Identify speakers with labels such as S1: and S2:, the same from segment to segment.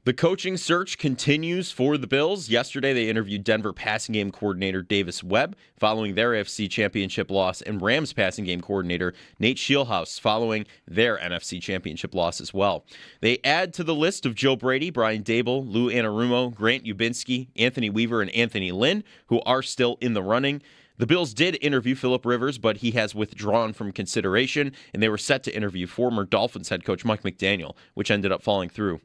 S1: The coaching search continues for the Bills. Yesterday, they interviewed Denver passing game coordinator Davis Webb following their AFC Championship loss, and Rams passing game coordinator Nate Scheelhaase following their NFC Championship loss as well. They add to the list of Joe Brady, Brian Daboll, Lou Anarumo, Grant Udinsky, Anthony Weaver, and Anthony Lynn, who are still in the running. The Bills did interview Phillip Rivers, but he has withdrawn from consideration, and they were set to interview former Dolphins head coach Mike McDaniel, which ended up falling through.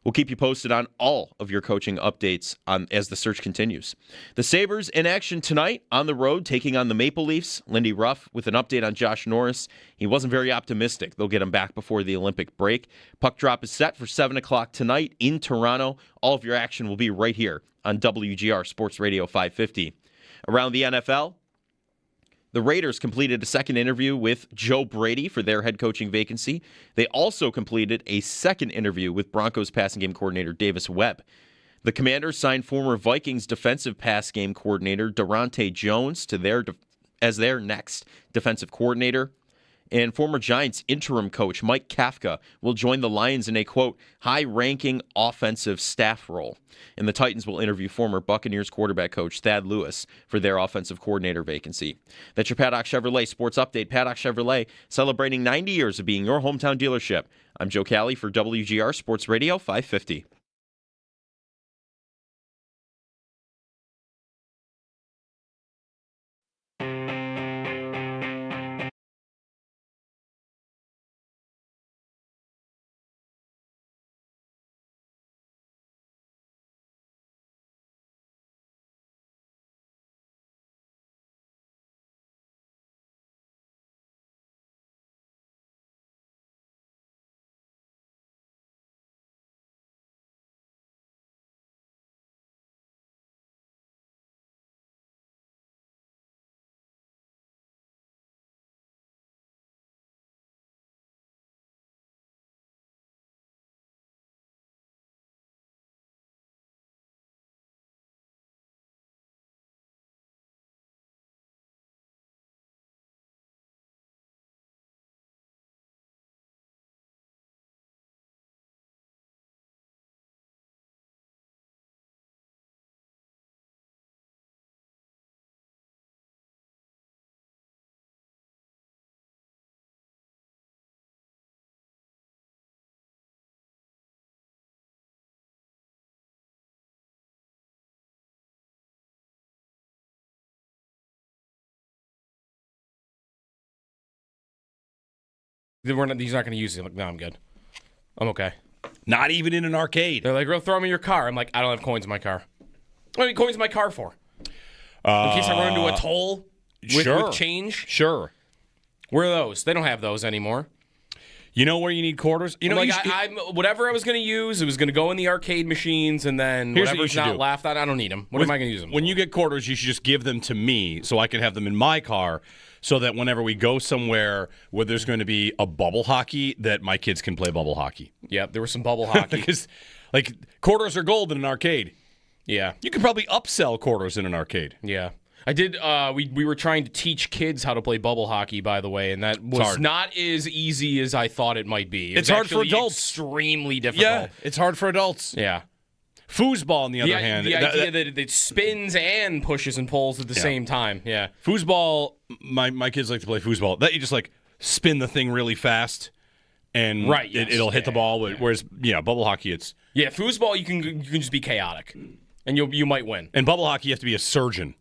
S1: We'll keep you posted on all of your coaching updates as the search continues. The Sabres in action tonight on the road, taking on the Maple Leafs. Lindy Ruff with an update on Josh Norris. He wasn't very optimistic. They'll get him back before the Olympic break. Puck drop is set for 7 o'clock tonight in Toronto. All of your action will be right here on WGR Sports Radio 550. Around the NFL, the Raiders completed a second interview with Joe Brady for their head coaching vacancy. They also completed a second interview with Broncos passing game coordinator Davis Webb. The Commanders signed former Vikings defensive pass game coordinator Durante Jones to as their next defensive coordinator. And former Giants interim coach Mike Kafka will join the Lions in a, quote, high-ranking offensive staff role. And the Titans will interview former Buccaneers quarterback coach Thad Lewis for their offensive coordinator vacancy. That's your Paddock Chevrolet Sports Update. Paddock Chevrolet celebrating 90 years of being your hometown dealership. I'm Joe Cali for WGR Sports Radio 550.
S2: He's not going to use it. Like, no, I'm good. I'm okay.
S3: Not even in an arcade.
S2: They're like, throw me your car. I'm like, I don't have coins in my car. What do you need coins in my car for? In case I run into a toll with change?
S3: Sure.
S2: Where are those? They don't have those anymore.
S3: You know where you need quarters? You know,
S2: whatever I was going to use, it was going to go in the arcade machines, and then whatever's not left, I don't need them. What am I going to use them for?
S3: When you get quarters, you should just give them to me so I can have them in my car so that whenever we go somewhere where there's going to be a bubble hockey, that my kids can play bubble hockey.
S2: Yep, there was some bubble hockey.
S3: Because, like, quarters are gold in an arcade.
S2: Yeah.
S3: You could probably upsell quarters in an arcade.
S2: Yeah. I did. We were trying to teach kids how to play bubble hockey, by the way, and that was not as easy as I thought it might be.
S3: It's hard for adults.
S2: Extremely difficult.
S3: Yeah, it's hard for adults.
S2: Yeah.
S3: Foosball, on the other hand.
S2: The idea that it spins and pushes and pulls at the same time. Yeah.
S3: Foosball, my kids like to play foosball. That you just, like, spin the thing really fast, and it'll hit the ball. Whereas, bubble hockey, it's...
S2: Yeah, foosball, you can just be chaotic, and you might win.
S3: And bubble hockey, you have to be a surgeon.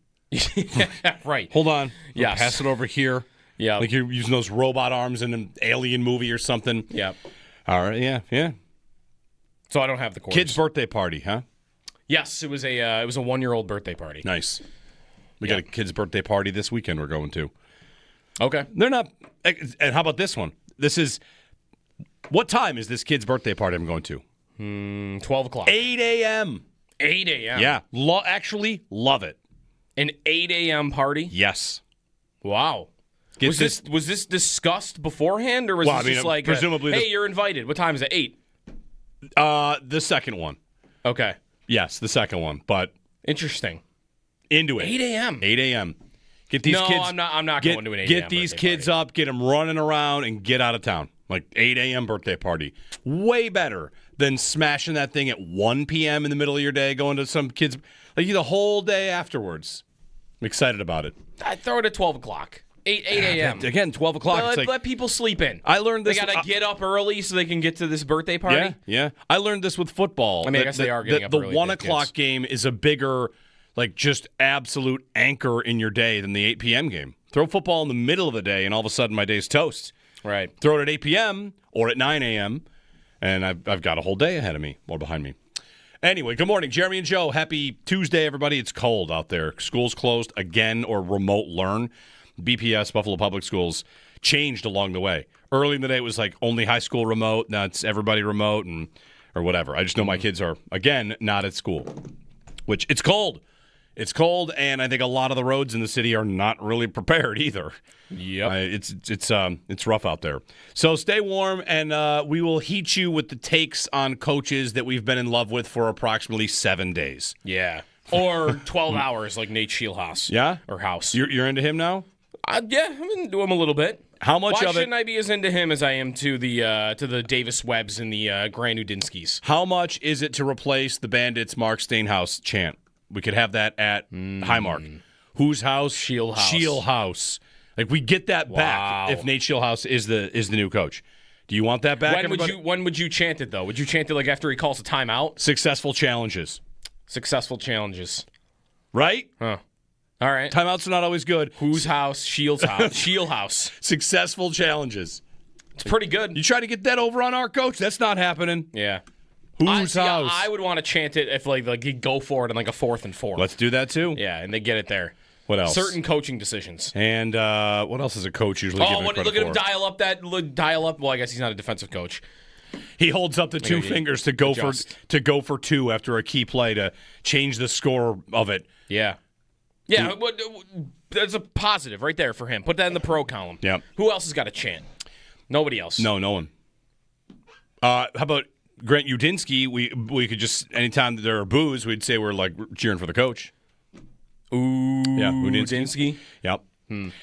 S2: Right.
S3: Hold on.
S2: Yes.
S3: Pass it over here.
S2: Yeah.
S3: Like you're using those robot arms in an alien movie or something.
S2: Yeah.
S3: All right. Yeah.
S2: So I don't have the quarters.
S3: Kid's birthday party, huh?
S2: Yes, it was a 1-year-old birthday party.
S3: Nice. We got a kid's birthday party this weekend we're going to.
S2: Okay.
S3: They're not. And how about this one? What time is this kid's birthday party I'm going to?
S2: 12 o'clock.
S3: 8 a.m.
S2: 8 a.m.
S3: Yeah. Actually, love it.
S2: An 8 a.m. party?
S3: Yes.
S2: Wow. Was this discussed beforehand, or was this just like
S3: presumably
S2: hey, you're invited? What time is it? 8?
S3: The second one.
S2: Okay.
S3: Yes, the second one. But
S2: interesting.
S3: Into it.
S2: 8 a.m.
S3: 8 a.m. Get these kids.
S2: I'm not going to an 8 a.m.
S3: Get these kids up, get them running around, and get out of town. Like 8 a.m. birthday party. Way better than smashing that thing at 1 p.m. in the middle of your day, going to some kids, like the whole day afterwards. I'm excited about it.
S2: I'd throw it at 12 o'clock. 8 a.m.
S3: Again, 12 o'clock.
S2: Let people sleep in.
S3: I learned this.
S2: They got to get up early so they can get to this birthday party.
S3: Yeah. I learned this with football.
S2: I mean, I guess they are getting up
S3: the
S2: early.
S3: The 1 o'clock game is a bigger, like, just absolute anchor in your day than the 8 p.m. game. Throw football in the middle of the day, and all of a sudden my day's toast.
S2: Right.
S3: Throw it at 8 p.m. or at 9 a.m., and I've got a whole day ahead of me or behind me. Anyway, good morning, Jeremy and Joe. Happy Tuesday, everybody. It's cold out there. Schools closed again or remote learn. BPS, Buffalo Public Schools, changed along the way. Early in the day, it was like only high school remote. Now it's everybody remote or whatever. I just know my kids are, again, not at school, which it's cold. It's cold, and I think a lot of the roads in the city are not really prepared either.
S2: Yep.
S3: It's rough out there. So stay warm, and we will heat you with the takes on coaches that we've been in love with for approximately 7 days.
S2: Yeah. Or 12 hours like Nate Shieldhouse.
S3: Yeah?
S2: Or House.
S3: You're into him now?
S2: Yeah, I'm into him a little bit.
S3: How much
S2: Why
S3: of it?
S2: shouldn't I be as into him as I am to the Davis Webbs and the Grand Udinskis?
S3: How much is it to replace the Bandits' Mark Stainhouse chant? We could have that at Highmark. Whose house?
S2: Shieldhouse.
S3: Shieldhouse. Like, we get that back if Nate Shieldhouse is the new coach. Do you want that back?
S2: When would you chant it though? Would you chant it like after he calls a timeout?
S3: Successful challenges.
S2: Successful challenges.
S3: Right?
S2: Huh. All right.
S3: Timeouts are not always good.
S2: Whose house? Shield's house. Shieldhouse.
S3: Successful challenges.
S2: It's pretty good.
S3: You try to get that over on our coach. That's not happening.
S2: Yeah.
S3: Whose house?
S2: I would want to chant it if like you go for it on like a 4th and 4.
S3: Let's do that too.
S2: Yeah, and they get it there.
S3: What else?
S2: Certain coaching decisions.
S3: And what else is a coach usually given credit
S2: look at him
S3: for?
S2: dial up. Well, I guess he's not a defensive coach.
S3: He holds up the two fingers to go for two after a key play to change the score of it.
S2: Yeah. Yeah, that's a positive right there for him. Put that in the pro column.
S3: Yep.
S2: Who else has got a chant? Nobody else.
S3: No one. How about Grant Udinsky? We could just, anytime there are boos, we'd say we're like cheering for the coach.
S2: Ooh.
S3: Yeah,
S2: Udinsky.
S3: Yep.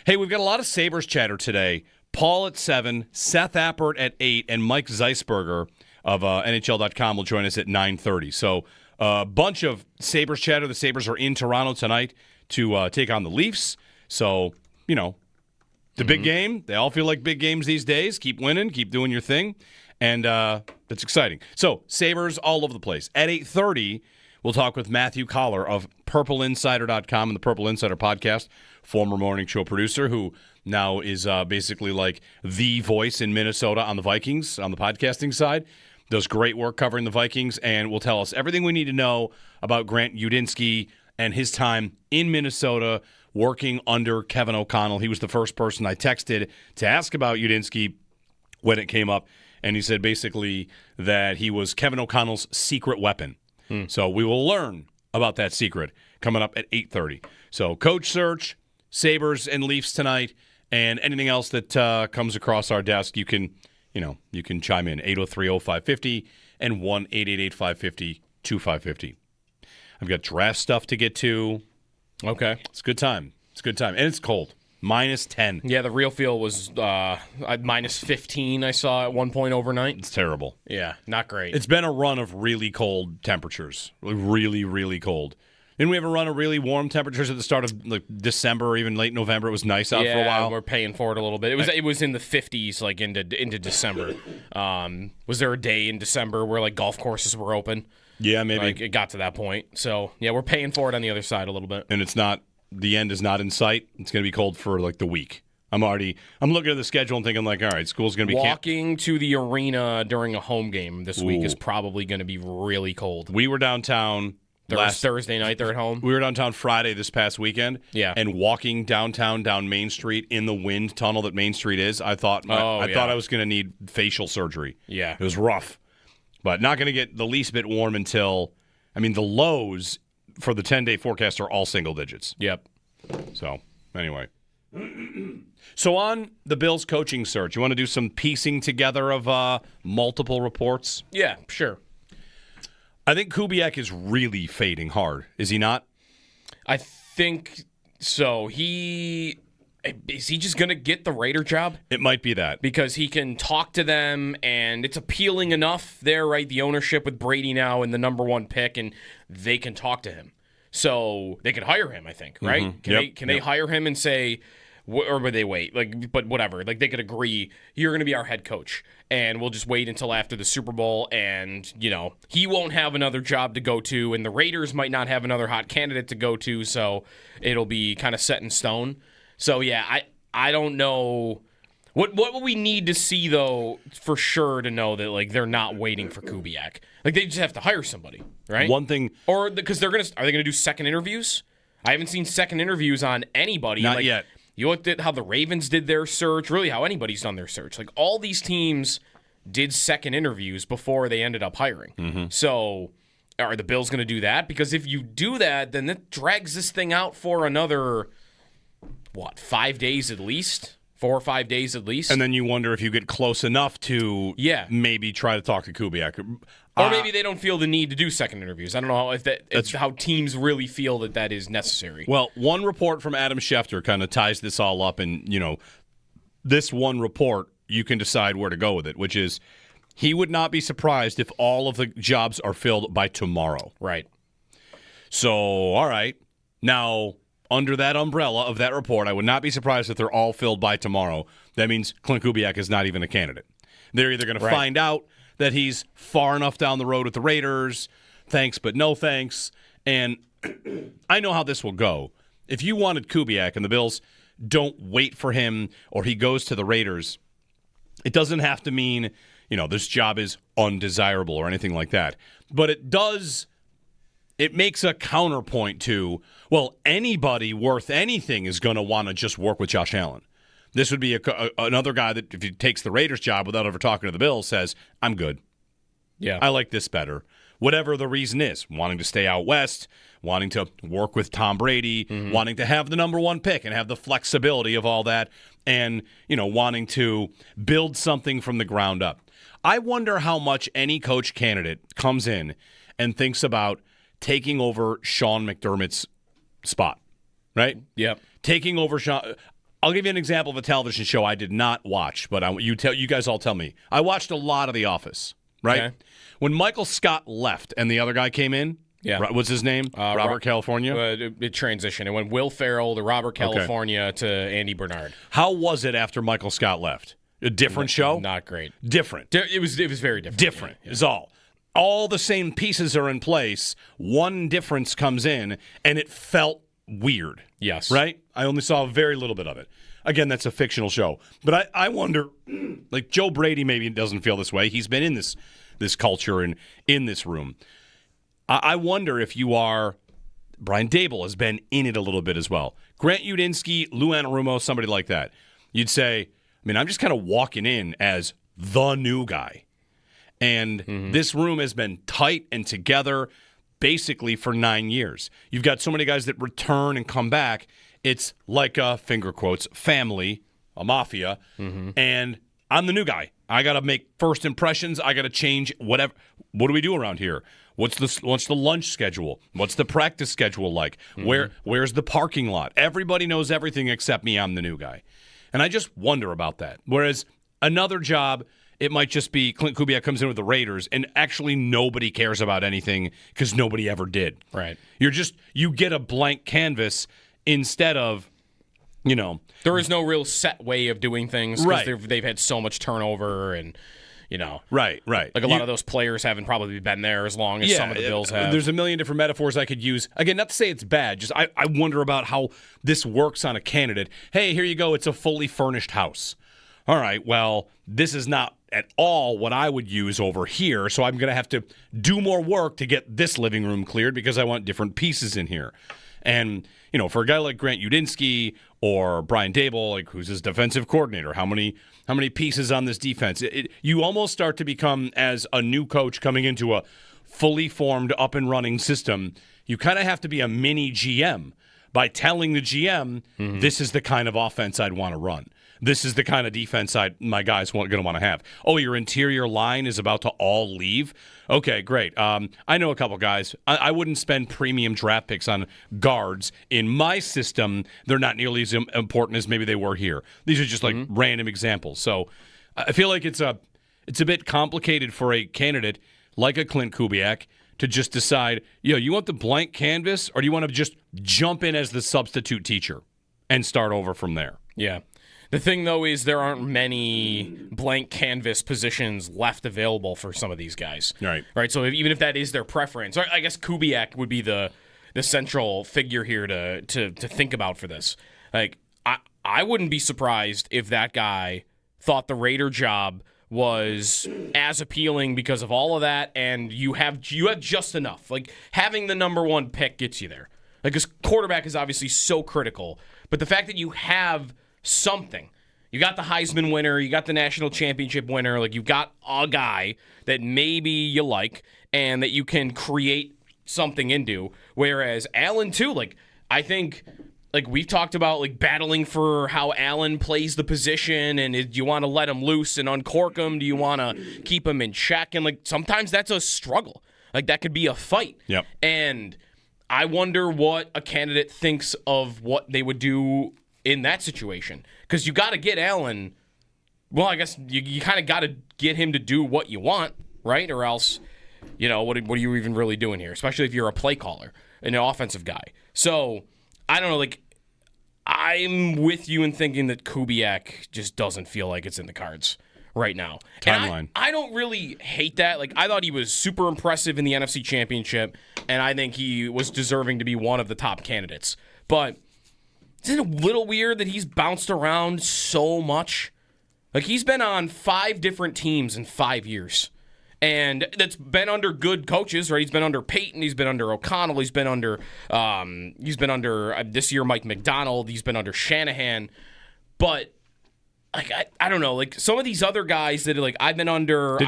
S3: Hey, we've got a lot of Sabres chatter today. Paul at 7, Seth Appert at 8, and Mike Zisberger of NHL.com will join us at 9:30. So a bunch of Sabres chatter. The Sabres are in Toronto tonight to take on the Leafs. So, the big game. They all feel like big games these days. Keep winning. Keep doing your thing. And that's exciting. So, Sabres all over the place. At 8:30, we'll talk with Matthew Coller of PurpleInsider.com and the Purple Insider podcast, former morning show producer who now is basically like the voice in Minnesota on the Vikings on the podcasting side. Does great work covering the Vikings and will tell us everything we need to know about Grant Udinsky and his time in Minnesota working under Kevin O'Connell. He was the first person I texted to ask about Udinsky when it came up, and he said basically that he was Kevin O'Connell's secret weapon. So we will learn about that secret coming up at 8:30. So coach search, Sabres and Leafs tonight, and anything else that comes across our desk, you can chime in 803-0550 and 1-888-550-2550. I've got draft stuff to get to.
S2: Okay.
S3: It's a good time. And it's cold. -10.
S2: Yeah, the real feel was -15, I saw at one point overnight.
S3: It's terrible.
S2: Yeah, not great.
S3: It's been a run of really cold temperatures. Really, really cold. Didn't we have a run of really warm temperatures at the start of like December or even late November? It was nice out for a while.
S2: We're paying for it a little bit. It was in the 50s like into December. Was there a day in December where like golf courses were open?
S3: Yeah, maybe.
S2: Like, it got to that point. So, yeah, we're paying for it on the other side a little bit.
S3: And the end is not in sight. It's going to be cold for like the week. I'm looking at the schedule and thinking like, all right, school's going to be
S2: walking to the arena during a home game this week is probably going to be really cold.
S3: We were downtown
S2: last Thursday night. They're at home.
S3: We were downtown Friday this past weekend.
S2: Yeah,
S3: and walking downtown down Main Street in the wind tunnel that Main Street is, I thought I was going to need facial surgery.
S2: Yeah,
S3: it was rough, but not going to get the least bit warm until the lows for the 10-day forecast are all single digits.
S2: Yep.
S3: So, anyway. So, on the Bills coaching search, you want to do some piecing together of multiple reports?
S2: Yeah, sure.
S3: I think Kubiak is really fading hard. Is he not?
S2: I think so. He Is he just going to get the Raider job?
S3: It might be that.
S2: Because he can talk to them, and it's appealing enough there, right? The ownership with Brady now and the number 1 pick, and they can talk to him. So they could hire him, I think, right?
S3: Mm-hmm.
S2: Can they hire him and say, or would they wait? But whatever. They could agree, you're going to be our head coach, and we'll just wait until after the Super Bowl, and, he won't have another job to go to, and the Raiders might not have another hot candidate to go to, so it'll be kind of set in stone. So, yeah, I don't know. What will we need to see, though, for sure to know that, they're not waiting for Kubiak? They just have to hire somebody, right?
S3: One thing.
S2: Or because are they going to do second interviews? I haven't seen second interviews on anybody.
S3: Not yet.
S2: You looked at how the Ravens did their search, really how anybody's done their search. All these teams did second interviews before they ended up hiring.
S3: Mm-hmm.
S2: So are the Bills going to do that? Because if you do that, then that drags this thing out for another, 5 days at least? 4 or 5 days at least?
S3: And then you wonder if you get close enough to maybe try to talk to Kubiak.
S2: Or maybe they don't feel the need to do second interviews. I don't know if that's how teams really feel that is necessary.
S3: Well, one report from Adam Schefter kind of ties this all up, and this one report you can decide where to go with it, which is he would not be surprised if all of the jobs are filled by tomorrow.
S2: Right.
S3: So, all right. Now, under that umbrella of that report, I would not be surprised if they're all filled by tomorrow. That means Clint Kubiak is not even a candidate. They're either going to find out that he's far enough down the road with the Raiders, thanks but no thanks, and I know how this will go. If you wanted Kubiak and the Bills don't wait for him or he goes to the Raiders, it doesn't have to mean, this job is undesirable or anything like that. But it makes a counterpoint to, anybody worth anything is going to want to just work with Josh Allen. This would be another guy that, if he takes the Raiders job without ever talking to the Bills, says, I'm good.
S2: Yeah.
S3: I like this better. Whatever the reason is, wanting to stay out west, wanting to work with Tom Brady, wanting to have the number 1 pick and have the flexibility of all that, and, wanting to build something from the ground up. I wonder how much any coach candidate comes in and thinks about taking over Sean McDermott's spot, right?
S2: Yep.
S3: Taking over Sean. I'll give you an example of a television show I did not watch, but you guys all tell me. I watched a lot of The Office, right? Okay. When Michael Scott left and the other guy came in, what's his name? Robert California?
S2: It transitioned. It went Will Ferrell to Robert California to Andy Bernard.
S3: How was it after Michael Scott left? A different show?
S2: Not great.
S3: Different.
S2: It was very different.
S3: Different is all. All the same pieces are in place. One difference comes in, and it felt weird.
S2: Yes.
S3: Right? I only saw very little bit of it. Again, that's a fictional show. But I wonder, Joe Brady maybe doesn't feel this way. He's been in this culture and in this room. I wonder if you are, Brian Dable has been in it a little bit as well. Grant Udinsky, Lou Anarumo, somebody like that. You'd say, I'm just kind of walking in as the new guy. And this room has been tight and together basically for 9 years. You've got so many guys that return and come back. It's like a, finger quotes, family, a mafia, and I'm the new guy. I got to make first impressions. I got to change whatever. What do we do around here? What's the lunch schedule? What's the practice schedule like? Where's the parking lot? Everybody knows everything except me. I'm the new guy. And I just wonder about that. Whereas another job, it might just be Clint Kubiak comes in with the Raiders, and actually nobody cares about anything because nobody ever did.
S2: Right.
S3: You get a blank canvas instead of,
S2: there is no real set way of doing things because they've had so much turnover and,
S3: Right.
S2: Like a lot of those players haven't probably been there as long as some of the Bills have.
S3: There's a million different metaphors I could use. Again, not to say it's bad, just I wonder about how this works on a candidate. Hey, here you go. It's a fully furnished house. All right, well, this is not at all what I would use over here, so I'm going to have to do more work to get this living room cleared because I want different pieces in here. And, for a guy like Grant Udinsky or Brian Dable, who's his defensive coordinator, how many pieces on this defense? You almost start to become, as a new coach coming into a fully formed, up and running system, you kind of have to be a mini GM by telling the GM, this is the kind of offense I'd want to run. this is the kind of defense my guys going to want to have. Oh, your interior line is about to all leave? Okay, great. I know a couple guys. I wouldn't spend premium draft picks on guards. In my system, they're not nearly as important as maybe they were here. These are just like random examples. So I feel like it's a bit complicated for a candidate like a Clint Kubiak to just decide, you want the blank canvas or do you want to just jump in as the substitute teacher and start over from there?
S2: Yeah. The thing, though, is there aren't many blank canvas positions left available for some of these guys.
S3: Right.
S2: So even if that is their preference, I guess Kubiak would be the central figure here to think about for this. Like, I wouldn't be surprised if that guy thought the Raider job was as appealing because of all of that, and you have just enough. Like, having the number one pick gets you there. Like, because quarterback is obviously so critical, but the fact that you have something, you got the Heisman winner, you got the national championship winner, like you've got a guy that maybe you like and that you can create something into. Whereas Allen too, like I think. Like, we've talked about, like, battling for how Allen plays the position, and do you want to let him loose and uncork him? Do you want to keep him in check? And, like, sometimes that's a struggle. Like, that could be a fight.
S3: Yep.
S2: And I wonder what a candidate thinks of what they would do in that situation. Because you got to get Allen, well, I guess you kind of got to get him to do what you want, right? Or else, what are you even really doing here? Especially if you're a play caller, an offensive guy. So I don't know, like, I'm with you in thinking that Kubiak just doesn't feel like it's in the cards right now.
S3: Timeline.
S2: I don't really hate that. Like, I thought he was super impressive in the NFC Championship, and I think he was deserving to be one of the top candidates. But isn't it a little weird that he's bounced around so much? Like, he's been on 5 different teams in 5 years. And that's been under good coaches, right? He's been under Peyton. He's been under O'Connell. He's been under this year Mike McDonald. He's been under Shanahan. But like I don't know, like some of these other guys that like I've been under.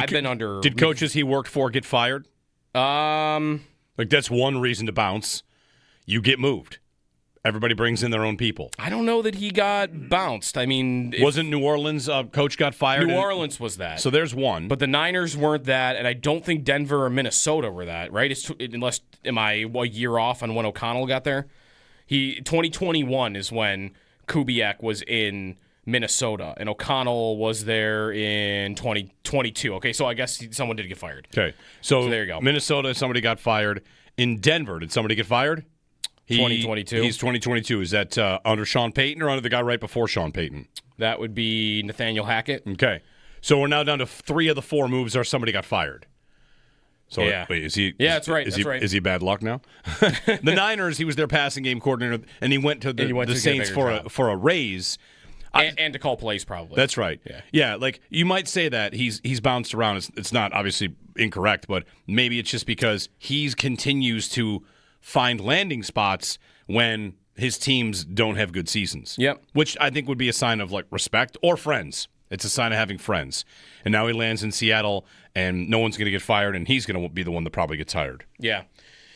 S3: Did coaches he worked for get fired? Like that's one reason to bounce. You get moved. Everybody brings in their own people.
S2: I don't know that he got bounced. I mean,
S3: wasn't New Orleans coach got fired?
S2: New Orleans was that.
S3: So there's one.
S2: But the Niners weren't that, and I don't think Denver or Minnesota were that, right? Am I a year off on when O'Connell got there? 2021 is when Kubiak was in Minnesota, and O'Connell was there in 2022. Okay, so I guess someone did get fired.
S3: Okay, so
S2: there you go.
S3: Minnesota, somebody got fired. In Denver, did somebody get fired?
S2: 2022.
S3: He's 2022. Is that under Sean Payton or under the guy right before Sean Payton?
S2: That would be Nathaniel Hackett.
S3: Okay. So we're now down to 3 of the 4 moves are somebody got fired. So
S2: yeah.
S3: Wait, is he?
S2: Yeah, that's right.
S3: Is he bad luck now? The Niners, he was their passing game coordinator, and he went to the Saints for a raise.
S2: And to call plays, probably.
S3: That's right. Yeah, like you might say that he's bounced around. It's not obviously incorrect, but maybe it's just because he continues to find landing spots when his teams don't have good seasons.
S2: Yep.
S3: Which I think would be a sign of like respect or friends. It's a sign of having friends. And now he lands in Seattle, and no one's going to get fired, and he's going to be the one that probably gets hired.
S2: Yeah.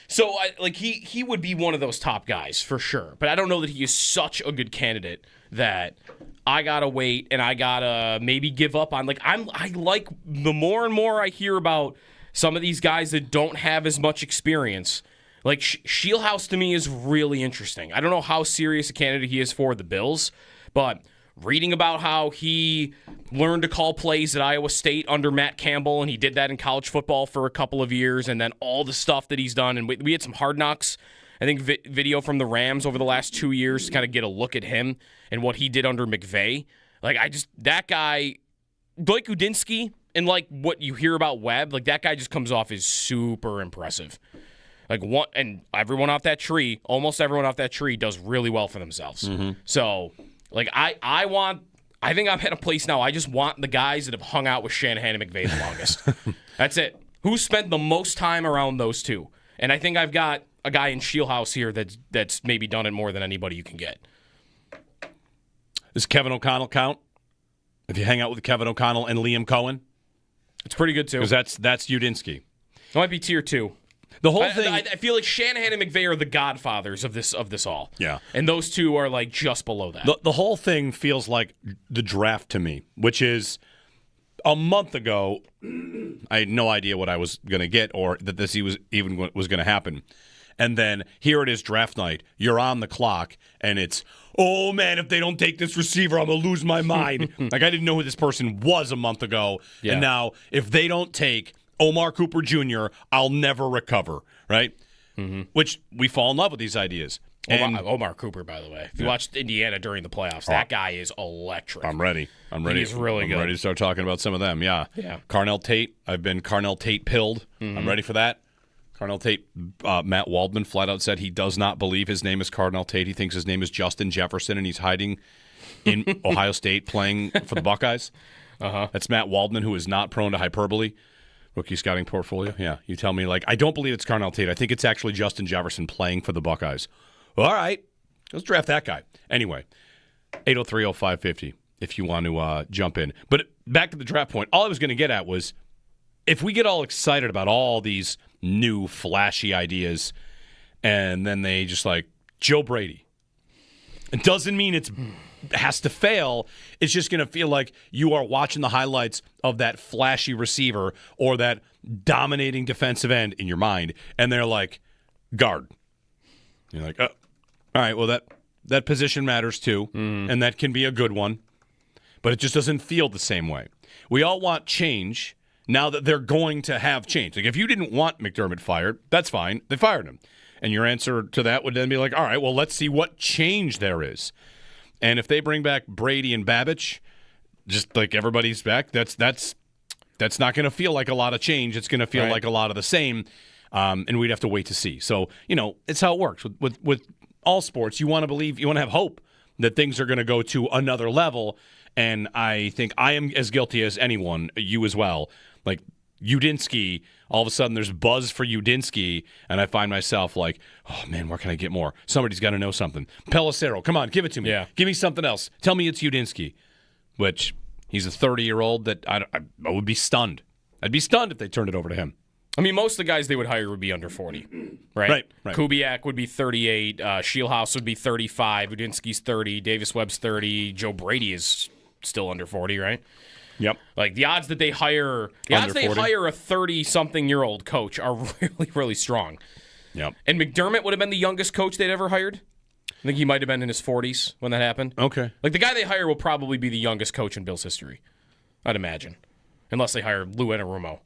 S2: So he would be one of those top guys for sure, but I don't know that he is such a good candidate that I gotta wait and I gotta maybe give up on. Like I like the more and more I hear about some of these guys that don't have as much experience. Like, Shieldhouse to me is really interesting. I don't know how serious a candidate he is for the Bills, but reading about how he learned to call plays at Iowa State under Matt Campbell, and he did that in college football for a couple of years, and then all the stuff that he's done. And we had some Hard Knocks, I think, video from the Rams over the last 2 years to kind of get a look at him and what he did under McVay. Like, that guy, like Udinsky, and like what you hear about Webb, like that guy just comes off as super impressive. Like and everyone off that tree, almost everyone off that tree does really well for themselves. Mm-hmm. So, like I think I'm at a place now. I just want the guys that have hung out with Shanahan and McVay the longest. That's it. Who spent the most time around those two? And I think I've got a guy in Shieldhouse here that's maybe done it more than anybody you can get.
S3: Does Kevin O'Connell count? If you hang out with Kevin O'Connell and Liam Cohen,
S2: it's pretty good too.
S3: Because that's Udinsky.
S2: It might be tier 2.
S3: The whole thing.
S2: I feel like Shanahan and McVay are the godfathers of this all.
S3: Yeah.
S2: And those two are like just below that.
S3: The whole thing feels like the draft to me, which is a month ago, I had no idea what I was going to get or that this was even was going to happen. And then here it is draft night. You're on the clock, and it's, oh, man, if they don't take this receiver, I'm going to lose my mind. Like, I didn't know who this person was a month ago. Yeah. And now, if they don't take Omar Cooper Jr., I'll never recover, right? Mm-hmm. Which we fall in love with these ideas. And
S2: Omar Cooper, by the way. If you watched Indiana during the playoffs, that guy is electric.
S3: I'm ready.
S2: He's really good.
S3: I'm ready to start talking about some of them, yeah. Carnell Tate. I've been Carnell Tate pilled. Mm-hmm. I'm ready for that. Carnell Tate, Matt Waldman flat out said he does not believe his name is Carnell Tate. He thinks his name is Justin Jefferson, and he's hiding in Ohio State playing for the Buckeyes. That's Matt Waldman, who is not prone to hyperbole. Rookie scouting portfolio. Yeah, you tell me, like, I don't believe it's Carnell Tate. I think it's actually Justin Jefferson playing for the Buckeyes. All right, let's draft that guy. Anyway, 803-0550 if you want to jump in. But back to the draft point, all I was going to get at was if we get all excited about all these new flashy ideas and then they just like Joe Brady, it doesn't mean it has to fail. It's just going to feel like you are watching the highlights of that flashy receiver or that dominating defensive end in your mind, and they're like, guard. You're like, oh, all right, well, that position matters too, and that can be a good one, but it just doesn't feel the same way. We all want change now that they're going to have change. Like, if you didn't want McDermott fired, that's fine. They fired him. And your answer to that would then be like, all right, well, let's see what change there is. And if they bring back Brady and Babbage, just like everybody's back, that's not going to feel like a lot of change. It's going to feel like a lot of the same, and we'd have to wait to see. So, it's how it works. With all sports, you want to believe, you want to have hope that things are going to go to another level, and I think I am as guilty as anyone, you as well. Like, Udinsky, all of a sudden there's buzz for Udinsky, and I find myself like, oh, man, where can I get more? Somebody's got to know something. Pelissero, come on, give it to me.
S2: Yeah.
S3: Give me something else. Tell me it's Udinsky, which he's a 30-year-old that I would be stunned. I'd be stunned if they turned it over to him.
S2: I mean, most of the guys they would hire would be under 40, right?
S3: Right.
S2: Kubiak would be 38. Shieldhouse would be 35. Udinsky's 30. Davis Webb's 30. Joe Brady is still under 40, right?
S3: Yep.
S2: Like, the odds that they hire a 30-something-year-old coach are really, really strong.
S3: Yep.
S2: And McDermott would have been the youngest coach they'd ever hired. I think he might have been in his 40s when that happened.
S3: Okay.
S2: Like, the guy they hire will probably be the youngest coach in Bills history, I'd imagine. Unless they hire Lou Anarumo.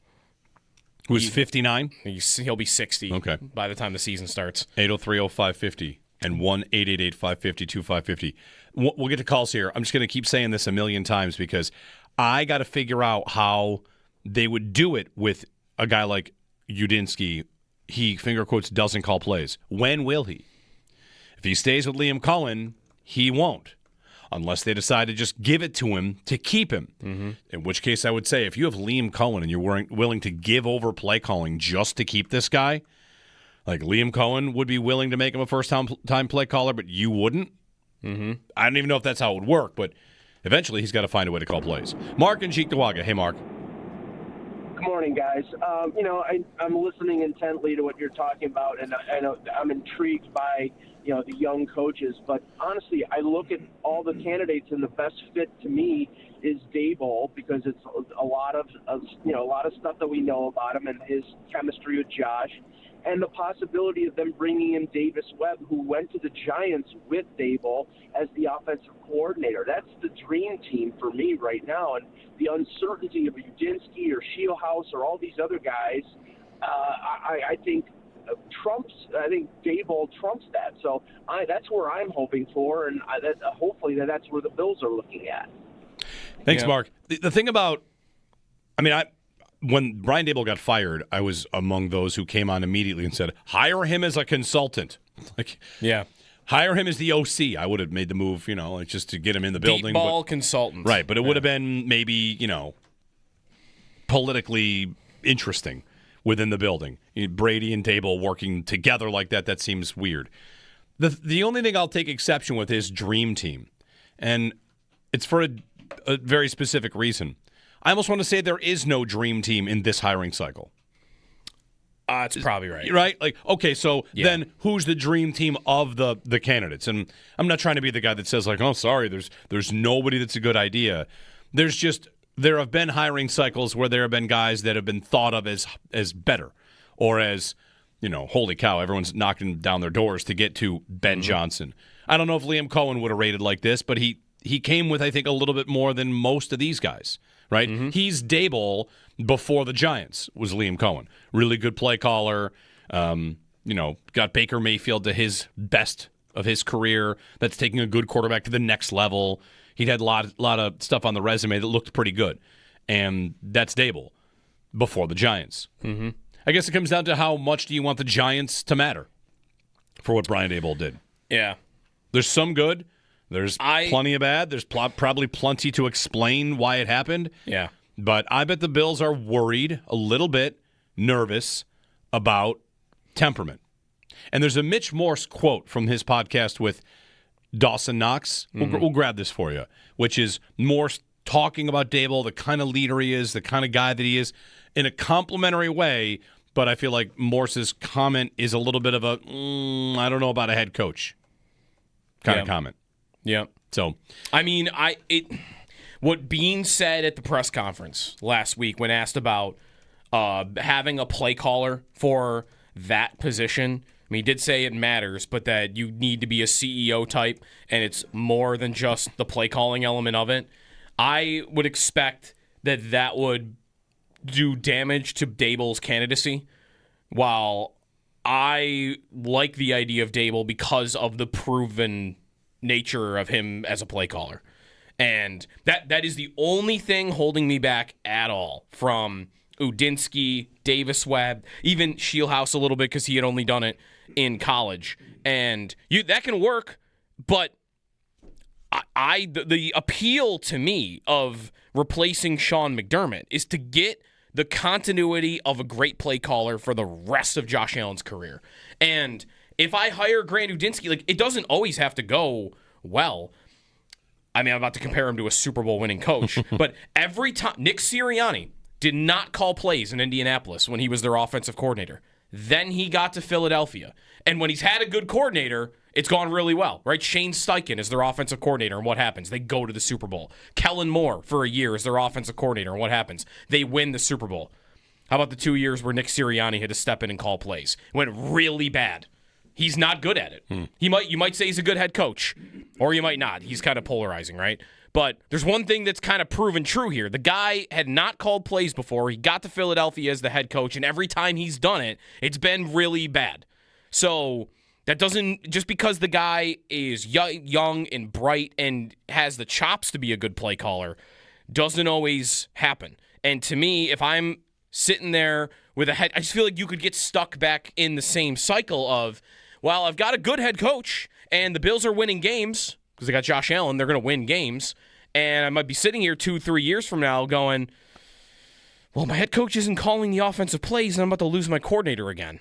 S3: Who's 59?
S2: He'll be 60 by the time the season starts.
S3: 803-0550 and 1-888-550-2550. We'll get to calls here. I'm just going to keep saying this a million times because I got to figure out how they would do it with a guy like Udinsky. He, finger quotes, doesn't call plays. When will he? If he stays with Liam Cohen, he won't. Unless they decide to just give it to him to keep him. Mm-hmm. In which case, I would say, if you have Liam Cohen and you're willing to give over play calling just to keep this guy, like Liam Cohen would be willing to make him a first-time play caller, but you wouldn't? Mm-hmm. I don't even know if that's how it would work, but eventually he's got to find a way to call plays. Mark and Cheektowaga. Hey, Mark.
S4: Good morning, guys. I'm listening intently to what you're talking about, and I know I'm intrigued by the young coaches. But honestly, I look at all the candidates, and the best fit to me is Daboll because it's a lot of stuff that we know about him and his chemistry with Josh, and the possibility of them bringing in Davis Webb, who went to the Giants with Daboll as the offensive coordinator. That's the dream team for me right now. And the uncertainty of Udinsky or Shieldhouse or all these other guys, I think Daboll trumps that. So that's where I'm hoping for, and hopefully that's where the Bills are looking at.
S3: Thanks, Mark. The thing about, when Brian Daboll got fired, I was among those who came on immediately and said, hire him as a consultant. Hire him as the OC. I would have made the move, just to get him in the building.
S2: Deep ball consultant.
S3: Right, but it would have been maybe, politically interesting within the building. Brady and Daboll working together like that seems weird. The only thing I'll take exception with is dream team. And it's for a very specific reason. I almost want to say there is no dream team in this hiring cycle.
S2: That's probably right.
S3: Right? Like, okay, so then who's the dream team of the candidates? And I'm not trying to be the guy that says, like, oh, sorry, there's nobody that's a good idea. There have been hiring cycles where there have been guys that have been thought of as better or as, holy cow, everyone's knocking down their doors to get to Ben Johnson. I don't know if Liam Cohen would have rated like this, but he came with, I think, a little bit more than most of these guys, right? He's Daboll before the Giants was Liam Cohen. Really good play caller, got Baker Mayfield to his best of his career. That's taking a good quarterback to the next level. He'd had a lot of stuff on the resume that looked pretty good, and that's Daboll before the Giants. I guess it comes down to how much do you want the Giants to matter for what Brian Daboll did.
S2: Yeah.
S3: There's some good. There's plenty of bad. There's probably plenty to explain why it happened.
S2: Yeah.
S3: But I bet the Bills are worried, a little bit nervous about temperament. And there's a Mitch Morse quote from his podcast with Dawson Knox. We'll grab this for you, which is Morse talking about Daboll, the kind of leader he is, the kind of guy that he is, in a complimentary way. But I feel like Morse's comment is a little bit of a, I don't know about a head coach kind of comment.
S2: Yeah.
S3: So,
S2: I mean, what Bean said at the press conference last week when asked about having a play caller for that position, I mean, he did say it matters, but that you need to be a CEO type, and it's more than just the play calling element of it. I would expect that would do damage to Daboll's candidacy, while I like the idea of Daboll because of the proven nature of him as a play caller. And that is the only thing holding me back at all from Udinsky, Davis Webb, even Shieldhouse a little bit because he had only done it in college. And that can work, but the appeal to me of replacing Sean McDermott is to get the continuity of a great play caller for the rest of Josh Allen's career. And if I hire Grant Udinsky, like, it doesn't always have to go well. I mean, I'm about to compare him to a Super Bowl winning coach, but every time Nick Sirianni did not call plays in Indianapolis when he was their offensive coordinator. Then he got to Philadelphia. And when he's had a good coordinator, it's gone really well, right? Shane Steichen is their offensive coordinator, and what happens? They go to the Super Bowl. Kellen Moore, for a year, is their offensive coordinator, and what happens? They win the Super Bowl. How about the 2 years where Nick Sirianni had to step in and call plays? It went really bad. He's not good at it. You might say he's a good head coach, or you might not. He's kind of polarizing, right? But there's one thing that's kind of proven true here. The guy had not called plays before. He got to Philadelphia as the head coach, and every time he's done it, it's been really bad. So that doesn't, just because the guy is young and bright and has the chops to be a good play caller, doesn't always happen. And to me, if I'm sitting there with a head, I just feel like you could get stuck back in the same cycle of, well, I've got a good head coach, and the Bills are winning games because they got Josh Allen. They're going to win games. And I might be sitting here 2-3 years from now going, well, my head coach isn't calling the offensive plays, and I'm about to lose my coordinator again.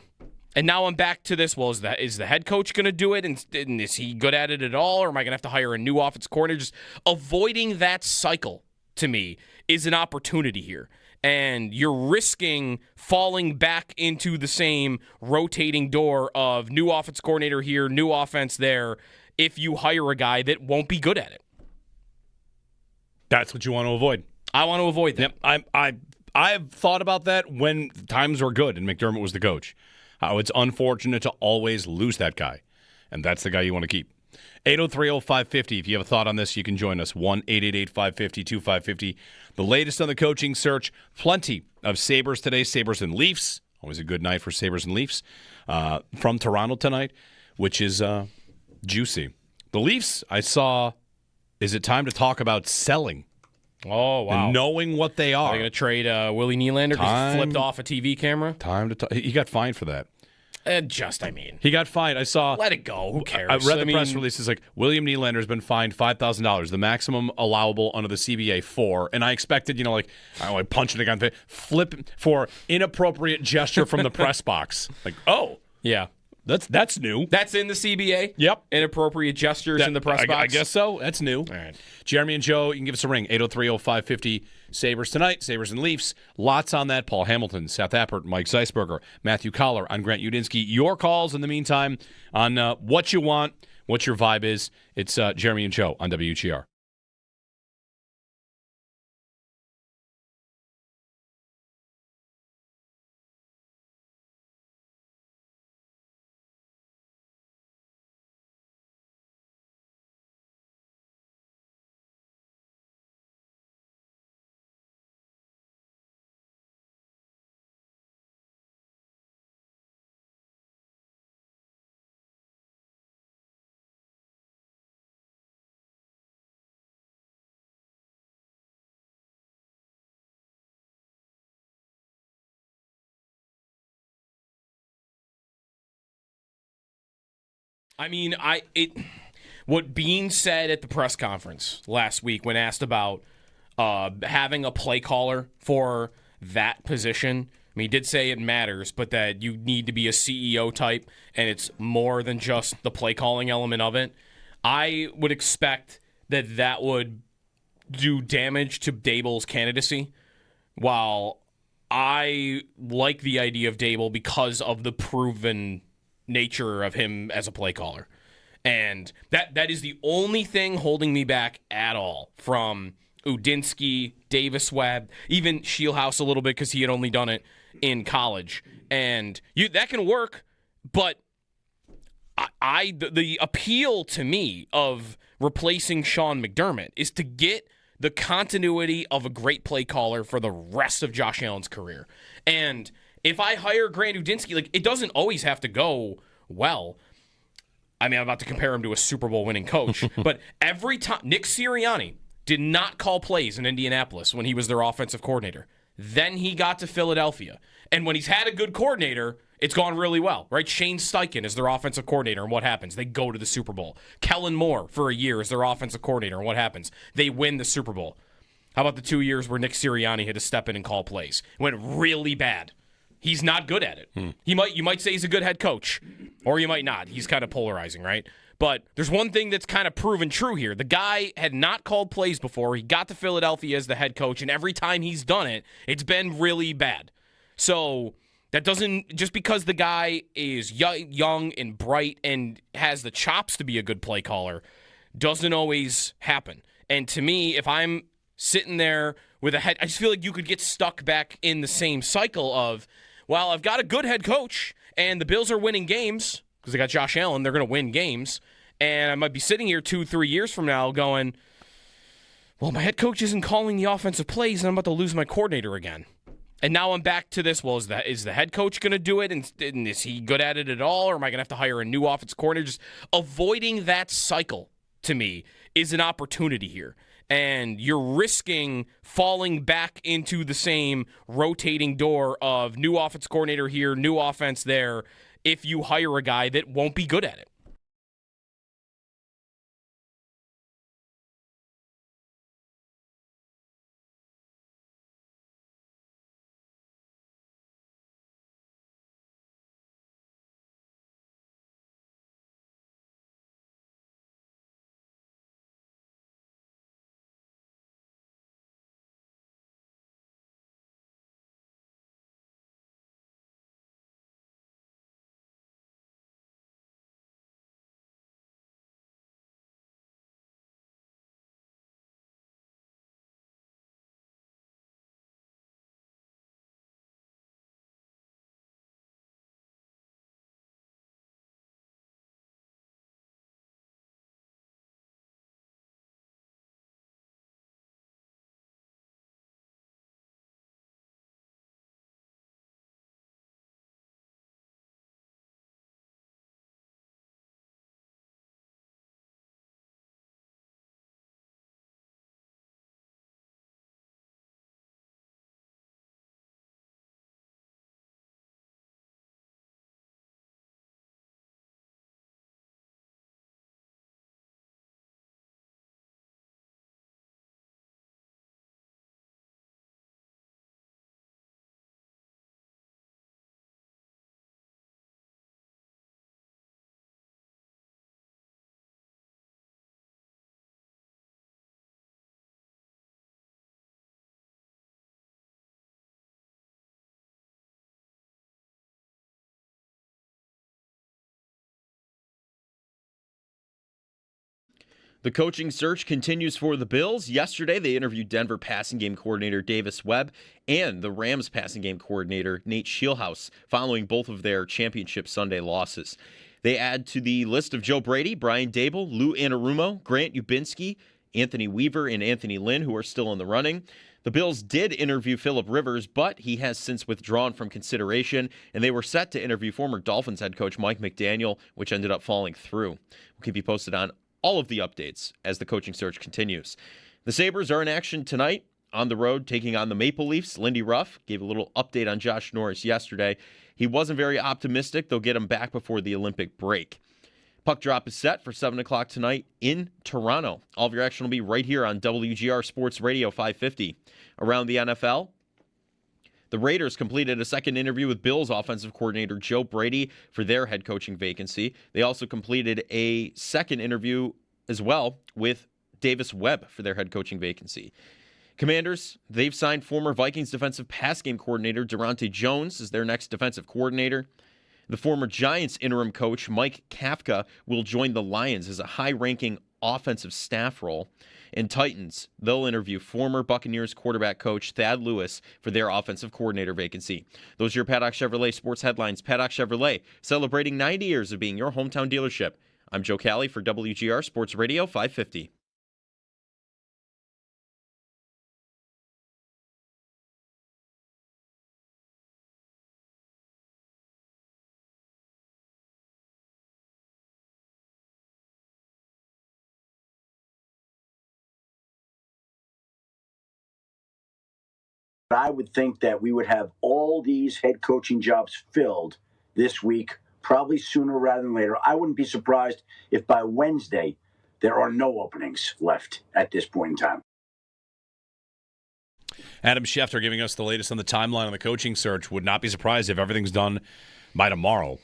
S2: And now I'm back to this. Well, is the head coach going to do it, and is he good at it at all, or am I going to have to hire a new offensive coordinator? Just avoiding that cycle, to me, is an opportunity here. And you're risking falling back into the same rotating door of new offense coordinator here, new offense there, if you hire a guy that won't be good at it.
S3: That's what you want to avoid.
S2: I want to avoid that.
S3: Yep. I've thought about that when times were good and McDermott was the coach. How it's unfortunate to always lose that guy. And that's the guy you want to keep. 803-0550. If you have a thought on this, you can join us. 1-888-550-2550. The latest on the coaching search. Plenty of Sabres today. Sabres and Leafs. Always a good night for Sabres and Leafs. From Toronto tonight, which is juicy. The Leafs, I saw, is it time to talk about selling?
S2: Oh, wow.
S3: And knowing what they are.
S2: Are they going to trade Willie Nylander because he flipped off a TV camera?
S3: Time to talk. He got fined for that.
S2: He
S3: got fined. I saw.
S2: Let it go. Who cares?
S3: I read the press release. It's like, William Nylander has been fined $5,000, the maximum allowable under the CBA for. And I expected, I punch it again, flip for inappropriate gesture from the press box. Like, oh.
S2: Yeah.
S3: That's new.
S2: That's in the CBA?
S3: Yep.
S2: Inappropriate gestures in the press box?
S3: I guess so. That's new.
S2: All right.
S3: Jeremy and Joe, you can give us a ring. 803-0550. Sabres tonight. Sabres and Leafs. Lots on that. Paul Hamilton, Seth Appert, Mike Zisberger, Matthew Coller. I'm Grant Udinsky. Your calls in the meantime on what you want, what your vibe is. It's Jeremy and Joe on WGR.
S2: I mean, what Bean said at the press conference last week when asked about having a play caller for that position, I mean, he did say it matters, but that you need to be a CEO type, and it's more than just the play calling element of it. I would expect that would do damage to Dable's candidacy, while I like the idea of Dable because of the proven nature of him as a play caller. And that is the only thing holding me back at all from Udinsky, Davis Webb, even Shieldhouse a little bit because he had only done it in college. And that can work, but the appeal to me of replacing Sean McDermott is to get the continuity of a great play caller for the rest of Josh Allen's career. And if I hire Grant Udinsky, like, it doesn't always have to go well. I mean, I'm about to compare him to a Super Bowl winning coach, but every time Nick Sirianni did not call plays in Indianapolis when he was their offensive coordinator. Then he got to Philadelphia. And when he's had a good coordinator, it's gone really well, right? Shane Steichen is their offensive coordinator, and what happens? They go to the Super Bowl. Kellen Moore, for a year, is their offensive coordinator, and what happens? They win the Super Bowl. How about the 2 years where Nick Sirianni had to step in and call plays? It went really bad. He's not good at it. You might say he's a good head coach, or you might not. He's kind of polarizing, right? But there's one thing that's kind of proven true here. The guy had not called plays before. He got to Philadelphia as the head coach, and every time he's done it, it's been really bad. So that doesn't, just because the guy is young and bright and has the chops to be a good play caller, doesn't always happen. And to me, if I'm sitting there with a head, I just feel like you could get stuck back in the same cycle of, well, I've got a good head coach, and the Bills are winning games because they got Josh Allen. They're going to win games. And I might be sitting here 2-3 years from now going, well, my head coach isn't calling the offensive plays, and I'm about to lose my coordinator again. And now I'm back to this, well, is the head coach going to do it, and is he good at it at all, or am I going to have to hire a new offensive coordinator? Just avoiding that cycle, to me, is an opportunity here. And you're risking falling back into the same rotating door of new offense coordinator here, new offense there, if you hire a guy that won't be good at it.
S1: The coaching search continues for the Bills. Yesterday, they interviewed Denver passing game coordinator Davis Webb and the Rams passing game coordinator Nate Scheelhaase following both of their championship Sunday losses. They add to the list of Joe Brady, Brian Dable, Lou Anarumo, Grant Udinsky, Anthony Weaver, and Anthony Lynn, who are still in the running. The Bills did interview Phillip Rivers, but he has since withdrawn from consideration, and they were set to interview former Dolphins head coach Mike McDaniel, which ended up falling through. We'll keep you posted on all of the updates as the coaching search continues. The Sabres are in action tonight on the road, taking on the Maple Leafs. Lindy Ruff gave a little update on Josh Norris yesterday. He wasn't very optimistic. They'll get him back before the Olympic break. Puck drop is set for 7 o'clock tonight in Toronto. All of your action will be right here on WGR Sports Radio 550. Around the NFL, the Raiders completed a second interview with Bills offensive coordinator Joe Brady for their head coaching vacancy. They also completed a second interview as well with Davis Webb for their head coaching vacancy. Commanders, they've signed former Vikings defensive pass game coordinator Durante Jones as their next defensive coordinator. The former Giants interim coach Mike Kafka will join the Lions as a high-ranking offensive staff role. And Titans, they'll interview former Buccaneers quarterback coach Thad Lewis for their offensive coordinator vacancy. Those are your Paddock Chevrolet sports headlines. Paddock Chevrolet, celebrating 90 years of being your hometown dealership. I'm Joe Cali for WGR Sports Radio 550.
S5: I would think that we would have all these head coaching jobs filled this week, probably sooner rather than later. I wouldn't be surprised if by Wednesday there are no openings left at this point in time.
S3: Adam Schefter giving us the latest on the timeline on the coaching search. Would not be surprised if everything's done by tomorrow.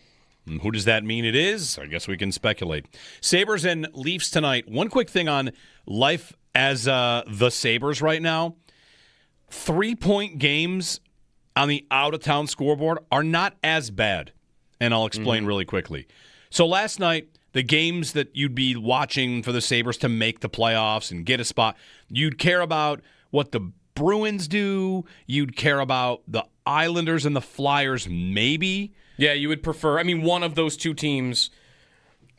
S3: And who does that mean it is? I guess we can speculate. Sabres and Leafs tonight. One quick thing on life as the Sabres right now. 3-point games on the out-of-town scoreboard are not as bad, and I'll explain really quickly. So last night, the games that you'd be watching for the Sabres to make the playoffs and get a spot, you'd care about what the Bruins do, you'd care about the Islanders and the Flyers maybe.
S2: Yeah, you would prefer, one of those two teams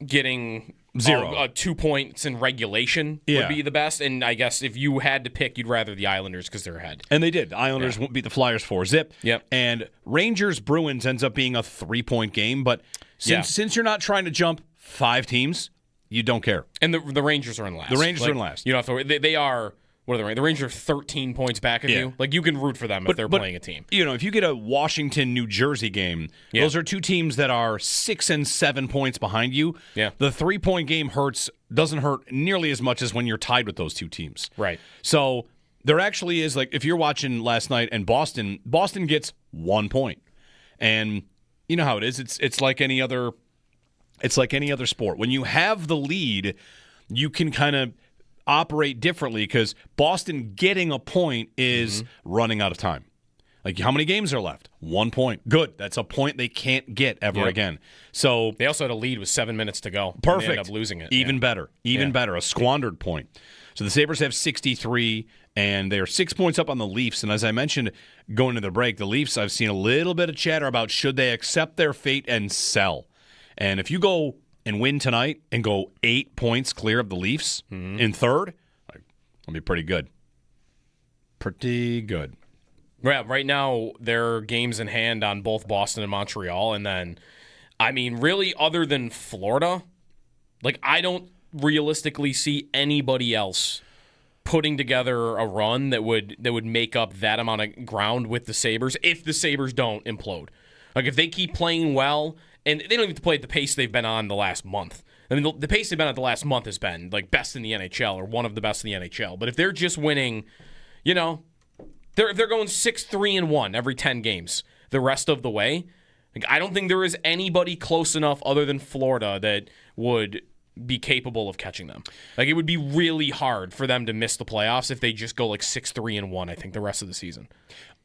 S2: getting 2 points in regulation would be the best. And I guess if you had to pick, you'd rather the Islanders because they're ahead.
S3: And they did. The Islanders beat the Flyers 4-0.
S2: Yep.
S3: And Rangers-Bruins ends up being a 3-point game. But since you're not trying to jump 5 teams, you don't care.
S2: And the Rangers are in last.
S3: The Rangers are in last.
S2: You don't have to. They are. What are the Rangers? The Rangers are 13 points back of you. Like, you can root for them if they're playing a team.
S3: If you get a Washington-New Jersey game, those are two teams that are 6 and 7 points behind you.
S2: Yeah.
S3: The 3-point game doesn't hurt nearly as much as when you're tied with those two teams.
S2: Right.
S3: So there actually is, like, if you're watching last night and Boston gets 1 point. And you know how it is. It's like any other sport. When you have the lead, you can kind of operate differently because Boston getting a point is running out of time. Like, how many games are left? 1 point. Good. That's a point they can't get ever again. So
S2: they also had a lead with 7 minutes to go.
S3: Perfect.
S2: They ended up losing it.
S3: Even better. A squandered point. So the Sabres have 63, and they're 6 points up on the Leafs. And as I mentioned going to the break, the Leafs, I've seen a little bit of chatter about should they accept their fate and sell. And if you go and win tonight and go 8 points clear of the Leafs in third, that'll be pretty good. Pretty good.
S2: Yeah, right now, there are games in hand on both Boston and Montreal. And then, really, other than Florida, I don't realistically see anybody else putting together a run that would make up that amount of ground with the Sabres if the Sabres don't implode. If they keep playing well, and they don't even have to play at the pace they've been on the last month. The pace they've been at the last month has been, best in the NHL or one of the best in the NHL. But if they're just winning, they're going 6-3-1 every 10 games the rest of the way. I don't think there is anybody close enough other than Florida that would be capable of catching them. It would be really hard for them to miss the playoffs if they just go 6-3-1, I think, the rest of the season.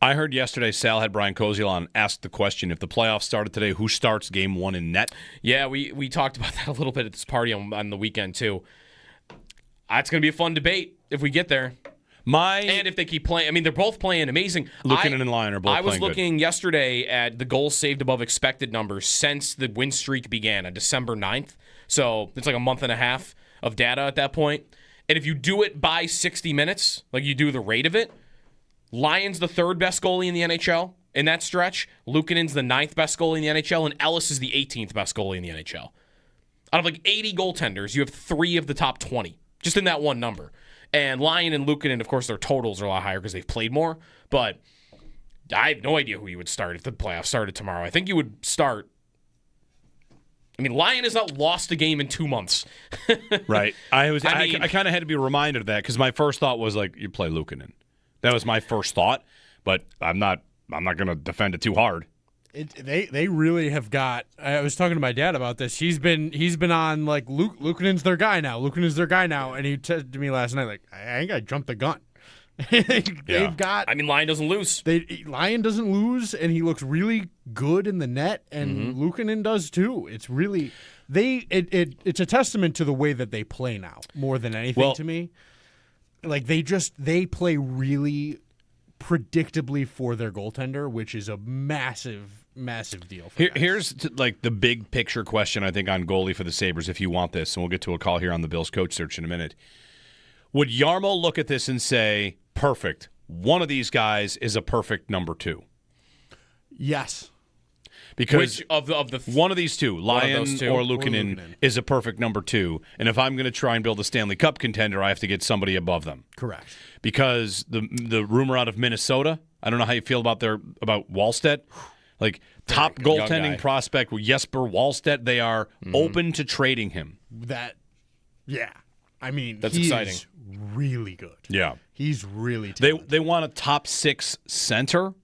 S3: I heard yesterday Sal had Brian Koziel on, asked the question, if the playoffs started today, who starts game 1 in net?
S2: Yeah, we talked about that a little bit at this party on the weekend, too. It's going to be a fun debate if we get there. And if they keep playing. I mean, they're both playing amazing.
S3: Luukkonen and Lyon are both playing
S2: I was looking yesterday at the goals saved above expected numbers since the win streak began on December 9th. So it's like a month and a half of data at that point. And if you do it by 60 minutes, like you do the rate of it, Lyon's the third best goalie in the NHL in that stretch. Luukkonen's the ninth best goalie in the NHL. And Ellis is the 18th best goalie in the NHL. Out of like 80 goaltenders, you have 3 of the top 20, just in that one number. And Lyon and Luukkonen, of course, their totals are a lot higher because they've played more. But I have no idea who you would start if the playoffs started tomorrow. I think you would start. I mean, Lyon has not lost a game in 2 months.
S3: Right. I kind of had to be reminded of that because my first thought was like, you play Luukkonen. That was my first thought, but I'm not going to defend it too hard.
S6: They really have got. I was talking to my dad about this. He's been on like Luukkonen's their guy now. Luukkonen's their guy now, and he said to me last night like, I think I jumped the gun. They've got.
S2: I mean, Lyon doesn't lose.
S6: Lyon doesn't lose, and he looks really good in the net, and Luukkonen does too. It's really it's a testament to the way that they play now more than anything to me. Like they play really predictably for their goaltender, which is a massive deal for
S3: Here's like the big picture question, I think, on goalie for the Sabres, if you want this, and we'll get to a call here on the Bills coach search in a minute. Would Jarmo look at this and say, perfect, one of these guys is a perfect number 2?
S6: Yes.
S3: Because
S2: which of the
S3: one of these two, Lyon or Luukkonen, is a perfect number 2. And if I'm going to try and build a Stanley Cup contender, I have to get somebody above them.
S6: Correct.
S3: Because the rumor out of Minnesota, I don't know how you feel about Wallstedt. Like top goaltending prospect with Jesper Wallstedt, they are open to trading him.
S6: I mean,
S2: that's
S6: he's
S2: exciting.
S6: Really good.
S3: Yeah.
S6: He's really talented.
S3: They want a top 6 center.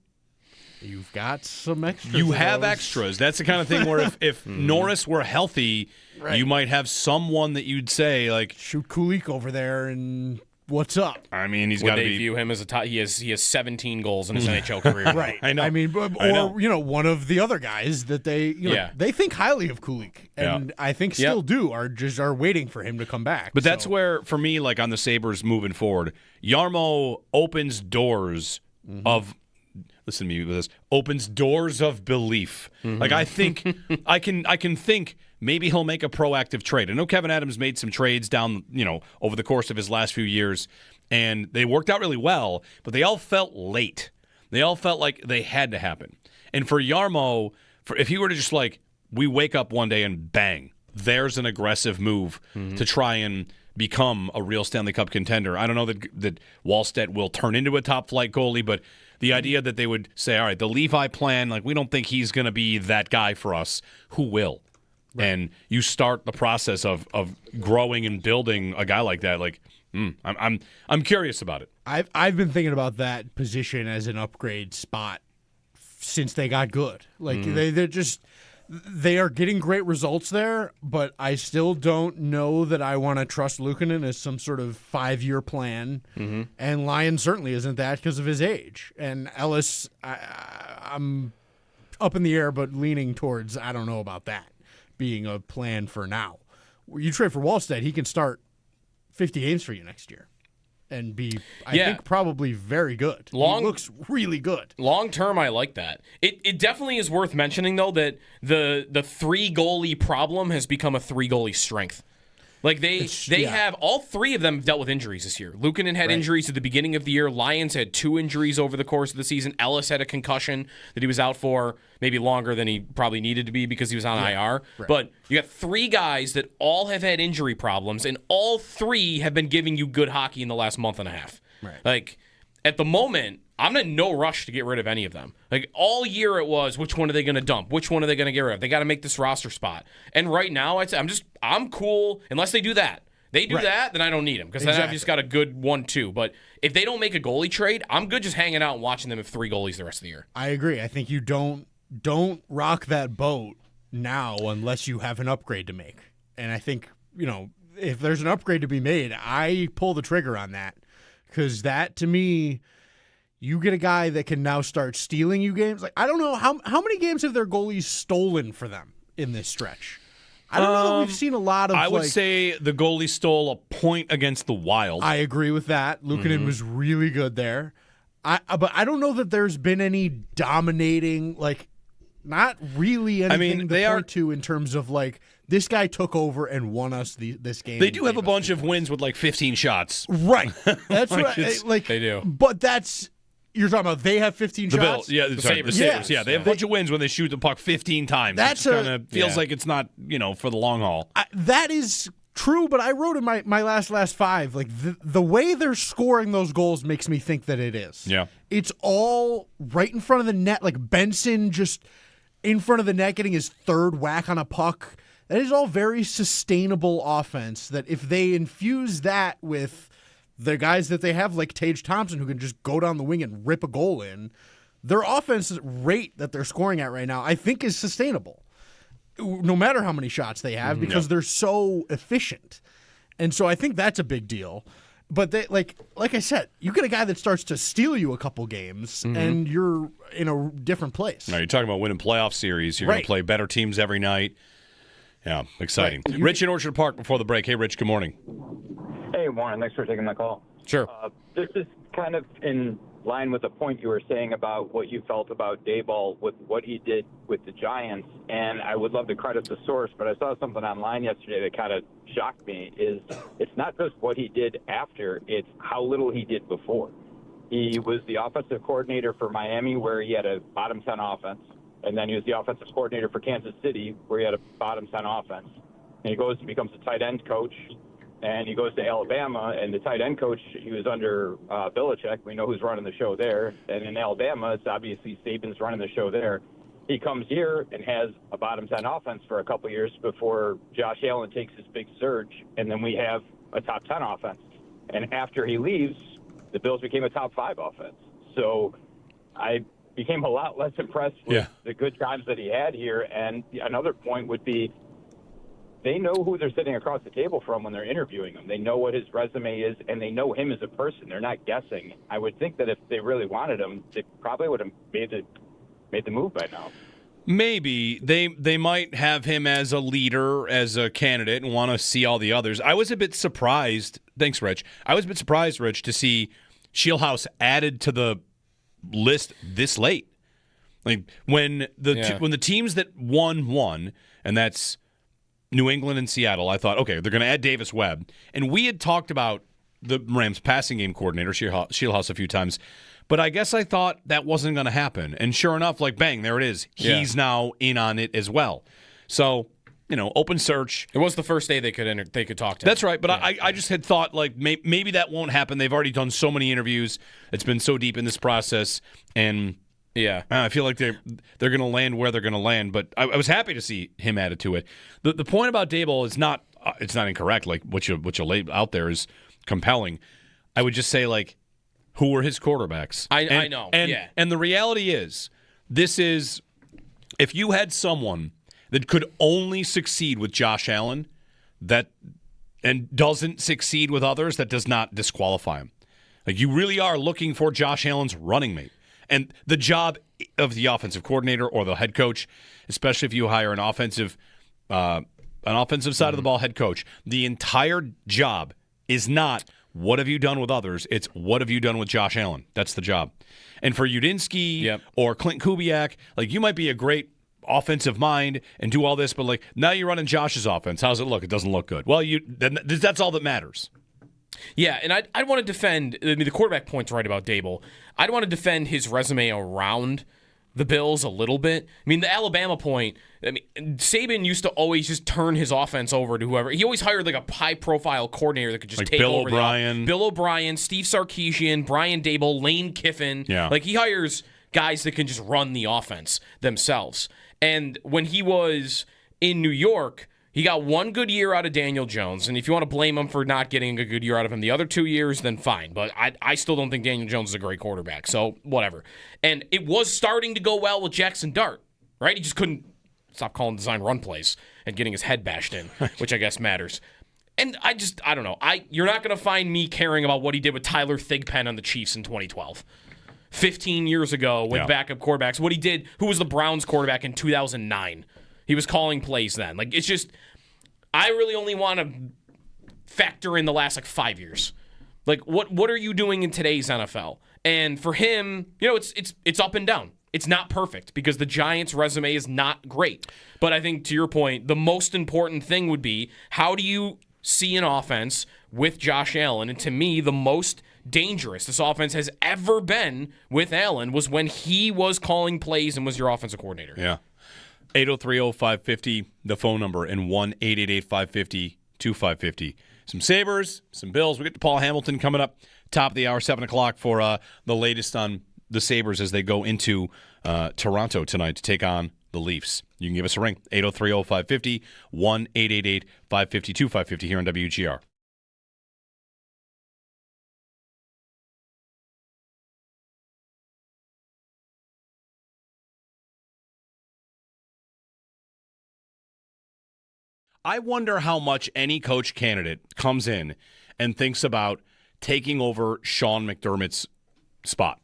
S6: You've got some extras.
S3: You have extras. That's the kind of thing where if Norris were healthy, you might have someone that you'd say like
S6: shoot Kulich over there and what's up?
S3: I mean, he's got to be.
S2: They view him as a top. He has 17 goals in his NHL career.
S6: Right.
S3: I know.
S6: I mean, one of the other guys that they they think highly of Kulich, and I think still do are waiting for him to come back.
S3: But that's where, for me, like on the Sabres moving forward, Jarmo opens doors of. Listen to me with this. Opens doors of belief. Like I think I can think maybe he'll make a proactive trade. I know Kevin Adams made some trades down, over the course of his last few years, and they worked out really well, but they all felt late. They all felt like they had to happen. And for Jarmo, if he were to just like, we wake up one day and bang, there's an aggressive move to try and become a real Stanley Cup contender. I don't know that Wallstedt will turn into a top flight goalie, but the idea that they would say, all right, the Levi plan, like we don't think he's going to be that guy for us. Who will? Right. And you start the process of growing and building a guy like that. Like, I'm curious about it.
S6: I've been thinking about that position as an upgrade spot since they got good. Like they are getting great results there, but I still don't know that I want to trust Luukkonen as some sort of 5-year plan. And Lyon certainly isn't that because of his age. And Ellis, I'm up in the air, but leaning towards I don't know about that being a plan for now. You trade for Wallstedt, he can start 50 games for you next year. And be, I think, probably very good. He looks really good.
S2: Long term, I like that. It definitely is worth mentioning, though, that the 3-goalie problem has become a 3-goalie strength. Like they have all 3 of them have dealt with injuries this year. Luukkonen had injuries at the beginning of the year. Lyons had 2 injuries over the course of the season. Ellis had a concussion that he was out for maybe longer than he probably needed to be because he was on IR. Right. But you got 3 guys that all have had injury problems, and all 3 have been giving you good hockey in the last month and a half.
S6: Right.
S2: Like at the moment, I'm in no rush to get rid of any of them. Like all year it was, which one are they going to dump? Which one are they going to get rid of? They got to make this roster spot. And right now, I'd say I'm cool unless they do that. They do that, then I don't need them because then I've just got a good 1-2. But if they don't make a goalie trade, I'm good just hanging out and watching them have 3 goalies the rest of the year.
S6: I agree. I think you don't rock that boat now unless you have an upgrade to make. And I think, if there's an upgrade to be made, I pull the trigger on that because that to me. You get a guy that can now start stealing you games. Like I don't know how many games have their goalies stolen for them in this stretch. I don't know that we've seen a lot of.
S3: I would say the goalie stole a point against the Wild.
S6: I agree with that. Luukkonen was really good there. But I don't know that there's been any dominating, not really anything to point to in terms of this guy took over and won us this game.
S3: They do have a bunch of wins with 15 shots.
S6: Right. That's right.
S2: They do.
S6: But you're talking about they have 15 shots?
S3: The Sabres. Yeah, they have a bunch of wins when they shoot the puck 15 times. That kind of feels like it's not, for the long haul.
S6: That is true, but I wrote in my last five, the way they're scoring those goals makes me think that it is.
S3: Yeah.
S6: It's all right in front of the net, Benson just in front of the net getting his third whack on a puck. That is all very sustainable offense that if they infuse that with the guys that they have Tage Thompson who can just go down the wing and rip a goal in, their offense rate that they're scoring at right now I think is sustainable no matter how many shots they have because they're so efficient. And so I think that's a big deal. But they like I said, you get a guy that starts to steal you a couple games and you're in a different place.
S3: Now you're talking about winning playoff series. You're going to play better teams every night. Yeah, exciting. Right. Rich in Orchard Park before the break. Hey, Rich, good morning.
S7: Hey, morning. Thanks for taking my call.
S3: Sure.
S7: This is kind of in line with the point you were saying about what you felt about Dayball with what he did with the Giants, and I would love to credit the source, but I saw something online yesterday that kind of shocked me, is it's not just what he did after, it's how little he did before. He was the offensive coordinator for Miami, where he had a bottom 10 offense, and then he was the offensive coordinator for Kansas City, where he had a bottom 10 offense. And he goes and becomes a tight end coach, and he goes to Alabama, and the tight end coach, he was under Belichick. We know who's running the show there. And in Alabama, it's obviously Saban's running the show there. He comes here and has a bottom 10 offense for a couple of years before Josh Allen takes his big surge, and then we have a top 10 offense. And after he leaves, the Bills became a top 5 offense. So I became a lot less impressed with the good times that he had here. And another point would be, they know who they're sitting across the table from when they're interviewing him. They know what his resume is, and they know him as a person. They're not guessing. I would think that if they really wanted him, they probably would have made the move by now.
S3: Maybe. They might have him as a leader, as a candidate, and want to see all the others. I was a bit surprised. Thanks, Rich. I was a bit surprised, Rich, to see Shieldhouse added to the list this late. When the teams that won, and that's New England and Seattle, I thought, okay, they're going to add Davis Webb. And we had talked about the Rams passing game coordinator, Shieldhouse, a few times. But I guess I thought that wasn't going to happen. And sure enough, bang, there it is. He's now in on it as well. So, open search.
S2: It was the first day they could talk to him.
S3: That's right. But I just had thought, maybe that won't happen. They've already done so many interviews. It's been so deep in this process. And I feel like they're going to land where they're going to land, but I was happy to see him added to it. The point about Daboll is not it's not incorrect. What you lay out there is compelling. I would just say who were his quarterbacks?
S2: I know.
S3: And the reality is, this is, if you had someone that could only succeed with Josh Allen, and doesn't succeed with others, that does not disqualify him. You really are looking for Josh Allen's running mate. And the job of the offensive coordinator or the head coach, especially if you hire an offensive side of the ball head coach, the entire job is not what have you done with others, it's what have you done with Josh Allen. That's the job. And for Udinsky or Clint Kubiak, you might be a great offensive mind and do all this, but now you're running Josh's offense. How's it look? It doesn't look good. Well, that's all that matters.
S2: Yeah, and I'd want to defend. The quarterback point's right about Daboll. I'd want to defend his resume around the Bills a little bit. The Alabama point. Saban used to always just turn his offense over to whoever. He always hired a high-profile coordinator that could just take
S3: Bill
S2: over.
S3: O'Brien.
S2: Bill O'Brien, Steve Sarkisian, Brian Daboll, Lane Kiffin.
S3: Yeah.
S2: He hires guys that can just run the offense themselves. And when he was in New York, he got one good year out of Daniel Jones, and if you want to blame him for not getting a good year out of him the other 2 years, then fine. But I still don't think Daniel Jones is a great quarterback, so whatever. And it was starting to go well with Jackson Dart, right? He just couldn't stop calling design run plays and getting his head bashed in, which I guess matters. And I don't know. You're not going to find me caring about what he did with Tyler Thigpen on the Chiefs in 2012. 15 years ago with backup quarterbacks. What he did, who was the Browns quarterback in 2009. He was calling plays then. It's just, I really only want to factor in the last 5 years. Like, what are you doing in today's NFL? And for him, it's up and down. It's not perfect because the Giants' resume is not great. But I think, to your point, the most important thing would be, how do you see an offense with Josh Allen? And to me, the most dangerous this offense has ever been with Allen was when he was calling plays and was your offensive coordinator.
S3: Yeah. 803-0550, the phone number, and 1-888-550-2550. Some Sabres, some Bills. We get to Paul Hamilton coming up, top of the hour, 7 o'clock, for the latest on the Sabres as they go into Toronto tonight to take on the Leafs. You can give us a ring, 803-0550, 1-888-550-2550 here on WGR. I wonder how much any coach candidate comes in and thinks about taking over Sean McDermott's spot,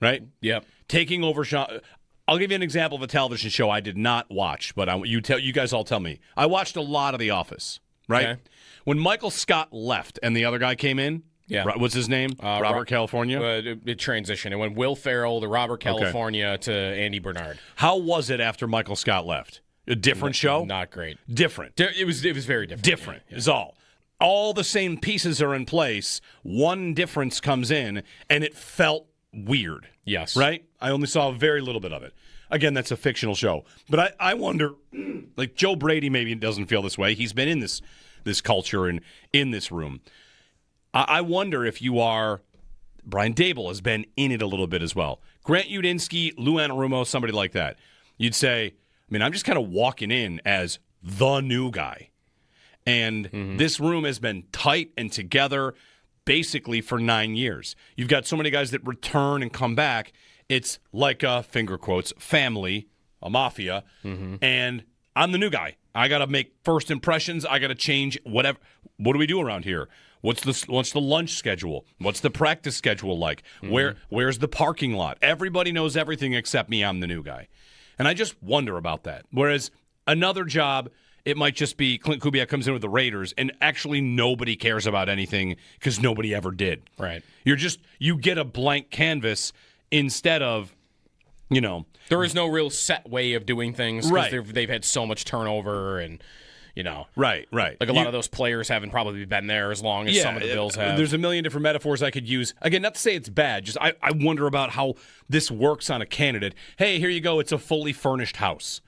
S3: right?
S2: Yep.
S3: Taking over Sean. I'll give you an example of a television show I did not watch, but you guys all tell me. I watched a lot of The Office, right? Okay. When Michael Scott left and the other guy came in, what's his name? Robert California?
S2: It transitioned. It went Will Ferrell to Robert California to Andy Bernard.
S3: How was it after Michael Scott left? A different show?
S2: Not great.
S3: Different.
S2: It was very different.
S3: Different is all. All the same pieces are in place. One difference comes in, and it felt weird.
S2: Yes.
S3: Right? I only saw very little bit of it. Again, that's a fictional show. But I wonder, like Joe Brady maybe doesn't feel this way. He's been in this culture and in this room. I wonder if you are, Brian Daboll has been in it a little bit as well. Grant Udinsky, Lou Anarumo, somebody like that. You'd say, I'm just kind of walking in as the new guy. And this room has been tight and together basically for 9 years. You've got so many guys that return and come back. It's like a, finger quotes, family, a mafia. And I'm the new guy. I got to make first impressions. I got to change whatever. What do we do around here? What's the lunch schedule? What's the practice schedule like? Where's the parking lot? Everybody knows everything except me. I'm the new guy. And I just wonder about that. Whereas another job, it might just be Clint Kubiak comes in with the Raiders, and actually nobody cares about anything because nobody ever did.
S2: Right.
S3: You get a blank canvas instead of,
S2: There is no real set way of doing things because they've had so much turnover and,
S3: Right.
S2: Like a lot of those players haven't probably been there as long as some of the Bills have.
S3: There's a million different metaphors I could use. Again, not to say it's bad. Just I wonder about how this works on a candidate. Hey, here you go. It's a fully furnished house.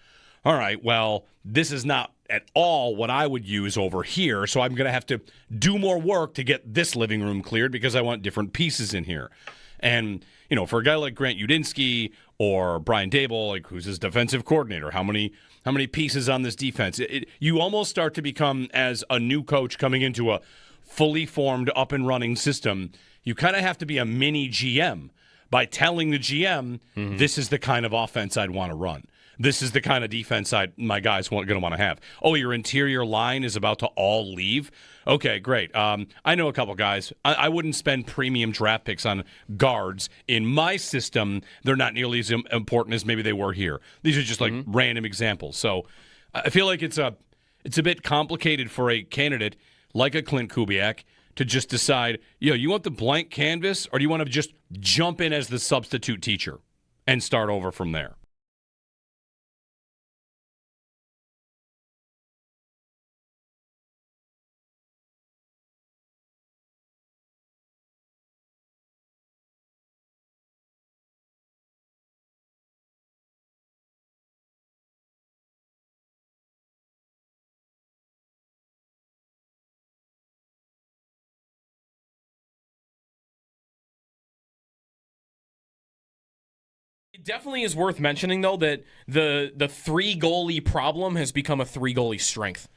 S3: All right, well, this is not at all what I would use over here, so I'm going to have to do more work to get this living room cleared because I want different pieces in here. And, for a guy like Grant Udinsky or Brian Daboll, like who's his defensive coordinator, how many pieces on this defense? You almost start to become, as a new coach coming into a fully formed, up and running system, you kind of have to be a mini GM by telling the GM, this is the kind of offense I'd want to run. This is the kind of defense my guys going to want to have. Oh, your interior line is about to all leave? Okay, great. I know a couple guys. I wouldn't spend premium draft picks on guards. In my system, they're not nearly as important as maybe they were here. These are just like random examples. So I feel like it's a bit complicated for a candidate like a Clint Kubiak to just decide, you want the blank canvas or do you want to just jump in as the substitute teacher and start over from there?
S2: It definitely is worth mentioning, though, that the 3-goalie problem has become a 3-goalie strength.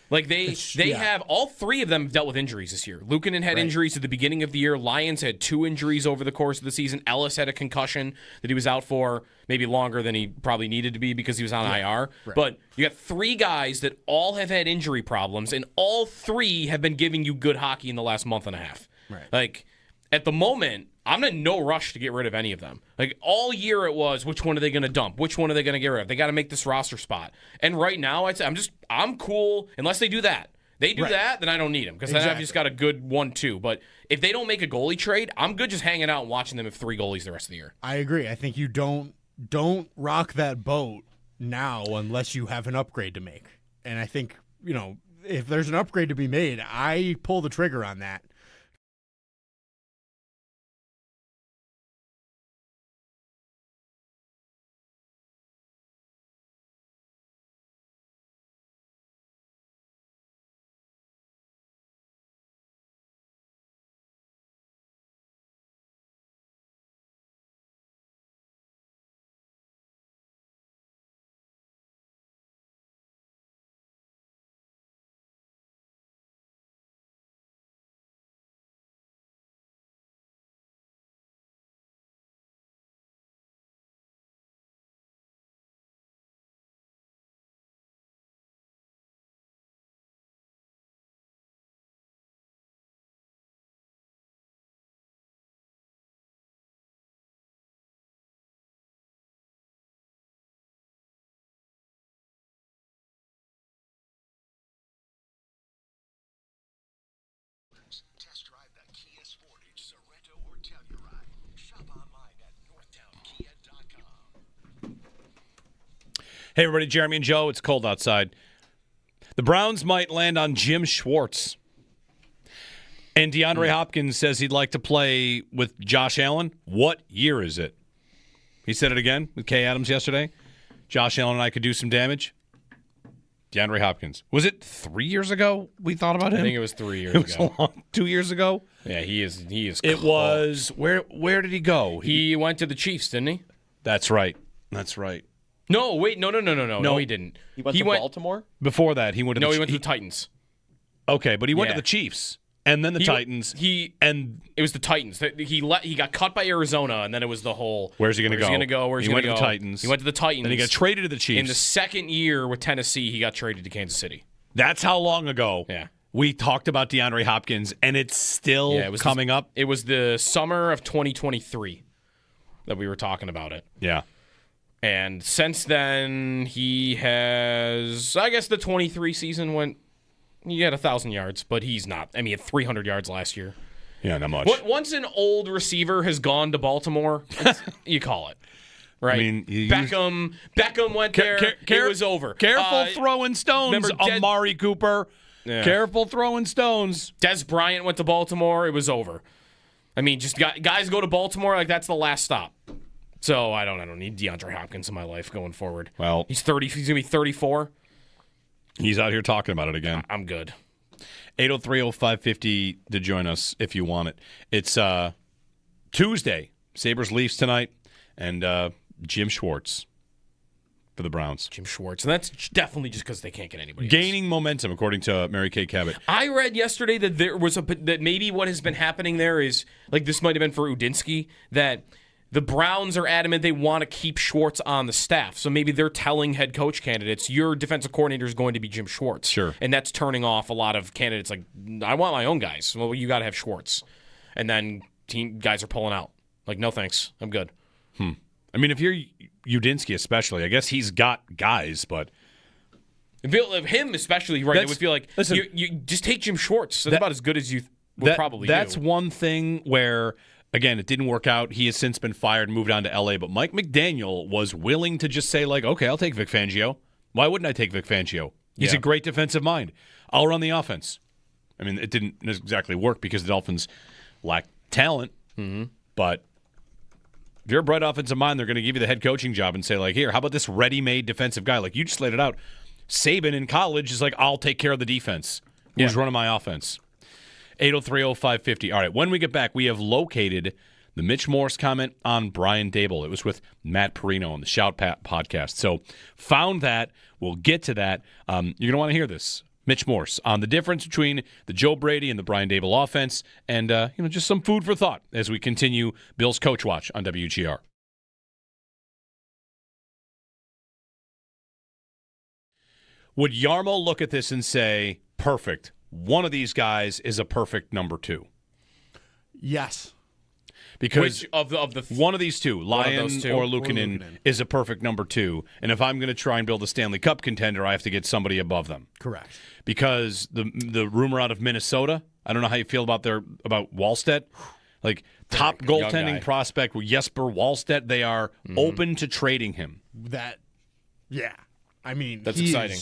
S2: Like they have all three of them have dealt with injuries this year. Luukkonen had injuries at the beginning of the year. Lions had 2 injuries over the course of the season. Ellis had a concussion that he was out for maybe longer than he probably needed to be because he was on IR. Right. But you got 3 guys that all have had injury problems, and all 3 have been giving you good hockey in the last month and a half.
S6: Right.
S2: Like at the moment, I'm in no rush to get rid of any of them. Like, all year it was, which one are they going to dump? Which one are they going to get rid of? They got to make this roster spot. And right now, I'd say I'm cool unless they do that. They do that, then I don't need them because then I've just got a good 1-2. But if they don't make a goalie trade, I'm good just hanging out and watching them have 3 goalies the rest of the year.
S6: I agree. I think you don't rock that boat now unless you have an upgrade to make. And I think, if there's an upgrade to be made, I pull the trigger on that.
S8: Test drive the Kia Sportage, Sorento, or Telluride. Shop online at northtownkia.com.
S3: Hey, everybody, Jeremy and Joe. It's cold outside. The Browns might land on Jim Schwartz. And DeAndre Hopkins says he'd like to play with Josh Allen. What year is it? He said it again with Kay Adams yesterday. Josh Allen and I could do some damage. DeAndre Hopkins. Was it 3 years ago we thought about him?
S2: I think it was 3 years
S3: It
S2: ago.
S3: was 2 years ago?
S2: Yeah, he is.
S3: It
S2: cold.
S3: was, where did he go?
S2: He went to the Chiefs, didn't he?
S3: That's right. That's right.
S2: No, wait, no, he didn't.
S1: He went to Baltimore?
S3: Before that, he went to
S2: he went to the Titans.
S3: Okay, but he went to
S2: Yeah.
S3: the Chiefs. And then the Titans.
S2: And it was the Titans. He got cut by Arizona, and then it was the whole.
S3: Where's he going to go?
S2: Where's he going to go? Where's he
S3: went
S2: going
S3: to
S2: to
S3: the
S2: go?
S3: Titans.
S2: He went to the Titans.
S3: Then he got traded to the Chiefs.
S2: In the second year with Tennessee, he got traded to Kansas City.
S3: That's how long ago
S2: Yeah.
S3: we talked about DeAndre Hopkins, and it's still coming up.
S2: It was the summer of 2023 that we were talking about it.
S3: Yeah.
S2: And since then, he has, I guess the 23 season went, he had 1,000 yards, but he's not. I mean, he had 300 yards last year.
S3: Yeah, not much.
S2: Once an old receiver has gone to Baltimore, you call it. Right?
S3: I mean,
S2: Beckham went there, it was over.
S3: Careful throwing stones,
S2: remember
S3: Amari Cooper.
S2: Yeah.
S3: Careful throwing stones.
S2: Des Bryant went to Baltimore, it was over. I mean, just guys go to Baltimore, like that's the last stop. So I don't need DeAndre Hopkins in my life going forward.
S3: Well,
S2: he's going to be 34.
S3: He's out here talking about it again.
S2: I'm good.
S3: 803-0550 to join us if you want it. It's Tuesday. Sabres Leafs tonight, and Jim Schwartz for the Browns.
S2: Jim Schwartz, and that's definitely just because they can't get anybody else.
S3: Gaining momentum, according to Mary Kay Cabot.
S2: I read yesterday that there was that maybe what has been happening there is, like, this might have been for Udinsky, that the Browns are adamant they want to keep Schwartz on the staff. So maybe they're telling head coach candidates, your defensive coordinator is going to be Jim Schwartz.
S3: Sure.
S2: And that's turning off a lot of candidates like, I want my own guys. Well, you got to have Schwartz. And then team guys are pulling out. Like, no thanks. I'm good.
S3: I mean, if you're Udinsky especially, I guess he's got guys, but...
S2: Him especially, right? It would feel like,
S3: listen,
S2: you just take Jim Schwartz. That's about as good as you would probably do.
S3: That's one thing where... Again, it didn't work out. He has since been fired and moved on to L.A., but Mike McDaniel was willing to just say, like, okay, I'll take Vic Fangio. Why wouldn't I take Vic Fangio? He's a great defensive mind. I'll run the offense. I mean, it didn't exactly work because the Dolphins lack talent, but if you're a bright offensive mind, they're going to give you the head coaching job and say, like, here, how about this ready-made defensive guy? Like, you just laid it out. Saban in college is like, I'll take care of the defense. Who's running my offense? 803-0550. All right, when we get back, we have located the Mitch Morse comment on Brian Daboll. It was with Matt Perino on the Shout podcast. So found that. We'll get to that. You're going to want to hear this. Mitch Morse on the difference between the Joe Brady and the Brian Daboll offense, and just some food for thought as we continue Bill's Coach Watch on WGR. Would Yarmo look at this and say, perfect, one of these guys is a perfect number 2?
S6: Yes.
S3: Because
S2: Which of the
S3: one of these two, Lyon
S2: those two.
S3: or Luukkonen, is a perfect number 2. And if I'm going to try and build a Stanley Cup contender, I have to get somebody above them.
S6: Correct.
S3: Because the rumor out of Minnesota, I don't know how you feel about Wallstedt. Like, top goaltending prospect Jesper Wallstedt, they are open to trading him.
S6: I mean,
S2: that's
S6: he's
S2: exciting.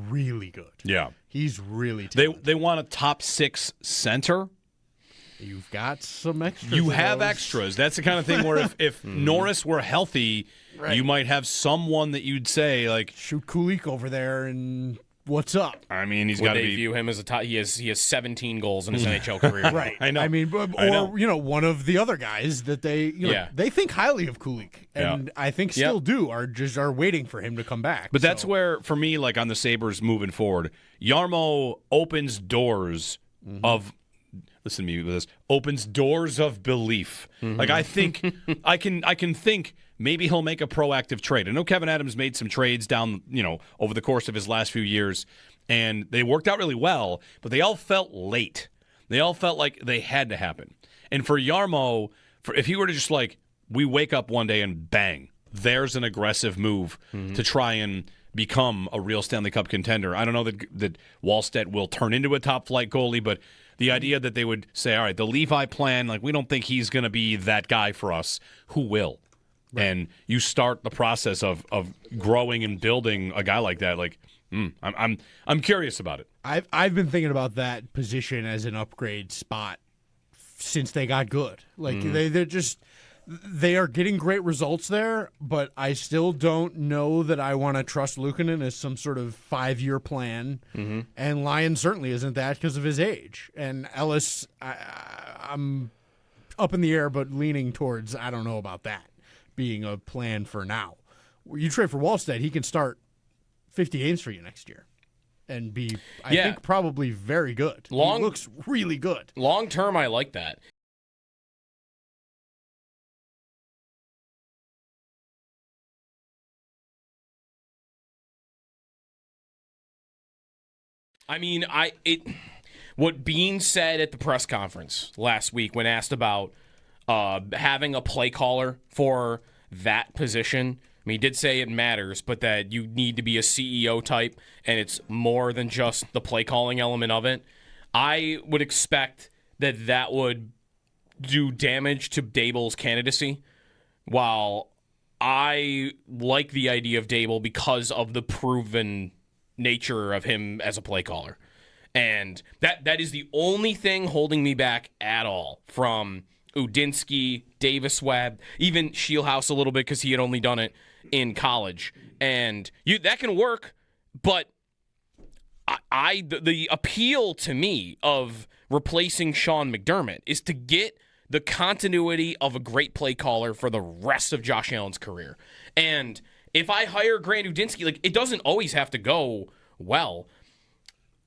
S6: Really good.
S3: Yeah.
S6: He's really talented.
S3: They want a top 6 center.
S6: You've got some extras.
S3: You
S6: of
S3: have
S6: those.
S3: extras. That's the kind of thing where if Norris were healthy, you might have someone that you'd say, like,
S6: shoot Kulik over there and what's up?
S3: I mean, he's
S2: Would
S3: got to
S2: they
S3: be.
S2: view him as a top? He has 17 goals in his NHL career.
S6: Right.
S3: I know.
S6: I mean, one of the other guys that they they think highly of Kulik, and I think still do are waiting for him to come back.
S3: But that's where, for me, like on the Sabres moving forward, Jarmo opens doors of. Listen to me with this. Opens doors of belief. Like, I think I can think maybe he'll make a proactive trade. I know Kevin Adams made some trades down, over the course of his last few years, and they worked out really well, but they all felt late. They all felt like they had to happen. And for Jarmo, if he were to just we wake up one day and bang, there's an aggressive move to try and become a real Stanley Cup contender. I don't know that Wallstedt will turn into a top flight goalie, but the idea that they would say, all right, the Levi plan, we don't think he's going to be that guy for us. Who will? Right. And you start the process of growing and building a guy like that. I'm curious about it.
S6: I've been thinking about that position as an upgrade spot since they got good. They are getting great results there, but I still don't know that I want to trust Luukkonen as some sort of 5-year plan. And Lyon certainly isn't that because of his age. And Ellis, I'm up in the air, but leaning towards I don't know about that being a plan for now. You trade for Wallstedt, he can start 50 games for you next year and be, I think, probably very good. He looks really good.
S2: Long term, I like that. I mean, what Bean said at the press conference last week when asked about having a play caller for that position, I mean, he did say it matters, but that you need to be a CEO type, and it's more than just the play calling element of it. I would expect that would do damage to Dable's candidacy, while I like the idea of Dable because of the proven nature of him as a play caller. And that is the only thing holding me back at all from Udinsky, Davis Webb, even Shieldhouse a little bit because he had only done it in college. And that can work, but the appeal to me of replacing Sean McDermott is to get the continuity of a great play caller for the rest of Josh Allen's career. And if I hire Grant Udinsky, it doesn't always have to go well.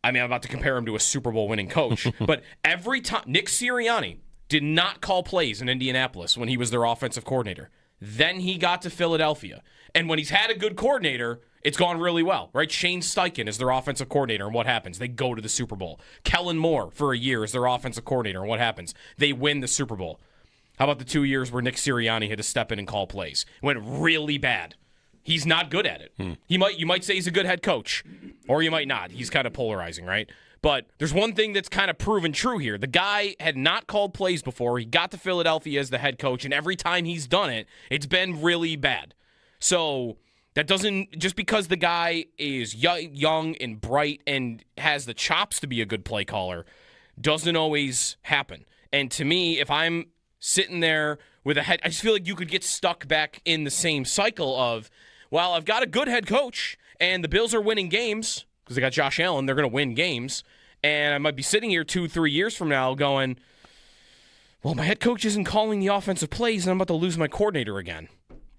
S2: I mean, I'm about to compare him to a Super Bowl winning coach, but every time Nick Sirianni did not call plays in Indianapolis when he was their offensive coordinator. Then he got to Philadelphia. And when he's had a good coordinator, it's gone really well, right? Shane Steichen is their offensive coordinator, and what happens? They go to the Super Bowl. Kellen Moore, for a year, is their offensive coordinator, and what happens? They win the Super Bowl. How about the 2 years where Nick Sirianni had to step in and call plays? It went really bad. He's not good at it. You might say he's a good head coach, or you might not. He's kind of polarizing, right? But there's one thing that's kind of proven true here. The guy had not called plays before. He got to Philadelphia as the head coach, and every time he's done it, it's been really bad. So that doesn't, just because the guy is young and bright and has the chops to be a good play caller, doesn't always happen. And to me, if I'm sitting there with a head, I just feel like you could get stuck back in the same cycle of, well, I've got a good head coach, and the Bills are winning games because they got Josh Allen. They're going to win games. And I might be sitting here 2-3 years from now going, well, my head coach isn't calling the offensive plays, and I'm about to lose my coordinator again.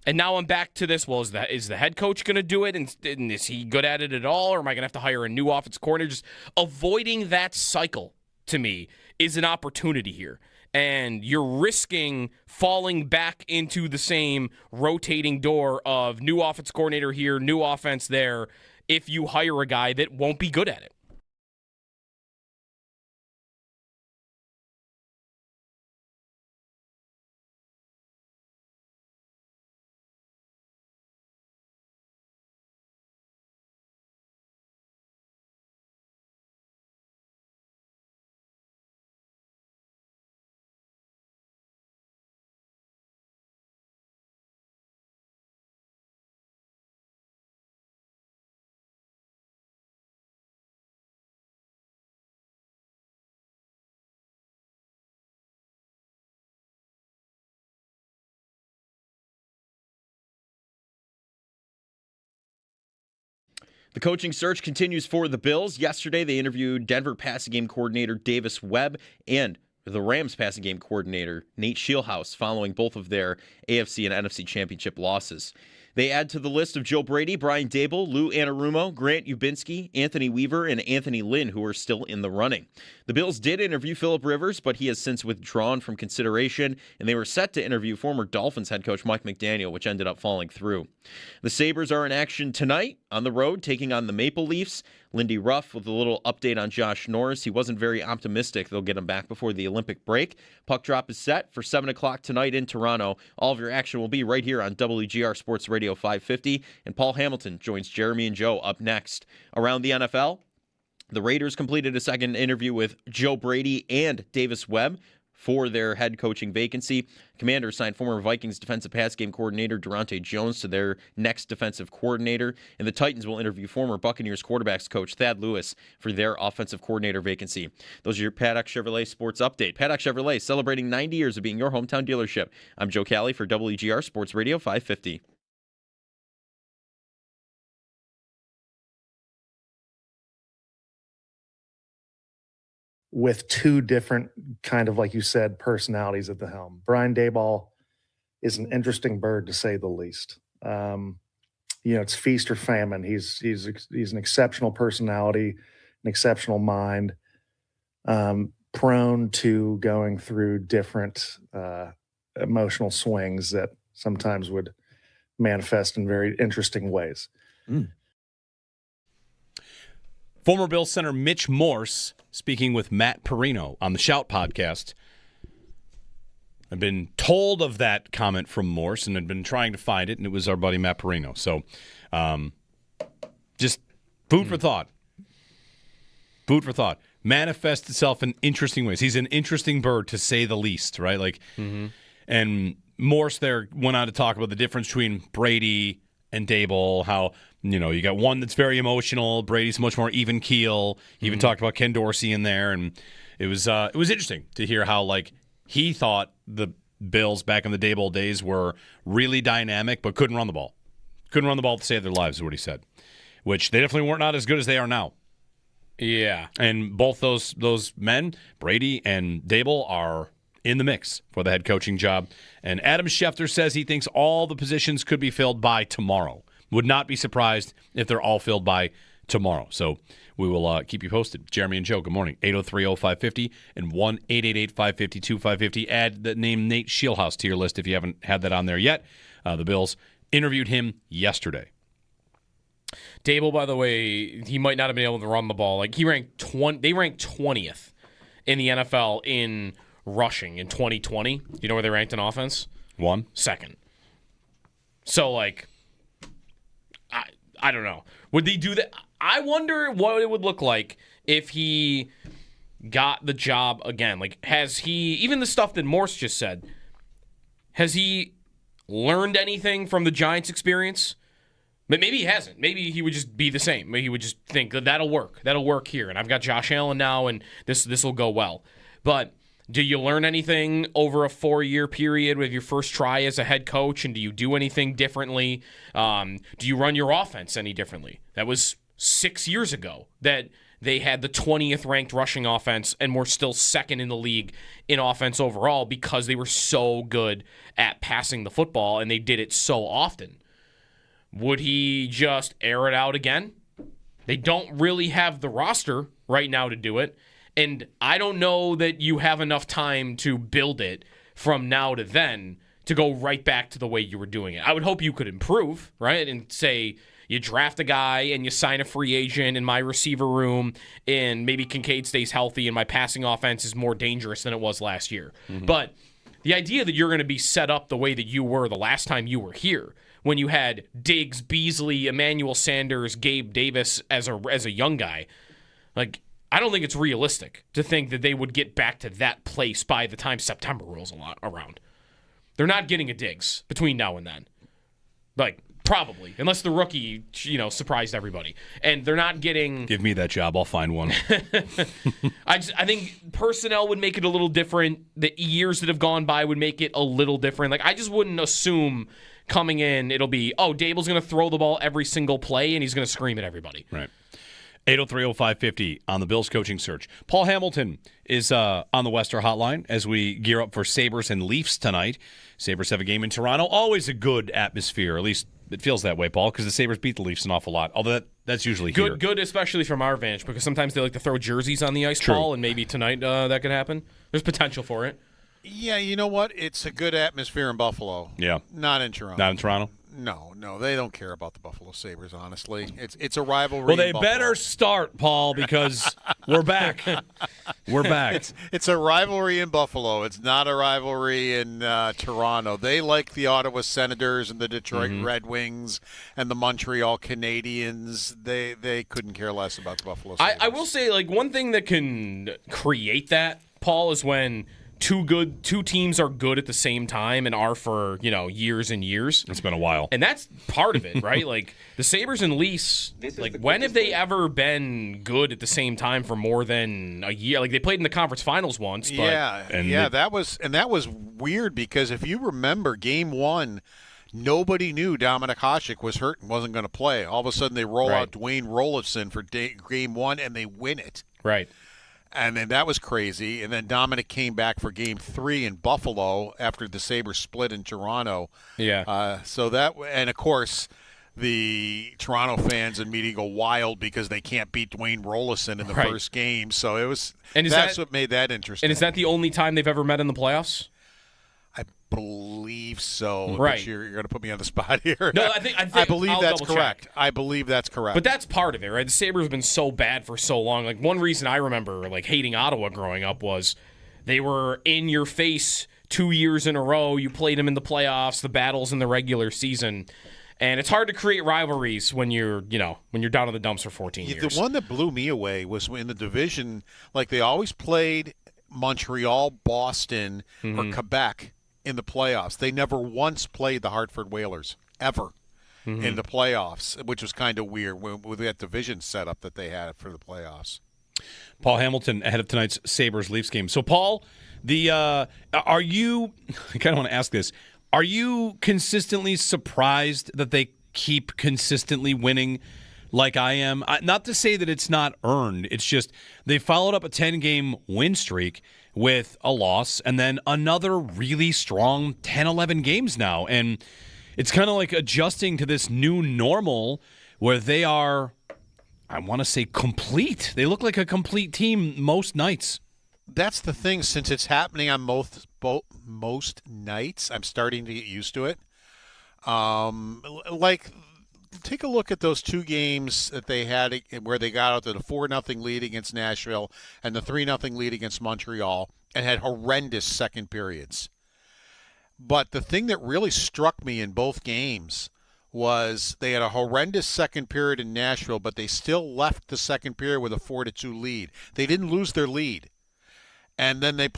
S2: And now I'm back to this, well, is the head coach going to do it, and is he good at it at all, or am I going to have to hire a new offensive coordinator? Just avoiding that cycle, to me, is an opportunity here. And you're risking falling back into the same rotating door of new offense coordinator here, new offense there, if you hire a guy that won't be good at it.
S1: The coaching search continues for the Bills. Yesterday, they interviewed Denver passing game coordinator Davis Webb and the Rams passing game coordinator Nate Scheelhaase following both of their AFC and NFC championship losses. They add to the list of Joe Brady, Brian Daboll, Lou Anarumo, Grant Udinsky, Anthony Weaver, and Anthony Lynn, who are still in the running. The Bills did interview Phillip Rivers, but he has since withdrawn from consideration, and they were set to interview former Dolphins head coach Mike McDaniel, which ended up falling through. The Sabres are in action tonight on the road, taking on the Maple Leafs. Lindy Ruff with a little update on Josh Norris. He wasn't very optimistic they'll get him back before the Olympic break. Puck drop is set for 7 o'clock tonight in Toronto. All of your action will be right here on WGR Sports Radio 550, and Paul Hamilton joins Jeremy and Joe up next. Around the NFL, the Raiders completed a second interview with Joe Brady and Davis Webb for their head coaching vacancy. Commanders signed former Vikings defensive pass game coordinator Durante Jones to their next defensive coordinator, and the Titans will interview former Buccaneers quarterbacks coach Thad Lewis for their offensive coordinator vacancy. Those are your Paddock Chevrolet Sports Update. Paddock Chevrolet celebrating 90 years of being your hometown dealership. I'm Joe Cali for WGR Sports Radio 550.
S9: With two different kind of, like you said, personalities at the helm. Brian Daboll is an interesting bird, to say the least. It's feast or famine. He's an exceptional personality, an exceptional mind, prone to going through different emotional swings that sometimes would manifest in very interesting ways.
S3: Former Bills center Mitch Morse speaking with Matt Perino on the Shout podcast. I've been told of that comment from Morse and had been trying to find it, and it was our buddy Matt Perino. So just food for thought. Food for thought. Manifests itself in interesting ways. He's an interesting bird, to say the least, right? And Morse there went on to talk about the difference between Brady and Daboll, how, you got one that's very emotional. Brady's much more even keel. He even talked about Ken Dorsey in there, and it was interesting to hear how he thought the Bills back in the Daboll days were really dynamic, but couldn't run the ball. Couldn't run the ball to save their lives, is what he said. Which they definitely weren't not as good as they are now.
S2: Yeah,
S3: and both those men, Brady and Daboll, are in the mix for the head coaching job. And Adam Schefter says he thinks all the positions could be filled by tomorrow. Would not be surprised if they're all filled by tomorrow. So we will keep you posted. Jeremy and Joe, good morning. 803-0550 and 1-888-552-550. Add the name Nate Scheelhaase to your list if you haven't had that on there yet. The Bills interviewed him yesterday.
S2: Daboll, by the way, he might not have been able to run the ball. They ranked 20th in the NFL in rushing in 2020. You know where they ranked in offense? Second. So, I don't know. Would they do that? I wonder what it would look like if he got the job again. Has he, even the stuff that Morse just said, has he learned anything from the Giants experience? But maybe he hasn't. Maybe he would just be the same. Maybe he would just think that'll work. That'll work here. And I've got Josh Allen now, and this will go well. But do you learn anything over a 4-year period with your first try as a head coach, and do you do anything differently? Do you run your offense any differently? That was 6 years ago that they had the 20th ranked rushing offense and were still second in the league in offense overall because they were so good at passing the football and they did it so often. Would he just air it out again? They don't really have the roster right now to do it. And I don't know that you have enough time to build it from now to then to go right back to the way you were doing it. I would hope you could improve, right? And say you draft a guy and you sign a free agent in my receiver room, and maybe Kincaid stays healthy and my passing offense is more dangerous than it was last year. But the idea that you're going to be set up the way that you were the last time you were here, when you had Diggs, Beasley, Emmanuel Sanders, Gabe Davis as a young guy, I don't think it's realistic to think that they would get back to that place by the time September rolls around. They're not getting a Diggs between now and then. Probably, unless the rookie, surprised everybody, and they're not getting.
S3: Give me that job. I'll find one.
S2: I think personnel would make it a little different. The years that have gone by would make it a little different. Like, I just wouldn't assume coming in it'll be, Dable's going to throw the ball every single play and he's going to scream at everybody.
S3: Right. 803-0550 on the Bills coaching search. Paul Hamilton is on the Wester hotline as we gear up for Sabres and Leafs tonight. Sabres have a game in Toronto. Always a good atmosphere, at least it feels that way, Paul, because the Sabres beat the Leafs an awful lot, although that's usually here.
S2: Good, especially from our vantage, because sometimes they like to throw jerseys on the ice,
S3: True.
S2: Paul, and maybe tonight that could happen. There's potential for it.
S10: Yeah, you know what? It's a good atmosphere in Buffalo.
S3: Yeah.
S10: Not in Toronto.
S3: Not in Toronto?
S10: No, they don't care about the Buffalo Sabres, honestly. It's a rivalry.
S3: Well, they
S10: in Buffalo.
S3: better start, Paul, because we're back. We're back.
S10: It's a rivalry in Buffalo. It's not a rivalry in Toronto. They like the Ottawa Senators and the Detroit Red Wings and the Montreal Canadiens. They couldn't care less about the Buffalo Sabres.
S2: I will say, like, one thing that can create that, Paul, is when two teams are good at the same time and are for, years and years.
S3: It's been a while.
S2: And that's part of it, right? Like, the Sabres and Leafs, like, when have they ever been good at the same time for more than a year? Like, they played in the conference finals once, but
S10: that was weird because if you remember Game 1, nobody knew Dominik Hasek was hurt and wasn't going to play. All of a sudden they roll out Dwayne Rolifson for Game 1 and they win it.
S2: Right.
S10: And then that was crazy. And then Dominic came back for Game 3 in Buffalo after the Sabres split in Toronto.
S2: Yeah.
S10: And of course, the Toronto fans and media go wild because they can't beat Dwayne Rolifson in the first game. So it was. And that's what made that interesting.
S2: And is that the only time they've ever met in the playoffs?
S10: I believe so.
S2: Right.
S10: But you're going to put me on the spot here.
S2: No, I
S10: believe
S2: I'll
S10: that's
S2: double-check.
S10: correct. I believe that's correct.
S2: But that's part of it, right? The Sabres have been so bad for so long. Like, one reason I remember, like, hating Ottawa growing up was they were in your face 2 years in a row. You played them in the playoffs, the battles in the regular season. And it's hard to create rivalries when you're down in the dumps for 14 years.
S10: The one that blew me away was in the division, like they always played Montreal, Boston, or Quebec in the playoffs. They never once played the Hartford Whalers, ever, in the playoffs, which was kind of weird with that division setup that they had for the playoffs.
S3: Paul Hamilton ahead of tonight's Sabres-Leafs game. So, Paul, are you – I kind of want to ask this. Are you consistently surprised that they keep consistently winning like I am? Not to say that it's not earned. It's just they followed up a 10-game win streak with a loss and then another really strong 10-11 games now. And it's kind of like adjusting to this new normal where they are, I want to say, complete. They look like a complete team most nights.
S10: That's the thing. Since it's happening on most nights, I'm starting to get used to it. Take a look at those two games that they had where they got out to the 4-0 lead against Nashville and the 3-0 lead against Montreal and had horrendous second periods. But the thing that really struck me in both games was they had a horrendous second period in Nashville, but they still left the second period with a 4-2 lead. They didn't lose their lead. And then they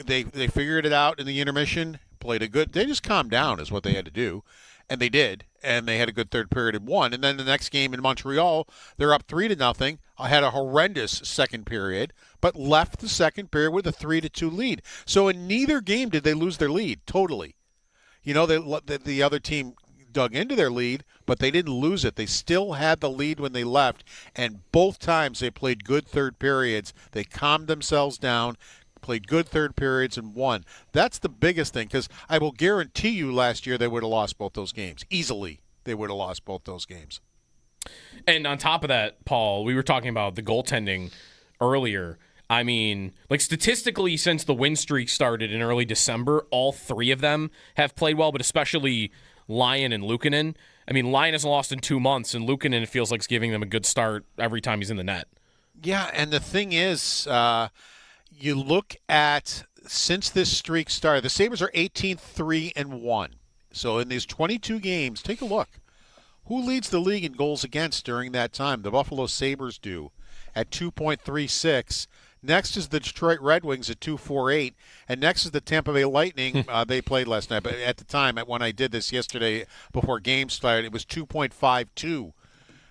S10: they figured it out in the intermission, they just calmed down is what they had to do. And they did, and they had a good third period and won. And then the next game in Montreal, they're up 3-0. I had a horrendous second period, but left the second period with a 3-2 lead. So in neither game did they lose their lead totally. The other team dug into their lead, but they didn't lose it. They still had the lead when they left, and both times they played good third periods. They calmed themselves down, played good third periods, and won. That's the biggest thing, because I will guarantee you last year they would have lost both those games. Easily, they would have lost both those games.
S2: And on top of that, Paul, we were talking about the goaltending earlier. I mean, like, statistically, since the win streak started in early December, all three of them have played well, but especially Lyon and Luukkonen. I mean, Lyon has lost in 2 months, and Luukkonen, it feels like, is giving them a good start every time he's in the net.
S10: Yeah, and the thing is, you look at, since this streak started, the Sabres are 18-3-1. So in these 22 games, take a look. Who leads the league in goals against during that time? The Buffalo Sabres do at 2.36. Next is the Detroit Red Wings at 2.48, and next is the Tampa Bay Lightning. They played last night, but at the time, when I did this yesterday before games started, it was 2.52.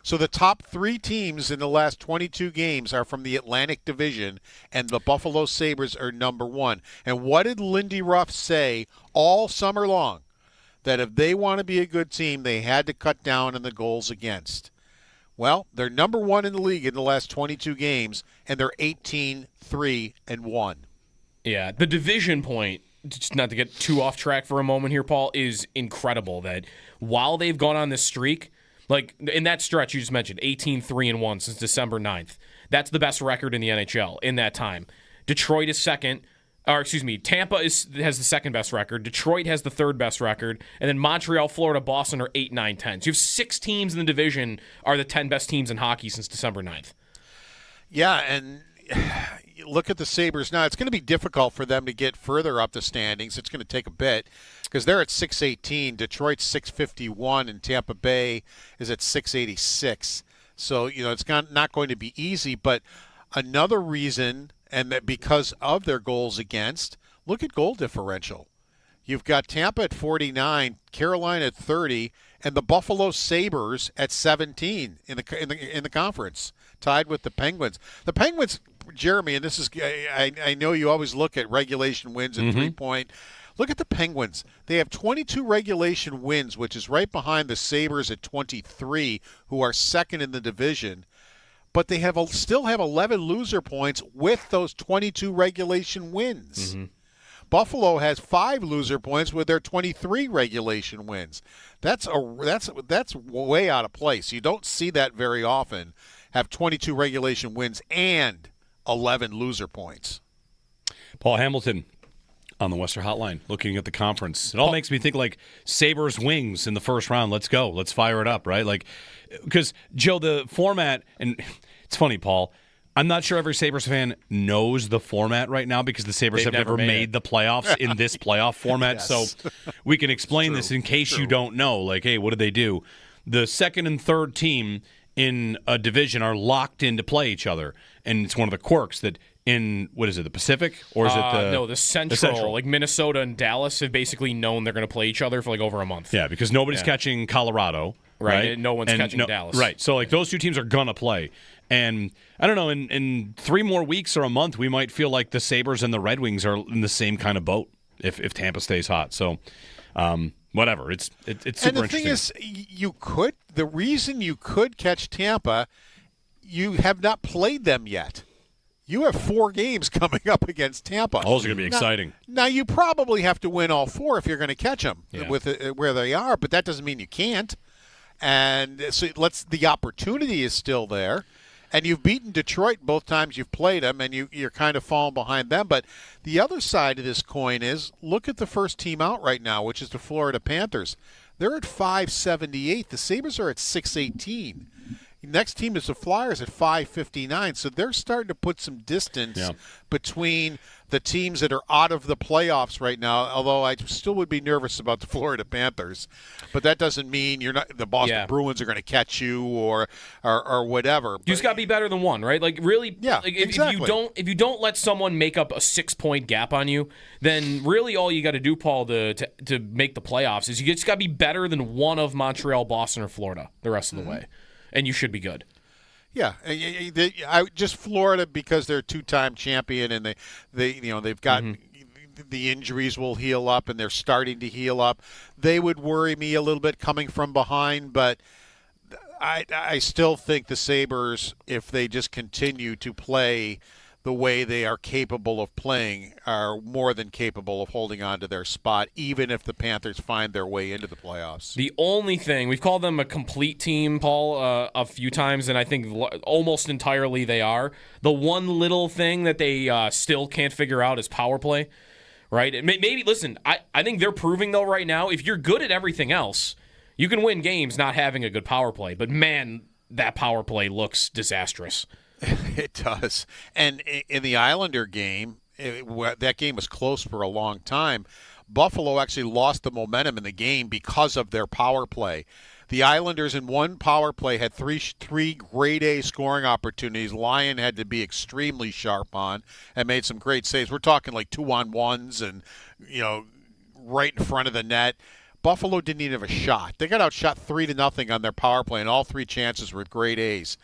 S10: So the top 3 teams in the last 22 games are from the Atlantic Division, and the Buffalo Sabres are number 1. And what did Lindy Ruff say all summer long? That if they want to be a good team, they had to cut down on the goals against. Well, they're number 1 in the league in the last 22 games, and they're 18-3-1.
S2: Yeah, the division point, just not to get too off track for a moment here, Paul, is incredible that while they've gone on this streak, like in that stretch you just mentioned, 18-3-1 since December 9th. That's the best record in the NHL in that time. Detroit is second. Tampa has the second best record. Detroit has the third best record. And then Montreal, Florida, Boston are 8, 9, 10. So you have 6 teams in the division are the 10 best teams in hockey since December 9th.
S10: Yeah, and look at the Sabres now. It's going to be difficult for them to get further up the standings. It's going to take a bit because they're at 618. Detroit's 651, and Tampa Bay is at 686. So, it's not going to be easy. But another reason, and that because of their goals against, look at goal differential. You've got Tampa at 49, Carolina at 30, and the Buffalo Sabres at 17 in the conference, tied with the Penguins. The Penguins, Jeremy, and this is I know you always look at regulation wins and 3-point. Look at the Penguins. They have 22 regulation wins, which is right behind the Sabres at 23, who are second in the division. But they still have 11 loser points with those 22 regulation wins. Mm-hmm. Buffalo has 5 loser points with their 23 regulation wins. That's way out of place. You don't see that very often. Have 22 regulation wins and 11 loser points.
S3: Paul Hamilton on the Western Hotline, looking at the conference. It all makes me think like Sabres Wings in the first round. Let's go. Let's fire it up, right? Like, because, Joe, the format, and it's funny, Paul, I'm not sure every Sabres fan knows the format right now because the Sabres have never made the playoffs in this playoff format. Yes. So we can explain this in case you don't know. Like, hey, what did they do? The second and third team in a division are locked in to play each other. And it's one of the quirks that in, what is it, the Pacific? Or is it
S2: the Central. Like Minnesota and Dallas have basically known they're going to play each other for like over a month.
S3: Yeah, because nobody's catching Colorado. Right?
S2: No one's catching Dallas.
S3: Right. So like those two teams are going to play. And I don't know, in 3 more weeks or a month, we might feel like the Sabres and the Red Wings are in the same kind of boat if Tampa stays hot. So whatever. It's super interesting.
S10: And the thing is, the reason you could catch Tampa, you have not played them yet. You have 4 games coming up against Tampa.
S3: Those are going to be exciting.
S10: Now, you probably have to win all 4 if you're going to catch them with where they are, but that doesn't mean you can't. And so the opportunity is still there. And you've beaten Detroit both times you've played them, and you're kind of falling behind them. But the other side of this coin is, look at the first team out right now, which is the Florida Panthers. They're at 578. The Sabres are at 618. Next team is the Flyers at 559. So they're starting to put some distance between the teams that are out of the playoffs right now, although I still would be nervous about the Florida Panthers. But that doesn't mean the Boston Bruins are going to catch you or whatever.
S2: You just got to be better than one, right? Like really,
S10: exactly.
S2: If you don't let someone make up a 6-point gap on you, then really all you got to do, Paul, to make the playoffs is you just got to be better than one of Montreal, Boston, or Florida the rest of the way. And you should be good.
S10: Yeah, just Florida because they're a 2-time champion and they've got the injuries will heal up and they're starting to heal up. They would worry me a little bit coming from behind, but I still think the Sabres, if they just continue to play the way they are capable of playing, are more than capable of holding on to their spot, even if the Panthers find their way into the playoffs.
S2: The only thing, we've called them a complete team, Paul, a few times, and I think almost entirely they are. The one little thing that they still can't figure out is power play, right? Maybe, listen, I think they're proving, though, right now, if you're good at everything else, you can win games not having a good power play. But, man, that power play looks disastrous.
S10: It does. And in the Islander game, that game was close for a long time. Buffalo actually lost the momentum in the game because of their power play. The Islanders in one power play had three grade A scoring opportunities. Lyon had to be extremely sharp on and made some great saves. We're talking like 2-on-1s and, right in front of the net. Buffalo didn't even have a shot. They got outshot 3-0 on their power play, and all three chances were grade A's.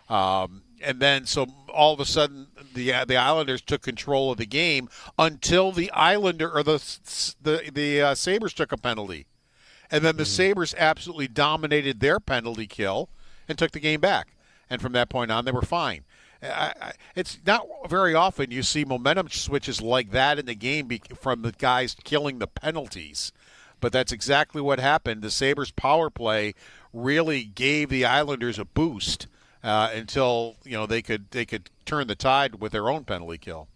S10: And then, so all of a sudden, the Islanders took control of the game until the Sabres took a penalty. And then the Sabres absolutely dominated their penalty kill and took the game back. And from that point on, they were fine. It's not very often you see momentum switches like that in the game from the guys killing the penalties. But that's exactly what happened. The Sabres power play really gave the Islanders a boost until they could turn the tide with their own penalty kill.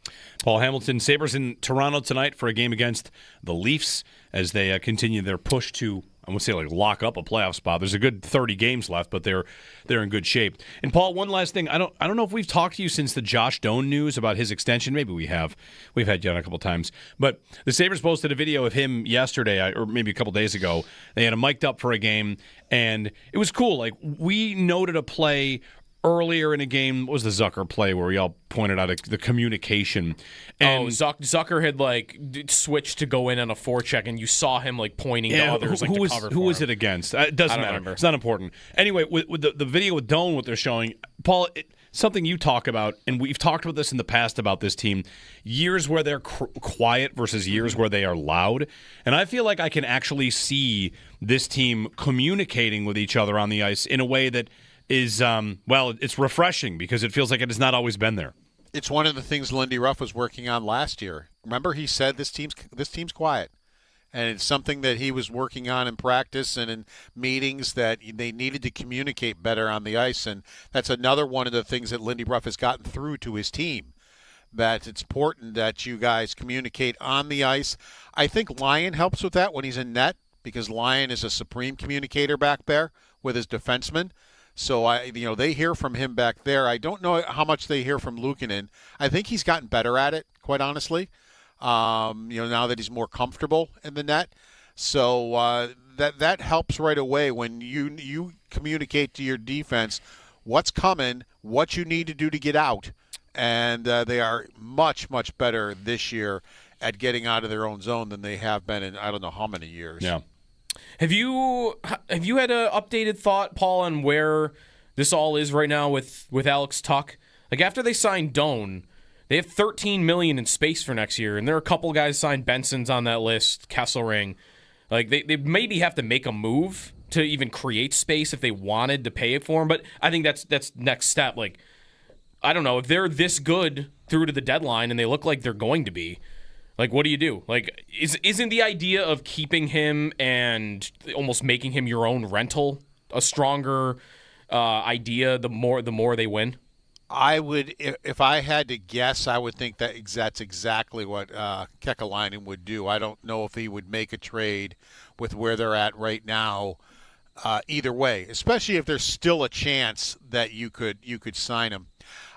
S3: Paul Hamilton, Sabres in Toronto tonight for a game against the Leafs as they continue their push to, I won't say lock up a playoff spot. There's a good 30 games left, but they're in good shape. And Paul, one last thing. I don't know if we've talked to you since the Josh Doan news about his extension. Maybe we have. We've had you on a couple times. But the Sabres posted a video of him yesterday, or maybe a couple days ago. They had him mic'd up for a game, and it was cool. We noted a play earlier in a game. What was the Zucker play where we all pointed out the communication? And
S2: Zucker had switched to go in on a forecheck, and you saw him pointing to others to cover.
S3: Who was it against? It doesn't matter.
S2: Remember.
S3: It's not important. Anyway, with the video with Doan, what they're showing, Paul, something you talk about, and we've talked about this in the past about this team, years where they're quiet versus years where they are loud. And I feel like I can actually see this team communicating with each other on the ice in a way that is, it's refreshing because it feels like it has not always been there.
S10: It's one of the things Lindy Ruff was working on last year. Remember, he said this team's quiet, and it's something that he was working on in practice and in meetings that they needed to communicate better on the ice. And that's another one of the things that Lindy Ruff has gotten through to his team, that it's important that you guys communicate on the ice. I think Lyon helps with that when he's in net because Lyon is a supreme communicator back there with his defensemen. So they hear from him back there. I don't know how much they hear from Luukkonen. I think he's gotten better at it, quite honestly. Now that he's more comfortable in the net. So that helps right away when you communicate to your defense what's coming, what you need to do to get out, and they are much, much better this year at getting out of their own zone than they have been in I don't know how many years.
S3: Yeah.
S2: Have you had an updated thought, Paul, on where this all is right now with Alex Tuch? After they signed Doan, they have $13 million in space for next year, and there are a couple guys signed. Benson's on that list, Kesselring. They maybe have to make a move to even create space if they wanted to pay it for him. But I think that's next step. I don't know if they're this good through to the deadline, and they look like they're going to be. What do you do? Isn't the idea of keeping him and almost making him your own rental a stronger idea the more they win?
S10: I would, if I had to guess, I would think that's exactly what Kekalainen would do. I don't know if he would make a trade with where they're at right now. Either way, especially if there's still a chance that you could sign him.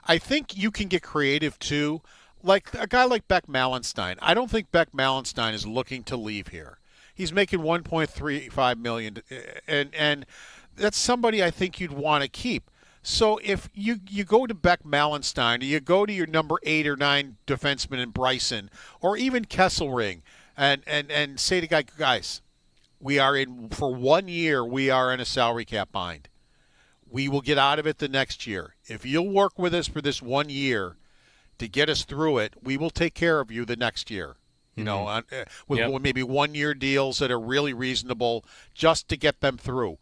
S10: I think you can get creative too. Like a guy like Beck Malenstein. I don't think Beck Malenstein is looking to leave here. He's making $1.35 million, and that's somebody I think you'd want to keep. So if you go to Beck Malenstein, or you go to your number 8 or 9 defenseman in Bryson, or even Kesselring, and say to guys, we are in for 1 year. We are in a salary cap bind. We will get out of it the next year. If you'll work with us for this 1 year to get us through it, we will take care of you the next year. With maybe 1 year deals that are really reasonable just to get them through.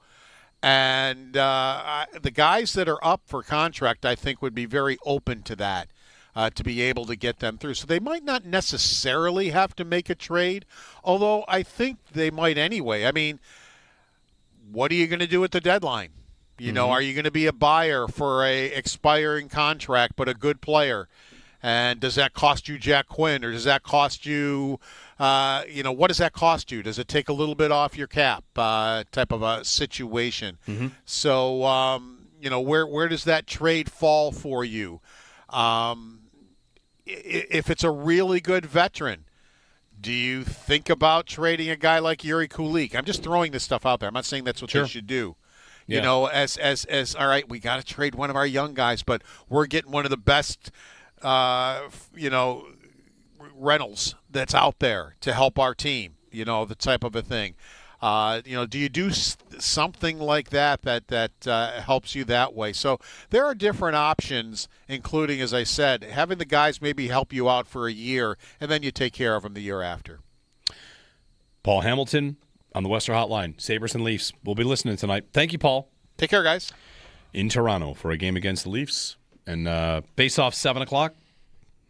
S10: And the guys that are up for contract, I think, would be very open to that, to be able to get them through. So they might not necessarily have to make a trade, although I think they might anyway. I mean, what are you going to do at the deadline? Are you going to be a buyer for a expiring contract but a good player? And does that cost you Jack Quinn, or does that cost you, what does that cost you? Does it take a little bit off your cap type of a situation? Mm-hmm. So, where does that trade fall for you? If it's a really good veteran, do you think about trading a guy like Yuri Kulik? I'm just throwing this stuff out there. I'm not saying that's what they should do. You
S2: Yeah.
S10: know, as all right, we got to trade one of our young guys, but we're getting one of the best, rentals that's out there to help our team. You know, the type of a thing. Do you do something like that helps you that way? So there are different options, including, as I said, having the guys maybe help you out for a year, and then you take care of them the year after.
S3: Paul Hamilton on the Western Hotline. Sabres and Leafs. We'll be listening tonight. Thank you, Paul.
S10: Take care, guys.
S3: In Toronto for a game against the Leafs. And face-off 7 o'clock.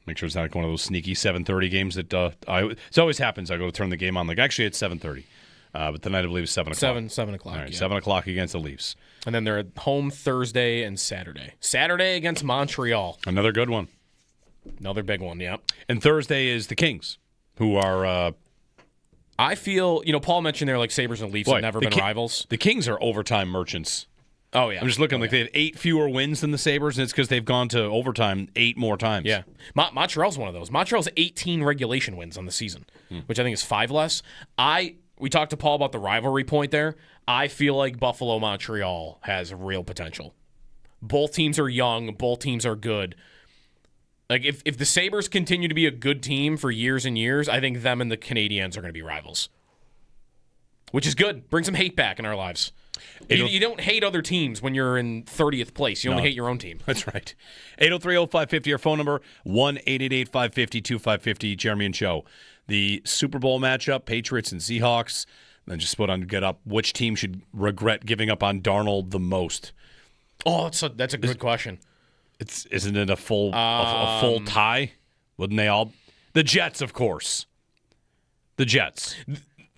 S3: Make sure it's not one of those sneaky 7:30 games that it always happens. I go to turn the game on. Actually, it's 7:30. But tonight I believe it's 7 o'clock.
S2: 7 o'clock.
S3: All right,
S2: yeah.
S3: 7 o'clock against the Leafs.
S2: And then they're at home Thursday and Saturday. Saturday against Montreal.
S3: Another good one.
S2: Another big one, yeah.
S3: And Thursday is the Kings, who are...
S2: I feel, Paul mentioned they're like Sabres and Leafs have never been rivals.
S3: The Kings are overtime merchants.
S2: Oh, yeah.
S3: I'm just looking they had 8 fewer wins than the Sabres, and it's because they've gone to overtime 8 more times.
S2: Yeah. Montreal's one of those. Montreal's 18 regulation wins on the season, which I think is 5 less. We talked to Paul about the rivalry point there. I feel like Buffalo-Montreal has real potential. Both teams are young. Both teams are good. Like, if the Sabres continue to be a good team for years and years, I think them and the Canadiens are going to be rivals. Which is good. Bring some hate back in our lives. You don't hate other teams when you're in 30th place. You only hate your own team.
S3: That's right. 803-0550, our phone number, 1-888-550-2550, Jeremy and Joe. The Super Bowl matchup, Patriots and Seahawks. Then just put on Get Up, which team should regret giving up on Darnold the most?
S2: Oh, that's a good question.
S3: Isn't it a full tie? Wouldn't they all? The Jets, of course. The Jets.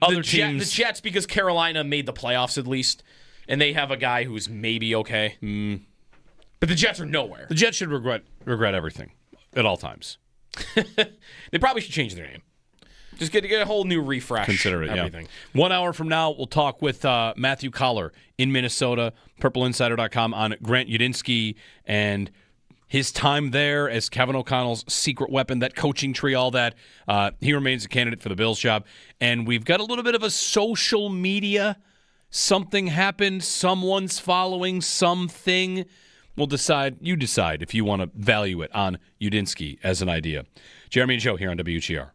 S3: Other teams.
S2: The Jets, because Carolina made the playoffs at least, and they have a guy who's maybe okay. But the Jets are nowhere.
S3: The Jets should regret everything at all times.
S2: They probably should change their name. Just get a whole new refresh.
S3: Consider it,
S2: everything.
S3: Yeah. 1 hour from now, we'll talk with Matthew Coller in Minnesota, purpleinsider.com, on Grant Udinsky and his time there as Kevin O'Connell's secret weapon, that coaching tree, all that. He remains a candidate for the Bills job. And we've got a little bit of a social media. Something happened. Someone's following something. You decide if you want to value it on Udinsky as an idea. Jeremy and Joe here on WGR.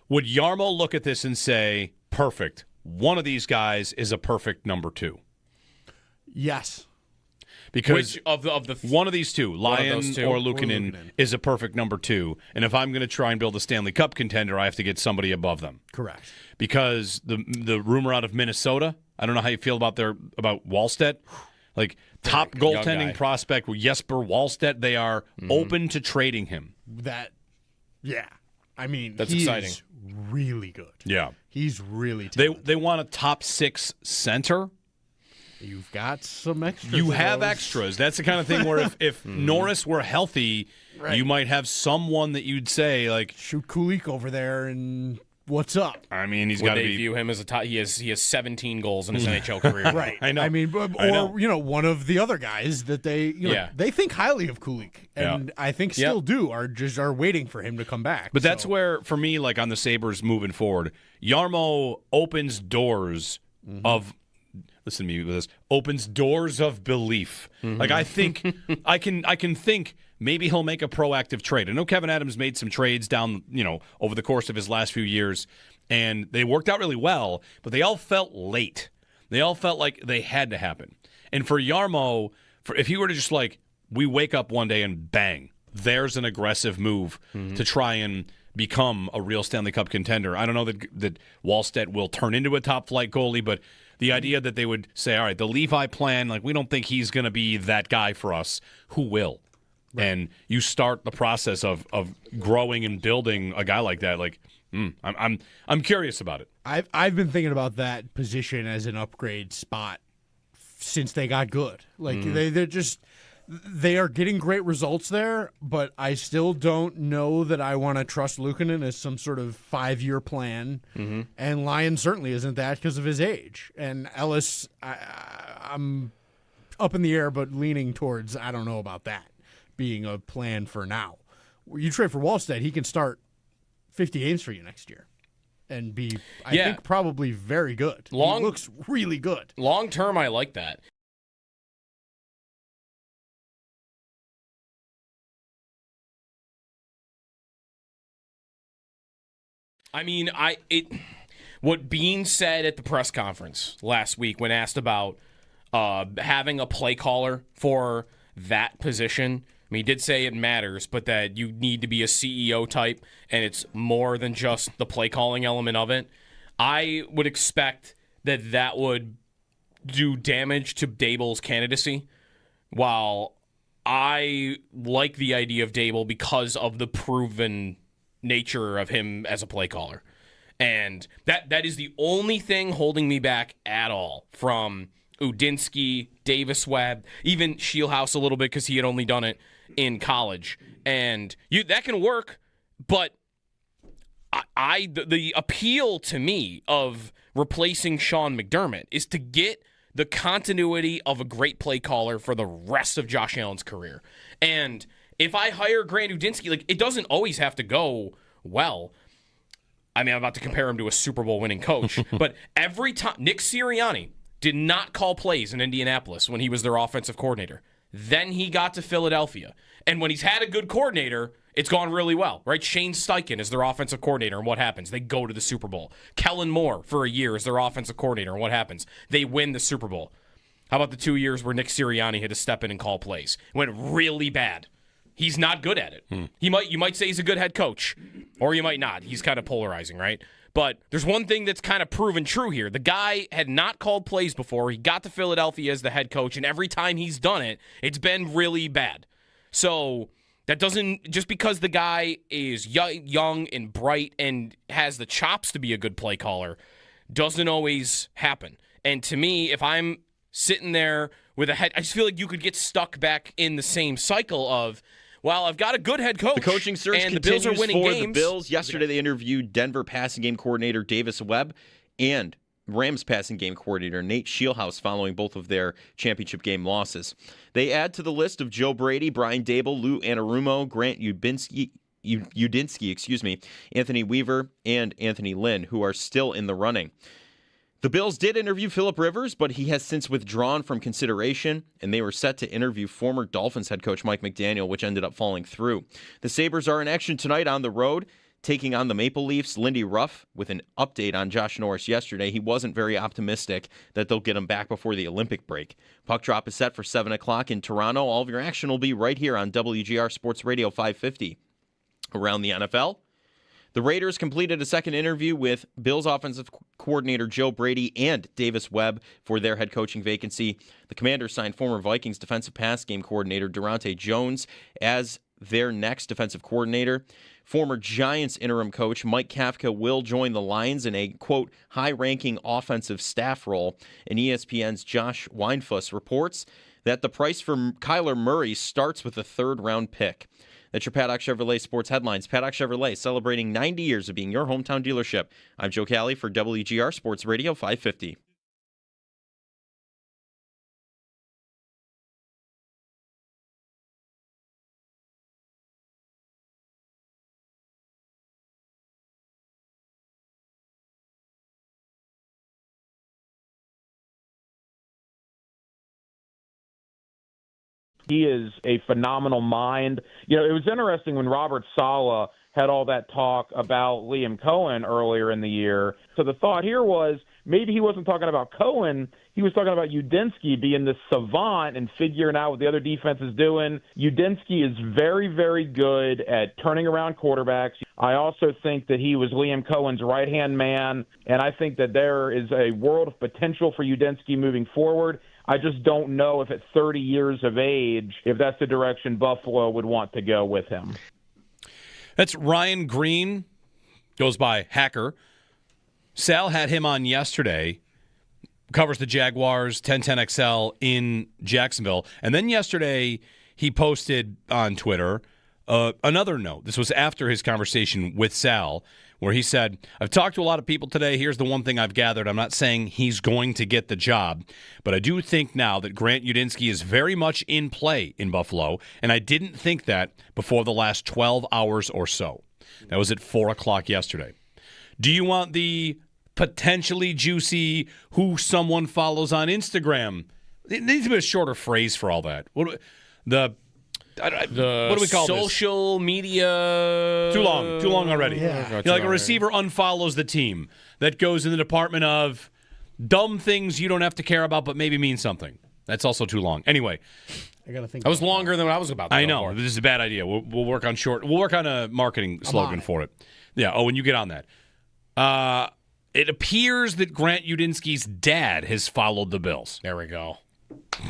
S3: Would Yarmo look at this and say, perfect, one of these guys is a perfect number 2?
S6: Yes.
S3: Because
S2: Which of the
S3: one of these two, Lyon
S2: those two?
S3: or Luukkonen, is a perfect number 2. And if I'm going to try and build a Stanley Cup contender, I have to get somebody above them.
S6: Correct.
S3: Because the rumor out of Minnesota, I don't know how you feel about Wallstedt. Like, top goaltending prospect Jesper Wallstedt, they are open to trading him.
S6: I mean,
S2: that's
S6: he
S2: exciting.
S6: Is really good.
S3: Yeah.
S6: He's really talented.
S3: They want a top 6 center.
S6: You've got some extras.
S3: You have extras. That's the kind of thing where if Norris were healthy, you might have someone that you'd say, like,
S6: shoot Kulik over there and what's up?
S3: I mean, he's got to be.
S2: They view him as a top. He has 17 goals in his NHL career.
S6: Right.
S3: I know.
S6: I mean, one of the other guys that they they think highly of Kulik, and I think still do are waiting for him to come back.
S3: But that's where, for me, like on the Sabres moving forward, Yarmo opens doors of. Listen to me with this. Opens doors of belief. Like, I think I can think maybe he'll make a proactive trade. I know Kevin Adams made some trades down, over the course of his last few years, and they worked out really well, but they all felt late. They all felt like they had to happen. And for Yarmo, if he were to just we wake up one day and bang, there's an aggressive move to try and become a real Stanley Cup contender. I don't know that Wallstedt will turn into a top-flight goalie, but the idea that they would say, all right, the Levi plan, we don't think he's going to be that guy for us. Who will? Right. And you start the process of growing and building a guy like that. I'm curious about it.
S6: I've been thinking about that position as an upgrade spot since they got good. They are getting great results there, but I still don't know that I want to trust Luukkonen as some sort of 5-year plan. Mm-hmm. And Lyon certainly isn't that because of his age. And Ellis, I'm up in the air, but leaning towards I don't know about that being a plan for now. You trade for Wallstedt, he can start 50 games for you next year and be, I think, probably very good. He looks really good.
S2: Long term, I like that. I mean, what Bean said at the press conference last week when asked about having a play caller for that position, I mean, he did say it matters, but that you need to be a CEO type, and it's more than just the play calling element of it. I would expect that would do damage to Dable's candidacy, while I like the idea of Dable because of the proven nature of him as a play caller. And that is the only thing holding me back at all from Udinsky, Davis Webb, even Shieldhouse a little bit because he had only done it in college. And that can work, but the appeal to me of replacing Sean McDermott is to get the continuity of a great play caller for the rest of Josh Allen's career. And if I hire Grant Udinsky, it doesn't always have to go well. I mean, I'm about to compare him to a Super Bowl winning coach, but every time Nick Sirianni did not call plays in Indianapolis when he was their offensive coordinator. Then he got to Philadelphia. And when he's had a good coordinator, it's gone really well, right? Shane Steichen is their offensive coordinator, and what happens? They go to the Super Bowl. Kellen Moore, for a year, is their offensive coordinator, and what happens? They win the Super Bowl. How about the 2 years where Nick Sirianni had to step in and call plays? It went really bad. He's not good at it. You might say he's a good head coach, or you might not. He's kind of polarizing, right? But there's one thing that's kind of proven true here. The guy had not called plays before. He got to Philadelphia as the head coach, and every time he's done it, it's been really bad. So that doesn't, just because the guy is young and bright and has the chops to be a good play caller, doesn't always happen. And to me, if I'm sitting there with a head, I just feel like you could get stuck back in the same cycle of, well, I've got a good head coach.
S1: The coaching search
S2: and
S1: continues
S2: the Bills are winning
S1: for
S2: games.
S1: the Bills. Yesterday, they interviewed Denver passing game coordinator Davis Webb and Rams passing game coordinator Nate Shieldhouse following both of their championship game losses. They add to the list of Joe Brady, Brian Dable, Lou Anarumo, Grant Udinsky, Anthony Weaver, and Anthony Lynn, who are still in the running. The Bills did interview Phillip Rivers, but he has since withdrawn from consideration, and they were set to interview former Dolphins head coach Mike McDaniel, which ended up falling through. The Sabres are in action tonight on the road, taking on the Maple Leafs. Lindy Ruff with an update on Josh Norris yesterday. He wasn't very optimistic that they'll get him back before the Olympic break. Puck drop is set for 7 o'clock in Toronto. All of your action will be right here on WGR Sports Radio 550. Around the NFL, the Raiders completed a second interview with Bills offensive coordinator Joe Brady and Davis Webb for their head coaching vacancy. The Commanders signed former Vikings defensive pass game coordinator Durante Jones as their next defensive coordinator. Former Giants interim coach Mike Kafka will join the Lions in a, quote, high-ranking offensive staff role. And ESPN's Josh Weinfuss reports that the price for Kyler Murray starts with a third-round pick. That's your Paddock Chevrolet Sports Headlines. Paddock Chevrolet celebrating 90 years of being your hometown dealership. I'm Joe Cali for WGR Sports Radio 550.
S11: He is a phenomenal mind. You know, it was interesting when Robert Saleh had all that talk about Liam Cohen earlier in the year. So the thought here was maybe he wasn't talking about Cohen. He was talking about Udinsky being this savant and figuring out what the other defense is doing. Udinsky is very, very good at turning around quarterbacks. I also think that he was Liam Cohen's right-hand man, and I think that there is a world of potential for Udinsky moving forward. I just don't know if at 30 years of age, if that's the direction Buffalo would want to go with him.
S3: That's Ryan Green, goes by Hacker. Sal had him on yesterday, covers the Jaguars, 1010XL in Jacksonville. And then yesterday he posted on Twitter another note. This was after his conversation with Sal, where he said, I've talked to a lot of people today. Here's the one thing I've gathered. I'm not saying he's going to get the job, but I do think now that Grant Udinsky is very much in play in Buffalo, and I didn't think that before the last 12 hours or so. That was at 4 o'clock yesterday. Do you want the potentially juicy who someone follows on Instagram? It needs to be a shorter phrase for all that. What do we call this?
S2: Social media.
S3: Too long already.
S6: Yeah.
S3: Like a receiver unfollows the team. That goes in the department of dumb things you don't have to care about but maybe mean something. That's also too long. Anyway,
S6: I gotta think.
S2: That was longer than what I was about to
S3: I
S2: go
S3: know.
S2: for.
S3: This is a bad idea. We'll work on short. We'll work on a marketing slogan for it. Yeah. Oh, when you get on that. It appears that Grant Udinsky's dad has followed the Bills.
S2: There we go.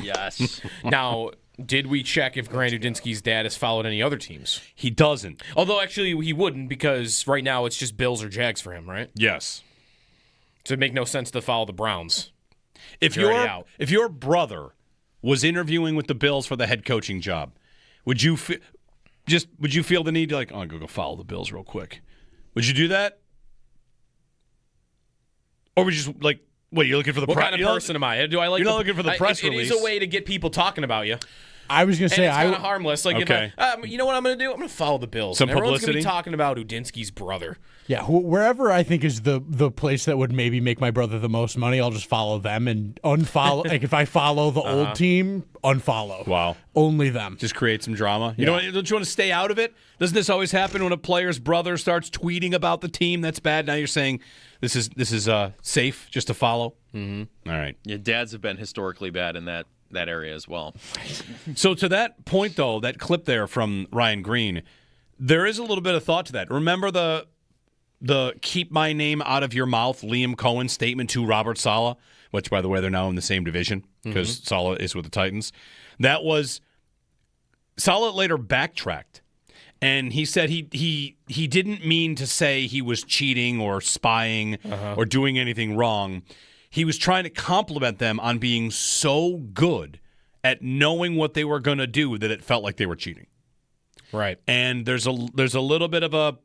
S1: Yes.
S2: Now, did we check if Grant Udinsky's dad has followed any other teams?
S3: He doesn't.
S2: Although, actually, he wouldn't because right now it's just Bills or Jags for him, right?
S3: Yes.
S2: So it'd make no sense to follow the Browns.
S3: If your brother was interviewing with the Bills for the head coaching job, would you feel the need to I'm gonna go follow the Bills real quick? Would you do that? Or would you just what, you're looking for the
S2: What kind of person am I? Do I like?
S3: You're not looking for the press release.
S2: It is a way to get people talking about you.
S6: I was gonna say
S2: it's kind of harmless.
S3: Okay.
S2: You know what I'm gonna do? I'm gonna follow the Bills.
S3: Some
S2: and everyone's gonna be
S3: publicity?
S2: talking about Udinsky's brother.
S6: Yeah, wherever I think is the place that would maybe make my brother the most money, I'll just follow them and unfollow. Like if I follow the old team, unfollow.
S3: Wow.
S6: Only them.
S3: Just create some drama. Don't you want to stay out of it? Doesn't this always happen when a player's brother starts tweeting about the team? That's bad. Now you're saying this is safe just to follow. Mm-hmm. All right.
S1: Yeah, dads have been historically bad in that area as well.
S3: So to that point, though, that clip there from Ryan Green, there is a little bit of thought to that. Remember the keep my name out of your mouth Liam Cohen statement to Robert Saleh, which, by the way, they're now in the same division because Saleh is with the Titans. That was Saleh later backtracked, and he said he didn't mean to say he was cheating or spying or doing anything wrong. He was trying to compliment them on being so good at knowing what they were going to do that it felt like they were cheating.
S2: Right.
S3: And there's a little bit of a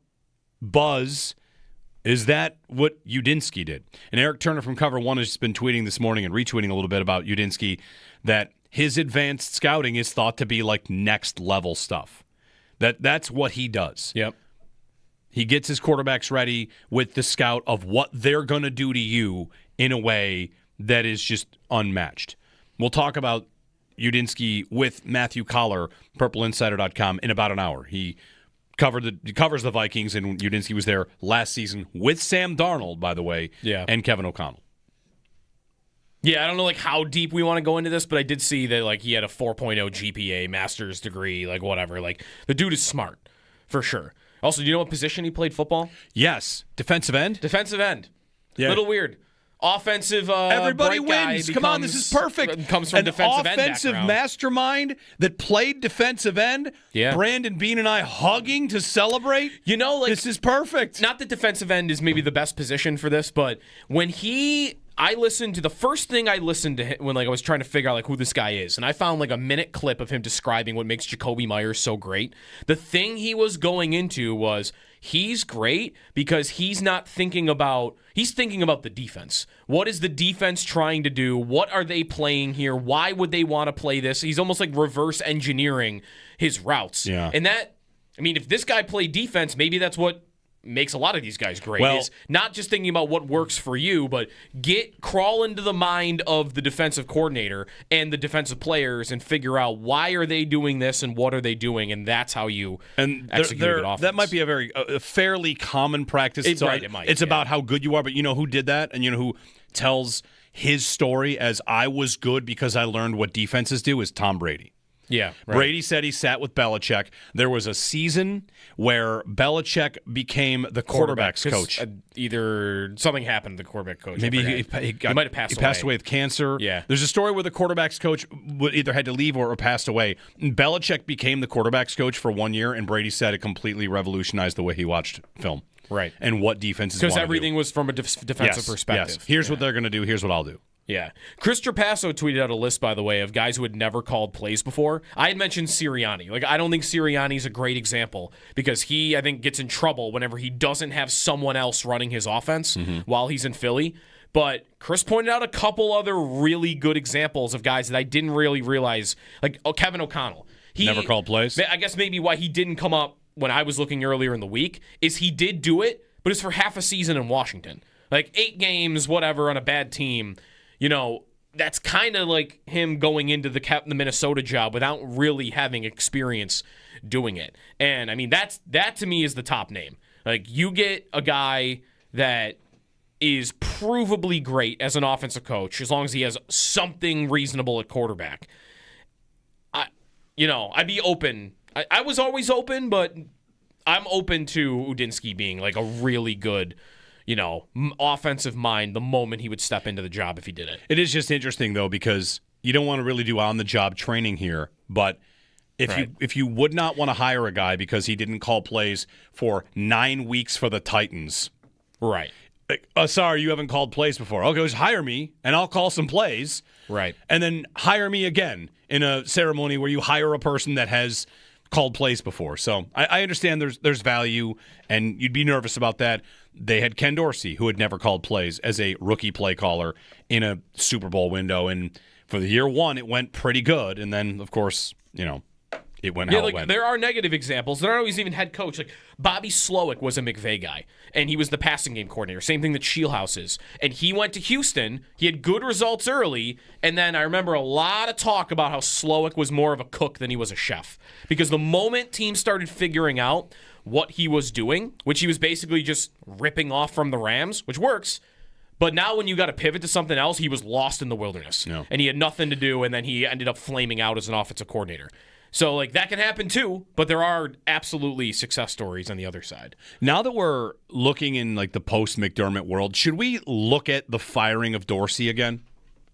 S3: buzz. Is that what Udinsky did? And Eric Turner from Cover One has been tweeting this morning and retweeting a little bit about Udinsky that his advanced scouting is thought to be like next level stuff. That's what he does.
S2: Yep.
S3: He gets his quarterbacks ready with the scout of what they're going to do to you in a way that is just unmatched. We'll talk about Udinsky with Matthew Coller, PurpleInsider.com, in about an hour. He covers the Vikings, and Udinsky was there last season with Sam Darnold, by the way, and Kevin O'Connell.
S2: Yeah, I don't know how deep we want to go into this, but I did see that he had a 4.0 GPA, master's degree, whatever. The dude is smart, for sure. Also, do you know what position he played football?
S3: Yes. Defensive end?
S2: Defensive end.
S3: Yeah.
S2: Little weird. Offensive
S3: everybody
S2: bright
S3: wins.
S2: Guy
S3: Come on, this is perfect.
S2: Comes from defensive end
S3: offensive
S2: background.
S3: mastermind that played defensive end.
S2: Yeah.
S3: Brandon Bean and I hugging to celebrate. This is perfect.
S2: Not that defensive end is maybe the best position for this, but when the first thing I listened to him when I was trying to figure out who this guy is, and I found a minute clip of him describing what makes Jacoby Myers so great. The thing he was going into was he's great because he's thinking about the defense. What is the defense trying to do? What are they playing here? Why would they want to play this? He's almost reverse engineering his routes.
S3: Yeah.
S2: And if this guy played defense, maybe that's what makes a lot of these guys great.
S3: Well-
S2: is not just thinking about what works for you, but crawl into the mind of the defensive coordinator and the defensive players and figure out why are they doing this and what are they doing, and that's how you execute a good offense.
S3: That might be a fairly common practice.
S2: It might.
S3: It's about how good you are, but you know who did that, and you know who tells his story as I was good because I learned what defenses do is Tom Brady.
S2: Yeah, right.
S3: Brady said he sat with Belichick. There was a season where Belichick became the quarterback's coach.
S2: Either something happened to the quarterback coach.
S3: Maybe he
S2: might have passed away.
S3: He passed away with cancer.
S2: Yeah.
S3: There's a story where the quarterback's coach either had to leave or passed away. And Belichick became the quarterback's coach for 1 year, and Brady said it completely revolutionized the way he watched film.
S2: Right.
S3: And what defenses
S2: Because
S3: want to
S2: everything
S3: do.
S2: was from a defensive perspective.
S3: Yes. Here's what they're going to do. Here's what I'll do.
S2: Yeah. Chris Trapasso tweeted out a list, by the way, of guys who had never called plays before. I had mentioned Sirianni. Like, I don't think Sirianni's a great example because he, I think, gets in trouble whenever he doesn't have someone else running his offense while he's in Philly. But Chris pointed out a couple other really good examples of guys that I didn't really realize, like Kevin O'Connell. He
S3: Never called plays?
S2: I guess maybe why he didn't come up when I was looking earlier in the week is he did do it, but it's for half a season in Washington. Like 8 games, whatever, on a bad team. You know, that's kind of like him going into the Minnesota job without really having experience doing it. And, I mean, that to me is the top name. Like, you get a guy that is provably great as an offensive coach as long as he has something reasonable at quarterback. I'd be open. I was always open, but I'm open to Udinsky being, like, a really good offensive mind the moment he would step into the job if he did it.
S3: It is just interesting, though, because you don't want to really do on-the-job training here, but if you would not want to hire a guy because he didn't call plays for 9 weeks for the Titans.
S2: Right.
S3: Sorry, you haven't called plays before. Okay, just hire me, and I'll call some plays.
S2: Right.
S3: And then hire me again in a ceremony where you hire a person that has called plays before. So I understand there's value, and you'd be nervous about that. They had Ken Dorsey, who had never called plays, as a rookie play caller in a Super Bowl window. And for the year 1, it went pretty good. And then, of course, it went how it went.
S2: There are negative examples. They're not always even head coach. Like Bobby Slowick was a McVay guy, and he was the passing game coordinator. Same thing that Shielhouse is. And he went to Houston. He had good results early, and then I remember a lot of talk about how Slowick was more of a cook than he was a chef. Because the moment teams started figuring out what he was doing, which he was basically just ripping off from the Rams, which works, but now when you got to pivot to something else, he was lost in the wilderness.
S3: No.
S2: And he had nothing to do, and then he ended up flaming out as an offensive coordinator. So, like, that can happen too, but there are absolutely success stories on the other side.
S3: Now that we're looking in, like, the post-McDermott world, should we look at the firing of Dorsey again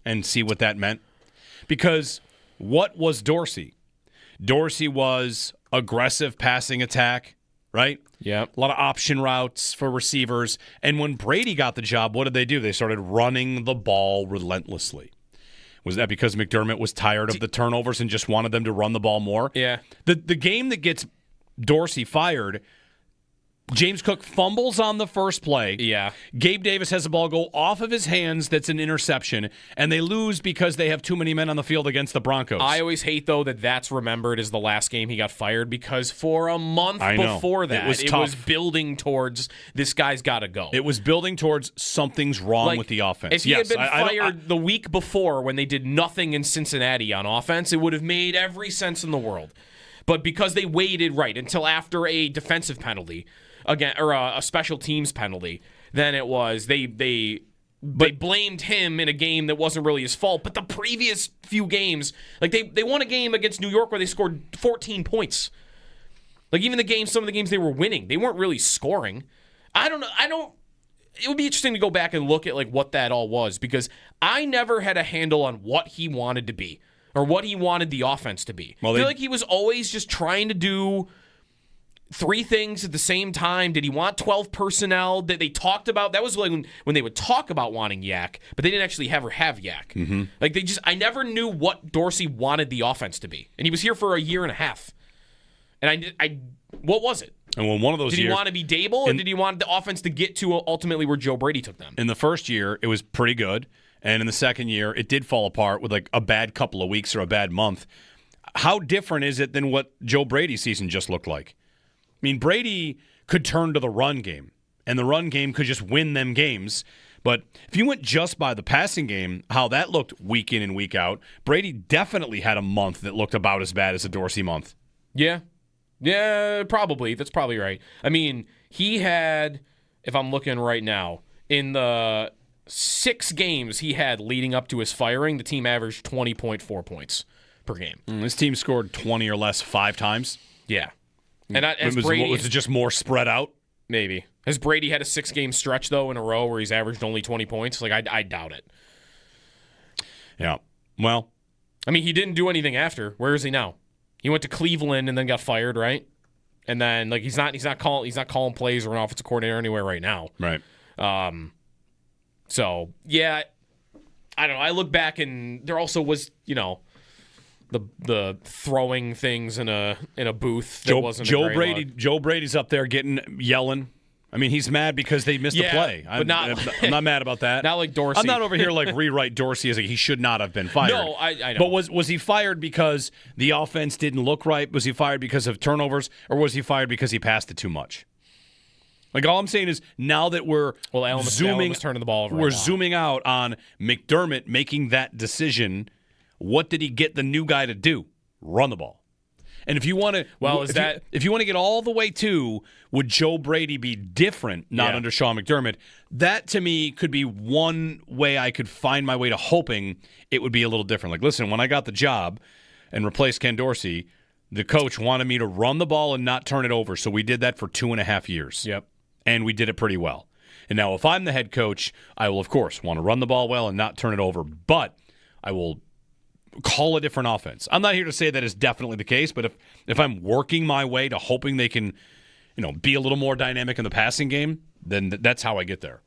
S3: and see what that meant? Because what was Dorsey? Dorsey was aggressive passing attack, right?
S2: Yeah.
S3: A lot of option routes for receivers. And when Brady got the job, what did they do? They started running the ball relentlessly. Was that because McDermott was tired of the turnovers and just wanted them to run the ball more?
S2: Yeah.
S3: The game that gets Dorsey fired, James Cook fumbles on the first play.
S2: Yeah.
S3: Gabe Davis has the ball go off of his hands. That's an interception. And they lose because they have too many men on the field against the Broncos.
S2: I always hate, though, that that's remembered as the last game he got fired because for a month before that, it was building towards this guy's got to go.
S3: It was building towards something's wrong with the offense.
S2: If he had been fired the week before when they did nothing in Cincinnati on offense, it would have made every sense in the world. But because they waited until after a defensive penalty, again, or a special teams penalty, then it was they blamed him in a game that wasn't really his fault. But the previous few games, like they won a game against New York where they scored 14 points. Like even some of the games they were winning, they weren't really scoring. I don't know. It would be interesting to go back and look at like what that all was because I never had a handle on what he wanted to be or what he wanted the offense to be. I feel like he was always just trying to do 3 things at the same time. Did he want 12 personnel that they talked about? That was like when they would talk about wanting Yak, but they didn't actually ever have Yak.
S3: Mm-hmm.
S2: Like I never knew what Dorsey wanted the offense to be. And he was here for a year and a half. And what was it?
S3: And when one of those
S2: did he want to be Dable, or did he want the offense to get to ultimately where Joe Brady took them?
S3: In the first year, it was pretty good. And in the second year, it did fall apart with like a bad couple of weeks or a bad month. How different is it than what Joe Brady's season just looked like? I mean, Brady could turn to the run game, and the run game could just win them games. But if you went just by the passing game, how that looked week in and week out, Brady definitely had a month that looked about as bad as a Dorsey month.
S2: Yeah. Yeah, probably. That's probably right. I mean, he had, if I'm looking right now, in the 6 games he had leading up to his firing, the team averaged 20.4 points per game.
S3: This team scored 20 or less 5 times.
S2: Yeah. And was
S3: it just more spread out?
S2: Maybe. Has Brady had a 6-game stretch, though, in a row where he's averaged only 20 points? Like, I doubt it.
S3: Yeah. Well,
S2: I mean, he didn't do anything after. Where is he now? He went to Cleveland and then got fired, right? And then he's not calling plays or an offensive coordinator anywhere right now.
S3: Right.
S2: So yeah, I don't know. I look back and there also was, the throwing things in a booth that wasn't a great look.
S3: Joe Brady's up there yelling. I mean, he's mad because they missed a play. I'm not mad about that.
S2: Not like Dorsey.
S3: I'm not over here like rewrite Dorsey as he should not have been fired.
S2: No, I know.
S3: But was he fired because the offense didn't look right? Was he fired because of turnovers? Or was he fired because he passed it too much? Like, all I'm saying is now that we're
S2: Allen was turning the ball over.
S3: We're zooming out on McDermott making that decision. What did he get the new guy to do? Run the ball. And if you want to, if you want to get all the way to, would Joe Brady be different not under Sean McDermott? That to me could be one way I could find my way to hoping it would be a little different. Like, listen, when I got the job and replaced Ken Dorsey, the coach wanted me to run the ball and not turn it over, so we did that for 2.5 years.
S2: Yep,
S3: and we did it pretty well. And now, if I'm the head coach, I will of course want to run the ball well and not turn it over, but I will call a different offense. I'm not here to say that is definitely the case, but if I'm working my way to hoping they can, be a little more dynamic in the passing game, then that's how I get there.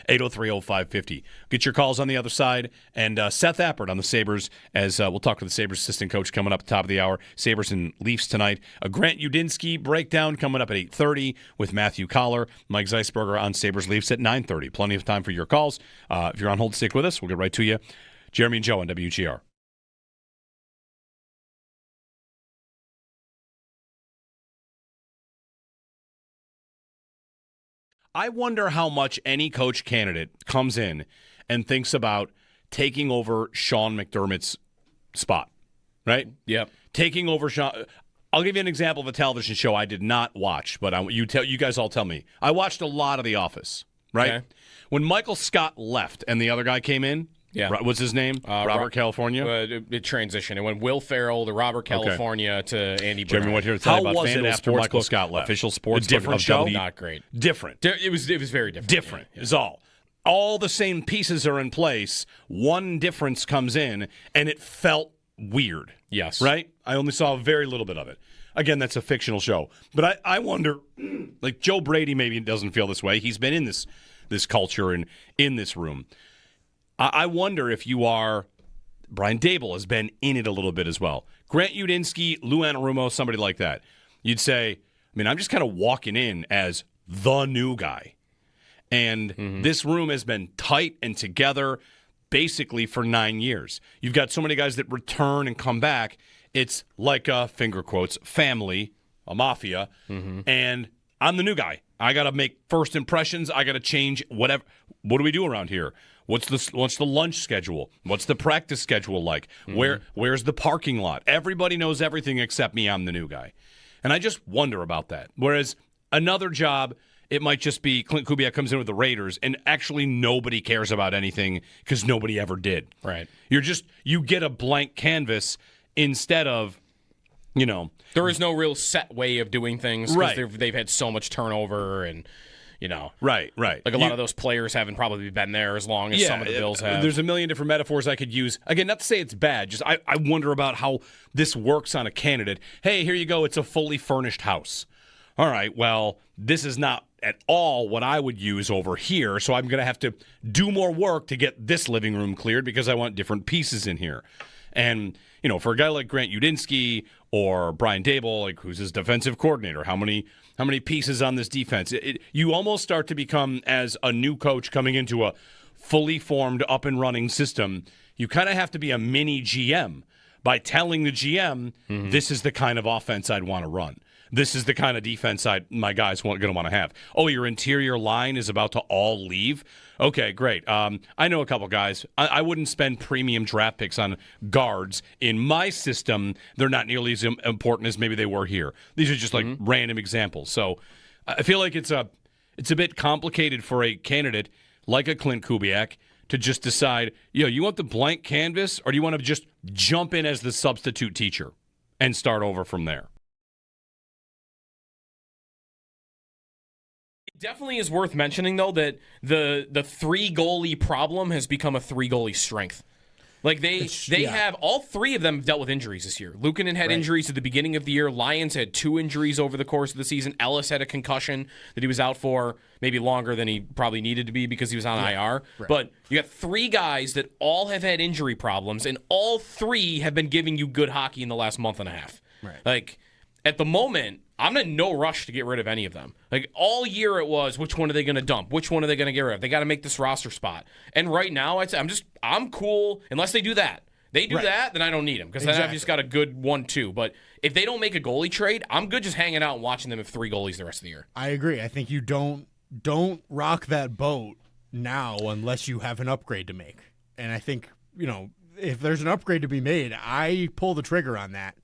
S3: 803-0550. Get your calls on the other side. And Seth Appert on the Sabres, as we'll talk to the Sabres assistant coach coming up at the top of the hour. Sabres and Leafs tonight. A Grant Udinsky breakdown coming up at 8:30 with Matthew Coller. Mike Zisberger on Sabres Leafs at 9:30. Plenty of time for your calls. If you're on hold, stick with us. We'll get right to you. Jeremy and Joe on WGR. I wonder how much any coach candidate comes in and thinks about taking over Sean McDermott's spot, right?
S2: Yep.
S3: Taking over Sean. I'll give you an example of a television show I did not watch, but you guys all tell me. I watched a lot of The Office, right? Okay. When Michael Scott left and the other guy came in, what's his name? Robert California?
S2: It transitioned. It went Will Ferrell to Robert California to Andy Bernard.
S3: Jeremy, what here to tell you about FanDuel after Michael Scott left?
S2: Official sports
S3: a different show?
S2: Not great.
S3: Different.
S2: It was very different.
S3: Different is all. All the same pieces are in place. One difference comes in, and it felt weird.
S2: Yes.
S3: Right? I only saw very little bit of it. Again, that's a fictional show. But I wonder, like Joe Brady maybe doesn't feel this way. He's been in this culture and in this room. I wonder if you are, Brian Daboll has been in it a little bit as well. Grant Udinsky, Lou Anarumo, somebody like that. You'd say, I'm just kind of walking in as the new guy. And this room has been tight and together basically for 9 years. You've got so many guys that return and come back. It's like a, finger quotes, family, a mafia, and I'm the new guy. I got to make first impressions. I got to change whatever. What do we do around here? What's the lunch schedule? What's the practice schedule like? Where's the parking lot? Everybody knows everything except me. I'm the new guy. And I just wonder about that. Whereas another job, it might just be Clint Kubiak comes in with the Raiders and actually nobody cares about anything because nobody ever did.
S2: Right.
S3: You get a blank canvas instead of,
S2: there is no real set way of doing things because they've had so much turnover and,
S3: Right.
S2: Like a lot of those players haven't probably been there as long as some of the Bills have.
S3: There's a million different metaphors I could use. Again, not to say it's bad, just I wonder about how this works on a candidate. Hey, here you go. It's a fully furnished house. All right, well, this is not at all what I would use over here, so I'm going to have to do more work to get this living room cleared because I want different pieces in here. And, for a guy like Grant Udinsky or Brian Daboll, like who's his defensive coordinator, how many pieces on this defense? You almost start to become, as a new coach coming into a fully formed, up and running system, you kind of have to be a mini GM by telling the GM, this is the kind of offense I'd want to run. this is the kind of defense my guys going to want to have. Oh, your interior line is about to all leave? Okay, great. I know a couple guys. I wouldn't spend premium draft picks on guards. In my system, they're not nearly as important as maybe they were here. These are just like random examples. So I feel like it's a bit complicated for a candidate like a Clint Kubiak to just decide, you want the blank canvas, or do you want to just jump in as the substitute teacher and start over from there?
S2: It definitely is worth mentioning, though, that the three goalie problem has become a three goalie strength. Like they have all three of them have dealt with injuries this year. Luukkonen had injuries at the beginning of the year. Lyons had 2 injuries over the course of the season. Ellis had a concussion that he was out for maybe longer than he probably needed to be because he was on IR. Right. But you got 3 guys that all have had injury problems, and all 3 have been giving you good hockey in the last month and a half.
S6: Right.
S2: Like at the moment, I'm in no rush to get rid of any of them. Like all year it was, which one are they going to dump? Which one are they going to get rid of? They got to make this roster spot. And right now, I'm cool unless they do that. They do that, then I don't need them because then I've just got a good 1-2. But if they don't make a goalie trade, I'm good just hanging out and watching them have 3 goalies the rest of the year.
S6: I agree. I think you don't rock that boat now unless you have an upgrade to make. And I think, if there's an upgrade to be made, I pull the trigger on that.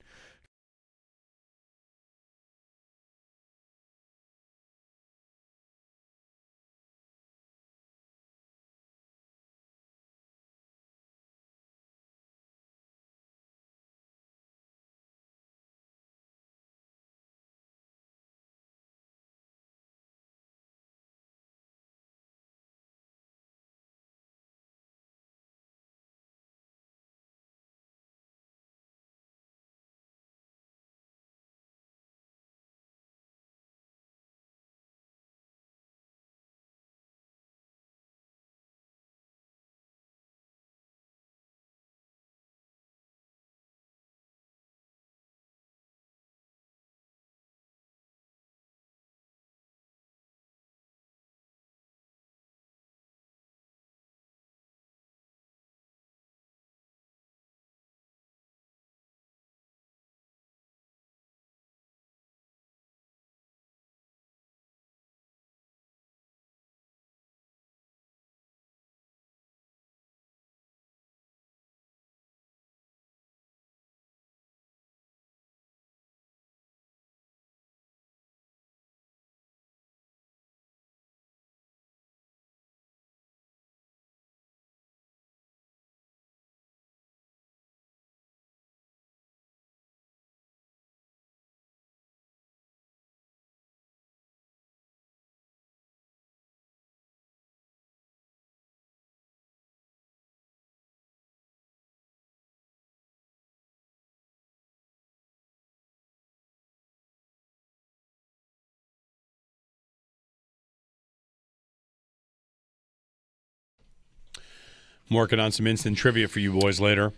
S3: I'm working on some instant trivia for you boys later.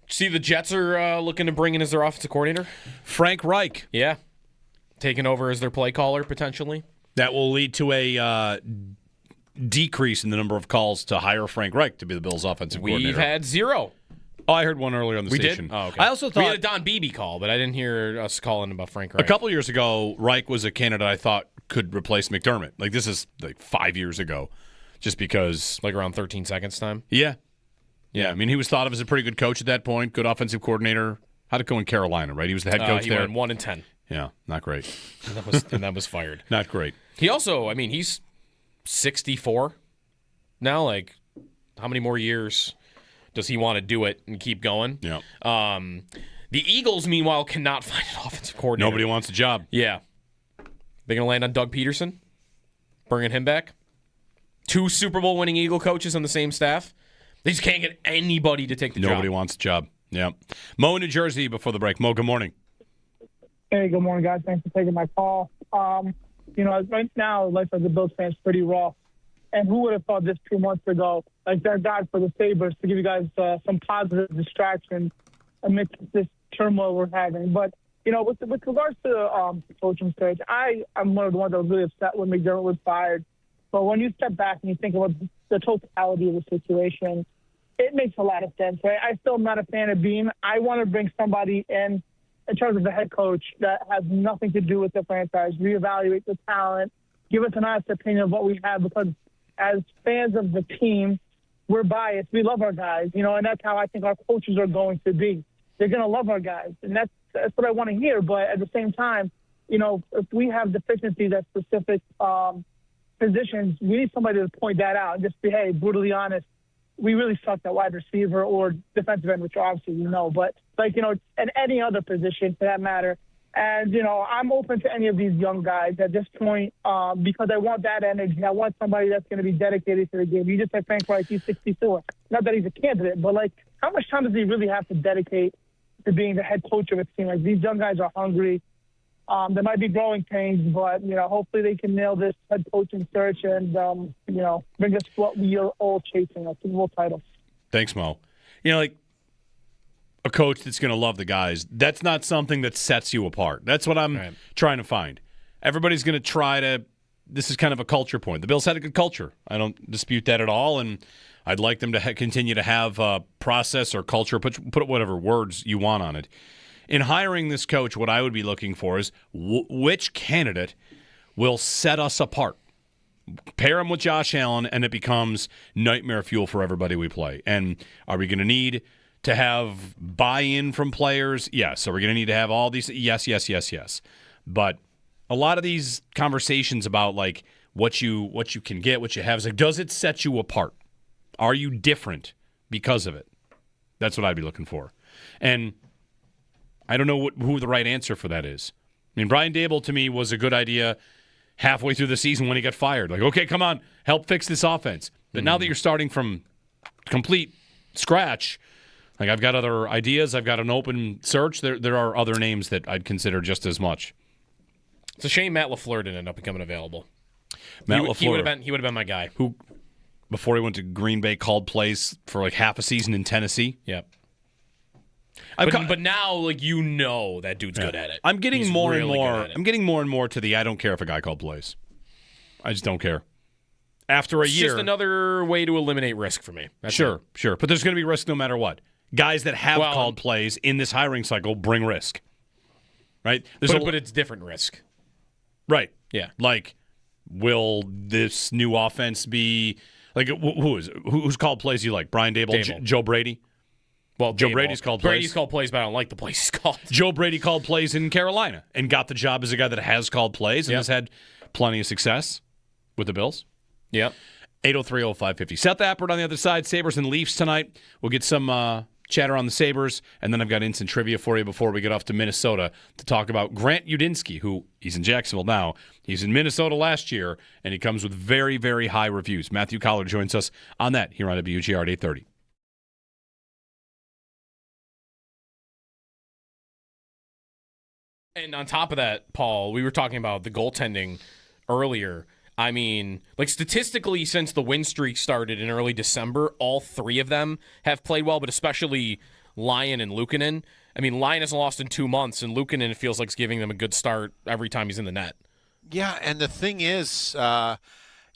S2: See, the Jets are looking to bring in as their offensive coordinator?
S3: Frank Reich.
S2: Yeah. Taking over as their play caller, potentially.
S3: That will lead to a decrease in the number of calls to hire Frank Reich to be the Bills' offensive coordinator.
S2: We've had 0.
S3: Oh, I heard one earlier on the station.
S2: Did? Oh, okay.
S3: I also thought
S2: we had a Don Beebe call, but I didn't hear us calling about Frank Reich.
S3: A couple years ago, Reich was a candidate I thought could replace McDermott. Like, this is like 5 years ago, just because.
S2: Like around 13 seconds time?
S3: Yeah. I mean, he was thought of as a pretty good coach at that point, good offensive coordinator. How'd it go in Carolina, right? He was the head coach there.
S2: He went 1-10.
S3: Yeah, not great.
S2: And that was fired.
S3: Not great.
S2: He also, he's 64 now. Like, how many more years does he want to do it and keep going?
S3: Yeah.
S2: The Eagles, meanwhile, cannot find an offensive coordinator.
S3: Nobody wants a job.
S2: Yeah. They're going to land on Doug Peterson, bringing him back. 2 Super Bowl winning Eagle coaches on the same staff. They just can't get anybody to take the job.
S3: Nobody wants a job. Yeah. Mo in New Jersey before the break. Mo, good morning.
S12: Hey, good morning, guys. Thanks for taking my call. Right now, life as a Bills fan is pretty rough. And who would have thought this 2 months ago? Like, thank God for the Sabres to give you guys some positive distraction amidst this turmoil we're having. But, with regards to the coaching stage, I'm one of the ones that was really upset when McDermott was fired. But when you step back and you think about the totality of the situation, it makes a lot of sense, right? I still am not a fan of Beam. I want to bring somebody in in terms of the head coach that has nothing to do with the franchise, reevaluate the talent, give us an honest opinion of what we have, because as fans of the team, we're biased. We love our guys, and that's how I think our coaches are going to be. They're going to love our guys, and that's what I want to hear. But at the same time, if we have deficiencies at specific positions, we need somebody to point that out and just be, hey, brutally honest, we really sucked at wide receiver or defensive end, which obviously we know. But, and any other position for that matter. And, I'm open to any of these young guys at this point because I want that energy. I want somebody that's going to be dedicated to the game. You just said Frank Reich, he's 64. Not that he's a candidate, but, how much time does he really have to dedicate to being the head coach of a team? These young guys are hungry. There might be growing pains, but, hopefully they can nail this head coaching search and, bring us what we are all chasing, a Super Bowl title.
S3: Thanks, Mo. A coach that's going to love the guys, that's not something that sets you apart. That's what I'm trying to find. Everybody's going to try to – this is kind of a culture point. The Bills had a good culture. I don't dispute that at all, and I'd like them to continue to have a process or culture, put whatever words you want on it. In hiring this coach, what I would be looking for is which candidate will set us apart. Pair him with Josh Allen, and it becomes nightmare fuel for everybody we play. And are we going to need – to have buy-in from players? Yes. Are we going to need to have all these? Yes. But a lot of these conversations about what you can get, what you have, is does it set you apart? Are you different because of it? That's what I'd be looking for. And I don't know who the right answer for that is. I mean, Brian Daboll to me was a good idea halfway through the season when he got fired. Okay, come on, help fix this offense. But now that you're starting from complete scratch, I've got other ideas. I've got an open search. There are other names that I'd consider just as much.
S2: It's a shame Matt LaFleur didn't end up becoming available.
S3: Matt LaFleur.
S2: He would have been my guy.
S3: Who, before he went to Green Bay, called plays for half a season in Tennessee.
S2: Yep. But now, that dude's good at it.
S3: I'm getting
S2: He's
S3: more
S2: really
S3: and more.
S2: good at it.
S3: I'm getting more and more to the I don't care if a guy called plays. I just don't care. After a year,
S2: just another way to eliminate risk for me. That's
S3: sure.
S2: it.
S3: But there's going to be risk no matter what. Guys that have called plays in this hiring cycle bring risk, right?
S2: But it's different risk.
S3: Right.
S2: Yeah.
S3: Will this new offense be who's called plays you like? Brian Daboll. Joe Brady?
S2: Well,
S3: Joe Brady's called plays.
S2: Brady's called plays, but I don't like the plays he's called.
S3: Joe Brady called plays in Carolina and got the job as a guy that has called plays and has had plenty of success with the Bills.
S2: Yep.
S3: 803-0550. Seth Appert on the other side. Sabres and Leafs tonight. We'll get some chatter on the Sabres, and then I've got instant trivia for you before we get off to Minnesota to talk about Grant Udinsky, who he's in Jacksonville now. He's in Minnesota last year, and he comes with very, very high reviews. Matthew Coller joins us on that here on WGR at 8:30.
S2: And on top of that, Paul, we were talking about the goaltending earlier. I mean, statistically, since the win streak started in early December, all three of them have played well, but especially Lyon and Luukkonen. I mean, Lyon hasn't lost in 2 months, and Luukkonen, it feels like, is giving them a good start every time he's in the net.
S10: Yeah, and the thing is,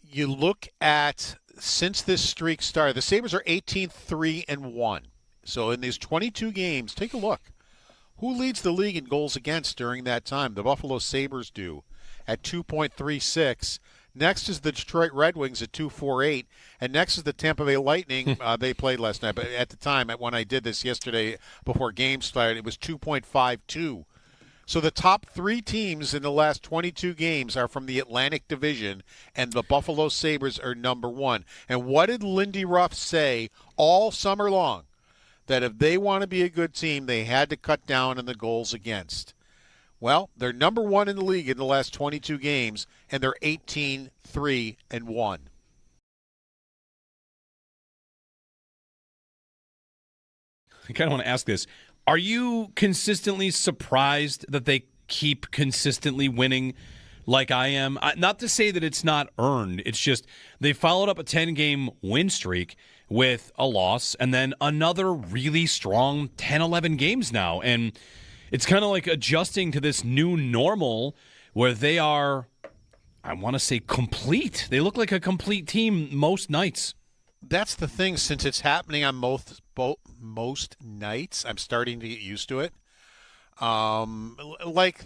S10: you look at, since this streak started, the Sabres are 18-3-1. So in these 22 games, take a look. Who leads the league in goals against during that time? The Buffalo Sabres do at 2.36. Next is the Detroit Red Wings at 2.48, and next is the Tampa Bay Lightning. They played last night, but at the time, when I did this yesterday before games started, it was 2.52. So the top three teams in the last 22 games are from the Atlantic Division, and the Buffalo Sabres are number one. And what did Lindy Ruff say all summer long? That if they want to be a good team, they had to cut down on the goals against. Well, they're number one in the league in the last 22 games, and they're 18-3-1.
S3: I kind of want to ask this. Are you consistently surprised that they keep consistently winning like I am? Not to say that it's not earned. It's just they followed up a 10-game win streak with a loss and then another really strong 10-11 games now. And it's kind of like adjusting to this new normal where they are, I want to say, complete. They look like a complete team most nights.
S10: That's the thing. Since it's happening on most nights, I'm starting to get used to it. Like,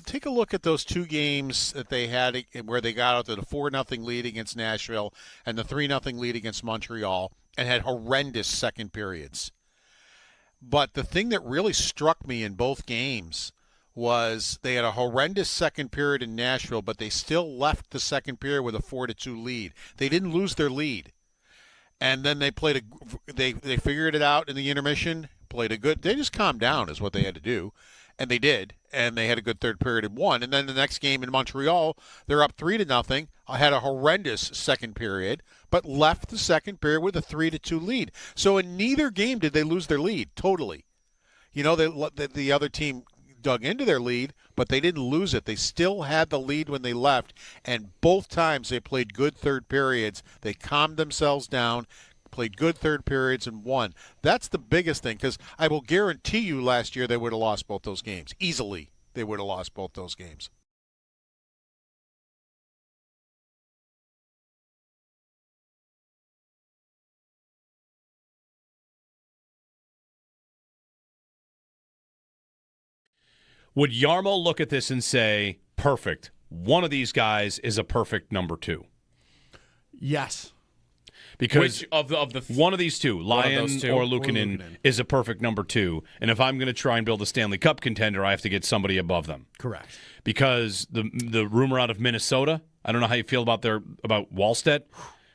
S10: take a look at those two games that they had where they got out to the 4-0 lead against Nashville and the 3-0 lead against Montreal and had horrendous second periods. But the thing that really struck me in both games was they had a horrendous second period in Nashville, but they still left the second period with a 4-2 lead. They didn't lose their lead. And then they played they figured it out in the intermission, played a good, they just calmed down is what they had to do. And they did, and they had a good third period and won. And then the next game in Montreal, they're up 3-0. Had a horrendous second period, but left the second period with a 3-2 lead. So in neither game did they lose their lead totally. You know, the other team dug into their lead, but they didn't lose it. They still had the lead when they left, and both times they played good third periods. They calmed themselves down, played good third periods, and won. That's the biggest thing, because I will guarantee you last year they would have lost both those games. Easily, they would have lost both those games.
S3: Would Yarmo look at this and say, perfect, one of these guys is a perfect number two?
S6: Yes.
S3: Because
S2: Which of the
S3: one of these two, Lyon or
S6: Luukkonen.
S3: Luukkonen, is a perfect number two. And if I'm going to try and build a Stanley Cup contender, I have to get somebody above them.
S6: Correct.
S3: Because the rumor out of Minnesota, I don't know how you feel about Wallstedt.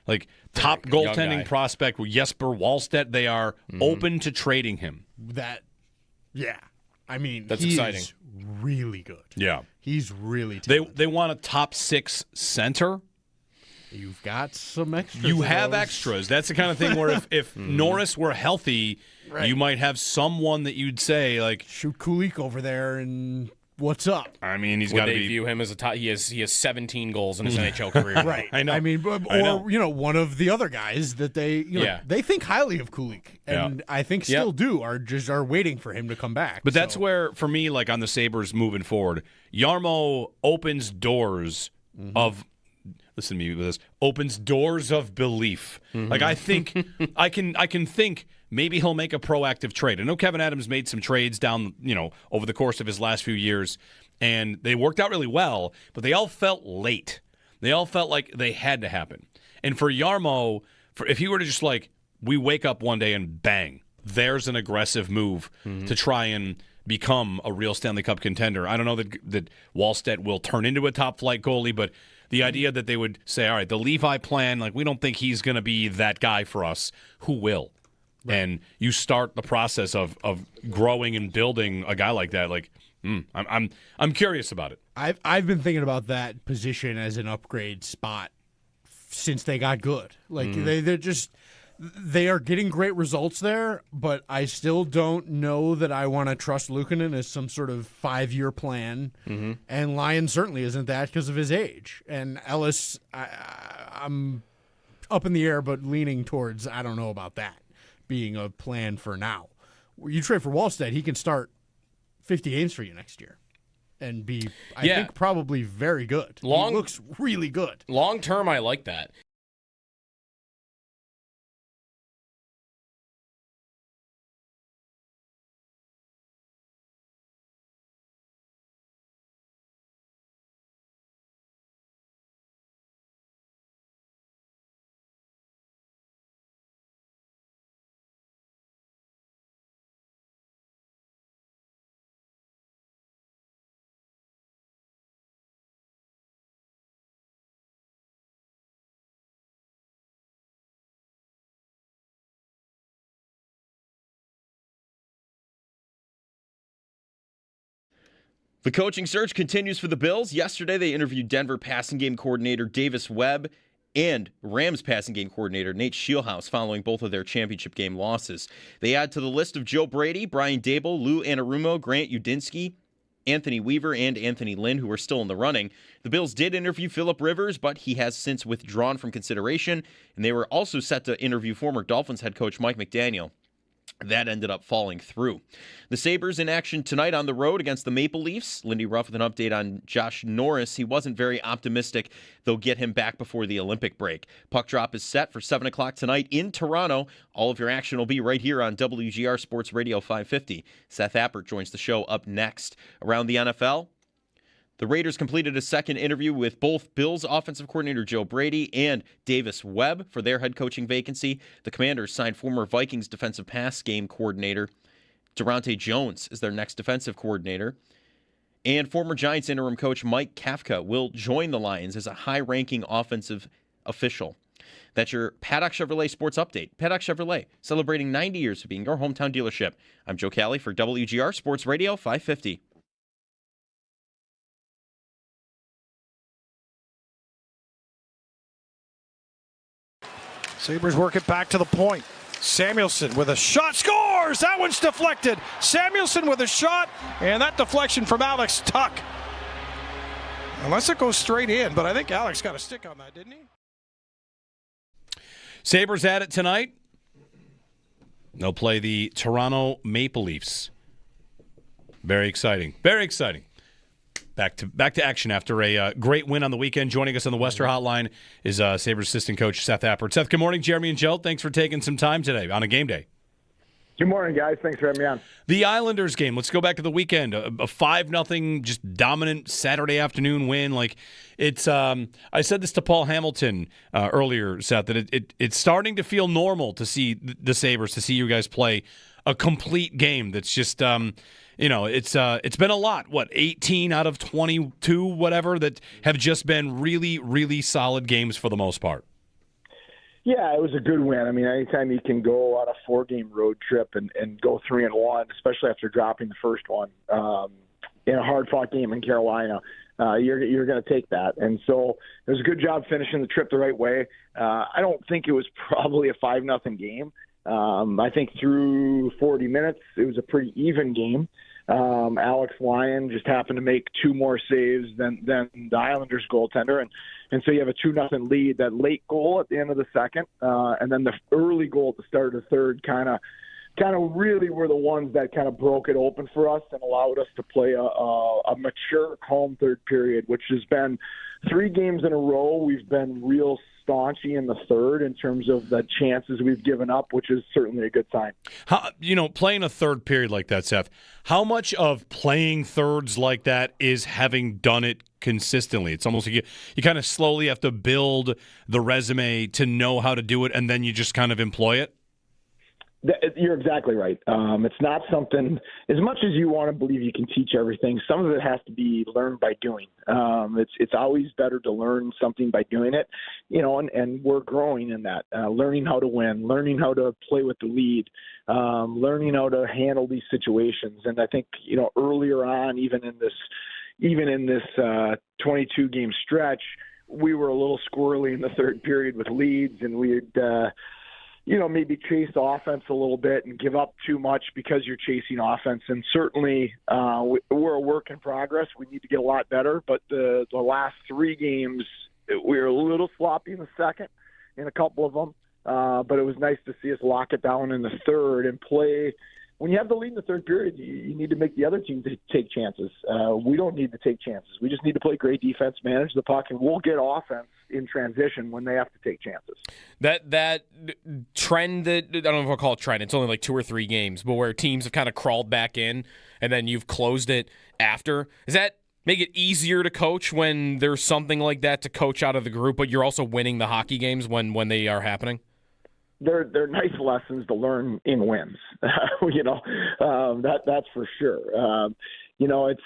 S3: Like, top goaltending prospect, Jesper Wallstedt, they are open to trading him.
S6: Yeah. I mean,
S2: that's
S6: he's
S2: exciting.
S6: Really good.
S3: Yeah.
S6: He's really talented.
S3: They want a top 6 center.
S6: You've got some extras.
S3: You have extras. That's the kind of thing where if Norris were healthy, you might have someone that you'd say, like,
S6: shoot Kulik over there and what's up?
S3: I mean, he's got to be.
S2: View him as a top. He has 17 goals in his NHL career.
S6: Right.
S3: I know.
S6: I mean, one of the other guys that they think highly of Kulik, and I think still do are waiting for him to come back.
S3: But that's where, for me, like on the Sabres moving forward, Yarmo opens doors of. Listen to me with this. Opens doors of belief. Like, I think I can think maybe he'll make a proactive trade. I know Kevin Adams made some trades down, over the course of his last few years, and they worked out really well, but they all felt late. They all felt like they had to happen. And for Yarmo, if he were to just we wake up one day and bang, there's an aggressive move to try and become a real Stanley Cup contender. I don't know that Wallstedt will turn into a top flight goalie, but the idea that they would say, all right, the Levi plan, we don't think he's going to be that guy for us. Who will? Right. And you start the process of growing and building a guy like that. I'm curious about it.
S6: I've been thinking about that position as an upgrade spot since they got good. They are getting great results there, but I still don't know that I want to trust Luukkonen as some sort of 5-year plan. And Lyon certainly isn't that because of his age. And Ellis, I'm up in the air, but leaning towards I don't know about that being a plan for now. You trade for Wallstedt, he can start 50 games for you next year and be, I think, probably very good. He looks really good.
S2: Long term, I like that.
S1: The coaching search continues for the Bills. Yesterday, they interviewed Denver passing game coordinator Davis Webb and Rams passing game coordinator Nate Scheelhaase following both of their championship game losses. They add to the list of Joe Brady, Brian Daboll, Lou Anarumo, Grant Udinsky, Anthony Weaver, and Anthony Lynn, who are still in the running. The Bills did interview Phillip Rivers, but he has since withdrawn from consideration, and they were also set to interview former Dolphins head coach Mike McDaniel. That ended up falling through. The Sabres in action tonight on the road against the Maple Leafs. Lindy Ruff with an update on Josh Norris. He wasn't very optimistic they'll get him back before the Olympic break. Puck drop is set for 7 o'clock tonight in Toronto. All of your action will be right here on WGR Sports Radio 550. Seth Appert joins the show up next. Around the NFL, the Raiders completed a second interview with both Bills offensive coordinator Joe Brady and Davis Webb for their head coaching vacancy. The Commanders signed former Vikings defensive pass game coordinator Durante Jones as their next defensive coordinator. And former Giants interim coach Mike Kafka will join the Lions as a high-ranking offensive official. That's your Paddock Chevrolet Sports Update. Paddock Chevrolet, celebrating 90 years of being your hometown dealership. I'm Joe Cali for WGR Sports Radio 550.
S13: Sabres work it back to the point. Samuelson with a shot, scores! That one's deflected. Samuelson with a shot, and that deflection from Alex Tuck. Unless it goes straight in, but I think Alex got a stick on that, didn't he?
S3: Sabres at it tonight. They'll play the Toronto Maple Leafs. Very exciting. Very exciting. Back to action after a great win on the weekend. Joining us on the Wester Hotline is Sabres assistant coach Seth Appert. Seth, good morning. Jeremy and Joe, thanks for taking some time today on a game day.
S14: Good morning, guys. Thanks for having me on.
S3: The Islanders game. Let's go back to the weekend. A 5-0 just dominant Saturday afternoon win. Like it's. I said this to Paul Hamilton earlier, Seth, that it's starting to feel normal to see the Sabres, to see you guys play a complete game. That's just. It's been a lot. 18 out of 22, whatever, that have just been really, really solid games for the most part.
S14: Yeah, it was a good win. I mean, anytime you can go on a 4-game road trip and go 3-1, especially after dropping the first one in a hard-fought game in Carolina, you're going to take that. And so it was a good job finishing the trip the right way. I don't think it was probably a 5-0 game. I think through 40 minutes, it was a pretty even game. Alex Lyon just happened to make 2 more saves than the Islanders goaltender. And so you have a 2-0 lead. That late goal at the end of the second, and then the early goal at the start of the third kind of really were the ones that kind of broke it open for us and allowed us to play a mature, calm third period, which has been 3 games in a row. We've been real staunchy in the third in terms of the chances we've given up, which is certainly a good sign.
S3: Playing a third period like that, Seth, how much of playing thirds like that is having done it consistently? It's almost like you kind of slowly have to build the resume to know how to do it, and then you just kind of employ it?
S14: You're exactly right. It's not something, as much as you want to believe you can teach everything, some of it has to be learned by doing. It's always better to learn something by doing it, and we're growing in that, learning how to win, learning how to play with the lead, learning how to handle these situations. And I think, earlier on, even in this 22-game stretch, we were a little squirrely in the third period with leads, and we'd maybe chase offense a little bit and give up too much because you're chasing offense. And certainly we're a work in progress. We need to get a lot better. But the last 3 games, we were a little sloppy in the second in a couple of them. But it was nice to see us lock it down in the third and play. When you have the lead in the third period, you need to make the other team take chances. We don't need to take chances. We just need to play great defense, manage the puck, and we'll get offense in transition when they have to take chances.
S2: That trend that, I don't know if I'll call it trend, it's only like 2 or 3 games, but where teams have kind of crawled back in and then you've closed it after, does that make it easier to coach when there's something like that to coach out of the group, but you're also winning the hockey games when they are happening?
S14: They're nice lessons to learn in wins, that's for sure. It's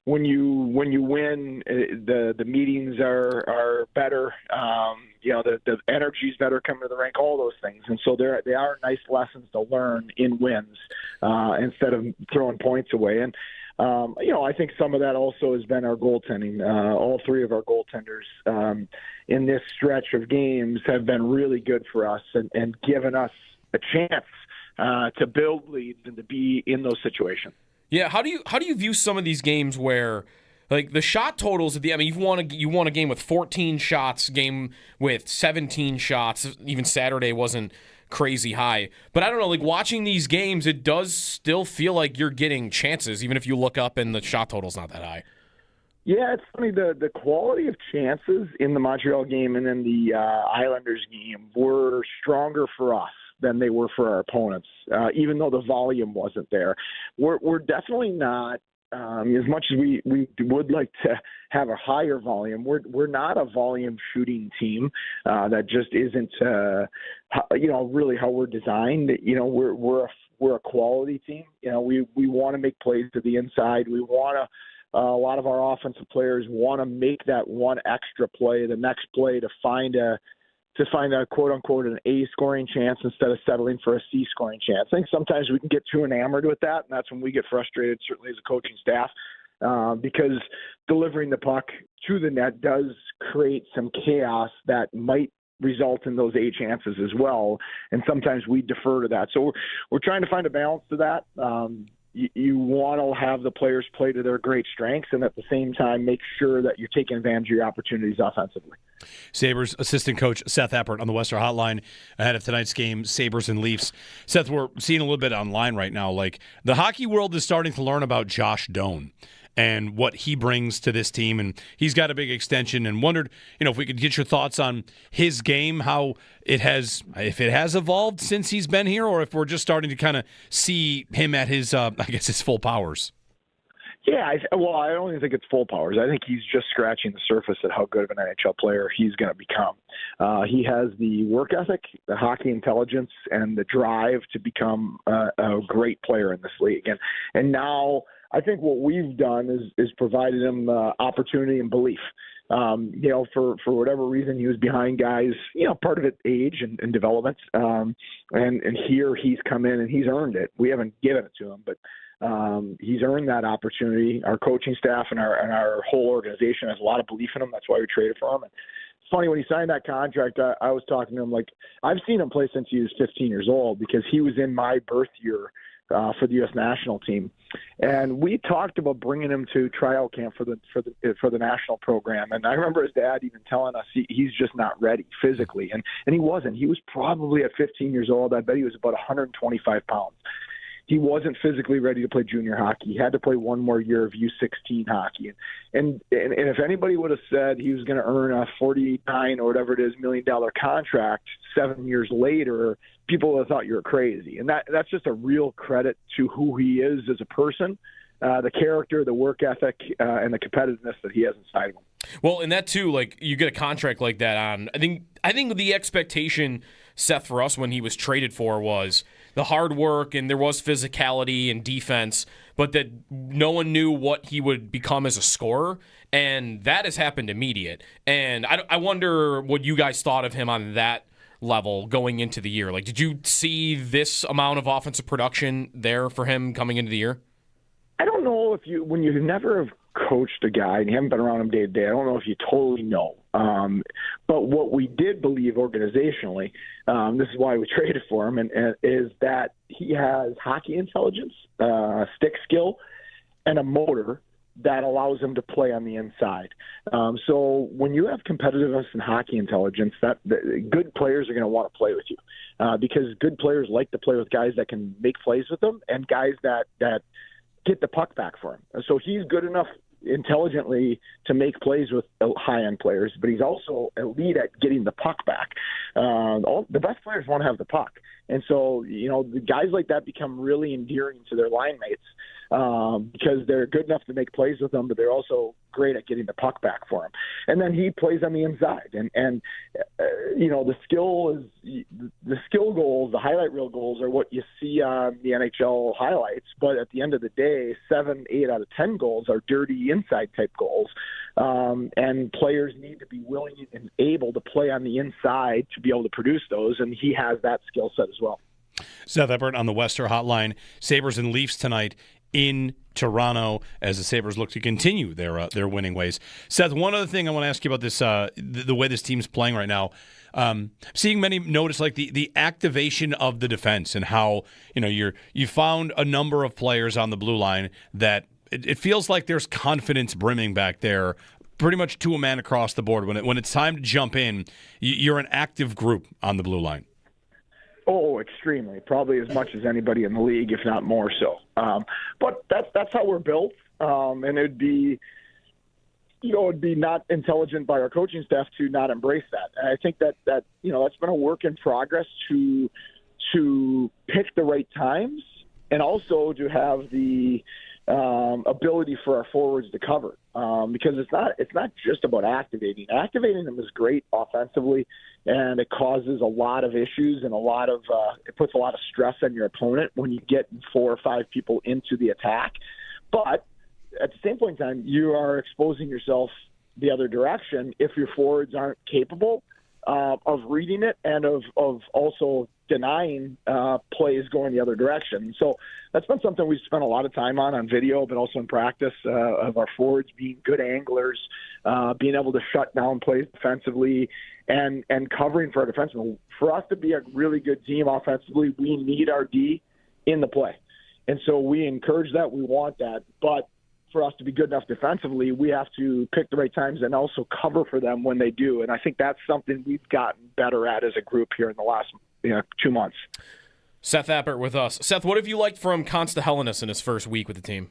S14: when you win, the meetings are better. The energy's better coming to the rink, all those things, and so they are nice lessons to learn in wins instead of throwing points away. And I think some of that also has been our goaltending. All 3 of our goaltenders in this stretch of games have been really good for us and given us a chance to build leads and to be in those situations.
S2: Yeah, how do you view some of these games where Like the shot totals you won a game with 14 shots, game with 17 shots. Even Saturday wasn't crazy high. But I don't know, like watching these games, it does still feel like you're getting chances, even if you look up and the shot total's not that high.
S14: Yeah, it's funny. The quality of chances in the Montreal game and then the Islanders game were stronger for us than they were for our opponents, even though the volume wasn't there. We're definitely not, as much as we would like to have a higher volume, we're not a volume shooting team. That just isn't, really how we're designed. We're a quality team. We want to make plays to the inside. We want to. A lot of our offensive players want to make that one extra play, the next play, to find a quote unquote an A scoring chance instead of settling for a C scoring chance. I think sometimes we can get too enamored with that, and that's when we get frustrated, certainly as a coaching staff, because delivering the puck to the net does create some chaos that might result in those A chances as well, and sometimes we defer to that. So we're trying to find a balance to that. You want to have the players play to their great strengths and at the same time make sure that you're taking advantage of your opportunities offensively.
S3: Sabres assistant coach Seth Appert on the Western Hotline ahead of tonight's game, Sabres and Leafs. Seth, we're seeing a little bit online right now. Like the hockey world is starting to learn about Josh Dunne and what he brings to this team. And he's got a big extension, and wondered, if we could get your thoughts on his game, how if it has evolved since he's been here, or if we're just starting to kind of see him at his, his full powers.
S14: Yeah, I don't even think it's full powers. I think he's just scratching the surface at how good of an NHL player he's going to become. He has the work ethic, the hockey intelligence, and the drive to become a great player in this league. And now I think what we've done is provided him opportunity and belief. For whatever reason he was behind guys, part of it age and development. And here he's come in and he's earned it. We haven't given it to him, but he's earned that opportunity. Our coaching staff and our whole organization has a lot of belief in him. That's why we traded for him. And it's funny, when he signed that contract, I was talking to him like, I've seen him play since he was 15 years old, because he was in my birth year for the U.S. national team. And we talked about bringing him to tryout camp for the national program. And I remember his dad even telling us he's just not ready physically. And he wasn't. He was probably at 15 years old, I bet he was about 125 pounds. He wasn't physically ready to play junior hockey. He had to play one more year of U16 hockey. And if anybody would have said he was going to earn a $49 or whatever it is $1 million contract 7 years later, people would have thought you were crazy. And that's just a real credit to who he is as a person, the character, the work ethic, and the competitiveness that he has inside of him.
S2: Well, and that too, like you get a contract like that on. I think the expectation, Seth, for us when he was traded for was the hard work, and there was physicality and defense, but that no one knew what he would become as a scorer, and that has happened immediate. And I wonder what you guys thought of him on that level going into the year. Like, did you see this amount of offensive production there for him coming into the year?
S14: I don't know if when you never have coached a guy and you haven't been around him day to day, I don't know if you totally know. But what we did believe organizationally, this is why we traded for him, and is that he has hockey intelligence, stick skill, and a motor that allows him to play on the inside. So when you have competitiveness and hockey intelligence, good players are going to want to play with you, because good players like to play with guys that can make plays with them and guys that get the puck back for him. So he's good enough intelligently to make plays with high-end players, but he's also elite at getting the puck back. The best players want to have the puck. And so, the guys like that become really endearing to their line mates, because they're good enough to make plays with them, but they're also great at getting the puck back for him. And then he plays on the inside. And the skill goals, the highlight reel goals are what you see on the NHL highlights. But at the end of the day, 7, 8 out of 10 goals are dirty inside type goals. And players need to be willing and able to play on the inside to be able to produce those. And he has that skill set as well.
S3: Seth Appert on the Western Hotline. Sabres and Leafs tonight in Toronto as the Sabres look to continue their winning ways. Seth, one other thing I want to ask you about this, the way this team's playing right now. Seeing many notice like the activation of the defense and how you found a number of players on the blue line that it feels like there's confidence brimming back there, pretty much to a man across the board. When it's time to jump in, you're an active group on the blue line.
S14: Oh, extremely. Probably as much as anybody in the league, if not more so. But that's how we're built, and it'd be not intelligent by our coaching staff to not embrace that. And I think that that's been a work in progress to pick the right times and also to have the ability for our forwards to cover, because it's not just about activating. Activating them is great offensively, and it causes a lot of issues and it puts a lot of stress on your opponent when you get 4 or 5 people into the attack. But at the same point in time, you are exposing yourself the other direction if your forwards aren't capable of reading it and of also denying plays going the other direction. So that's been something we've spent a lot of time on video, but also in practice of our forwards being good anglers, being able to shut down plays defensively and covering for our defensemen. For us to be a really good team offensively, we need our D in the play. And so we encourage that. We want that. But for us to be good enough defensively, we have to pick the right times and also cover for them when they do. And I think that's something we've gotten better at as a group here in the last 2 months.
S2: Seth Appert with us. Seth, what have you liked from Consta Hellenis in his first week with the team?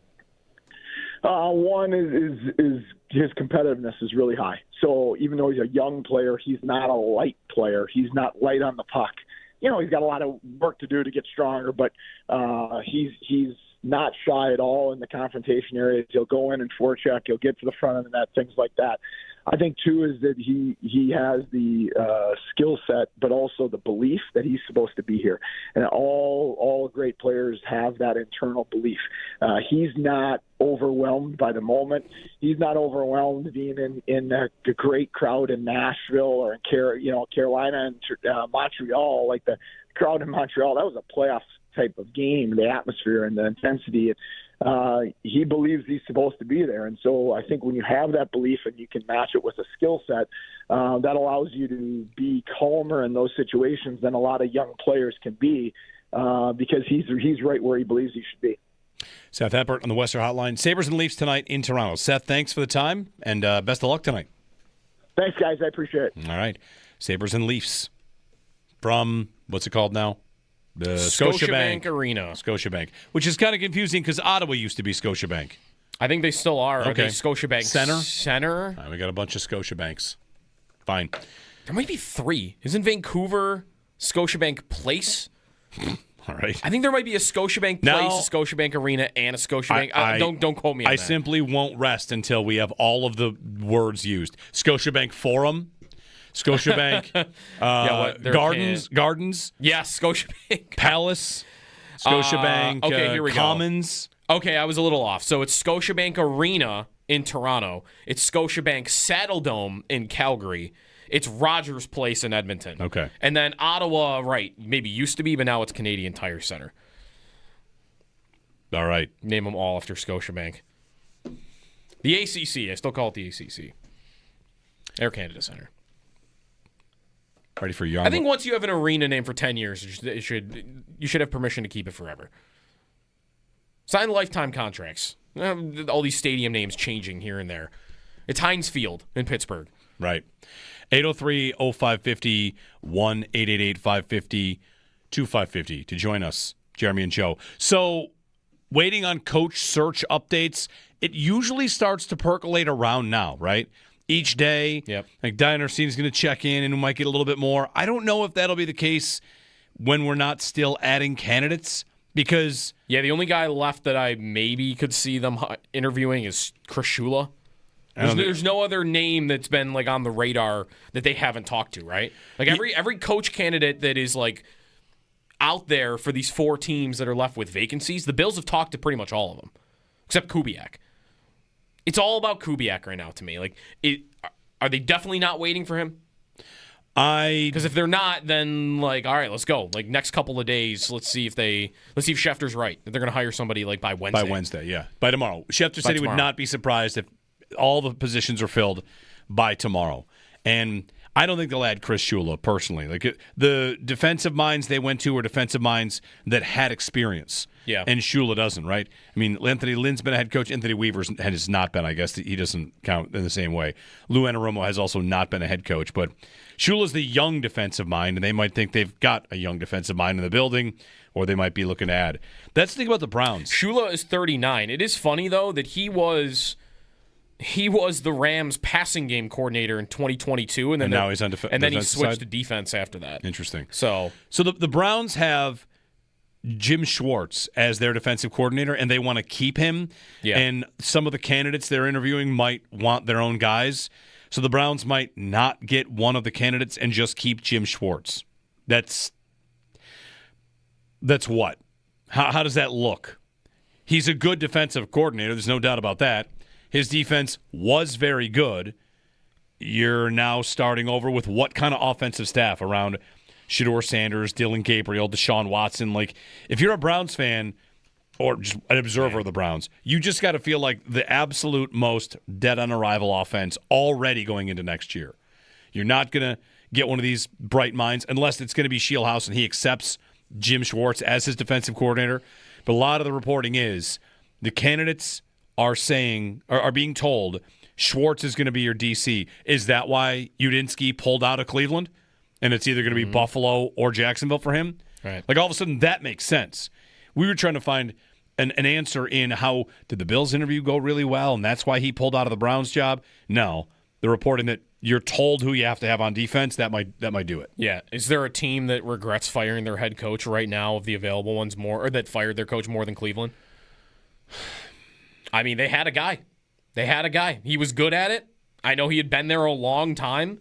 S14: One is his competitiveness is really high. So even though he's a young player, he's not a light player. He's not light on the puck. He's got a lot of work to do to get stronger, but he's not shy at all in the confrontation areas. He'll go in and forecheck. He'll get to the front of the net, things like that. I think, too, is that he has the skill set, but also the belief that he's supposed to be here. And all great players have that internal belief. He's not overwhelmed by the moment. He's not overwhelmed being in a great crowd in Nashville or in Carolina and Montreal. Like the crowd in Montreal, that was a playoff type of game, the atmosphere and the intensity. He believes he's supposed to be there. And so I think when you have that belief and you can match it with a skill set, that allows you to be calmer in those situations than a lot of young players can be, because he's right where he believes he should be.
S3: Seth Appert on the Western Hotline. Sabres and Leafs tonight in Toronto. Seth, thanks for the time, and best of luck tonight.
S14: Thanks, guys. I appreciate it.
S3: All right. Sabres and Leafs from, what's it called now? The
S2: Scotiabank Arena.
S3: Scotiabank, which is kind of confusing because Ottawa used to be Scotiabank.
S2: I think they still are.
S3: Okay.
S2: Are they Scotiabank Center?
S3: Right, we got a bunch of Scotiabanks. Fine.
S2: There might be 3. Isn't Vancouver Scotiabank Place?
S3: All right.
S2: I think there might be a Scotiabank Place, a Scotiabank Arena, and a Scotiabank. Don't quote me on that.
S3: I simply won't rest until we have all of the words used. Scotiabank Forum. Scotiabank Gardens.
S2: Yes, Scotiabank
S3: Palace. Scotiabank
S2: okay, here we
S3: Commons.
S2: Go. Okay, I was a little off. So it's Scotiabank Arena in Toronto. It's Scotiabank Saddledome in Calgary. It's Rogers Place in Edmonton.
S3: Okay.
S2: And then Ottawa, right, maybe used to be, but now it's Canadian Tire Center.
S3: All right.
S2: Name them all after Scotiabank. The ACC. I still call it the ACC. Air Canada Center.
S3: Ready for you?
S2: I think once you have an arena name for 10 years, you should have permission to keep it forever. Sign lifetime contracts. All these stadium names changing here and there. It's Heinz Field in Pittsburgh.
S3: Right. 803-0550, 1-888-550-2550 to join us, Jeremy and Joe. So, waiting on coach search updates, it usually starts to percolate around now, right? Each day, like Dunne is going to check in and we might get a little bit more. I don't know if that'll be the case when we're not still adding candidates because...
S2: Yeah, the only guy left that I maybe could see them interviewing is Chris Shula. There's no other name that's been like on the radar that they haven't talked to, right? Like every coach candidate that is like out there for these 4 teams that are left with vacancies, the Bills have talked to pretty much all of them, except Kubiak. It's all about Kubiak right now to me. Like, are they definitely not waiting for him? Because if they're not, then like, all right, let's go. Like next couple of days, let's see if Schefter's right. That they're going to hire somebody like by Wednesday.
S3: By Wednesday, yeah, by tomorrow. Schefter said he would not be surprised if all the positions are filled by tomorrow. And I don't think they'll add Chris Shula personally. Like the defensive minds they went to were defensive minds that had experience.
S2: Yeah.
S3: And Shula doesn't, right? I mean, Anthony Lynn's been a head coach. Anthony Weaver has not been. I guess he doesn't count in the same way. Lou Anarumo has also not been a head coach. But Shula's the young defensive mind, and they might think they've got a young defensive mind in the building, or they might be looking to add. That's the thing about the Browns.
S2: Shula is 39. It is funny, though, that he was the Rams passing game coordinator in 2022, and
S3: now he's on defense.
S2: And then he switched to defense after that.
S3: Interesting.
S2: So
S3: the Browns have Jim Schwartz as their defensive coordinator, and they want to keep him.
S2: Yeah.
S3: And some of the candidates they're interviewing might want their own guys. So the Browns might not get one of the candidates and just keep Jim Schwartz. That's what? How does that look? He's a good defensive coordinator. There's no doubt about that. His defense was very good. You're now starting over with what kind of offensive staff around Shedeur Sanders, Dylan Gabriel, Deshaun Watson? Like, if you're a Browns fan or just an observer of the Browns, you just got to feel like the absolute most dead-on-arrival offense already going into next year. You're not going to get one of these bright minds unless it's going to be Shieldhouse and he accepts Jim Schwartz as his defensive coordinator. But a lot of the reporting is the candidates are being told Schwartz is going to be your DC. Is that why Udinsky pulled out of Cleveland? And it's either going to be Buffalo or Jacksonville for him?
S2: Right.
S3: Like, all of a sudden, that makes sense. We were trying to find an answer in how did the Bills interview go really well, and that's why he pulled out of the Browns job? No. They're reporting that you're told who you have to have on defense. That might do it.
S2: Yeah. Is there a team that regrets firing their head coach right now of the available ones more, or that fired their coach more than Cleveland? I mean, they had a guy. He was good at it. I know he had been there a long time.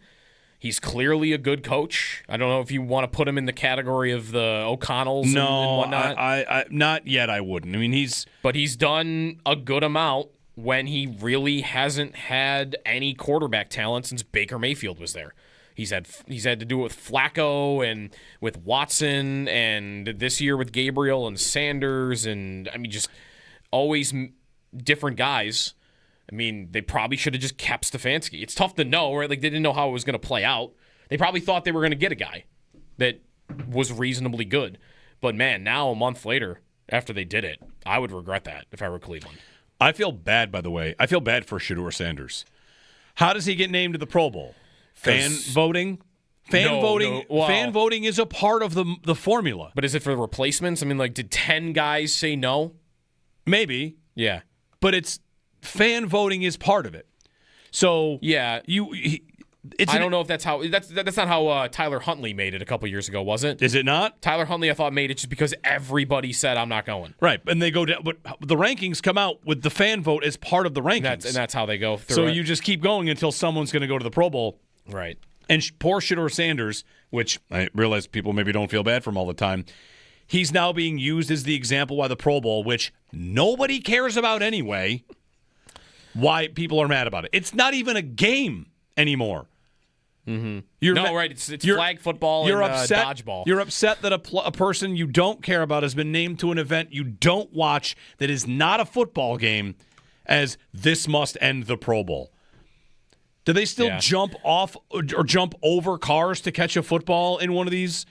S2: He's clearly a good coach. I don't know if you want to put him in the category of the O'Connells and whatnot.
S3: I not yet. I wouldn't. I mean,
S2: but he's done a good amount when he really hasn't had any quarterback talent since Baker Mayfield was there. He's had to do it with Flacco and with Watson, and this year with Gabriel and Sanders, and I mean, just always different guys. I mean, they probably should have just kept Stefanski. It's tough to know, right? Like, they didn't know how it was going to play out. They probably thought they were going to get a guy that was reasonably good. But, man, now a month later, after they did it, I would regret that if I were Cleveland.
S3: I feel bad, by the way. I feel bad for Shedeur Sanders. How does he get named to the Pro Bowl? Fan voting? Fan voting is a part of the formula.
S2: But is it for the replacements? I mean, like, did 10 guys say no?
S3: Maybe.
S2: Yeah.
S3: But fan voting is part of it. So
S2: yeah, I don't know if that's not how Tyler Huntley made it a couple years ago, was it?
S3: Is it not?
S2: Tyler Huntley, I thought, made it just because everybody said I'm not going.
S3: Right, and they go down, but the rankings come out with the fan vote as part of the rankings,
S2: and that's how they go through.
S3: So
S2: it.
S3: You just keep going until someone's going to go to the Pro Bowl,
S2: right?
S3: And poor Shedeur Sanders, which I realize people maybe don't feel bad for him all the time. He's now being used as the example why the Pro Bowl, which nobody cares about anyway. Why people are mad about it. It's not even a game anymore.
S2: Mm-hmm. Right. It's flag football and dodgeball.
S3: You're upset that a person you don't care about has been named to an event you don't watch that is not a football game as this must end the Pro Bowl. Do they still jump off or jump over cars to catch a football in one of these?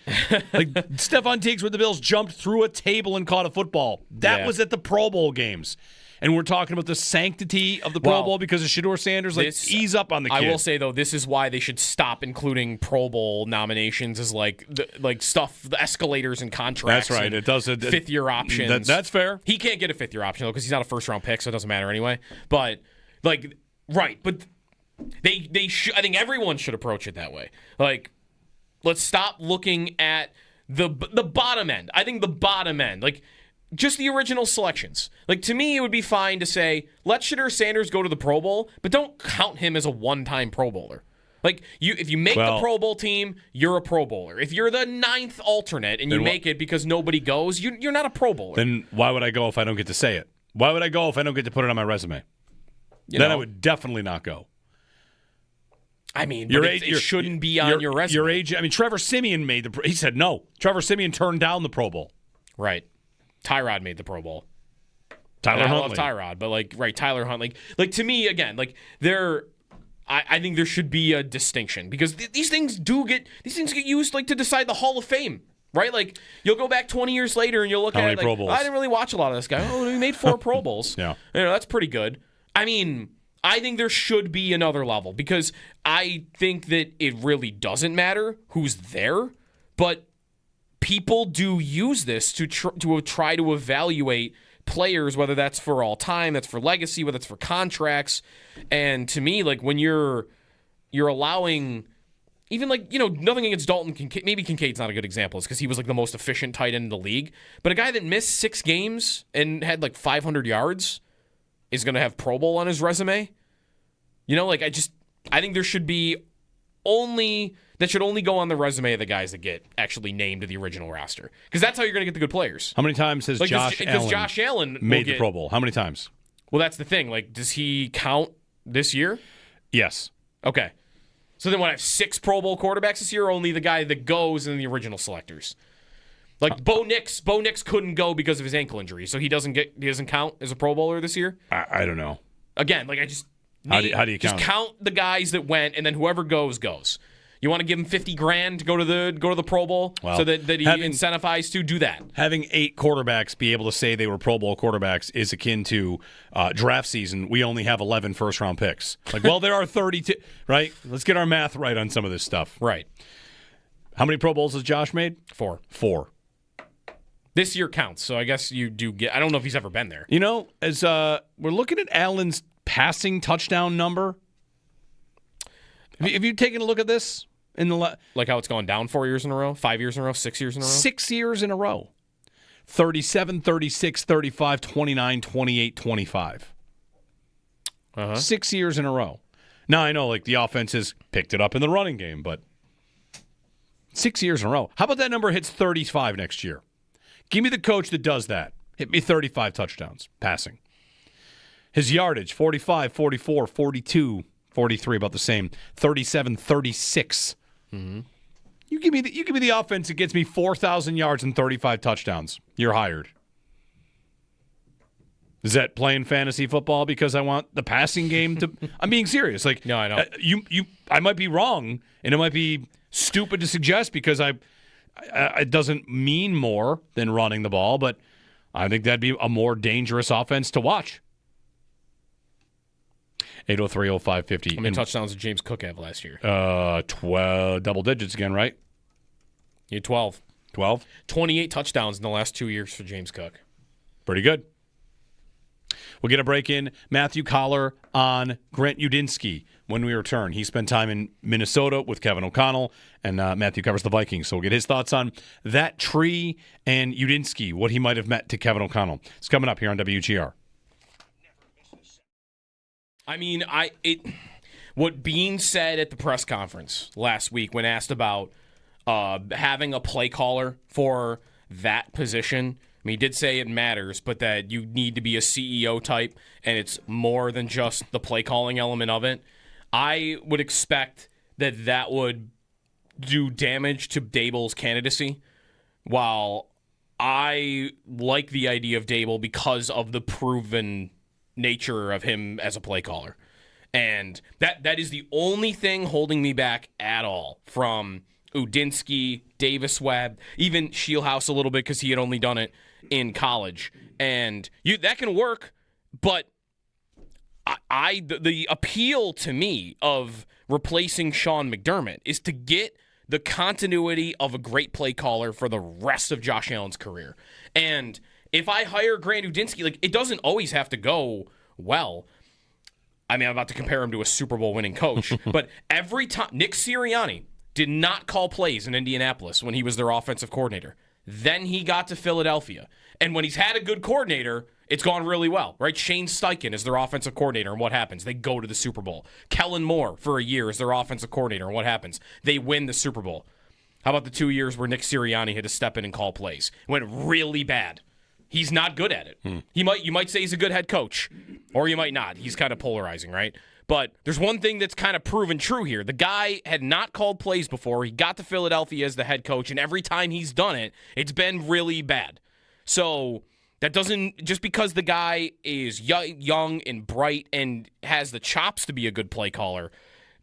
S3: Like Stephon Diggs with the Bills jumped through a table and caught a football. That was at the Pro Bowl games. And we're talking about the sanctity of the Pro Bowl because of Shedeur Sanders. Ease up on the kid.
S2: I will say, though, this is why they should stop including Pro Bowl nominations as the escalators and contracts.
S3: That's right. It does
S2: fifth-year options.
S3: That's fair.
S2: He can't get a fifth-year option, though, because he's not a first-round pick, so it doesn't matter anyway. But, right. But they should. I think everyone should approach it that way. Like, let's stop looking at the bottom end. I think the bottom end, just the original selections. To me, it would be fine to say, let Shedeur Sanders go to the Pro Bowl, but don't count him as a one-time Pro Bowler. If you make the Pro Bowl team, you're a Pro Bowler. If you're the 9th alternate and you make it because nobody goes, you're not a Pro Bowler.
S3: Then why would I go if I don't get to say it? Why would I go if I don't get to put it on my resume? I would definitely not go.
S2: I mean, it shouldn't be on your resume.
S3: Your age. I mean, Trevor Siemian he said no. Trevor Siemian turned down the Pro Bowl.
S2: Right. Tyrod made the Pro Bowl.
S3: Tyler Huntley.
S2: I love Tyrod, but Tyler Huntley. To me, again, I think there should be a distinction because these things get used like to decide the Hall of Fame. Right? Like, you'll go back 20 years later and you'll look
S3: How
S2: at
S3: many
S2: it like,
S3: Pro Bowls?
S2: I didn't really watch a lot of this guy. Oh, he made 4 Pro Bowls.
S3: Yeah.
S2: That's pretty good. I mean, I think there should be another level because I think that it really doesn't matter who's there, but people do use this to try to evaluate players, whether that's for all time, that's for legacy, whether it's for contracts. And to me, like, when you're allowing... Even nothing against Dalton Kincaid. Maybe Kincaid's not a good example because he was like the most efficient tight end in the league. But a guy that missed 6 games and had like 500 yards is going to have Pro Bowl on his resume. I think there should be that should only go on the resume of the guys that get actually named to the original roster. Because that's how you're going to get the good players.
S3: How many times has Josh Allen made the Pro Bowl? How many times?
S2: Well, that's the thing. Like, does he count this year?
S3: Yes.
S2: Okay. So then, I have 6 Pro Bowl quarterbacks this year, or only the guy that goes in the original selectors? Like Bo Nix couldn't go because of his ankle injury, so he doesn't count as a Pro Bowler this year.
S3: I don't know.
S2: Again, how do you count? Just count the guys that went, and then whoever goes. You want to give him $50,000 to go to the Pro Bowl, so that he incentivized to do that.
S3: Having 8 quarterbacks be able to say they were Pro Bowl quarterbacks is akin to draft season. We only have 11 first-round picks. Like, well, there are 32, right? Let's get our math right on some of this stuff.
S2: Right.
S3: How many Pro Bowls has Josh made?
S2: 4.
S3: 4.
S2: This year counts, so I guess you do get. I don't know if he's ever been there.
S3: As we're looking at Allen's passing touchdown number, have you taken a look at this?
S2: Like how it's gone down 4 years in a row, 5 years in a row, 6 years in a row?
S3: 6 years in a row. 37, 36, 35, 29, 28, 25. 6 years in a row. Now, I know like the offense has picked it up in the running game, but 6 years in a row. How about that number hits 35 next year? Give me the coach that does that. Hit me 35 touchdowns passing. His yardage, 45, 44, 42, 43, about the same. 37, 36.
S2: Mm-hmm.
S3: You give me the offense that gets me 4,000 yards and 35 touchdowns. You're hired. Is that playing fantasy football because I want the passing game to? I'm being serious. Like,
S2: no, I know.
S3: I might be wrong, and it might be stupid to suggest because it doesn't mean more than running the ball, but I think that'd be a more dangerous offense to watch. 803-0550.
S2: How many touchdowns did James Cook have last year?
S3: 12, double digits again, right?
S2: He had 12.
S3: 12?
S2: 28 touchdowns in the last 2 years for James Cook.
S3: Pretty good. We'll get a break in. Matthew Coller on Grant Udinsky when we return. He spent time in Minnesota with Kevin O'Connell, and Matthew covers the Vikings. So we'll get his thoughts on that tree and Udinsky, what he might have meant to Kevin O'Connell. It's coming up here on WGR.
S2: I mean, what Bean said at the press conference last week when asked about having a play caller for that position, I mean, he did say it matters, but that you need to be a CEO type, and it's more than just the play calling element of it. I would expect that would do damage to Daboll's candidacy, while I like the idea of Daboll because of the proven nature of him as a play caller. And that is the only thing holding me back at all from Udinsky, Davis Webb, even Shieldhouse a little bit because he had only done it in college. And that can work, but the appeal to me of replacing Sean McDermott is to get the continuity of a great play caller for the rest of Josh Allen's career. And if I hire Grant Udinsky, like, it doesn't always have to go well. I mean, I'm about to compare him to a Super Bowl winning coach, but every time Nick Sirianni did not call plays in Indianapolis when he was their offensive coordinator. Then he got to Philadelphia. And when he's had a good coordinator, it's gone really well, right? Shane Steichen is their offensive coordinator, and what happens? They go to the Super Bowl. Kellen Moore, for a year, is their offensive coordinator, and what happens? They win the Super Bowl. How about the 2 years where Nick Sirianni had to step in and call plays? It went really bad. He's not good at it. You might say he's a good head coach, or you might not. He's kind of polarizing, right? But there's one thing that's kind of proven true here. The guy had not called plays before. He got to Philadelphia as the head coach, and every time he's done it, it's been really bad. So that doesn't, just because the guy is young and bright and has the chops to be a good play caller,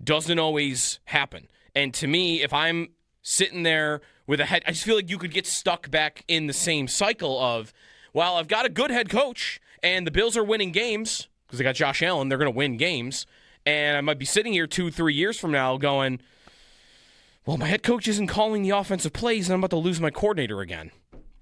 S2: doesn't always happen. And to me, if I'm sitting there with a head, I just feel like you could get stuck back in the same cycle of, well, I've got a good head coach, and the Bills are winning games because they got Josh Allen. They're going to win games. And I might be sitting here 2-3 years from now going, well, my head coach isn't calling the offensive plays, and I'm about to lose my coordinator again.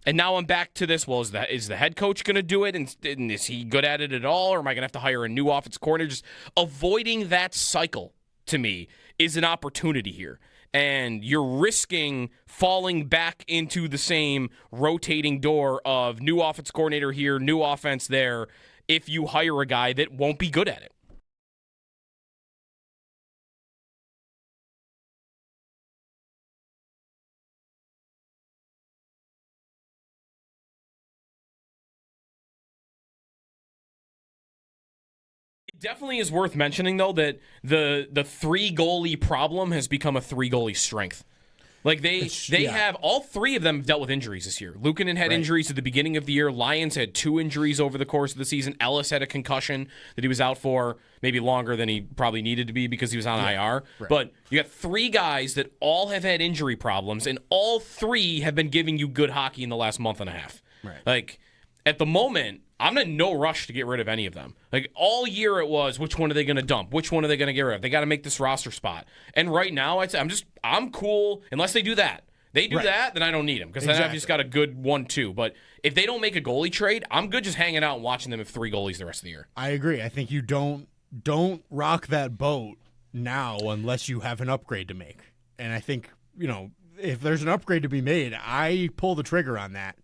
S2: And now I'm back to this. Well, is the head coach going to do it? And is he good at it at all? Or am I going to have to hire a new offensive coordinator? Just avoiding that cycle, to me, is an opportunity here. And you're risking falling back into the same rotating door of new offense coordinator here, new offense there, if you hire a guy that won't be good at it. It definitely is worth mentioning, though, that the three goalie problem has become a three goalie strength. Like they have all three of them dealt with injuries this year. Luukkonen had injuries at the beginning of the year. Lions had 2 injuries over the course of the season. Ellis had a concussion that he was out for maybe longer than he probably needed to be because he was on IR. Right. But you got 3 guys that all have had injury problems, and all 3 have been giving you good hockey in the last month and a half. Right. Like at the moment, I'm in no rush to get rid of any of them. Like all year it was, which one are they going to dump? Which one are they going to get rid of? They got to make this roster spot. And right now, I'm cool unless they do that. They do that, then I don't need them because then I've just got a good 1-2. But if they don't make a goalie trade, I'm good just hanging out and watching them have 3 goalies the rest of the year.
S6: I agree. I think you don't rock that boat now unless you have an upgrade to make. And I think, if there's an upgrade to be made, I pull the trigger on that.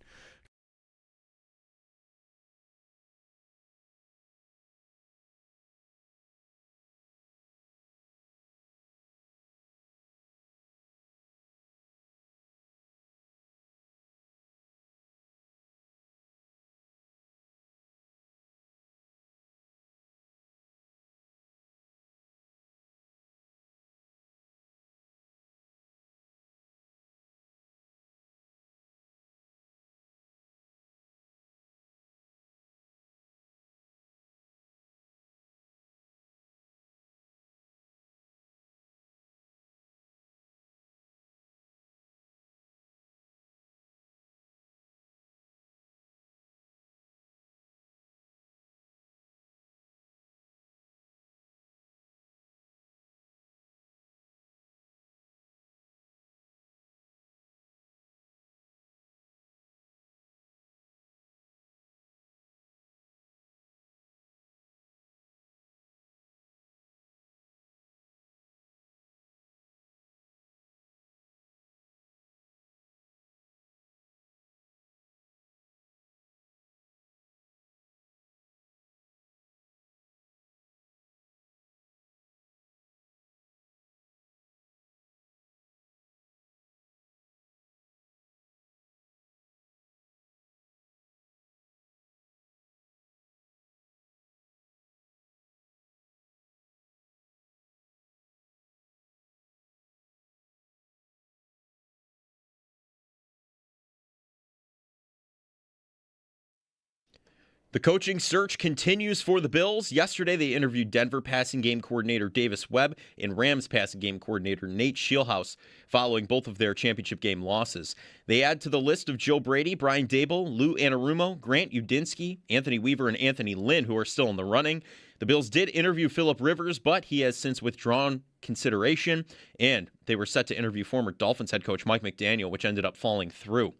S1: The coaching search continues for the Bills. Yesterday, they interviewed Denver passing game coordinator Davis Webb and Rams passing game coordinator Nate Scheelhaase following both of their championship game losses. They add to the list of Joe Brady, Brian Daboll, Lou Anarumo, Grant Udinsky, Anthony Weaver, and Anthony Lynn, who are still in the running. The Bills did interview Phillip Rivers, but he has since withdrawn consideration, and they were set to interview former Dolphins head coach Mike McDaniel, which ended up falling through.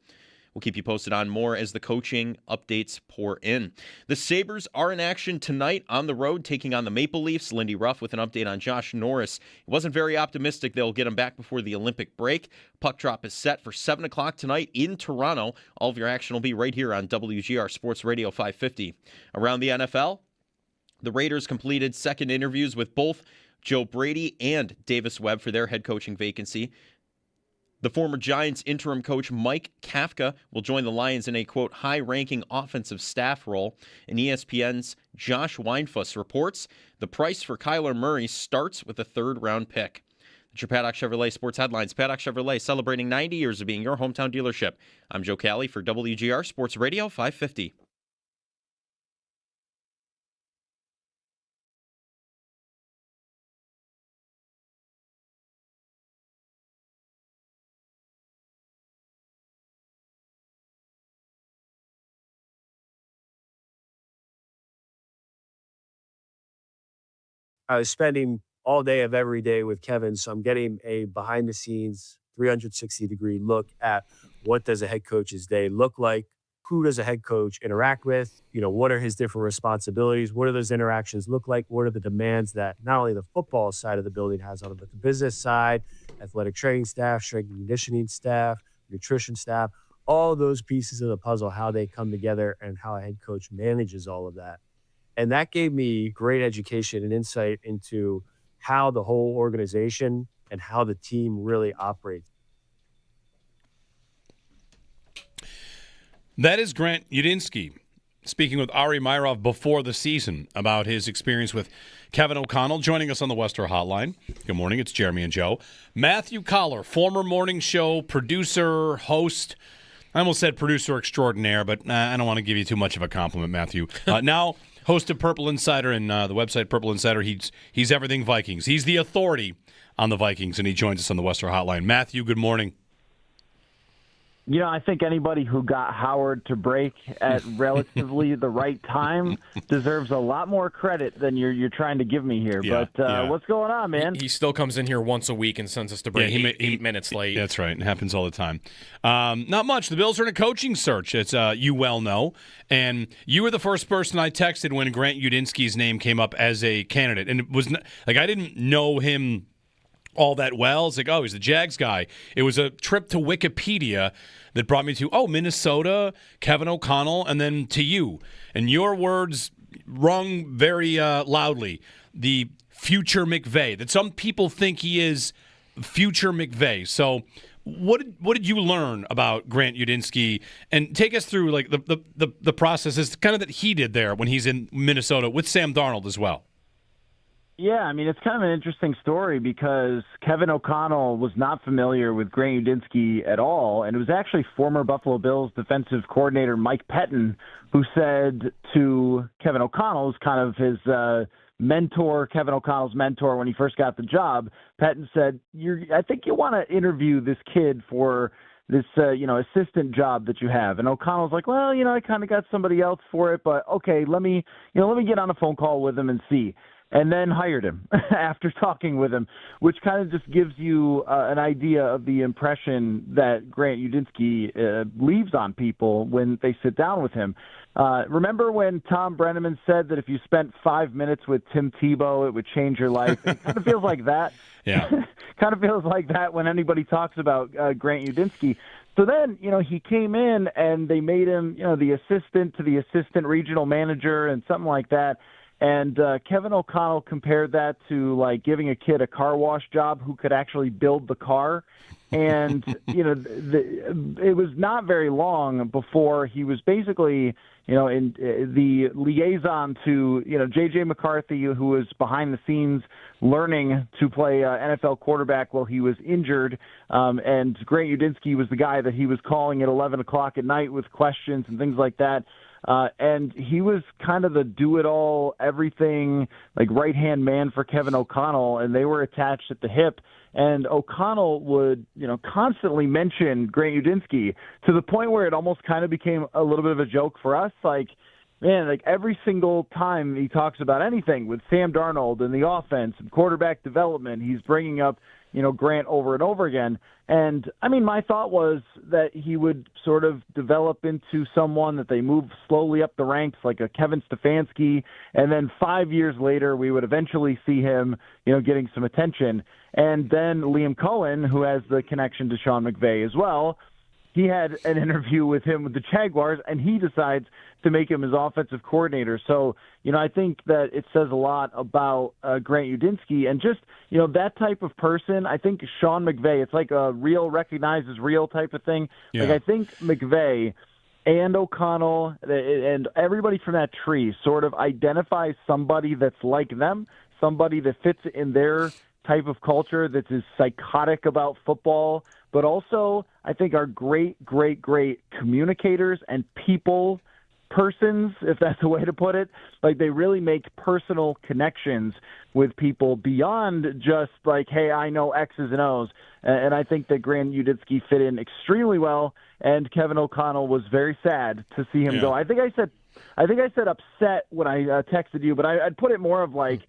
S1: We'll keep you posted on more as the coaching updates pour in. The Sabres are in action tonight on the road, taking on the Maple Leafs. Lindy Ruff with an update on Josh Norris. He wasn't very optimistic they'll get him back before the Olympic break. Puck drop is set for 7 o'clock tonight in Toronto. All of your action will be right here on WGR Sports Radio 550. Around the NFL, the Raiders completed second interviews with both Joe Brady and Davis Webb for their head coaching vacancy. The former Giants interim coach Mike Kafka will join the Lions in a, quote, high-ranking offensive staff role. And ESPN's Josh Weinfuss reports the price for Kyler Murray starts with a third-round pick. That's your Paddock Chevrolet Sports Headlines. Paddock Chevrolet celebrating 90 years of being your hometown dealership. I'm Joe Cali for WGR Sports Radio 550.
S15: I was spending all day of every day with Kevin, so I'm getting a behind-the-scenes 360-degree look at what does a head coach's day look like, who does a head coach interact with, what are his different responsibilities, what do those interactions look like, what are the demands that not only the football side of the building has on it, but the business side, athletic training staff, strength and conditioning staff, nutrition staff, all those pieces of the puzzle, how they come together and how a head coach manages all of that. And that gave me great education and insight into how the whole organization and how the team really operates.
S3: That is Grant Udinsky speaking with Ari Myrov before the season about his experience with Kevin O'Connell, joining us on the Wester Hotline. Good morning, it's Jeremy and Joe. Matthew Coller, former morning show producer, host. I almost said producer extraordinaire, but I don't want to give you too much of a compliment, Matthew. Now host of Purple Insider and the website Purple Insider. He's everything Vikings. He's the authority on the Vikings, and he joins us on the Wester Hotline. Matthew, good morning.
S16: I think anybody who got Howard to break at relatively the right time deserves a lot more credit than you're trying to give me here.
S3: Yeah,
S16: but what's going on, man?
S2: He still comes in here once a week and sends us to break 8 minutes late.
S3: That's right. It happens all the time. Not much. The Bills are in a coaching search, as you well know. And you were the first person I texted when Grant Udinsky's name came up as a candidate. And it was I didn't know him all that well. It's like, oh, he's the Jags guy. It was a trip to Wikipedia that brought me to, Minnesota, Kevin O'Connell, and then to you. And your words rung very loudly. The future McVay, that some people think he is future McVay. So what did you learn about Grant Udinsky? And take us through like the processes kind of that he did there when he's in Minnesota with Sam Darnold as well.
S16: Yeah, it's kind of an interesting story because Kevin O'Connell was not familiar with Grant Udinsky at all, and it was actually former Buffalo Bills defensive coordinator Mike Pettin who said to Kevin O'Connell, who's kind of his mentor, Kevin O'Connell's mentor when he first got the job. Pettin said, I think you want to interview this kid for this assistant job that you have. And O'Connell's like, well, I kind of got somebody else for it, but okay, let me get on a phone call with him and see. And then hired him after talking with him, which kind of just gives you an idea of the impression that Grant Udinsky leaves on people when they sit down with him. Remember when Tom Brenneman said that if you spent 5 minutes with Tim Tebow, it would change your life? It kind of feels like that.
S3: Yeah.
S16: Kind of feels like that when anybody talks about Grant Udinsky. So then, he came in and they made him, the assistant to the assistant regional manager and something like that. And Kevin O'Connell compared that to like giving a kid a car wash job who could actually build the car. And, it was not very long before he was basically, in the liaison to, J.J. McCarthy, who was behind the scenes learning to play NFL quarterback while he was injured. And Grant Udinsky was the guy that he was calling at 11 o'clock at night with questions and things like that. And he was kind of the do-it-all, everything, like right-hand man for Kevin O'Connell, and they were attached at the hip. And O'Connell would, constantly mention Grant Udinsky to the point where it almost kind of became a little bit of a joke for us. Like, man, like every single time he talks about anything with Sam Darnold and the offense and quarterback development, he's bringing up, Grant over and over again. And, my thought was that he would sort of develop into someone that they move slowly up the ranks, like a Kevin Stefanski, and then 5 years later we would eventually see him, getting some attention. And then Liam Cohen, who has the connection to Sean McVay as well, he had an interview with him with the Jaguars, and he decides to make him his offensive coordinator. So, I think that it says a lot about Grant Udinsky and just, that type of person. I think Sean McVay, it's like a real recognizes real type of thing.
S3: Yeah.
S16: Like I think McVay and O'Connell and everybody from that tree sort of identifies somebody that's like them, somebody that fits in their type of culture that's as psychotic about football, but also I think are great, great, great communicators and people persons, if that's a way to put it. Like they really make personal connections with people beyond just like, hey, I know X's and O's. And I think that Grant Udinsky fit in extremely well, and Kevin O'Connell was very sad to see him go. I think I said upset when I texted you, but I'd put it more of like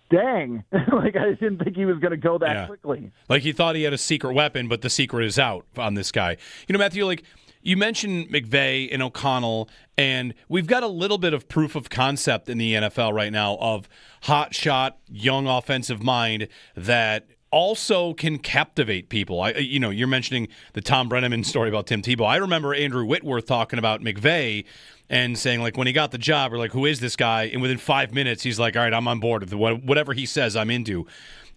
S16: dang, like I didn't think he was going to go that quickly.
S3: Like he thought he had a secret weapon, but the secret is out on this guy. You know, Matthew, like you mentioned McVay and O'Connell, and we've got a little bit of proof of concept in the NFL right now of hot shot, young offensive mind that also can captivate people. You're mentioning the Tom Brenneman story about Tim Tebow. I remember Andrew Whitworth talking about McVay and saying, like, when he got the job, we're like, who is this guy? And within 5 minutes, he's like, all right, I'm on board with whatever he says, I'm into.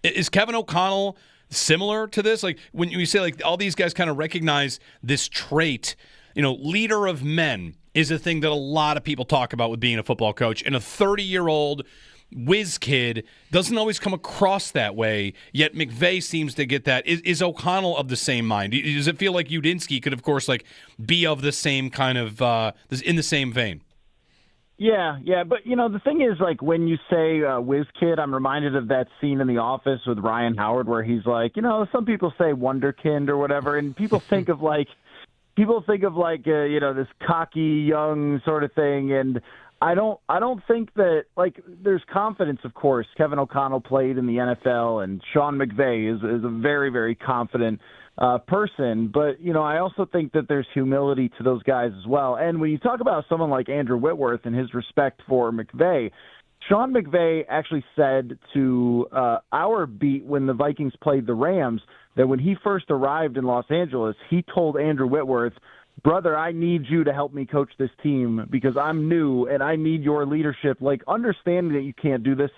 S3: Is Kevin O'Connell similar to this? Like, when you say, like, all these guys kind of recognize this trait, leader of men is a thing that a lot of people talk about with being a football coach. And a 30-year-old whiz kid doesn't always come across that way, yet McVay seems to get that. Is O'Connell of the same mind? Does it feel like Udinsky could, of course, like be of the same kind of in the same vein?
S16: Yeah, but the thing is, like, when you say whiz kid, I'm reminded of that scene in The Office with Ryan Howard where he's like, some people say wonderkind or whatever, and people think of like this cocky young sort of thing, and I don't think that, like, there's confidence, of course. Kevin O'Connell played in the NFL, and Sean McVay is a very, very confident person. But, I also think that there's humility to those guys as well. And when you talk about someone like Andrew Whitworth and his respect for McVay, Sean McVay actually said to our beat when the Vikings played the Rams that when he first arrived in Los Angeles, he told Andrew Whitworth, brother, I need you to help me coach this team because I'm new and I need your leadership. Like, understanding that you can't do this,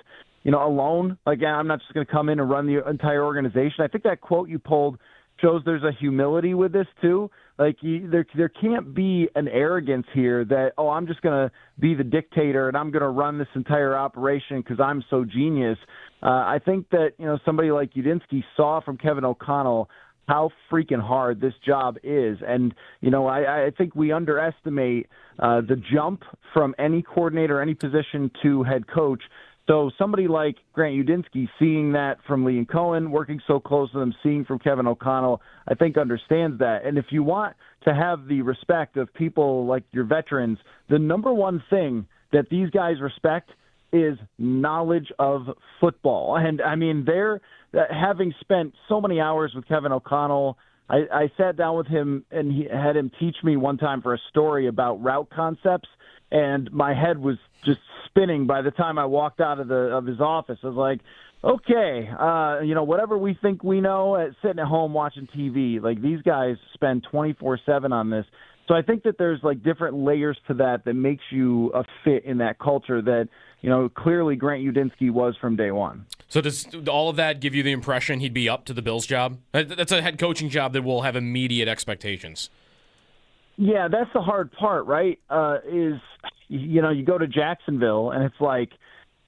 S16: alone. Like, I'm not just going to come in and run the entire organization. I think that quote you pulled shows there's a humility with this too. Like, there can't be an arrogance here that, I'm just going to be the dictator and I'm going to run this entire operation because I'm so genius. I think that, somebody like Udinsky saw from Kevin O'Connell how freaking hard this job is. And, I think we underestimate the jump from any coordinator, any position to head coach. So somebody like Grant Udinsky, seeing that from Liam Cohen, working so close to them, seeing from Kevin O'Connell, I think understands that. And if you want to have the respect of people like your veterans, the number one thing that these guys respect is knowledge of football. And, I mean, they're having spent so many hours with Kevin O'Connell. I sat down with him and he had him teach me one time for a story about route concepts, and my head was just spinning by the time I walked out of his office. I was like, okay, whatever we think we know, sitting at home watching TV, like, these guys spend 24/7 on this. So I think that there's, like, different layers to that makes you a fit in that culture that, clearly Grant Udinsky was from day one.
S2: So does all of that give you the impression he'd be up to the Bills job? That's a head coaching job that will have immediate expectations.
S16: Yeah, that's the hard part, right? You go to Jacksonville and it's like,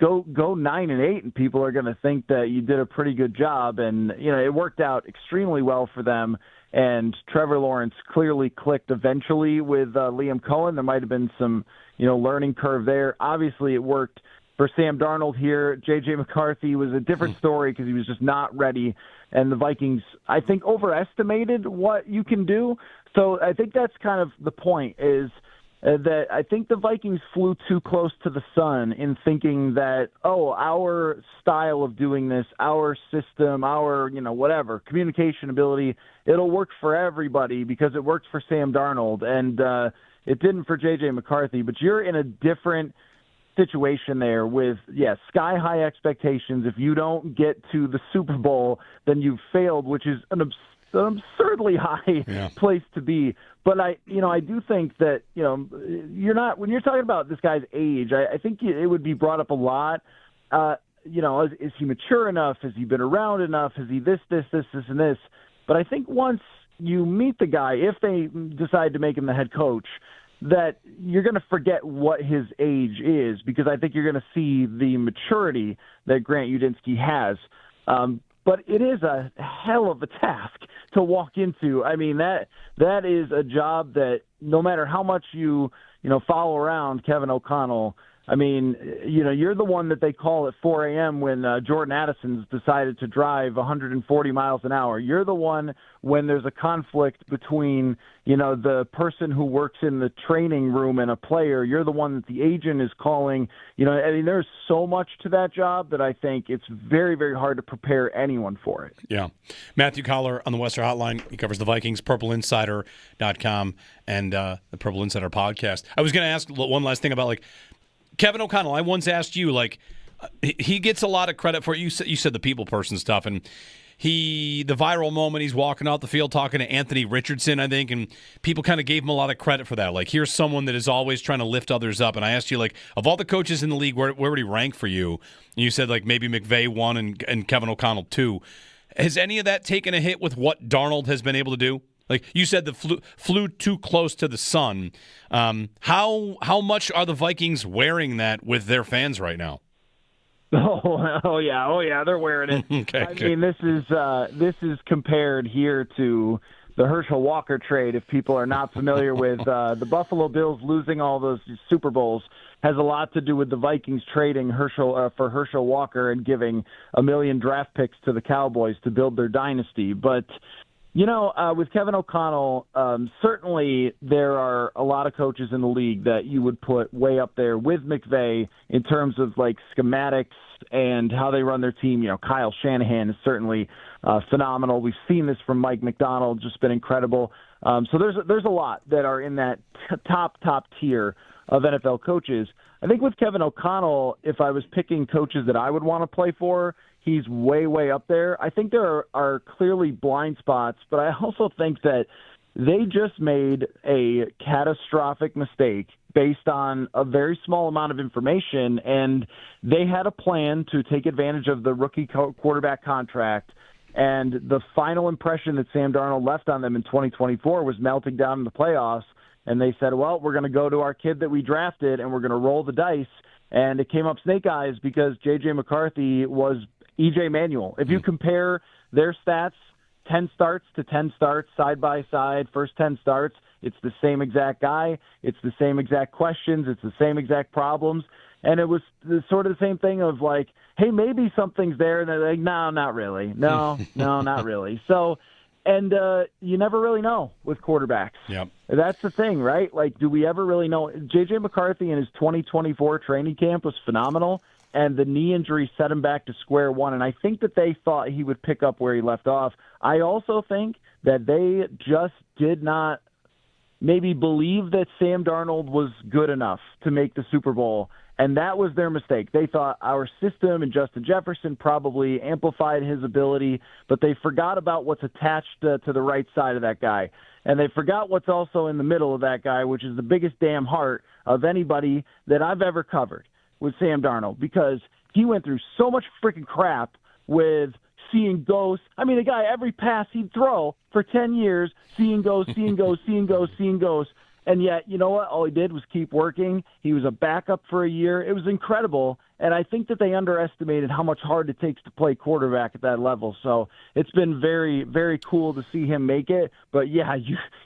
S16: go 9-8 and people are going to think that you did a pretty good job. And, it worked out extremely well for them. And Trevor Lawrence clearly clicked eventually with Liam Cohen. There might have been some, learning curve there. Obviously, it worked for Sam Darnold here. J.J. McCarthy was a different story because he was just not ready. And the Vikings, I think, overestimated what you can do. So I think that's kind of the point is that I think the Vikings flew too close to the sun in thinking that, our style of doing this, our system, our, whatever, communication ability, it'll work for everybody because it worked for Sam Darnold. And it didn't for J.J. McCarthy. But you're in a different situation there with, sky-high expectations. If you don't get to the Super Bowl, then you've failed, which is an absurdly high place to be. But I do think that, you're not, when you're talking about this guy's age, I think it would be brought up a lot. Is he mature enough? Has he been around enough? Has he this, and this? But I think once you meet the guy, if they decide to make him the head coach, that you're going to forget what his age is, because I think you're going to see the maturity that Grant Udinsky has. But it is a hell of a task to walk into. I mean, that is a job that no matter how much you follow around Kevin O'Connell, I mean, you're the one that they call at 4 a.m. when Jordan Addison's decided to drive 140 miles an hour. You're the one when there's a conflict between, the person who works in the training room and a player. You're the one that the agent is calling. There's so much to that job that I think it's very, very hard to prepare anyone for it.
S3: Yeah. Matthew Coller on the Western Hotline. He covers the Vikings, purpleinsider.com, and the Purple Insider podcast. I was going to ask one last thing about, Kevin O'Connell. I once asked you, he gets a lot of credit for it. You said the people person stuff, and the viral moment, he's walking out the field talking to Anthony Richardson, I think, and people kind of gave him a lot of credit for that. Here's someone that is always trying to lift others up. And I asked you, of all the coaches in the league, where would he rank for you? And you said, maybe McVay 1 and Kevin O'Connell 2. Has any of that taken a hit with what Darnold has been able to do? You said, the flew too close to the sun. How much are the Vikings wearing that with their fans right now?
S16: Oh yeah, they're wearing it.
S3: Okay,
S16: I mean, this is compared here to the Herschel Walker trade. If people are not familiar with the Buffalo Bills losing all those Super Bowls, has a lot to do with the Vikings trading for Herschel Walker and giving $1 million draft picks to the Cowboys to build their dynasty. But with Kevin O'Connell, certainly there are a lot of coaches in the league that you would put way up there with McVay in terms of schematics and how they run their team. Kyle Shanahan is certainly phenomenal. We've seen this from Mike McDonald, just been incredible. So there's a lot that are in that top tier of NFL coaches. I think with Kevin O'Connell, if I was picking coaches that I would want to play for, he's way, way up there. I think there are clearly blind spots, but I also think that they just made a catastrophic mistake based on a very small amount of information, and they had a plan to take advantage of the rookie quarterback contract, and the final impression that Sam Darnold left on them in 2024 was melting down in the playoffs, and they said, well, we're going to go to our kid that we drafted, and we're going to roll the dice, and it came up snake eyes because J.J. McCarthy was E.J. Manuel. If you compare their stats, 10 starts to 10 starts side by side, first 10 starts, it's the same exact guy. It's the same exact questions. It's the same exact problems. And it was sort of the same thing of hey, maybe something's there. And they're like, no, not really. No, not really. So, and you never really know with quarterbacks.
S3: Yep.
S16: That's the thing, right? Do we ever really know? J.J. McCarthy in his 2024 training camp was phenomenal. And the knee injury set him back to square one. And I think that they thought he would pick up where he left off. I also think that they just did not maybe believe that Sam Darnold was good enough to make the Super Bowl. And that was their mistake. They thought our system and Justin Jefferson probably amplified his ability, but they forgot about what's attached to the right side of that guy. And they forgot what's also in the middle of that guy, which is the biggest damn heart of anybody that I've ever covered with Sam Darnold, because he went through so much freaking crap with seeing ghosts. I mean, the guy, every pass he'd throw for 10 years, seeing ghosts. And yet, you know what? All he did was keep working. He was a backup for a year. It was incredible. And I think that they underestimated how much hard it takes to play quarterback at that level. So it's been very, very cool to see him make it. But, yeah,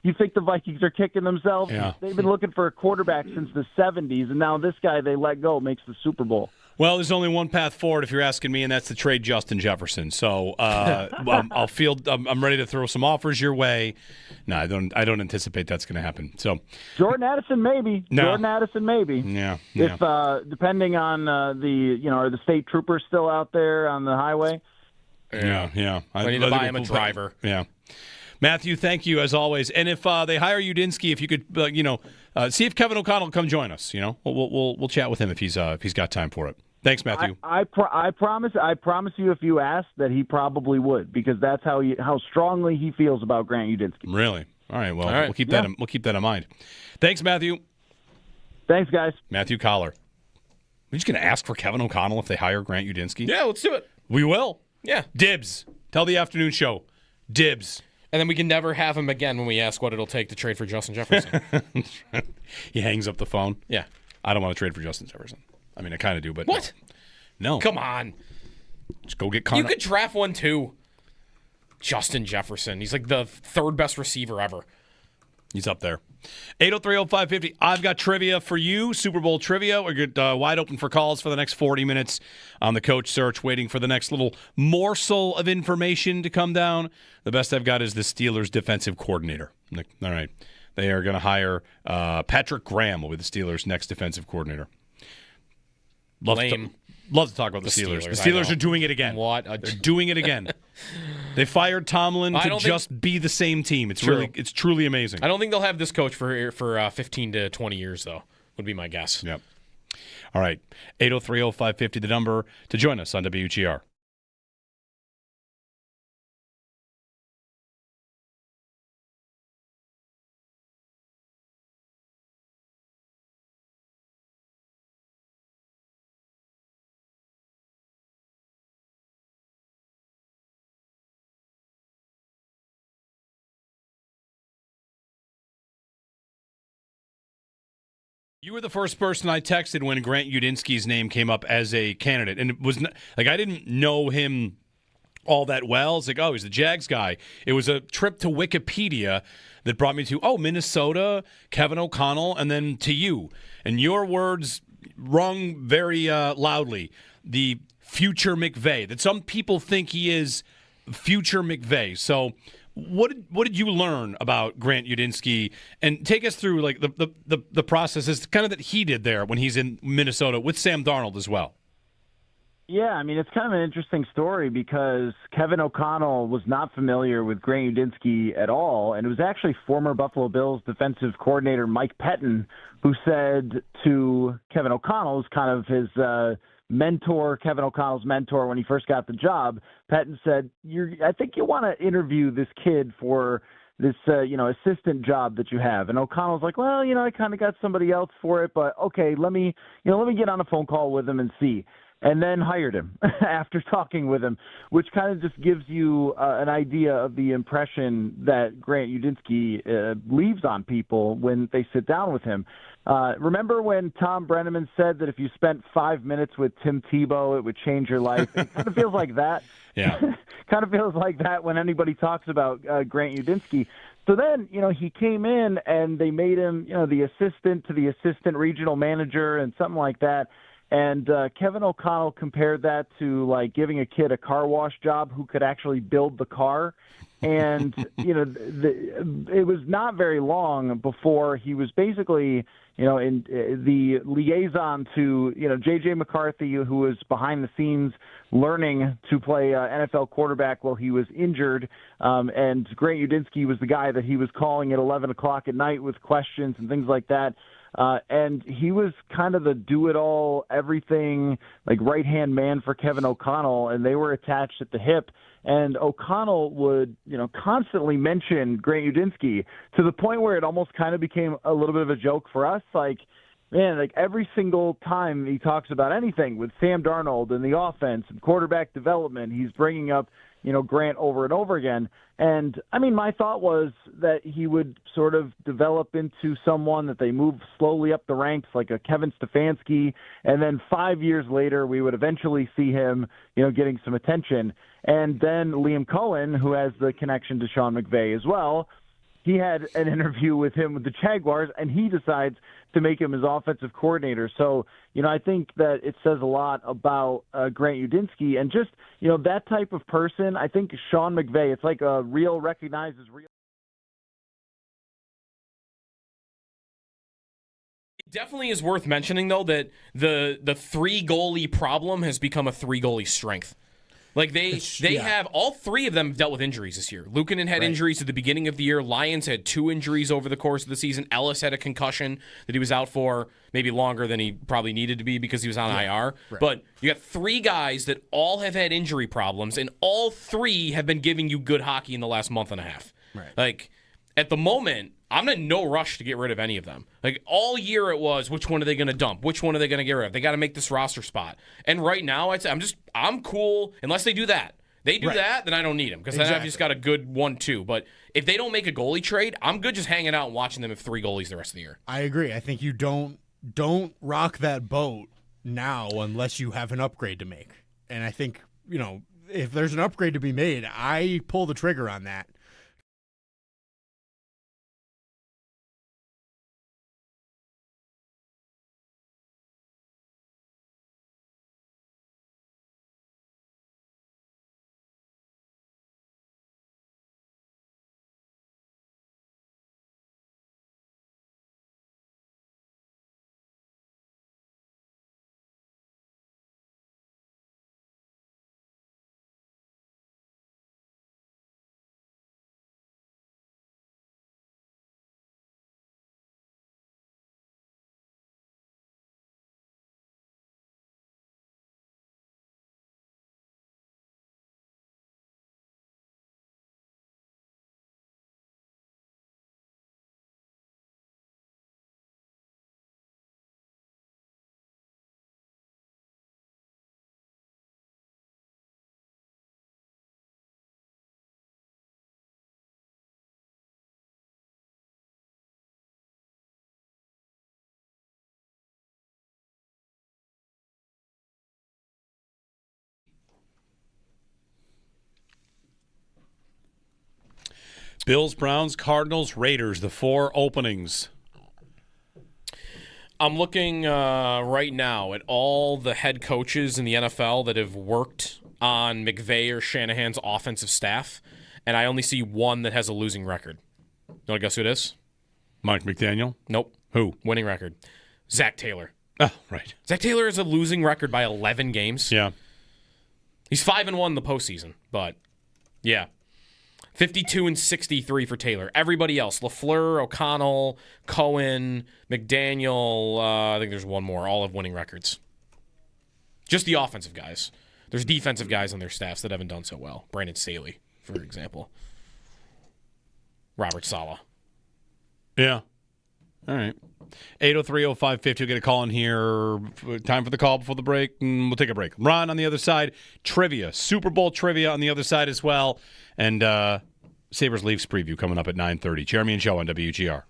S16: you think the Vikings are kicking themselves?
S3: Yeah.
S16: They've been looking for a quarterback since the 70s, and now this guy they let go makes the Super Bowl.
S3: Well, there's only one path forward, if you're asking me, and that's to trade Justin Jefferson. So I'm ready to throw some offers your way. No, I don't anticipate that's going to happen. So
S16: Jordan Addison, maybe.
S3: No.
S16: Jordan Addison, maybe.
S3: Yeah.
S16: If depending on are the state troopers still out there on the highway?
S3: Yeah.
S2: I need to buy him a driver.
S3: Yeah. Matthew, thank you as always. And if they hire Udinsky, if you could, see if Kevin O'Connell will come join us. We'll chat with him if he's got time for it. Thanks, Matthew.
S16: I promise you, if you ask, that he probably would, because that's how strongly he feels about Grant Udinsky.
S3: Really? All right. Well, we'll keep that. We'll keep that in mind. Thanks, Matthew.
S16: Thanks, guys.
S3: Matthew Coller. We're just going to ask for Kevin O'Connell if they hire Grant Udinsky.
S2: Yeah, let's do it.
S3: We will.
S2: Yeah.
S3: Dibs. Tell the afternoon show. Dibs.
S2: And then we can never have him again when we ask what it'll take to trade for Justin Jefferson.
S3: He hangs up the phone.
S2: Yeah.
S3: I don't want to trade for Justin Jefferson. I mean, I kind of do, but
S2: what?
S3: No.
S2: Come on.
S3: Just go get Connor.
S2: You could draft one too. Justin Jefferson. He's like the third best receiver ever.
S3: He's up there. 803-0550. I've got trivia for you, Super Bowl trivia. We're wide open for calls for the next 40 minutes on the coach search, waiting for the next little morsel of information to come down. The best I've got is the Steelers' defensive coordinator. All right. They are going to hire Patrick Graham will be the Steelers' next defensive coordinator. Love to talk about the Steelers. The Steelers are doing it again. They're doing it again. They fired Tomlin to just be the same team. It's truly amazing.
S2: I don't think they'll have this coach for 15 to 20 years, though, would be my guess.
S3: Yep. All right. 803-0550, the number to join us on WGR. You were the first person I texted when Grant Udinsky's name came up as a candidate, and it was I didn't know him all that well. It's like, oh, he's the Jags guy. It was a trip to Wikipedia that brought me to Minnesota, Kevin O'Connell, and then to you. And your words rung very loudly. The future McVay. That some people think he is future McVay. So. What did you learn about Grant Udinsky? And take us through like the process is kind of that he did there when he's in Minnesota with Sam Darnold as well.
S16: Yeah, I mean, it's kind of an interesting story because Kevin O'Connell was not familiar with Grant Udinsky at all, and it was actually former Buffalo Bills defensive coordinator Mike Pettin who said to Kevin O'Connell, who's kind of his mentor, Kevin O'Connell's mentor when he first got the job, Pettin said, I think you want to interview this kid for this, assistant job that you have. And O'Connell's like, well, I kind of got somebody else for it, but okay, let me get on a phone call with him and see. And then hired him after talking with him, which kind of just gives you an idea of the impression that Grant Udinsky leaves on people when they sit down with him. Remember when Tom Brenneman said that if you spent 5 minutes with Tim Tebow, it would change your life? It kind of feels like that.
S3: Yeah.
S16: Kind of feels like that when anybody talks about Grant Udinsky. So then, he came in and they made him, the assistant to the assistant regional manager and something like that. And Kevin O'Connell compared that to like giving a kid a car wash job who could actually build the car. And, it was not very long before he was basically, in the liaison to, J.J. McCarthy, who was behind the scenes learning to play NFL quarterback while he was injured. And Grant Udinsky was the guy that he was calling at 11 o'clock at night with questions and things like that. And he was kind of the do-it-all, everything, like right-hand man for Kevin O'Connell, and they were attached at the hip. And O'Connell would, constantly mention Grant Udinsky to the point where it almost kind of became a little bit of a joke for us. Like, man, like every single time he talks about anything with Sam Darnold and the offense and quarterback development, he's bringing up, Grant over and over again. And, I mean, my thought was that he would sort of develop into someone that they move slowly up the ranks, like a Kevin Stefanski, and then 5 years later we would eventually see him, getting some attention. And then Liam Cohen, who has the connection to Sean McVay as well, he had an interview with him with the Jaguars, and he decides to make him his offensive coordinator. So, I think that it says a lot about Grant Udinsky and just, that type of person. I think Sean McVay, it's like a real recognizes real.
S2: It definitely is worth mentioning, though, that the three goalie problem has become a three goalie strength. Like they have all three of them dealt with injuries this year. Luukkonen had injuries at the beginning of the year. Lions had 2 injuries over the course of the season. Ellis had a concussion that he was out for maybe longer than he probably needed to be because he was on IR. Right. But you got 3 guys that all have had injury problems, and all 3 have been giving you good hockey in the last month and a half.
S6: Right.
S2: Like at the moment, I'm in no rush to get rid of any of them. Like all year it was, which one are they going to dump? Which one are they going to get rid of? They got to make this roster spot. And right now, I'd say I'm cool unless they do that. They do that, then I don't need them because then I've just got a good 1-2. But if they don't make a goalie trade, I'm good just hanging out and watching them have 3 goalies the rest of the year.
S6: I agree. I think you don't rock that boat now unless you have an upgrade to make. And I think, if there's an upgrade to be made, I pull the trigger on that.
S3: Bills, Browns, Cardinals, Raiders, the 4 openings.
S2: I'm looking right now at all the head coaches in the NFL that have worked on McVay or Shanahan's offensive staff, and I only see one that has a losing record. You want to guess who it is?
S3: Mike McDaniel?
S2: Nope.
S3: Who?
S2: Winning record. Zach Taylor.
S3: Oh, right.
S2: Zach Taylor has a losing record by 11 games.
S3: Yeah.
S2: He's 5-1 in the postseason, but yeah. 52-63 for Taylor. Everybody else, LaFleur, O'Connell, Cohen, McDaniel, I think there's one more, all have winning records. Just the offensive guys. There's defensive guys on their staffs that haven't done so well. Brandon Staley, for example. Robert Saleh.
S3: Yeah. All right. 803-0550. We'll get a call in here. Time for the call before the break, and we'll take a break. Ron on the other side. Trivia. Super Bowl trivia on the other side as well. And Sabres Leafs preview coming up at 9:30. Jeremy and Joe on WGR.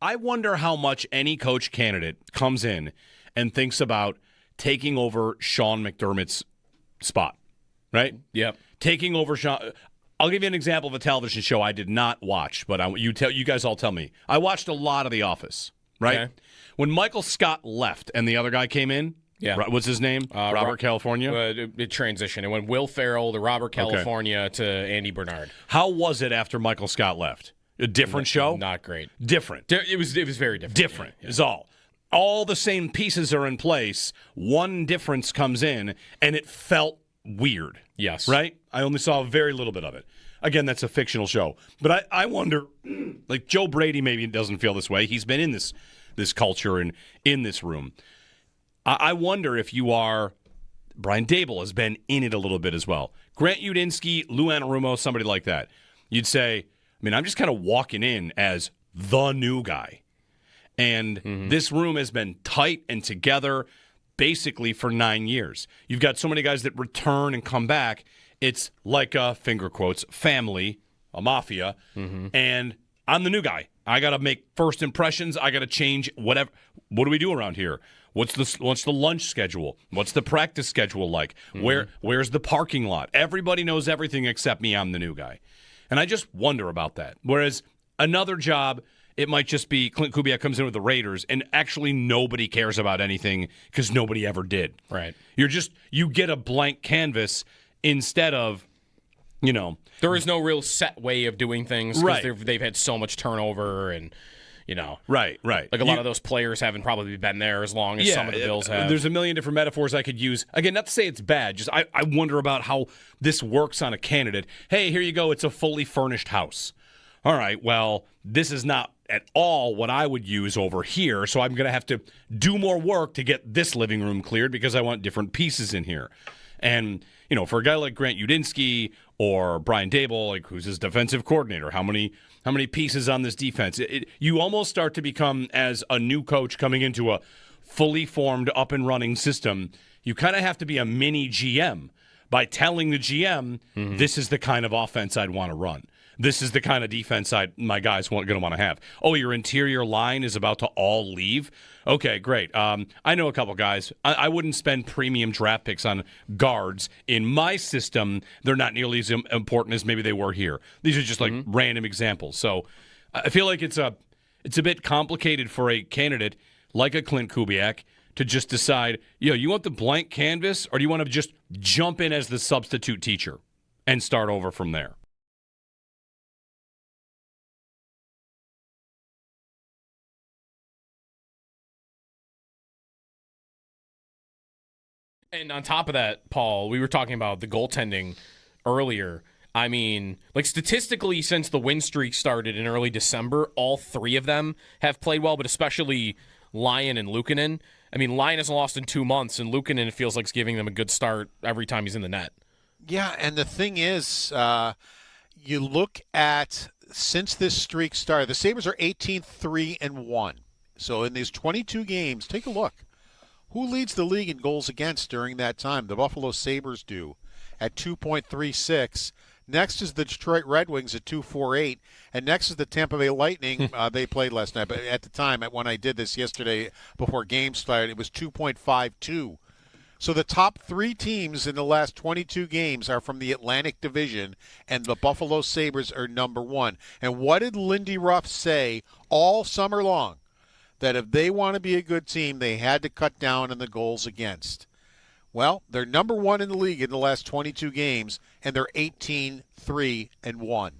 S3: I wonder how much any coach candidate comes in and thinks about taking over Sean McDermott's spot, right?
S2: Yep.
S3: Taking over Sean. I'll give you an example of a television show I did not watch, but you guys all tell me. I watched a lot of The Office, right?
S2: Okay.
S3: When Michael Scott left and the other guy came in, what's his name? Robert California?
S2: It transitioned. It went Will Ferrell to Robert California to Andy Bernard.
S3: How was it after Michael Scott left? A different show?
S2: Not great.
S3: Different.
S2: It was very different.
S3: Different is all. All the same pieces are in place. One difference comes in, and it felt weird.
S2: Yes.
S3: Right? I only saw very little bit of it. Again, that's a fictional show. But I wonder, like Joe Brady maybe doesn't feel this way. He's been in this culture and in this room. I wonder if you are, Brian Dable has been in it a little bit as well. Grant Udinsky, Lou Anarumo, somebody like that. You'd say, I'm just kind of walking in as the new guy. And this room has been tight and together basically for 9 years. You've got so many guys that return and come back. It's like a, finger quotes, family, a mafia, and I'm the new guy. I got to make first impressions. I got to change whatever. What do we do around here? What's the lunch schedule? What's the practice schedule like? Where's the parking lot? Everybody knows everything except me. I'm the new guy. And I just wonder about that. Whereas another job, it might just be Clint Kubiak comes in with the Raiders, and actually nobody cares about anything because nobody ever did.
S2: Right.
S3: You get a blank canvas instead of,
S2: there is no real set way of doing things because
S3: Right.
S2: they've had so much turnover and,
S3: Right.
S2: Like a lot of those players haven't probably been there as long as some of the Bills have.
S3: There's a million different metaphors I could use. Again, not to say it's bad, just I wonder about how this works on a candidate. Hey, here you go. It's a fully furnished house. All right, well, this is not at all what I would use over here, so I'm going to have to do more work to get this living room cleared because I want different pieces in here. And, for a guy like Grant Udinsky or Brian Dable, like who's his defensive coordinator, how many pieces on this defense? You almost start to become, as a new coach coming into a fully formed, up and running system, you kind of have to be a mini GM by telling the GM, this is the kind of offense I'd want to run. This is the kind of defense my guys going to want to have. Oh, your interior line is about to all leave? Okay, great. I know a couple guys. I wouldn't spend premium draft picks on guards. In my system, they're not nearly as important as maybe they were here. These are just like random examples. So I feel like it's a bit complicated for a candidate like a Clint Kubiak to just decide, you want the blank canvas, or do you want to just jump in as the substitute teacher and start over from there?
S2: And on top of that, Paul, we were talking about the goaltending earlier. I mean, like statistically, since the win streak started in early December, all three of them have played well, but especially Lyon and Luukkonen. I mean, Lyon hasn't lost in 2 months, and Luukkonen, it feels like, is giving them a good start every time he's in the net.
S10: Yeah, and the thing is, you look at, since this streak started, the Sabres are 18-3-1. So in these 22 games, take a look. Who leads the league in goals against during that time? The Buffalo Sabres do at 2.36. Next is the Detroit Red Wings at 2.48. And next is the Tampa Bay Lightning. They played last night. But at the time, when I did this yesterday before games started, it was 2.52. So the top 3 teams in the last 22 games are from the Atlantic Division, and the Buffalo Sabres are number 1. And what did Lindy Ruff say all summer long? That if they want to be a good team, they had to cut down on the goals against. Well, they're number 1 in the league in the last 22 games, and they're 18-3-1.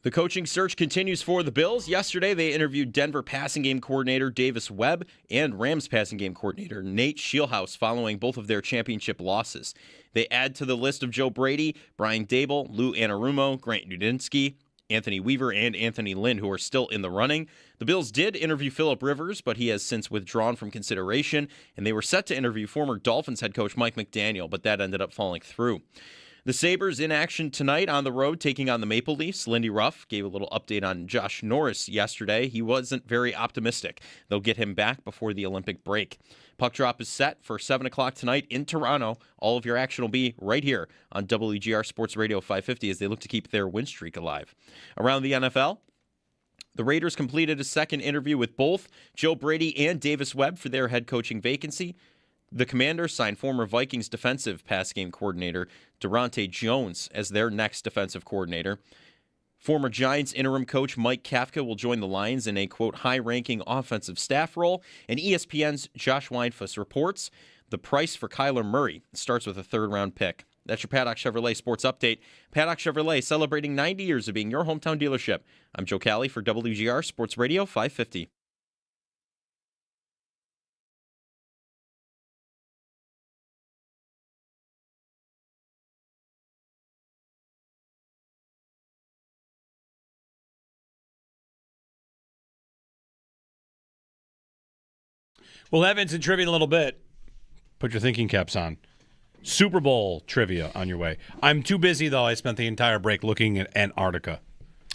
S1: The coaching search continues for the Bills. Yesterday, they interviewed Denver passing game coordinator Davis Webb and Rams passing game coordinator Nate Scheelhaase following both of their championship losses. They add to the list of Joe Brady, Brian Daboll, Lou Anarumo, Grant Udinsky, Anthony Weaver, and Anthony Lynn, who are still in the running. The Bills did interview Phillip Rivers, but he has since withdrawn from consideration, and they were set to interview former Dolphins head coach Mike McDaniel, but that ended up falling through. The Sabres in action tonight on the road taking on the Maple Leafs. Lindy Ruff gave a little update on Josh Norris yesterday. He wasn't very optimistic. They'll get him back before the Olympic break. Puck drop is set for 7 o'clock tonight in Toronto. All of your action will be right here on WGR Sports Radio 550 as they look to keep their win streak alive. Around the NFL, the Raiders completed a second interview with both Joe Brady and Davis Webb for their head coaching vacancy. The Commanders signed former Vikings defensive pass game coordinator Durante Jones as their next defensive coordinator. Former Giants interim coach Mike Kafka will join the Lions in a, quote, high-ranking offensive staff role. And ESPN's Josh Weinfuss reports the price for Kyler Murray starts with a third-round pick. That's your Paddock Chevrolet Sports Update. Paddock Chevrolet celebrating 90 years of being your hometown dealership. I'm Joe Cali for WGR Sports Radio 550.
S3: Well, Evans and trivia in a little bit. Put your thinking caps on. Super Bowl trivia on your way. I'm too busy, though. I spent the entire break looking at Antarctica.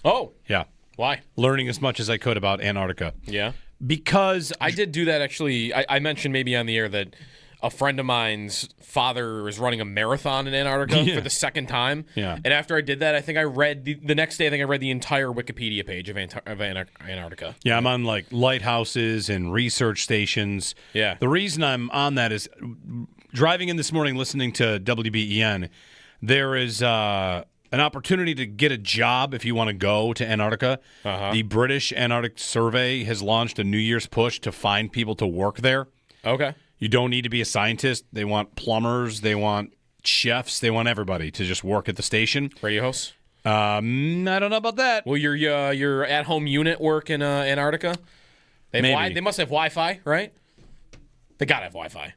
S2: Oh.
S3: Yeah.
S2: Why?
S3: Learning as much as I could about Antarctica.
S2: Yeah.
S3: Because
S2: I did do that, actually. I mentioned maybe on the air that a friend of mine's father is running a marathon in Antarctica for the second time.
S3: Yeah.
S2: And after I did that, I think I read the next day. I think I read the entire Wikipedia page of Antarctica.
S3: Yeah, I'm on like lighthouses and research stations.
S2: Yeah.
S3: The reason I'm on that is driving in this morning, listening to WBEN. There is an opportunity to get a job if you want to go to Antarctica. The British Antarctic Survey has launched a New Year's push to find people to work there.
S2: Okay.
S3: You don't need to be a scientist. They want plumbers. They want chefs. They want everybody to just work at the station.
S2: Radio hosts?
S3: I don't know about that.
S2: Will your at-home unit work in Antarctica? They must have Wi-Fi, right? They gotta have Wi-Fi.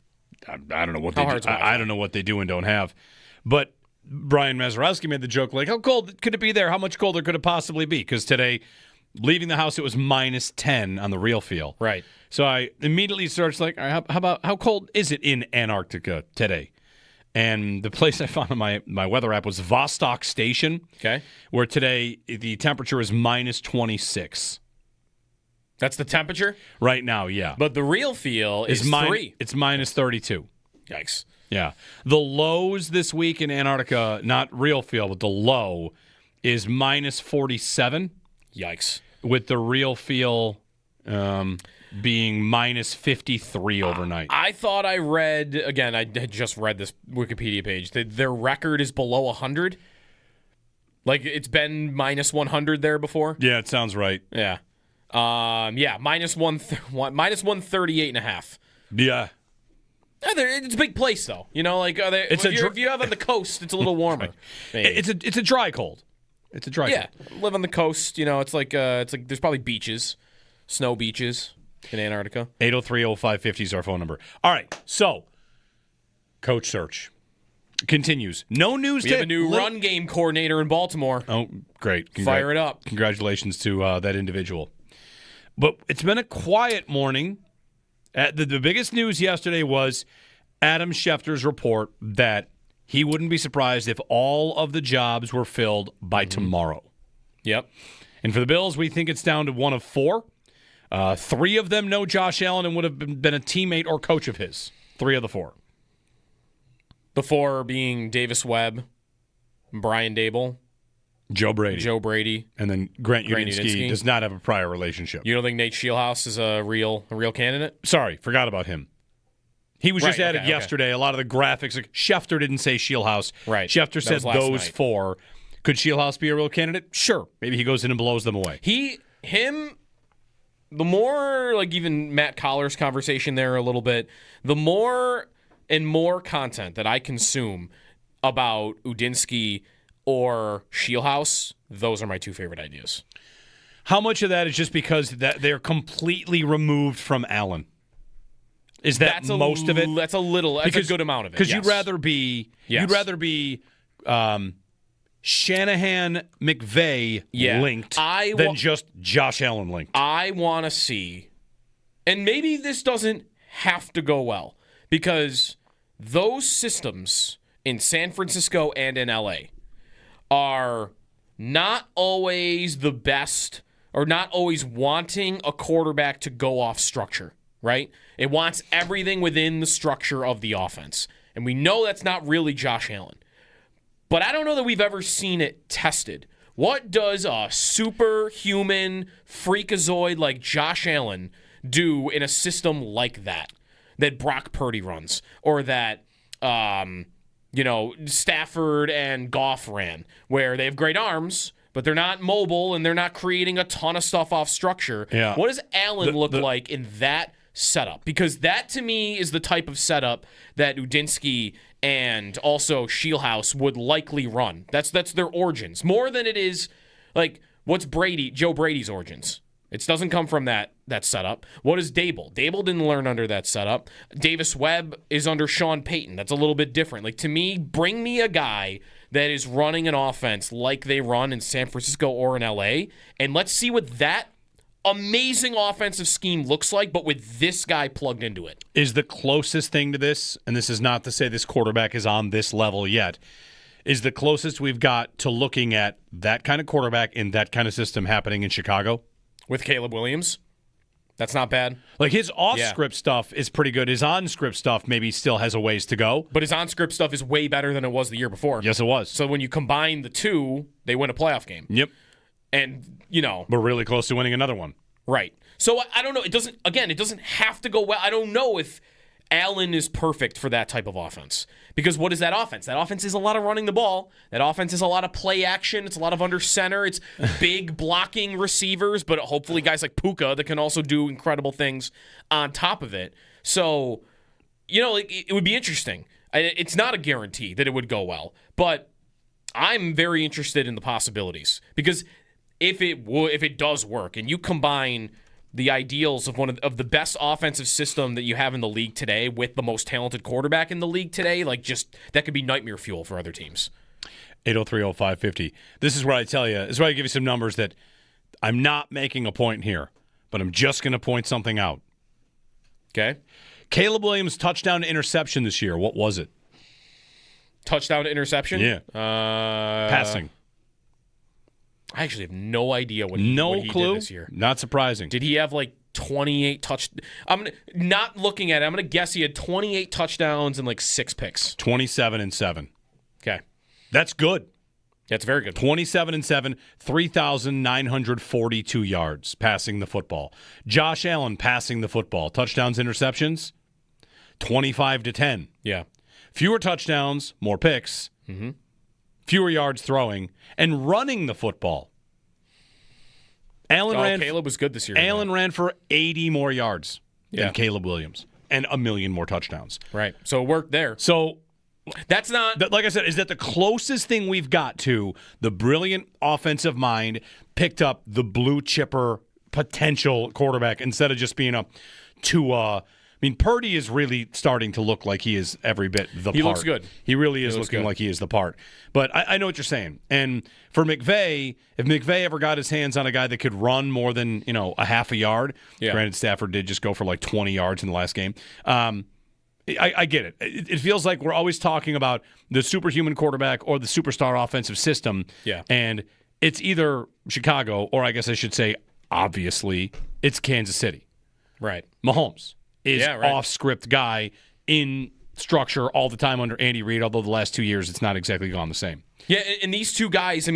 S3: I don't know what they do. I don't know what they do and don't have. But Brian Mazurowski made the joke, like, how cold could it be there? How much colder could it possibly be? Because today, leaving the house, it was -10 on the real feel.
S2: Right.
S3: So I immediately searched, like, how cold is it in Antarctica today? And the place I found on my weather app was Vostok Station.
S2: Okay.
S3: Where today the temperature is -26.
S2: That's the temperature?
S3: Right now, yeah.
S2: But the real feel is 3.
S3: It's minus 32.
S2: Yikes.
S3: Yeah. The lows this week in Antarctica, not real feel, but the low is minus 47.
S2: Yikes.
S3: With the real feel being minus 53 overnight.
S2: I thought I read, again, I had just read this Wikipedia page, that their record is below 100. Like, it's been minus 100 there before.
S3: Yeah, it sounds right.
S2: Yeah. Minus 138.5.
S3: Yeah.
S2: It's a big place, though. You know, like, if you have on the coast, it's a little warmer.
S3: It's a dry cold. It's a dry cold.
S2: Yeah, live on the coast. You know, it's like there's probably beaches, snow beaches in Antarctica.
S3: 803-0550 is our phone number. All right, so coach search continues. No news.
S2: We have a new run game coordinator in Baltimore.
S3: Oh, great!
S2: Fire it up!
S3: Congratulations to that individual. But it's been a quiet morning. The biggest news yesterday was Adam Schefter's report that he wouldn't be surprised if all of the jobs were filled by tomorrow.
S2: Yep.
S3: And for the Bills, we think it's down to 1 of 4. 3 of them know Josh Allen and would have been a teammate or coach of his. 3 of the 4.
S2: The 4 being Davis Webb, Brian Dable,
S3: Joe Brady. And then Grant Udinsky does not have a prior relationship.
S2: You don't think Nate Scheelhaus is a real candidate?
S3: Sorry, forgot about him. He was just added yesterday. A lot of the graphics, like Schefter didn't say Scheelhaus.
S2: Right.
S3: Schefter said those night. 4. Could Scheelhaus be a real candidate? Sure. Maybe he goes in and blows them away.
S2: The more, like, even Matt Coller's conversation there a little bit, the more and more content that I consume about Udinsky or Scheelhaus, those are my 2 favorite ideas.
S3: How much of that is just because that they're completely removed from Allen? Is that most of it?
S2: That's a good amount of it.
S3: Because you'd rather be Shanahan McVay linked than just Josh Allen linked.
S2: I want to see, and maybe this doesn't have to go well, because those systems in San Francisco and in LA are not always the best, or not always wanting a quarterback to go off structure, right? It wants everything within the structure of the offense. And we know that's not really Josh Allen. But I don't know that we've ever seen it tested. What does a superhuman freakazoid like Josh Allen do in a system like that Brock Purdy runs, or that Stafford and Goff ran, where they have great arms, but they're not mobile and they're not creating a ton of stuff off structure?
S3: Yeah.
S2: What does Allen look like in that setup? Because that, to me, is the type of setup that Udinsky and also Scheelhaus would likely run. That's their origins, more than it is like what's Joe Brady's origins. It doesn't come from that setup. What is Dable? Dable didn't learn under that setup. Davis Webb is under Sean Payton. That's a little bit different. Like, to me, bring me a guy that is running an offense like they run in San Francisco or in LA, and let's see what that amazing offensive scheme looks like, but with this guy plugged into it.
S3: Is the closest thing to this, and this is not to say this quarterback is on this level yet, is the closest we've got to looking at that kind of quarterback in that kind of system happening in Chicago?
S2: With Caleb Williams? That's not bad.
S3: Like, his off-script stuff is pretty good. His on-script stuff maybe still has a ways to go.
S2: But his on-script stuff is way better than it was the year before.
S3: Yes, it was.
S2: So when you combine the two, they win a playoff game.
S3: Yep.
S2: And,
S3: we're really close to winning another one.
S2: Right. So I don't know. It doesn't have to go well. I don't know if Allen is perfect for that type of offense. Because what is that offense? That offense is a lot of running the ball. That offense is a lot of play action. It's a lot of under center. It's big blocking receivers, but hopefully guys like Puka that can also do incredible things on top of it. So, it would be interesting. It's not a guarantee that it would go well, but I'm very interested in the possibilities. Because if it does work, and you combine the ideals of one of the best offensive system that you have in the league today with the most talented quarterback in the league today, that could be nightmare fuel for other teams.
S3: 803-0550. This is where I tell you, this is where I give you some numbers that I'm not making a point here, but I'm just going to point something out.
S2: Okay.
S3: Caleb Williams' touchdown to interception this year, what was it?
S2: Touchdown to interception?
S3: Yeah. Passing.
S2: I actually have no idea what he did this year.
S3: Not surprising.
S2: Did he have like 28 I'm not looking at it. I'm going to guess he had 28 touchdowns and like 6 picks.
S3: 27-7.
S2: Okay.
S3: That's good.
S2: That's very good.
S3: 27-7, 3,942 yards passing the football. Josh Allen passing the football. Touchdowns, interceptions, 25-10.
S2: Yeah.
S3: Fewer touchdowns, more picks, fewer yards throwing, and running the football.
S2: Caleb was good this year.
S3: Allen ran for 80 more yards than Caleb Williams and 1 million more touchdowns.
S2: Right. So it worked there.
S3: So
S2: that's not...
S3: Like I said, is that the closest thing we've got to the brilliant offensive mind picked up the blue chipper potential quarterback instead of just being Purdy is really starting to look like he is every bit the part.
S2: He looks good.
S3: He really is looking like he is the part. But I know what you're saying. And for McVay, if McVay ever got his hands on a guy that could run more than, a half a yard, granted Stafford did just go for like 20 yards in the last game, I get it. It feels like we're always talking about the superhuman quarterback or the superstar offensive system.
S2: Yeah.
S3: And it's either Chicago or I guess I should say, obviously, it's Kansas City.
S2: Right.
S3: Mahomes is off-script guy in structure all the time under Andy Reid, although the last 2 years it's not exactly gone the same.
S2: Yeah, and these two guys,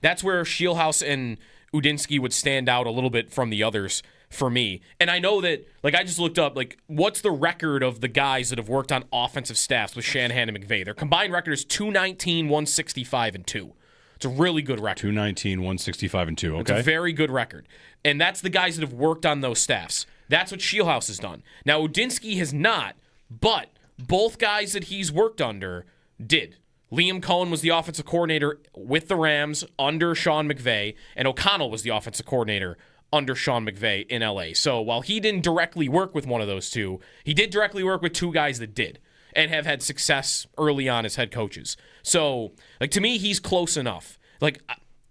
S2: that's where Shieldhouse and Udinsky would stand out a little bit from the others for me. And I know that, I just looked up, what's the record of the guys that have worked on offensive staffs with Shanahan and McVay? Their combined record is 219, 165, and 2. It's a really good record.
S3: 219, 165, and 2. Okay.
S2: It's a very good record. And that's the guys that have worked on those staffs. That's what Shieldhouse has done. Now, Udinsky has not, but both guys that he's worked under did. Liam Cohen was the offensive coordinator with the Rams under Sean McVay, and O'Connell was the offensive coordinator under Sean McVay in L.A. So while he didn't directly work with one of those two, he did directly work with two guys that did and have had success early on as head coaches. So, to me, he's close enough.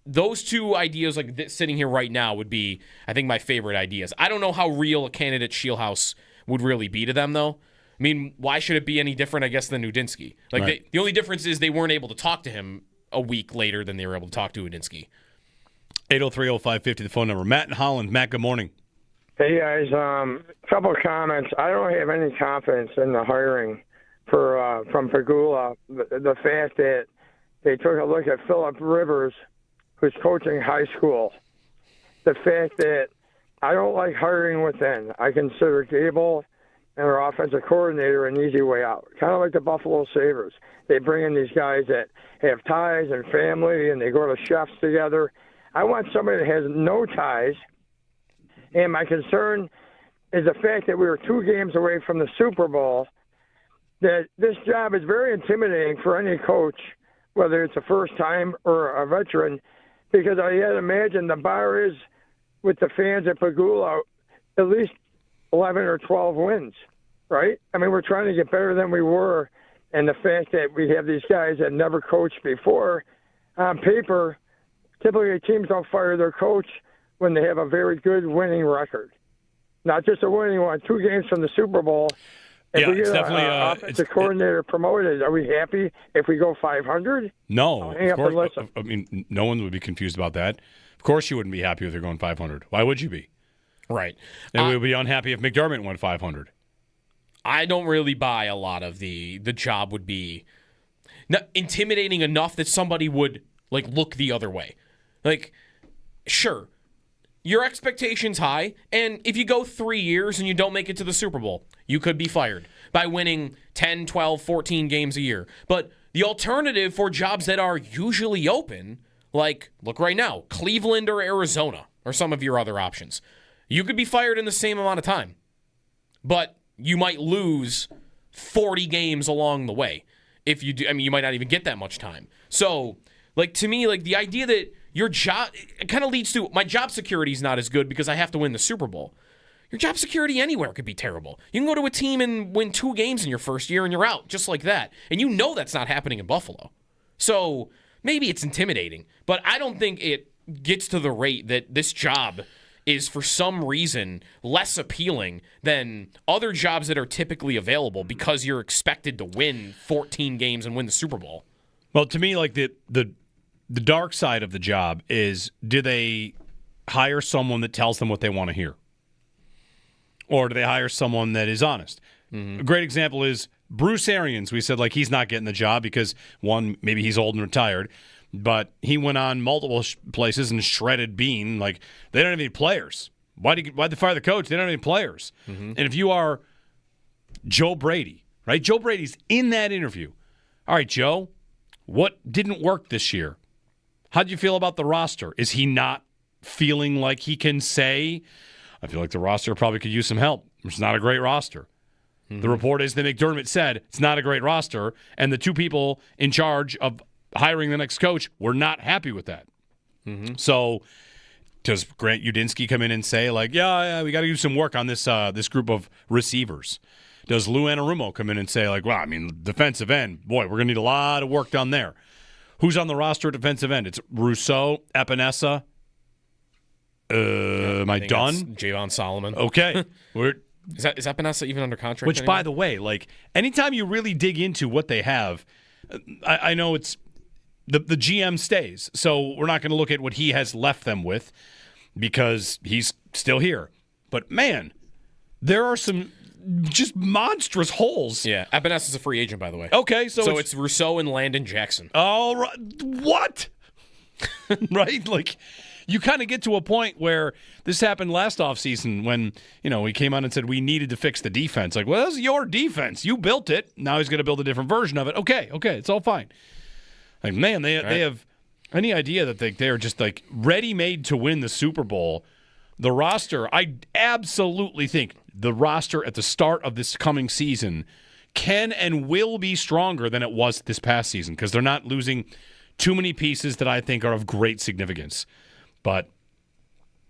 S2: Those two ideas, sitting here right now, would be, I think, my favorite ideas. I don't know how real a candidate Shieldhouse would really be to them, though. Why should it be any different, I guess, than Udinsky?
S3: Right.
S2: The only difference is they weren't able to talk to him a week later than they were able to talk to Udinsky.
S3: 803-0550, the phone number. Matt in Holland. Matt, good morning.
S17: Hey, guys. Couple of comments. I don't have any confidence in the hiring from Pegula. The fact that they took a look at Phillip Rivers, who's coaching high school. The fact that I don't like hiring within. I consider Gable and their offensive coordinator an easy way out. Kind of like the Buffalo Sabres. They bring in these guys that have ties and family, and they go to chefs together. I want somebody that has no ties. And my concern is the fact that we were 2 games away from the Super Bowl, that this job is very intimidating for any coach, whether it's a first time or a veteran, because I had imagined the bar is with the fans at Pegula at least 11 or 12 wins, right? We're trying to get better than we were, and the fact that we have these guys that never coached before, on paper, typically teams don't fire their coach when they have a very good winning record. Not just a winning one, 2 games from the Super Bowl. If we get an offensive coordinator promoted, are we happy if we go 500?
S3: No,
S17: hang up and listen.
S3: No one would be confused about that. Of course you wouldn't be happy if they're going 500. Why would you be?
S2: Right.
S3: And we would be unhappy if McDermott went 500.
S2: I don't really buy a lot of the job would be intimidating enough that somebody would, look the other way. Sure, your expectation's high, and if you go 3 years and you don't make it to the Super Bowl, you could be fired by winning 10, 12, 14 games a year. But the alternative for jobs that are usually open, look right now, Cleveland or Arizona or some of your other options, you could be fired in the same amount of time. But you might lose 40 games along the way. If you do, you might not even get that much time. So, to me, the idea that your job, it kind of leads to, my job security is not as good because I have to win the Super Bowl. Your job security anywhere could be terrible. You can go to a team and win 2 games in your first year and you're out, just like that. And that's not happening in Buffalo. So maybe it's intimidating, but I don't think it gets to the rate that this job is for some reason less appealing than other jobs that are typically available because you're expected to win 14 games and win the Super Bowl.
S3: Well, to me, the the dark side of the job is, do they hire someone that tells them what they want to hear? Or do they hire someone that is honest? A great example is Bruce Arians. We said, like, he's not getting the job because, one, maybe he's old and retired, but he went on multiple places and shredded Bean. Like, they don't have any players. Why'd they fire the coach? They don't have any players. And if you are Joe Brady, right? Joe Brady's in that interview. All right, Joe, what didn't work this year? How do you feel about the roster? Is he not feeling like he can say, I feel like the roster probably could use some help. It's not a great roster. The report is that McDermott said it's not a great roster, and the two people in charge of hiring the next coach were not happy with that. So does Grant Udinsky come in and say, like, yeah, we got to do some work on this this group of receivers? Does Lou Anarumo come in and say, like, well, I mean, defensive end, boy, we're going to need a lot of work done there. Who's on the roster at defensive end? It's Rousseau, Epinesa. Am I done?
S2: Javon Solomon.
S3: Okay.
S2: Is Epinesa even under contract?
S3: Which,
S2: anymore?
S3: by the way, like, anytime you really dig into what they have, I know it's the GM stays, so we're not going to look at what he has left them with because he's still here. But, man, there are some just monstrous holes.
S2: Yeah, Epinesa is a free agent, by the way.
S3: Okay,
S2: so it's Rousseau and Landon Jackson.
S3: All right. What? Right? Like, you kind of get to a point where this happened last offseason when, we came on and said we needed to fix the defense. Like, well, that's your defense. You built it. Now he's going to build a different version of it. Okay, it's all fine. Like, man, they have any idea that they're just, like, ready-made to win the Super Bowl. The roster, I absolutely think the roster at the start of this coming season can and will be stronger than it was this past season because they're not losing too many pieces that I think are of great significance. But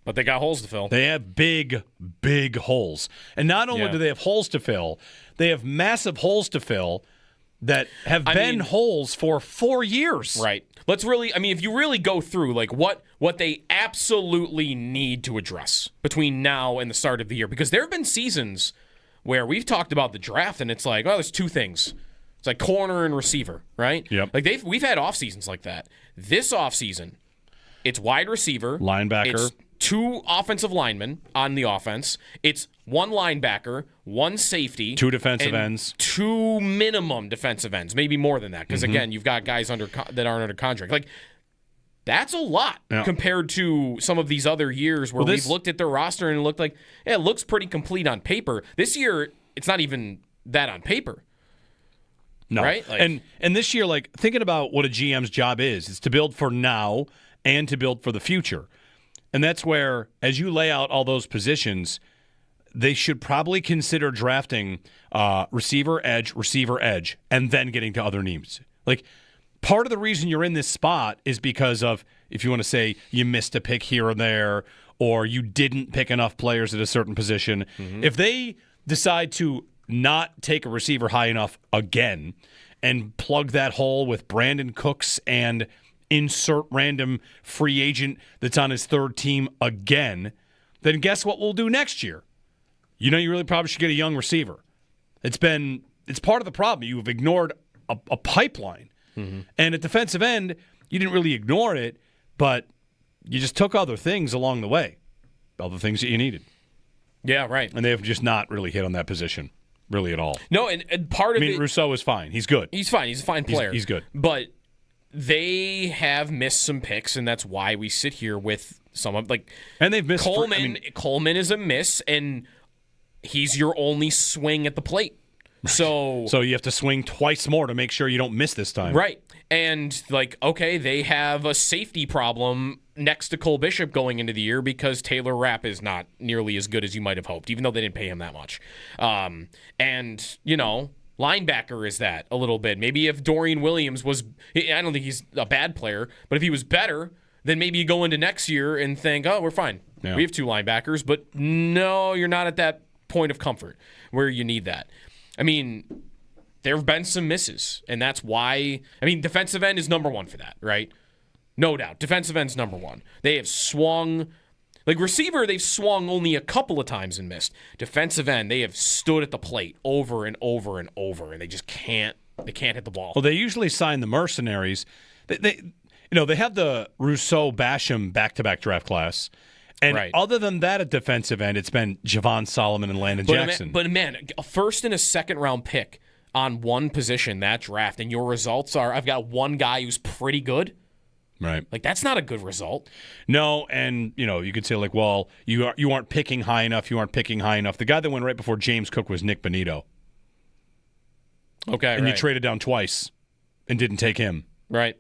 S2: they got holes to fill.
S3: They have big, big holes. And not only do they have holes to fill, they have massive holes to fill that have been holes for 4 years.
S2: Right. Let's really, if you really go through, like, what they absolutely need to address between now and the start of the year, because there have been seasons where we've talked about the draft, and it's like, there's two things. It's like corner and receiver, right?
S3: Yep.
S2: Like, we've had off seasons like that. This off season, it's wide receiver,
S3: linebacker,
S2: it's two offensive linemen on the offense. It's one linebacker, one safety,
S3: two defensive ends,
S2: two minimum defensive ends, maybe more than that. Because again, you've got guys that aren't under contract. Like, that's a lot compared to some of these other years where we've looked at their roster and it looked like, it looks pretty complete on paper. This year, it's not even that on paper.
S3: No,
S2: right? Like,
S3: and this year, like, thinking about what a GM's job is to build for now and to build for the future. And that's where, as you lay out all those positions, they should probably consider drafting receiver, edge, and then getting to other needs. Like, part of the reason you're in this spot is because of, if you want to say you missed a pick here or there, or you didn't pick enough players at a certain position. If they decide to not take a receiver high enough again and plug that hole with Brandon Cooks and insert random free agent that's on his third team again, then guess what we'll do next year? You really probably should get a young receiver. It's part of the problem. You've ignored a pipeline. And at defensive end, you didn't really ignore it, but you just took other things along the way, other things that you needed.
S2: Yeah, right.
S3: And they have just not really hit on that position, really at all.
S2: No, and part of it...
S3: Rousseau is fine. He's good.
S2: He's fine. He's a fine player.
S3: He's good.
S2: But they have missed some picks, and that's why we sit here with some of, like...
S3: And they've missed...
S2: Coleman is a miss, and he's your only swing at the plate. So
S3: you have to swing twice more to make sure you don't miss this time.
S2: Right. And, like, okay, they have a safety problem next to Cole Bishop going into the year because Taylor Rapp is not nearly as good as you might have hoped, even though they didn't pay him that much. And, linebacker is that a little bit. Maybe if Dorian Williams was – I don't think he's a bad player, but if he was better, then maybe you go into next year and think, oh, we're fine. Yeah. We have two linebackers, but no, you're not at that point of comfort where you need that. There have been some misses, and that's why – defensive end is number one for that, right? No doubt. Defensive end's number one. They have swung – like receiver, they've swung only a couple of times and missed. Defensive end, they have stood at the plate over and over and over, and they just can't – they can't hit the ball.
S3: Well, they usually sign the mercenaries. they have the Rousseau-Basham back-to-back draft class. And other than that at defensive end, it's been Javon Solomon and Landon Jackson.
S2: But man, a first and a second-round pick on one position that draft, and your results are, I've got one guy who's pretty good.
S3: Right.
S2: Like, that's not a good result.
S3: No, and, you could say, like, well, you aren't picking high enough, you aren't picking high enough. The guy that went right before James Cook was Nick Bonito.
S2: Okay,
S3: and you traded down twice and didn't take him.
S2: Right.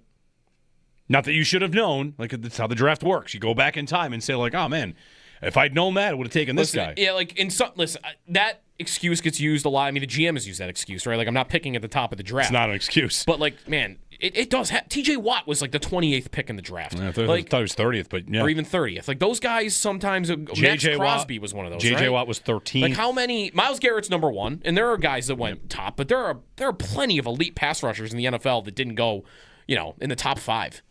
S3: Not that you should have known. Like, that's how the draft works. You go back in time and say, like, oh, man, if I'd known that, I would have taken this guy.
S2: Yeah, like, listen, that excuse gets used a lot. I mean, the GM has used that excuse, right? Like, I'm not picking at the top of the draft.
S3: It's not an excuse.
S2: But, like, man, it does have. TJ Watt was, like, the 28th pick in the draft.
S3: I thought it was 30th, but yeah.
S2: Or even 30th. Like, those guys sometimes. Max Crosby was one of those,
S3: J.J. Watt was 13th.
S2: Like, how many. Myles Garrett's number one, and there are guys that went top, but there are plenty of elite pass rushers in the NFL that didn't go, in the top 5.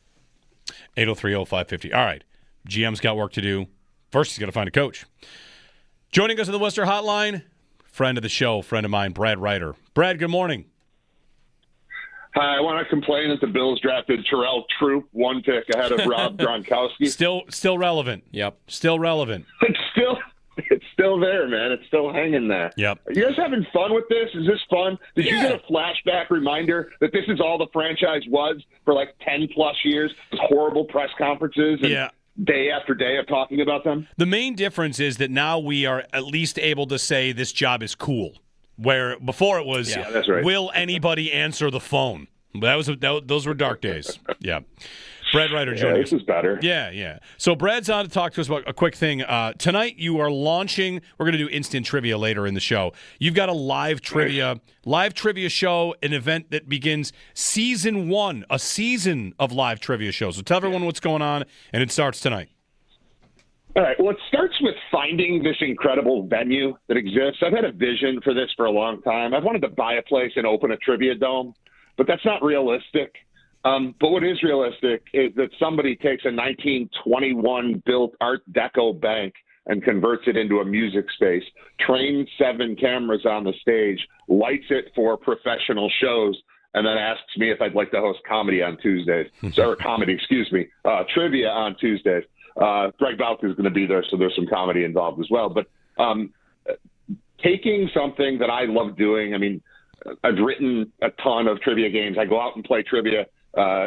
S3: 803-0550. All right. GM's got work to do. First, he's got to find a coach. Joining us on the Worcester Hotline, friend of the show, friend of mine, Brad Ryder. Brad, good morning.
S18: Hi, I want to complain that the Bills drafted Terrell Troop 1 pick ahead of Rob Gronkowski.
S3: Still relevant.
S2: Yep.
S3: Still relevant.
S18: It's still there, man. It's still hanging there.
S3: Yep.
S18: Are you guys having fun with this? Is this fun? Did you get a flashback reminder that this is all the franchise was for like 10-plus years? Horrible press conferences and day after day of talking about them?
S3: The main difference is that now we are at least able to say this job is cool, where before it was,
S18: that's right.
S3: Will anybody answer the phone? Those were dark days. Yeah. Brad Ryder joining us.
S18: This is better.
S3: Yeah. So Brad's on to talk to us about a quick thing. Tonight you are launching, we're going to do instant trivia later in the show. You've got a live trivia show, an event that begins season 1, a season of live trivia shows. So tell everyone what's going on, and it starts tonight.
S18: All right. Well, it starts with finding this incredible venue that exists. I've had a vision for this for a long time. I've wanted to buy a place and open a trivia dome, but that's not realistic. But what is realistic is that somebody takes a 1921 built Art Deco bank and converts it into a music space, trains 7 cameras on the stage, lights it for professional shows, and then asks me if I'd like to host comedy on Tuesdays. Trivia on Tuesdays. Greg Balk is going to be there, so there's some comedy involved as well. But taking something that I love doing, I mean, I've written a ton of trivia games. I go out and play trivia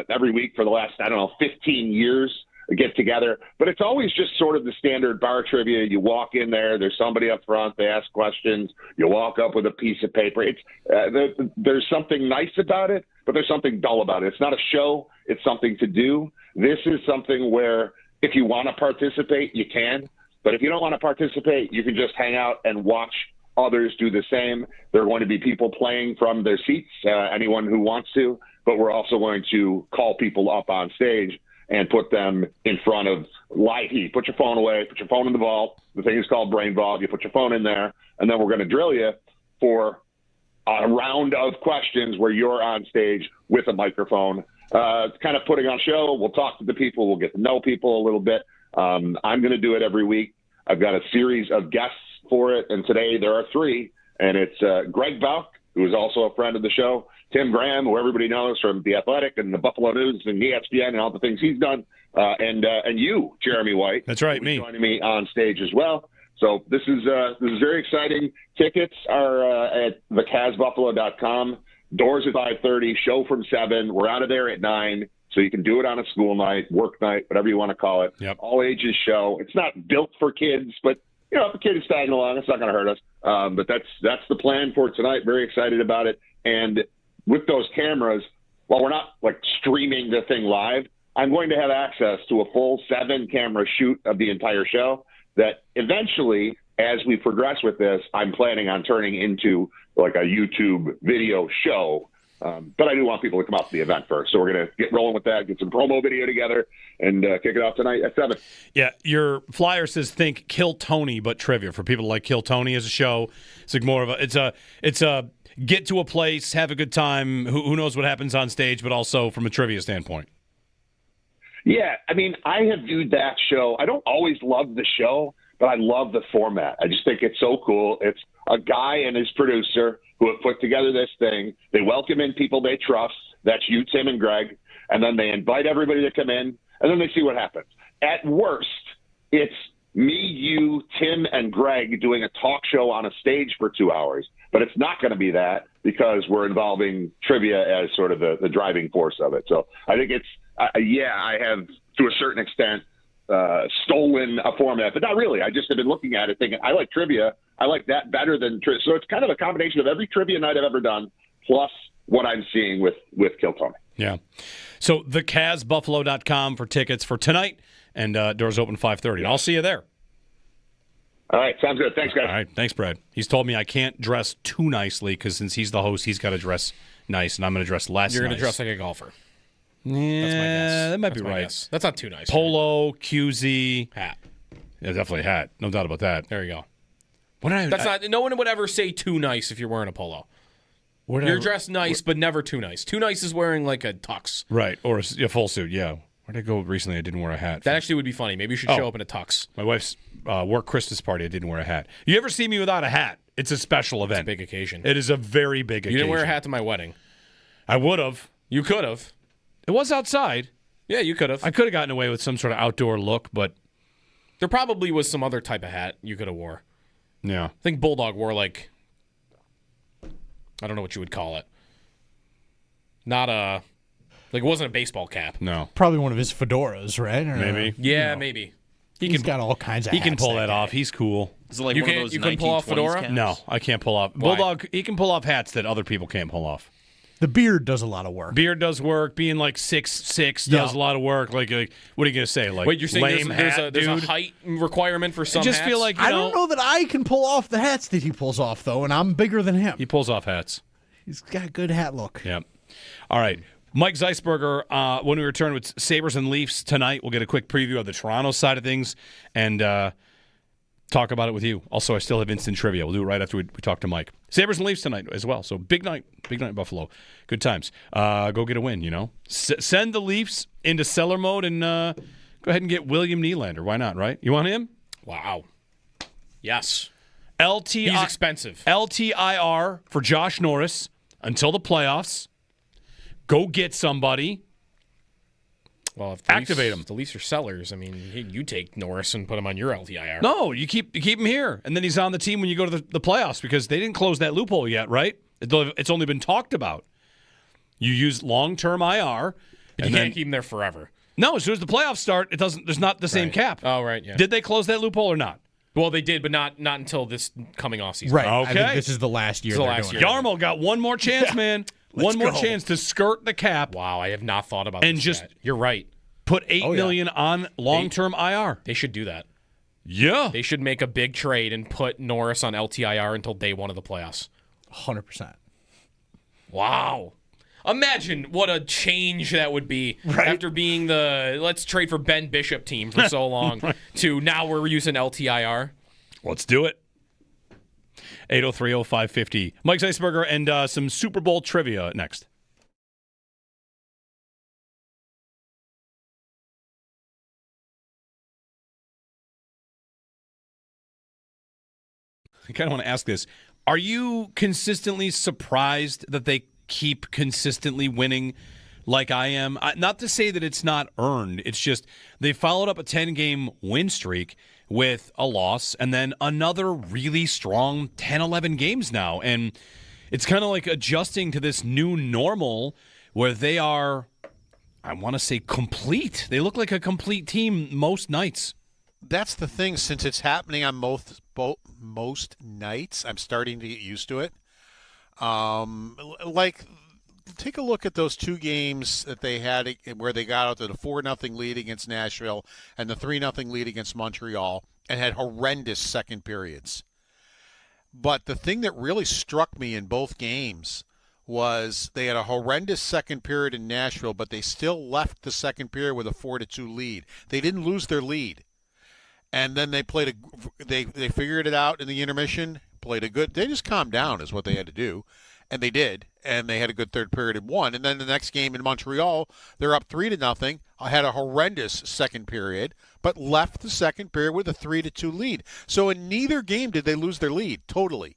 S18: every week for the last, 15 years, get together. But it's always just sort of the standard bar trivia. You walk in there's somebody up front, they ask questions, you walk up with a piece of paper. It's there's something nice about it, but there's something dull about it. It's not a show, it's something to do. This is something where if you want to participate, you can. But if you don't want to participate, you can just hang out and watch others do the same. There are going to be people playing from their seats, anyone who wants to, but we're also going to call people up on stage and put them in front of live heat. Put your phone away, put your phone in the vault. The thing is called brain vault. You put your phone in there, and then we're going to drill you for a round of questions where you're on stage with a microphone. It's kind of putting on a show. We'll talk to the people. We'll get to know people a little bit. I'm going to do it every week. I've got a series of guests for it, and today there are 3, and it's Greg Balk, who is also a friend of the show, Tim Graham, who everybody knows from The Athletic and the Buffalo News and ESPN and all the things he's done, and you, Jeremy White.
S3: That's right, me.
S18: Joining me on stage as well. So this is very exciting. Tickets are at thecasbuffalo.com. Doors at 5:30, show from 7. We're out of there at 9, so you can do it on a school night, work night, whatever you want to call it.
S3: Yep.
S18: All ages show. It's not built for kids, but if a kid is tagging along, it's not going to hurt us. But that's the plan for tonight. Very excited about it. And with those cameras, while we're not like streaming the thing live, I'm going to have access to a full 7-camera shoot of the entire show that eventually, as we progress with this, I'm planning on turning into like a YouTube video show. But I do want people to come out to the event first. So we're going to get rolling with that, get some promo video together, and kick it off tonight at 7.
S3: Yeah, your flyer says think Kill Tony, but trivia. For people like Kill Tony as a show, it's like more of it's a get to a place, have a good time, who knows what happens on stage, but also from a trivia standpoint.
S18: Yeah, I mean, I have viewed that show. I don't always love the show, but I love the format. I just think it's so cool. It's a guy and his producer who have put together this thing. They welcome in people they trust. That's you, Tim, and Greg. and then they invite everybody to come in, and then they see what happens. At worst, it's me, you, Tim, and Greg doing a talk show on a stage for 2 hours, but it's not going to be that because we're involving trivia as sort of the driving force of it. So I think it's, I have, to a certain extent, stolen a format, but not really. I just have been looking at it thinking, I like trivia. I like that better than trivia. So it's kind of a combination of every trivia night I've ever done, plus what I'm seeing with Kiltony.
S3: Yeah. So thecasbuffalo.com for tickets for tonight, and doors open 5:30. And I'll see you there.
S18: All right. Sounds good. Thanks, guys.
S3: All right. Thanks, Brad. He's told me I can't dress too nicely because since he's the host, he's got to dress nice, and I'm going to dress less
S2: You're going
S3: nice.
S2: to dress like a golfer.
S3: Yeah,
S2: That's my guess.
S3: that might
S2: That's
S3: be
S2: my
S3: right.
S2: guess. That's not too nice.
S3: Polo, QZ.
S2: Hat.
S3: Yeah, definitely a hat. No doubt about that.
S2: There you go.
S3: What did
S2: That's not. No one would ever say too nice if you're wearing a polo. You're dressed nice, but never too nice. Too nice is wearing like a tux.
S3: Right, or a full suit, yeah. Where did I go recently? I didn't wear a hat.
S2: That actually would be funny. Maybe you should show up in a tux.
S3: My wife's work Christmas party, I didn't wear a hat. You ever see me without a hat? It's a special event.
S2: It's a big occasion.
S3: It is a very big occasion.
S2: You didn't wear a hat to my wedding.
S3: I would have.
S2: You could have.
S3: It was outside.
S2: Yeah, you could have.
S3: I could have gotten away with some sort of outdoor look, but
S2: there probably was some other type of hat you could have wore.
S3: Yeah.
S2: I think Bulldog wore like, I don't know what you would call it. Not a, like it wasn't a baseball cap.
S3: No.
S6: Probably one of his fedoras, right? Or,
S3: Maybe.
S2: Yeah, maybe.
S6: He's got all kinds of
S3: He
S6: hats,
S3: can pull that
S6: guy.
S3: off. He's cool.
S1: Is it like
S2: You
S1: one of
S2: can't-
S1: those
S2: you couldn't pull off
S1: 1920s
S2: fedora?
S1: caps?
S3: No, I can't pull off.
S2: Why?
S3: Bulldog, he can pull off hats that other people can't pull off.
S6: The beard does a lot of work.
S3: Beard does work. Being like 6'6" does a lot of work. Like what are you gonna say? Like,
S2: Wait, you're saying
S3: lame
S2: there's
S3: hat,
S2: a
S3: dude?
S2: height requirement for some
S3: I just
S2: hats?
S3: feel like
S6: I don't know that I can pull off the hats that he pulls off, though, and I'm bigger than him.
S3: He pulls off hats.
S6: He's got a good hat look.
S3: Yep. All right. Mike Zisberger, when we return with Sabres and Leafs tonight, we'll get a quick preview of the Toronto side of things and talk about it with you. Also, I still have instant trivia. We'll do it right after we talk to Mike. Sabres and Leafs tonight as well. So big night Buffalo. Good times. Go get a win, you know. Send the Leafs into seller mode and go ahead and get William Nylander. Why not, right? You want him?
S2: Wow. Yes.
S3: He's
S2: expensive.
S3: LTIR for Josh Norris until the playoffs. Go get somebody.
S2: Well, if the
S3: activate
S2: Leafs,
S3: him.
S2: The Leafs are sellers. I mean, you take Norris and put him on your LTIR.
S3: No, you keep him here, and then he's on the team when you go to the playoffs because they didn't close that loophole yet, right? It's only been talked about. You use long-term IR,
S2: But you can't keep him there forever.
S3: No, as soon as the playoffs start, there's not the same cap.
S2: Oh, right, yeah.
S3: Did they close that loophole or not?
S2: Well, they did, but not until this coming offseason.
S6: Right.
S3: Okay.
S6: I think this is the last year.
S2: This is the
S6: they're
S2: last
S6: doing
S2: year.
S6: it.
S3: Yarmo got one more chance, man. One more chance to skirt the cap.
S2: Wow, I have not thought about
S3: and
S2: this
S3: just
S2: yet. You're right.
S3: Put $8 million on long-term IR.
S2: They should do that.
S3: Yeah.
S2: They should make a big trade and put Norris on LTIR until day one of the playoffs.
S6: 100%.
S2: Wow. Imagine what a change that would be after being the let's trade for Ben Bishop team for so long to now we're using LTIR.
S3: Let's do it. 803-0550. Mike Zisberger and some Super Bowl trivia next. I kind of want to ask this. Are you consistently surprised that they keep consistently winning like I am? Not to say that it's not earned. It's just they followed up a 10-game win streak with a loss and then another really strong 10-11 games now. And it's kind of like adjusting to this new normal where they are, I want to say, complete. They look like a complete team most nights.
S10: That's the thing. Since it's happening on most nights, I'm starting to get used to it. Like, take a look at those two games that they had where they got out to the 4-0 lead against Nashville and the 3-0 lead against Montreal and had horrendous second periods. But the thing that really struck me in both games was they had a horrendous second period in Nashville, but they still left the second period with a 4-2 lead. They didn't lose their lead. And then they played they figured it out in the intermission, played a good, they just calmed down is what they had to do. And they did. And they had a good third period and won. And then the next game in Montreal, they're up 3-0. Had a horrendous second period, but left the second period with a 3-2 lead. So in neither game did they lose their lead totally.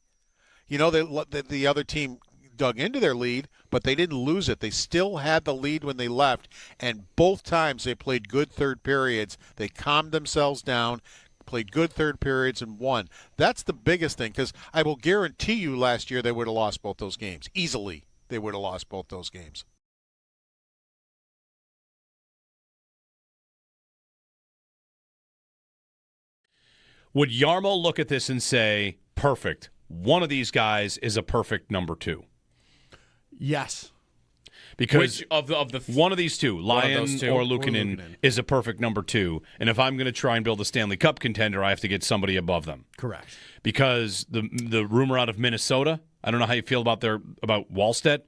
S10: You know, the other team dug into their lead, but they didn't lose it. They still had the lead when they left, and both times they played good third periods. They calmed themselves down, played good third periods, and won. That's the biggest thing, because I will guarantee you last year they would have lost both those games. Easily, they would have lost both those games.
S3: Would Yarmo look at this and say, perfect, one of these guys is a perfect number 2?
S6: Yes.
S3: Because
S2: Which of the
S3: one of these two, Lyon or
S6: Luukkonen.
S3: Luukkonen, is a perfect number 2. And if I'm going to try and build a Stanley Cup contender, I have to get somebody above them.
S6: Correct.
S3: Because the rumor out of Minnesota, I don't know how you feel about Wallstedt.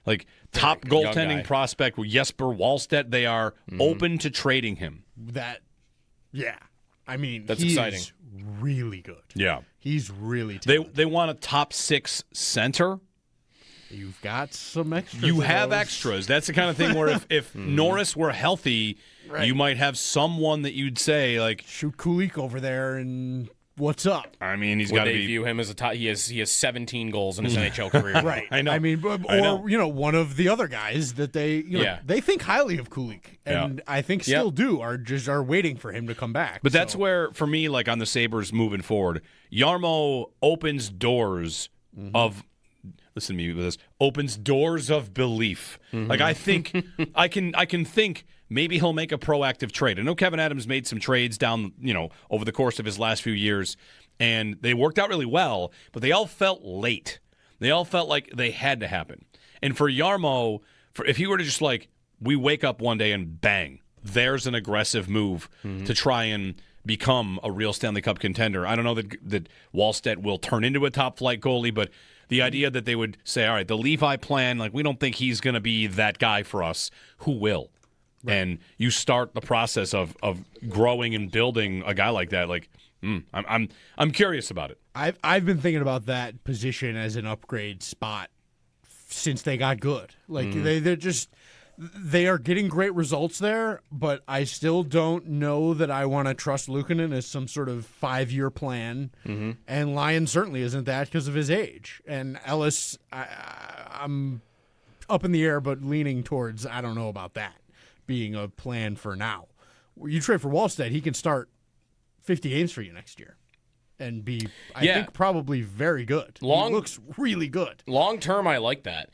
S3: Like, top goaltending prospect with Jesper Wallstedt, they are open to trading him.
S6: I mean,
S2: that's
S6: he's
S2: exciting.
S6: Really good.
S3: Yeah.
S6: He's really talented.
S3: They want a top 6 center.
S6: You've got some extras.
S3: You have extras. That's the kind of thing where if Norris were healthy, you might have someone that you'd say, like,
S6: shoot Kulich over there and what's up?
S3: I mean, he's got to be.
S2: They view him as a top. He has 17 goals in his NHL career.
S6: Right.
S3: I know.
S6: I mean, one of the other guys that they they think highly of Kulich, and I think still do are waiting for him to come back.
S3: But that's where, for me, like on the Sabres moving forward, Yarmo opens doors of. Listen to me with this. Opens doors of belief. Like, I think I can think maybe he'll make a proactive trade. I know Kevin Adams made some trades down, over the course of his last few years, and they worked out really well, but they all felt late. They all felt like they had to happen. And for Yarmo, if he were to just we wake up one day and bang, there's an aggressive move to try and become a real Stanley Cup contender. I don't know that Wallstedt will turn into a top flight goalie, but the idea that they would say, all right, the Levi plan, we don't think he's going to be that guy for us. Who will? Right. And you start the process of growing and building a guy like that. I'm curious about it.
S6: I've been thinking about that position as an upgrade spot since they got good. They are getting great results there, but I still don't know that I want to trust Luukkonen as some sort of 5-year plan. And Lyon certainly isn't that because of his age. And Ellis, I'm up in the air, but leaning towards I don't know about that being a plan for now. You trade for Wallstedt, he can start 50 games for you next year and be, I think, probably very good. He looks really good.
S2: Long term, I like that.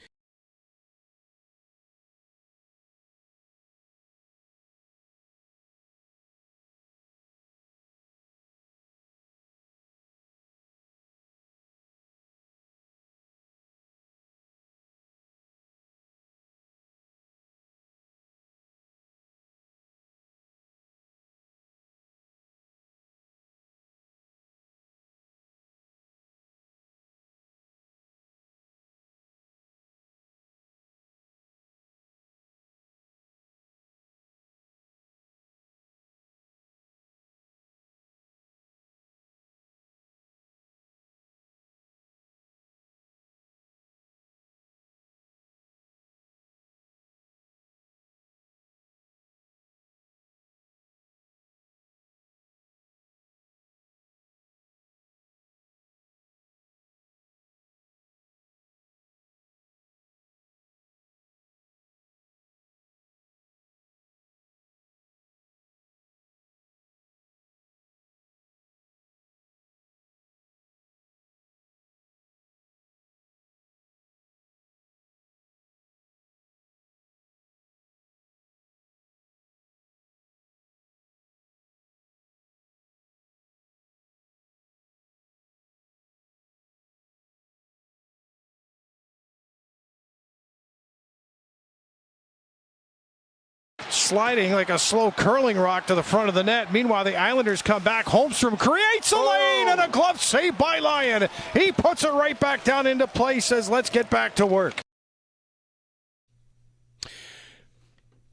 S13: Sliding like a slow curling rock to the front of the net. Meanwhile, the Islanders come back. Holmstrom creates a lane and a glove save by Lyon. He puts it right back down into play, says, let's get back to work.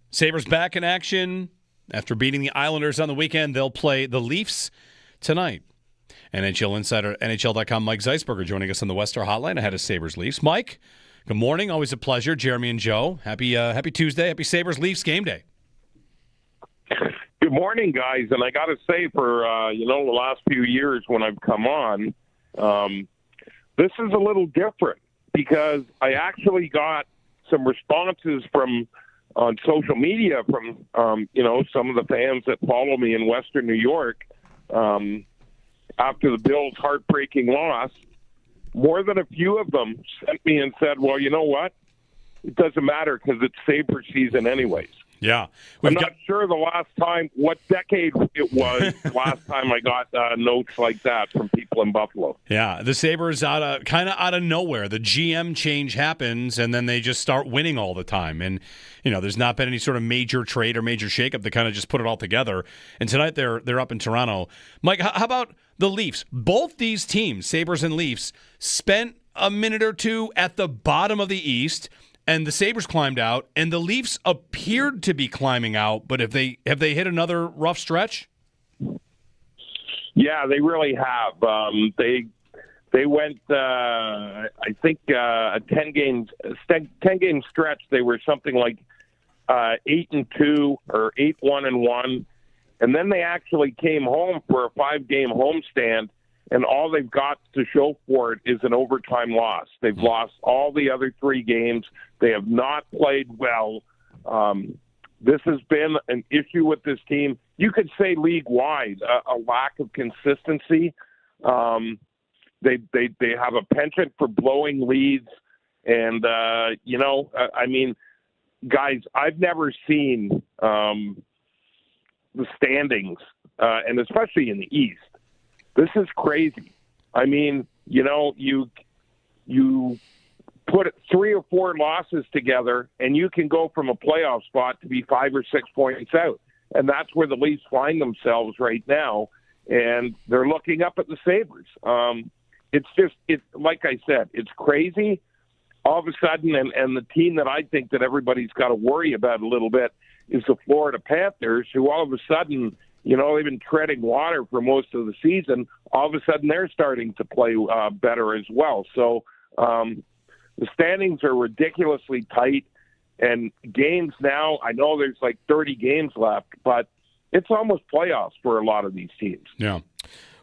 S3: Sabres back in action. After beating the Islanders on the weekend, they'll play the Leafs tonight. NHL insider, NHL.com, Mike Zisberger joining us on the Westar Hotline ahead of Sabres Leafs. Mike, good morning. Always a pleasure. Jeremy and Joe, happy Tuesday. Happy Sabres Leafs game day.
S19: Good morning, guys. And I got to say, for the last few years when I've come on, this is a little different. because I actually got some responses on social media from some of the fans that follow me in Western New York after the Bills' heartbreaking loss. More than a few of them sent me and said, well, you know what? It doesn't matter because it's Sabre season anyways.
S3: Yeah.
S19: I'm not sure what decade it was last time I got notes like that from people in Buffalo.
S3: Yeah, the Sabres kind of out of nowhere. The GM change happens, and then they just start winning all the time. And, there's not been any sort of major trade or major shakeup to kind of just put it all together. And tonight they're up in Toronto. Mike, how about the Leafs? Both these teams, Sabres and Leafs, spent a minute or two at the bottom of the East, and the Sabres climbed out, and the Leafs appeared to be climbing out, but have they hit another rough stretch?
S19: Yeah, they really have. They went, I think, a 10-game stretch. They were something like 8-2 or 8-1-1, and then they actually came home for a 5-game homestand. And all they've got to show for it is an overtime loss. They've lost all the other 3 games. They have not played well. This has been an issue with this team. You could say league-wide, a lack of consistency. They have a penchant for blowing leads. And, guys, I've never seen the standings, and especially in the East. This is crazy. I mean, you put 3 or 4 losses together, and you can go from a playoff spot to be 5 or 6 points out. And that's where the Leafs find themselves right now, and they're looking up at the Sabres. It's like I said, it's crazy. All of a sudden, and the team that I think that everybody's got to worry about a little bit is the Florida Panthers, who all of a sudden – they've been treading water for most of the season. All of a sudden, they're starting to play better as well. So the standings are ridiculously tight, and games now, I know there's like 30 games left, but it's almost playoffs for a lot of these teams.
S3: Yeah.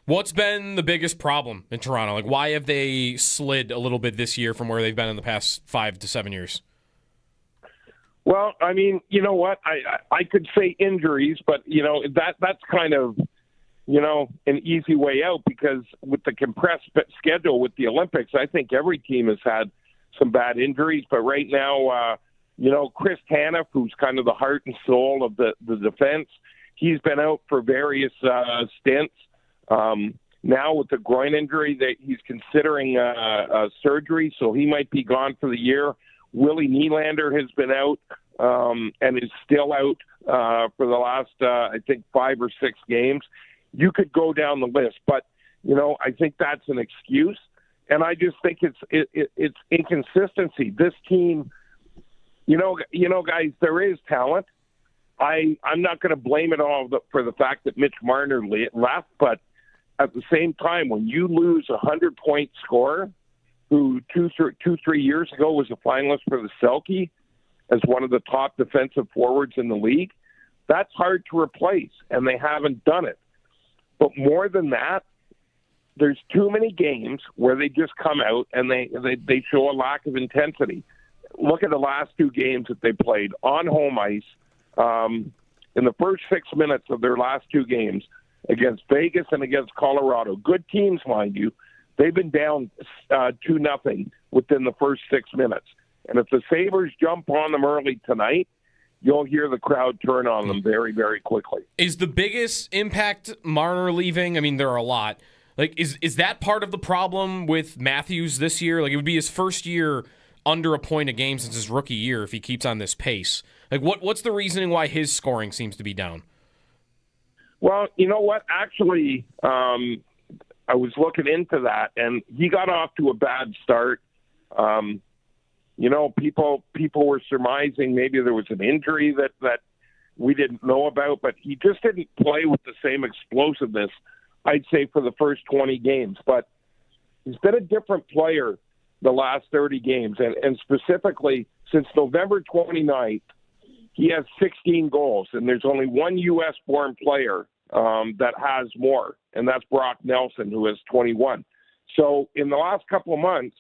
S2: What's been the biggest problem in Toronto? Like, why have they slid a little bit this year from where they've been in the past 5 to 7 years?
S19: Well, I mean, you know what? I could say injuries, but, that's kind of, an easy way out because with the compressed schedule with the Olympics, I think every team has had some bad injuries. But right now, Chris Tanev, who's kind of the heart and soul of the defense, he's been out for various stints. Now with the groin injury, he's considering surgery, so he might be gone for the year. Willie Nylander has been out and is still out for the last, I think, 5 or 6 games. You could go down the list, but, I think that's an excuse. And I just think it's inconsistency. This team, guys, there is talent. I'm not going to blame it all for the fact that Mitch Marner left, but at the same time, when you lose a 100-point scorer, who 2-3 years ago was a finalist for the Selke as one of the top defensive forwards in the league, that's hard to replace, and they haven't done it. But more than that, there's too many games where they just come out and they show a lack of intensity. Look at the last 2 games that they played on home ice in the first 6 minutes of their last 2 games against Vegas and against Colorado. Good teams, mind you. They've been down 2-0 within the first 6 minutes. And if the Sabres jump on them early tonight, you'll hear the crowd turn on them very, very quickly.
S2: Is the biggest impact Marner leaving? I mean, there are a lot. Like, is that part of the problem with Matthews this year? Like, it would be his first year under a point a game since his rookie year if he keeps on this pace. Like, what's the reasoning why his scoring seems to be down?
S19: Well, you know what? Actually, I was looking into that, and he got off to a bad start. People were surmising maybe there was an injury that we didn't know about, but he just didn't play with the same explosiveness, I'd say, for the first 20 games. But he's been a different player the last 30 games, and specifically since November 29th, he has 16 goals, and there's only one U.S.-born player that has more, and that's Brock Nelson, who has 21. So in the last couple of months,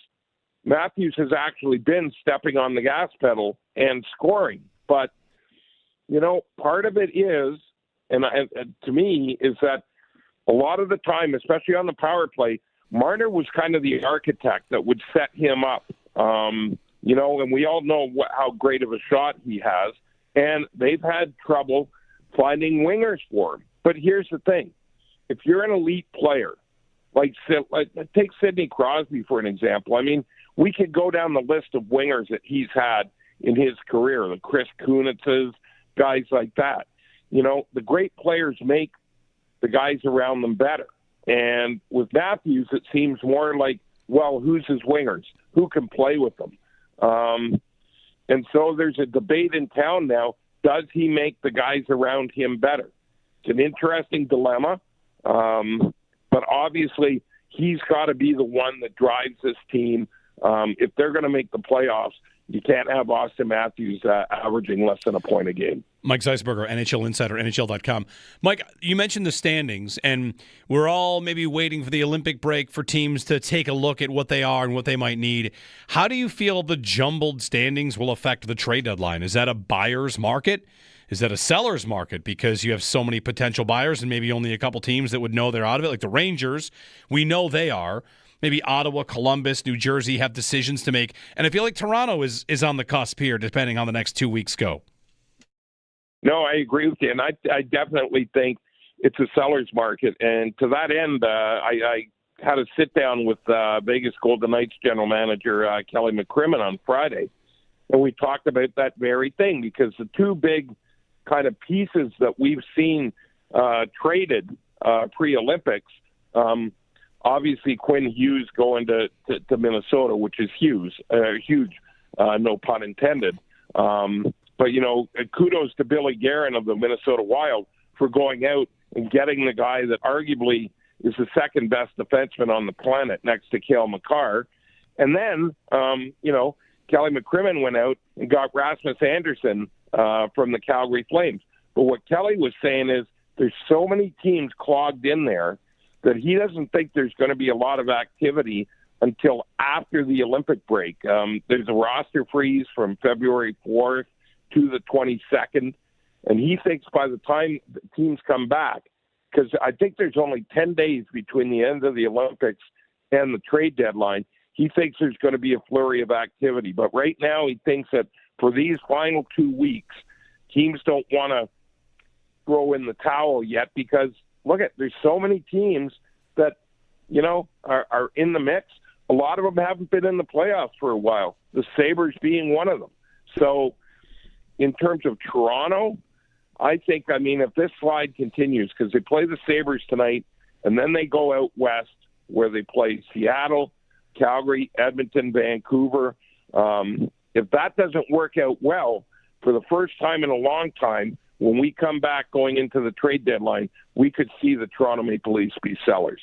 S19: Matthews has actually been stepping on the gas pedal and scoring. But, part of it is, and to me, is that a lot of the time, especially on the power play, Marner was kind of the architect that would set him up. And we all know how great of a shot he has. And they've had trouble finding wingers for him. But here's the thing. If you're an elite player, like take Sidney Crosby for an example. I mean, we could go down the list of wingers that he's had in his career, the Chris Kunitzes, guys like that. The great players make the guys around them better. And with Matthews, it seems more like, well, who's his wingers? Who can play with them? And so there's a debate in town now. Does he make the guys around him better? It's an interesting dilemma. But obviously, he's got to be the one that drives this team. If they're going to make the playoffs, you can't have Austin Matthews averaging less than a point a game.
S3: Mike Zisberger, NHL Insider, NHL.com. Mike, you mentioned the standings, and we're all maybe waiting for the Olympic break for teams to take a look at what they are and what they might need. How do you feel the jumbled standings will affect the trade deadline? Is that a buyer's market? Is that a seller's market because you have so many potential buyers and maybe only a couple teams that would know they're out of it? Like the Rangers, we know they are. Maybe Ottawa, Columbus, New Jersey have decisions to make. And I feel like Toronto is on the cusp here, depending on the next 2 weeks go.
S19: No, I agree with you. And I definitely think it's a seller's market. And to that end, I had a sit-down with Vegas Golden Knights general manager Kelly McCrimmon on Friday. And we talked about that very thing because the two big kind of pieces that we've seen traded pre-Olympics, obviously Quinn Hughes going to Minnesota, which is huge, no pun intended. But, kudos to Billy Guerin of the Minnesota Wild for going out and getting the guy that arguably is the second best defenseman on the planet next to Cale Makar. And then, Kelly McCrimmon went out and got Rasmus Andersson from the Calgary Flames. But what Kelly was saying is there's so many teams clogged in there that he doesn't think there's going to be a lot of activity until after the Olympic break. There's a roster freeze from February 4th to the 22nd, and he thinks by the time the teams come back, because I think there's only 10 days between the end of the Olympics and the trade deadline, he thinks there's going to be a flurry of activity. But right now he thinks that for these final 2 weeks, teams don't want to throw in the towel yet because, there's so many teams that, are in the mix. A lot of them haven't been in the playoffs for a while, the Sabres being one of them. So in terms of Toronto, I think, if this slide continues, because they play the Sabres tonight, and then they go out west where they play Seattle, Calgary, Edmonton, Vancouver. If that doesn't work out well, for the first time in a long time, when we come back going into the trade deadline, we could see the Toronto Maple Leafs be sellers.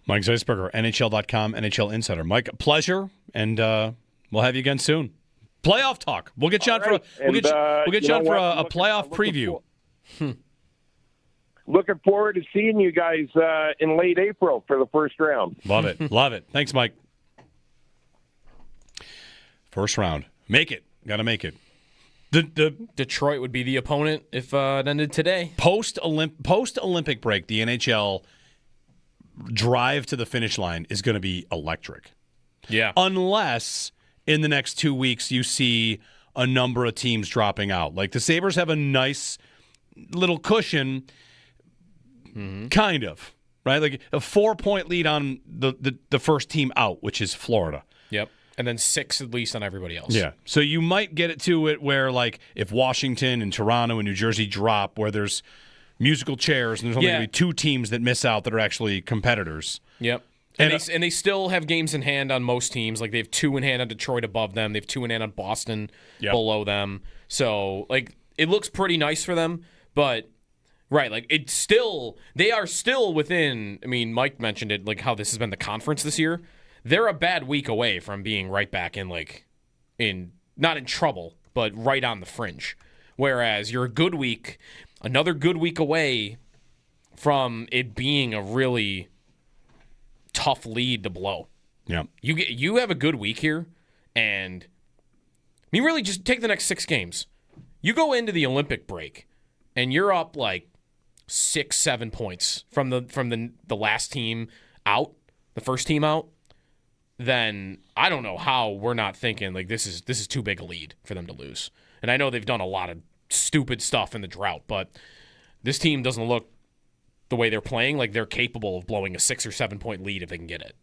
S3: Mike Zisberger, NHL.com, NHL Insider. Mike, a pleasure, and we'll have you again soon. Playoff talk. We'll get you on for a playoff preview.
S19: Looking forward to seeing you guys in late April for the first round.
S3: Love it. Love it. Thanks, Mike. First round. Make it. Got to make it. The
S2: Detroit would be the opponent if it ended today.
S3: Post-Olympic break, the NHL drive to the finish line is going to be electric.
S2: Yeah.
S3: Unless in the next 2 weeks you see a number of teams dropping out. Like the Sabres have a nice little cushion, kind of, right? Like a 4-point lead on the first team out, which is Florida.
S2: Yep. And then 6 at least on everybody else.
S3: Yeah. So you might get it to it where, like, if Washington and Toronto and New Jersey drop, where there's musical chairs and there's only going to be 2 teams that miss out that are actually competitors.
S2: Yep. And they still have games in hand on most teams. Like, they have 2 in hand on Detroit above them. They have 2 in hand on Boston below them. So, like, it looks pretty nice for them. But, right, like, they are still within, Mike mentioned it, like, how this has been the conference this year. They're a bad week away from being right back in, not in trouble, but right on the fringe. Whereas you're another good week away from it being a really tough lead to blow.
S3: Yeah.
S2: You have a good week here, and really just take the next 6 games. You go into the Olympic break, and you're up like 6-7 points from the last team out, the first team out. Then I don't know how we're not thinking like this is too big a lead for them to lose. And I know they've done a lot of stupid stuff in the drought, but this team doesn't look the way they're playing like they're capable of blowing a 6 or 7 point lead if they can get it.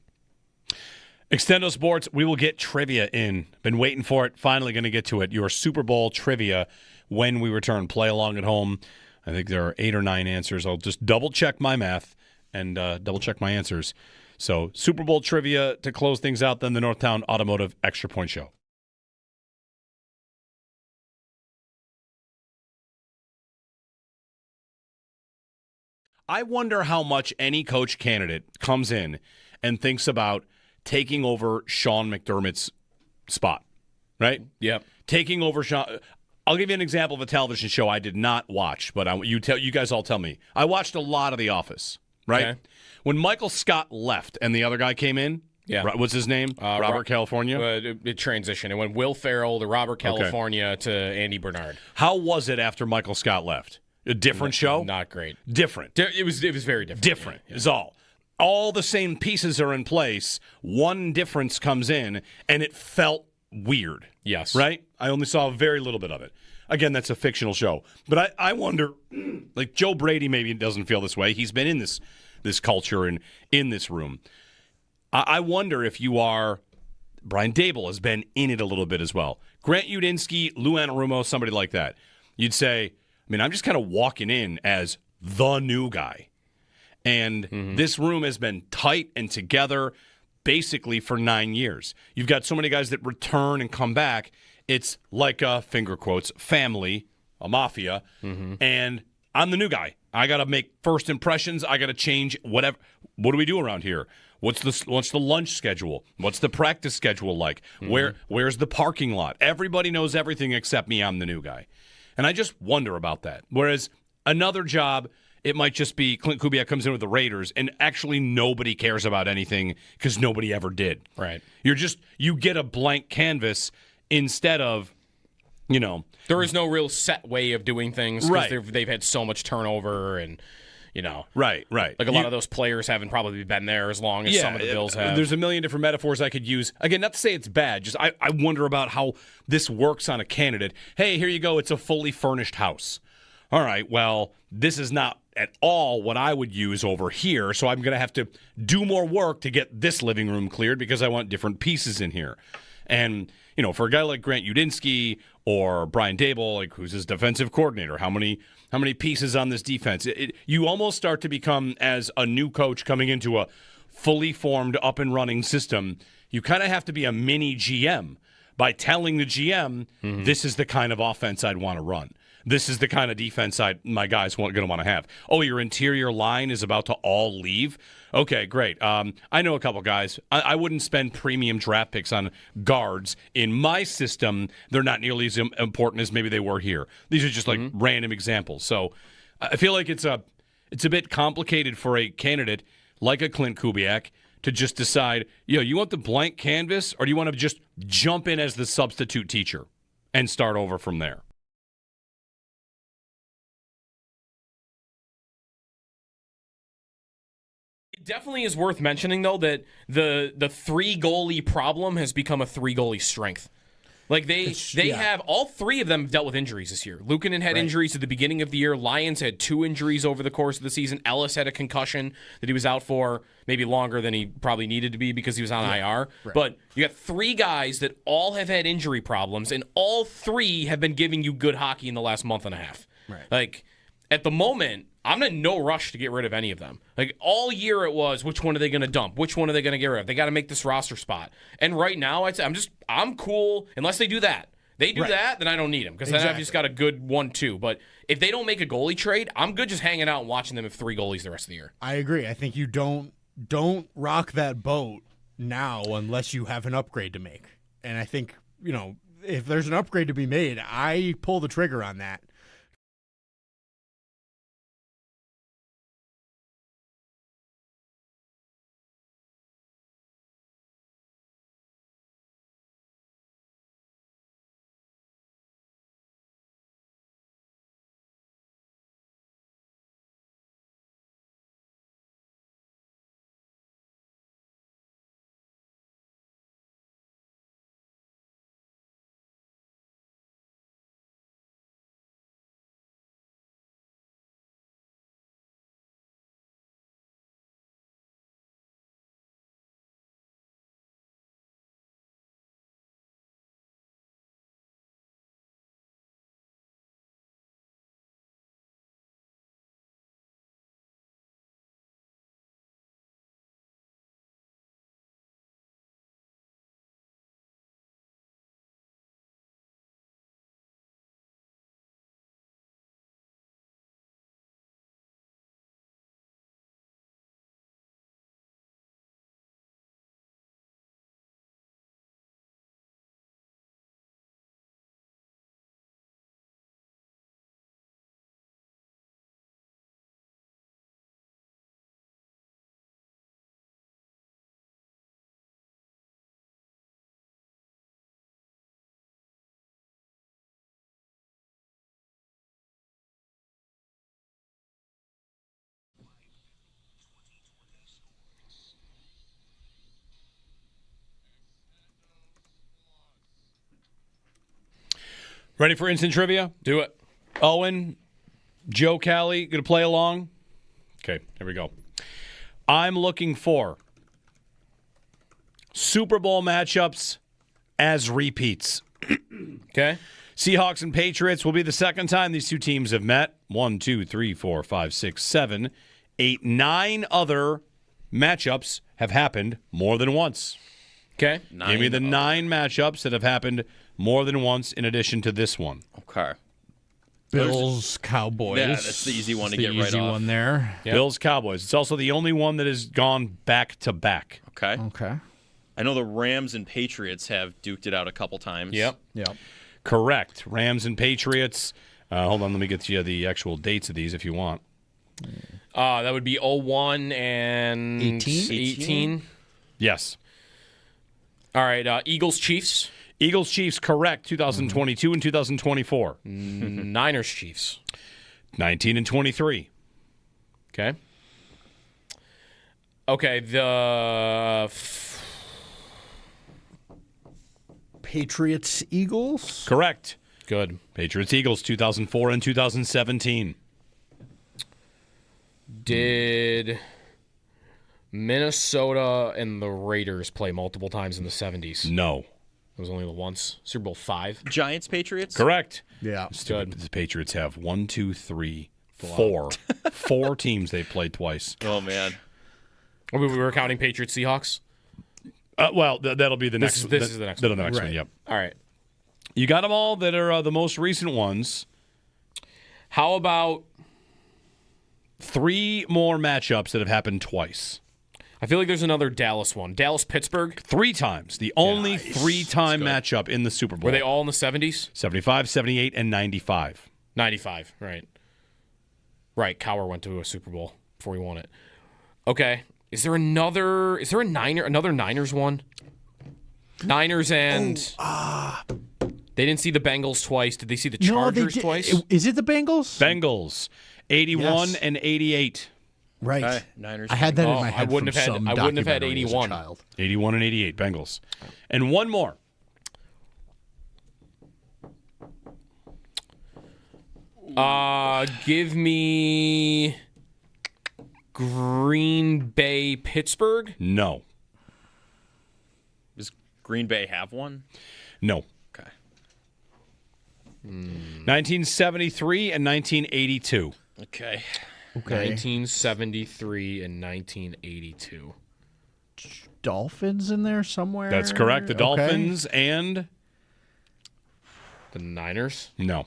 S3: Extendo Sports, we will get trivia in. Been waiting for it. Finally going to get to it. Your Super Bowl trivia when we return. Play along at home. I think there are 8 or 9 answers. I'll just double-check my math and double-check my answers. So Super Bowl trivia to close things out, then the Northtown Automotive Extra Point Show. I wonder how much any coach candidate comes in and thinks about taking over Sean McDermott's spot, right?
S2: Yep.
S3: Taking over Sean. I'll give you an example of a television show I did not watch, but you guys all tell me. I watched a lot of The Office, right? Okay. When Michael Scott left and the other guy came in, what's his name? Robert California?
S2: It transitioned. It went Will Ferrell to Robert California to Andy Bernard.
S3: How was it after Michael Scott left? A different show?
S2: Not great.
S3: Different.
S2: It was very different.
S3: Different is all. All the same pieces are in place. One difference comes in, and it felt weird.
S2: Yes.
S3: Right? I only saw very little bit of it. Again, that's a fictional show. But I wonder, like Joe Brady maybe doesn't feel this way. He's been in this culture and in this room. I wonder if you are, Brian Dable has been in it a little bit as well. Grant Udinsky, Lou Anarumo, somebody like that. You'd say, I'm just kind of walking in as the new guy. And this room has been tight and together basically for 9 years. You've got so many guys that return and come back. It's like a, finger quotes, family, a mafia, and I'm the new guy. I got to make first impressions. I got to change whatever. What do we do around here? What's the lunch schedule? What's the practice schedule like? Where's the parking lot? Everybody knows everything except me. I'm the new guy. And I just wonder about that. Whereas another job, it might just be Clint Kubiak comes in with the Raiders, and actually nobody cares about anything because nobody ever did.
S2: Right.
S3: You get a blank canvas instead of,
S2: there is no real set way of doing things
S3: right.
S2: because they've had so much turnover and,
S3: Right.
S2: Like a lot of those players haven't probably been there as long as some of the Bills have.
S3: There's a million different metaphors I could use. Again, not to say it's bad, just I wonder about how this works on a candidate. Hey, here you go. It's a fully furnished house. All right, well, this is not at all what I would use over here, so I'm going to have to do more work to get this living room cleared because I want different pieces in here. And, for a guy like Grant Udinsky or Brian Dable, like who's his defensive coordinator, how many pieces on this defense? You almost start to become, as a new coach coming into a fully formed, up and running system, you kind of have to be a mini GM by telling the GM, this is the kind of offense I'd want to run. This is the kind of defense my guys going to want to have. Oh, your interior line is about to all leave? Okay, great. I know a couple guys. I wouldn't spend premium draft picks on guards. In my system, they're not nearly as important as maybe they were here. These are just like random examples. So I feel like it's a bit complicated for a candidate like a Clint Kubiak to just decide, you want the blank canvas or do you want to just jump in as the substitute teacher and start over from there?
S2: It definitely is worth mentioning, though, that the 3-goalie problem has become a 3-goalie strength. Like they have all 3 of them dealt with injuries this year. Luukkonen had injuries at the beginning of the year. Lions had 2 injuries over the course of the season. Ellis had a concussion that he was out for maybe longer than he probably needed to be because he was on IR. Right. But you got 3 guys that all have had injury problems, and all 3 have been giving you good hockey in the last month and a half.
S6: Right.
S2: Like at the moment, I'm in no rush to get rid of any of them. Like all year it was, which one are they going to dump? Which one are they going to get rid of? They got to make this roster spot. And right now, I'd say I'm cool unless they do that. They do that, then I don't need them because then I've just got a good 1-2. But if they don't make a goalie trade, I'm good just hanging out and watching them have 3 goalies the rest of the year.
S6: I agree. I think you don't rock that boat now unless you have an upgrade to make. And I think, if there's an upgrade to be made, I pull the trigger on that.
S3: Ready for instant trivia?
S2: Do it.
S3: Owen, Joe, Callie, going to play along? Okay, here we go. I'm looking for Super Bowl matchups as repeats.
S2: Okay.
S3: Seahawks and Patriots will be the second time these two teams have met. 1, 2, 3, 4, 5, 6, 7, 8, 9 other matchups have happened more than once.
S2: Okay.
S3: Give me the 9 matchups that have happened more than once in addition to this one.
S1: Okay.
S6: Bills, Cowboys.
S1: Yeah, that's the easy one to get
S6: the
S1: right
S6: easy
S1: off.
S6: one there.
S2: Yep.
S3: Bills, Cowboys. It's also the only one that has gone back to back.
S1: Okay.
S6: Okay.
S1: I know the Rams and Patriots have duked it out a couple times.
S2: Yep.
S3: Correct. Rams and Patriots. Hold on, let me get you the actual dates of these if you want.
S2: That would be 01 and 18.
S3: Yes.
S2: All right. Eagles, Chiefs.
S3: Eagles, Chiefs, correct. 2022 and 2024.
S2: Niners, Chiefs.
S3: 19 and 23.
S2: Okay. Okay. The
S6: Patriots, Eagles.
S3: Correct.
S2: Good.
S3: Patriots, Eagles, 2004 and 2017.
S2: Did Minnesota and the Raiders play multiple times in the 70s?
S3: No.
S2: It was only the once. Super Bowl 5.
S1: Giants, Patriots?
S3: Correct.
S6: Yeah.
S2: Good.
S3: The Patriots have 1, 2, 3, 4. 4 teams they've played twice.
S1: Oh, man.
S2: We were counting Patriots, Seahawks?
S3: Well, that'll be the next one.
S2: This is the next
S3: That'll
S2: one.
S3: the next
S2: Right.
S3: one, yep.
S2: All right.
S3: You got them all that are the most recent ones.
S2: How about
S3: 3 more matchups that have happened twice.
S2: I feel like there's another Dallas one. Dallas-Pittsburgh?
S3: 3 times. The only 3-time matchup in the Super Bowl.
S2: Were they all in the 70s?
S3: 75, 78, and 95.
S2: 95, right. Right, Coller went to a Super Bowl before he won it. Okay. Is there another Niners one? Niners and they didn't see the Bengals twice. Did they see the Chargers twice?
S6: Is it the Bengals?
S3: Bengals. 81
S6: Yes.
S3: and 88.
S6: Right.
S1: Niners.
S6: I had that in my head.
S2: I wouldn't have had 81.
S3: 81 and 88, Bengals. And one more.
S2: Give me Green Bay, Pittsburgh?
S3: No.
S1: Does Green Bay have one?
S3: No.
S1: Okay.
S3: 1973 and 1982.
S1: Okay.
S2: 1973 and 1982.
S6: Dolphins in there somewhere?
S3: That's correct. The
S6: Okay.
S3: Dolphins and
S2: The Niners?
S3: no.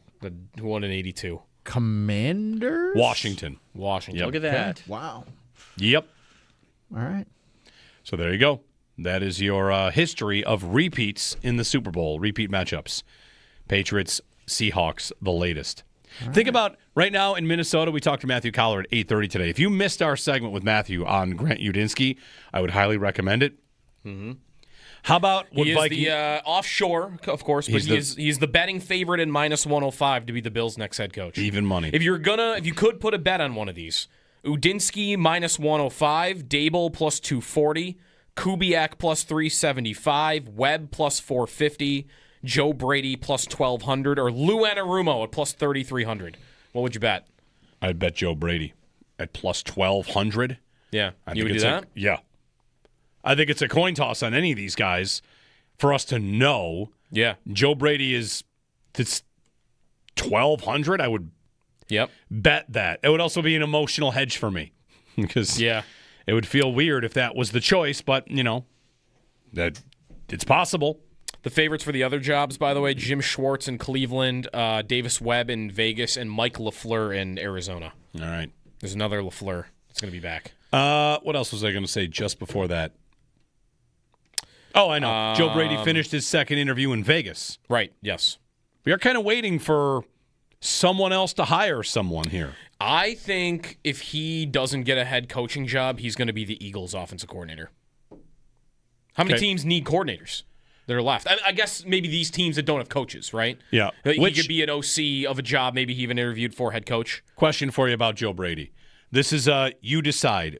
S2: Who won in 82?
S6: Commanders?
S3: Washington.
S2: Washington.
S1: Look at that.
S6: Wow.
S3: Yep.
S6: All right.
S3: So there you go. That is your history of repeats in the Super Bowl, repeat matchups. Patriots, Seahawks, the latest. Think about right now in Minnesota, we talked to Matthew Coller at 8:30 today. If you missed our segment with Matthew on Grant Udinsky, I would highly recommend it.
S2: Mm-hmm.
S3: How about what
S2: He is
S3: Viking?
S2: the offshore, of course, but he's the betting favorite in -105 to be the Bills' next head coach.
S3: Even money.
S2: If you could put a bet on one of these, Udinsky -105, Dable +240, Kubiak +375, Webb +450, Joe Brady +1200, or Lou Anarumo at +3300. What would you bet?
S3: I'd bet Joe Brady at +1200.
S2: Yeah,
S3: I
S2: you
S3: think
S2: would do
S3: it's
S2: that?
S3: Yeah. I think it's a coin toss on any of these guys for us to know.
S2: Yeah.
S3: Joe Brady is 1,200. I would bet that. It would also be an emotional hedge for me because it would feel weird if that was the choice, but, that it's possible.
S2: The favorites for the other jobs, by the way, Jim Schwartz in Cleveland, Davis Webb in Vegas, and Mike LaFleur in Arizona.
S3: All right.
S2: There's another LaFleur that's going to be back.
S3: What else was I going to say just before that? Oh, I know. Joe Brady finished his second interview in Vegas.
S2: Right, yes.
S3: We are kind of waiting for someone else to hire someone here.
S2: I think if he doesn't get a head coaching job, he's going to be the Eagles' offensive coordinator. How many teams need coordinators that are left? I guess maybe these teams that don't have coaches, right?
S3: Yeah.
S2: He could be an OC of a job maybe he even interviewed for head coach.
S3: Question for you about Joe Brady. This is you decide.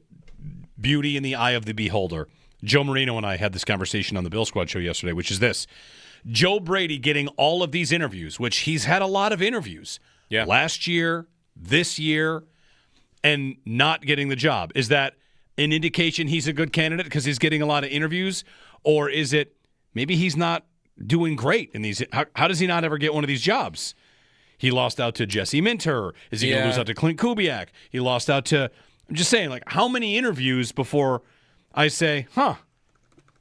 S3: Beauty in the eye of the beholder. Joe Marino and I had this conversation on the Bill Squad show yesterday, which is this. Joe Brady getting all of these interviews, which he's had a lot of interviews last year, this year, and not getting the job. Is that an indication he's a good candidate because he's getting a lot of interviews? Or is it maybe he's not doing great in these? How does he not ever get one of these jobs? He lost out to Jesse Minter. Is he going to lose out to Clint Kubiak? He lost out to, I'm just saying, like, how many interviews before I say,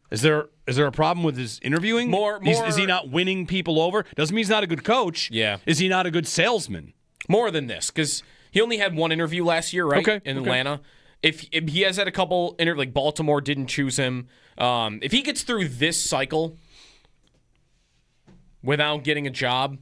S3: is there a problem with his interviewing? Is he not winning people over? Doesn't mean he's not a good coach.
S2: Yeah.
S3: Is he not a good salesman?
S2: More than this, because he only had one interview last year, right? In Atlanta. If he has had a couple interviews, like Baltimore didn't choose him. If he gets through this cycle without getting a job,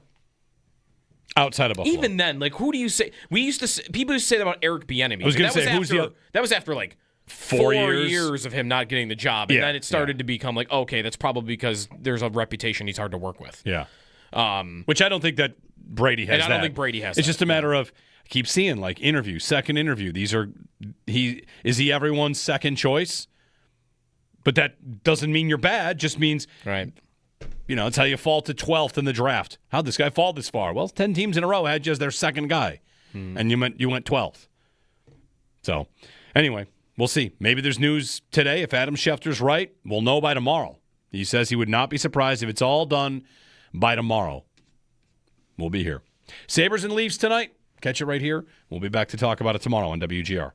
S3: outside of Buffalo,
S2: even then, like, who do you say? People used to say that about Eric Bieniemy.
S3: I was going to say,
S2: that was after like 4 years of him not getting the job, and then it started to become like, okay, that's probably because there's a reputation he's hard to work with.
S3: Yeah. Which I don't think that Brady has.
S2: And I don't think Brady has.
S3: It's just a matter of, I keep seeing like second interview. Is he everyone's second choice? But that doesn't mean you're bad. Just means it's how you fall to 12th in the draft. How'd this guy fall this far? Well, 10 teams in a row had you as their second guy, and you went 12th. So anyway, we'll see. Maybe there's news today. If Adam Schefter's right, we'll know by tomorrow. He says he would not be surprised if it's all done by tomorrow. We'll be here. Sabres and Leafs tonight. Catch it right here. We'll be back to talk about it tomorrow on WGR.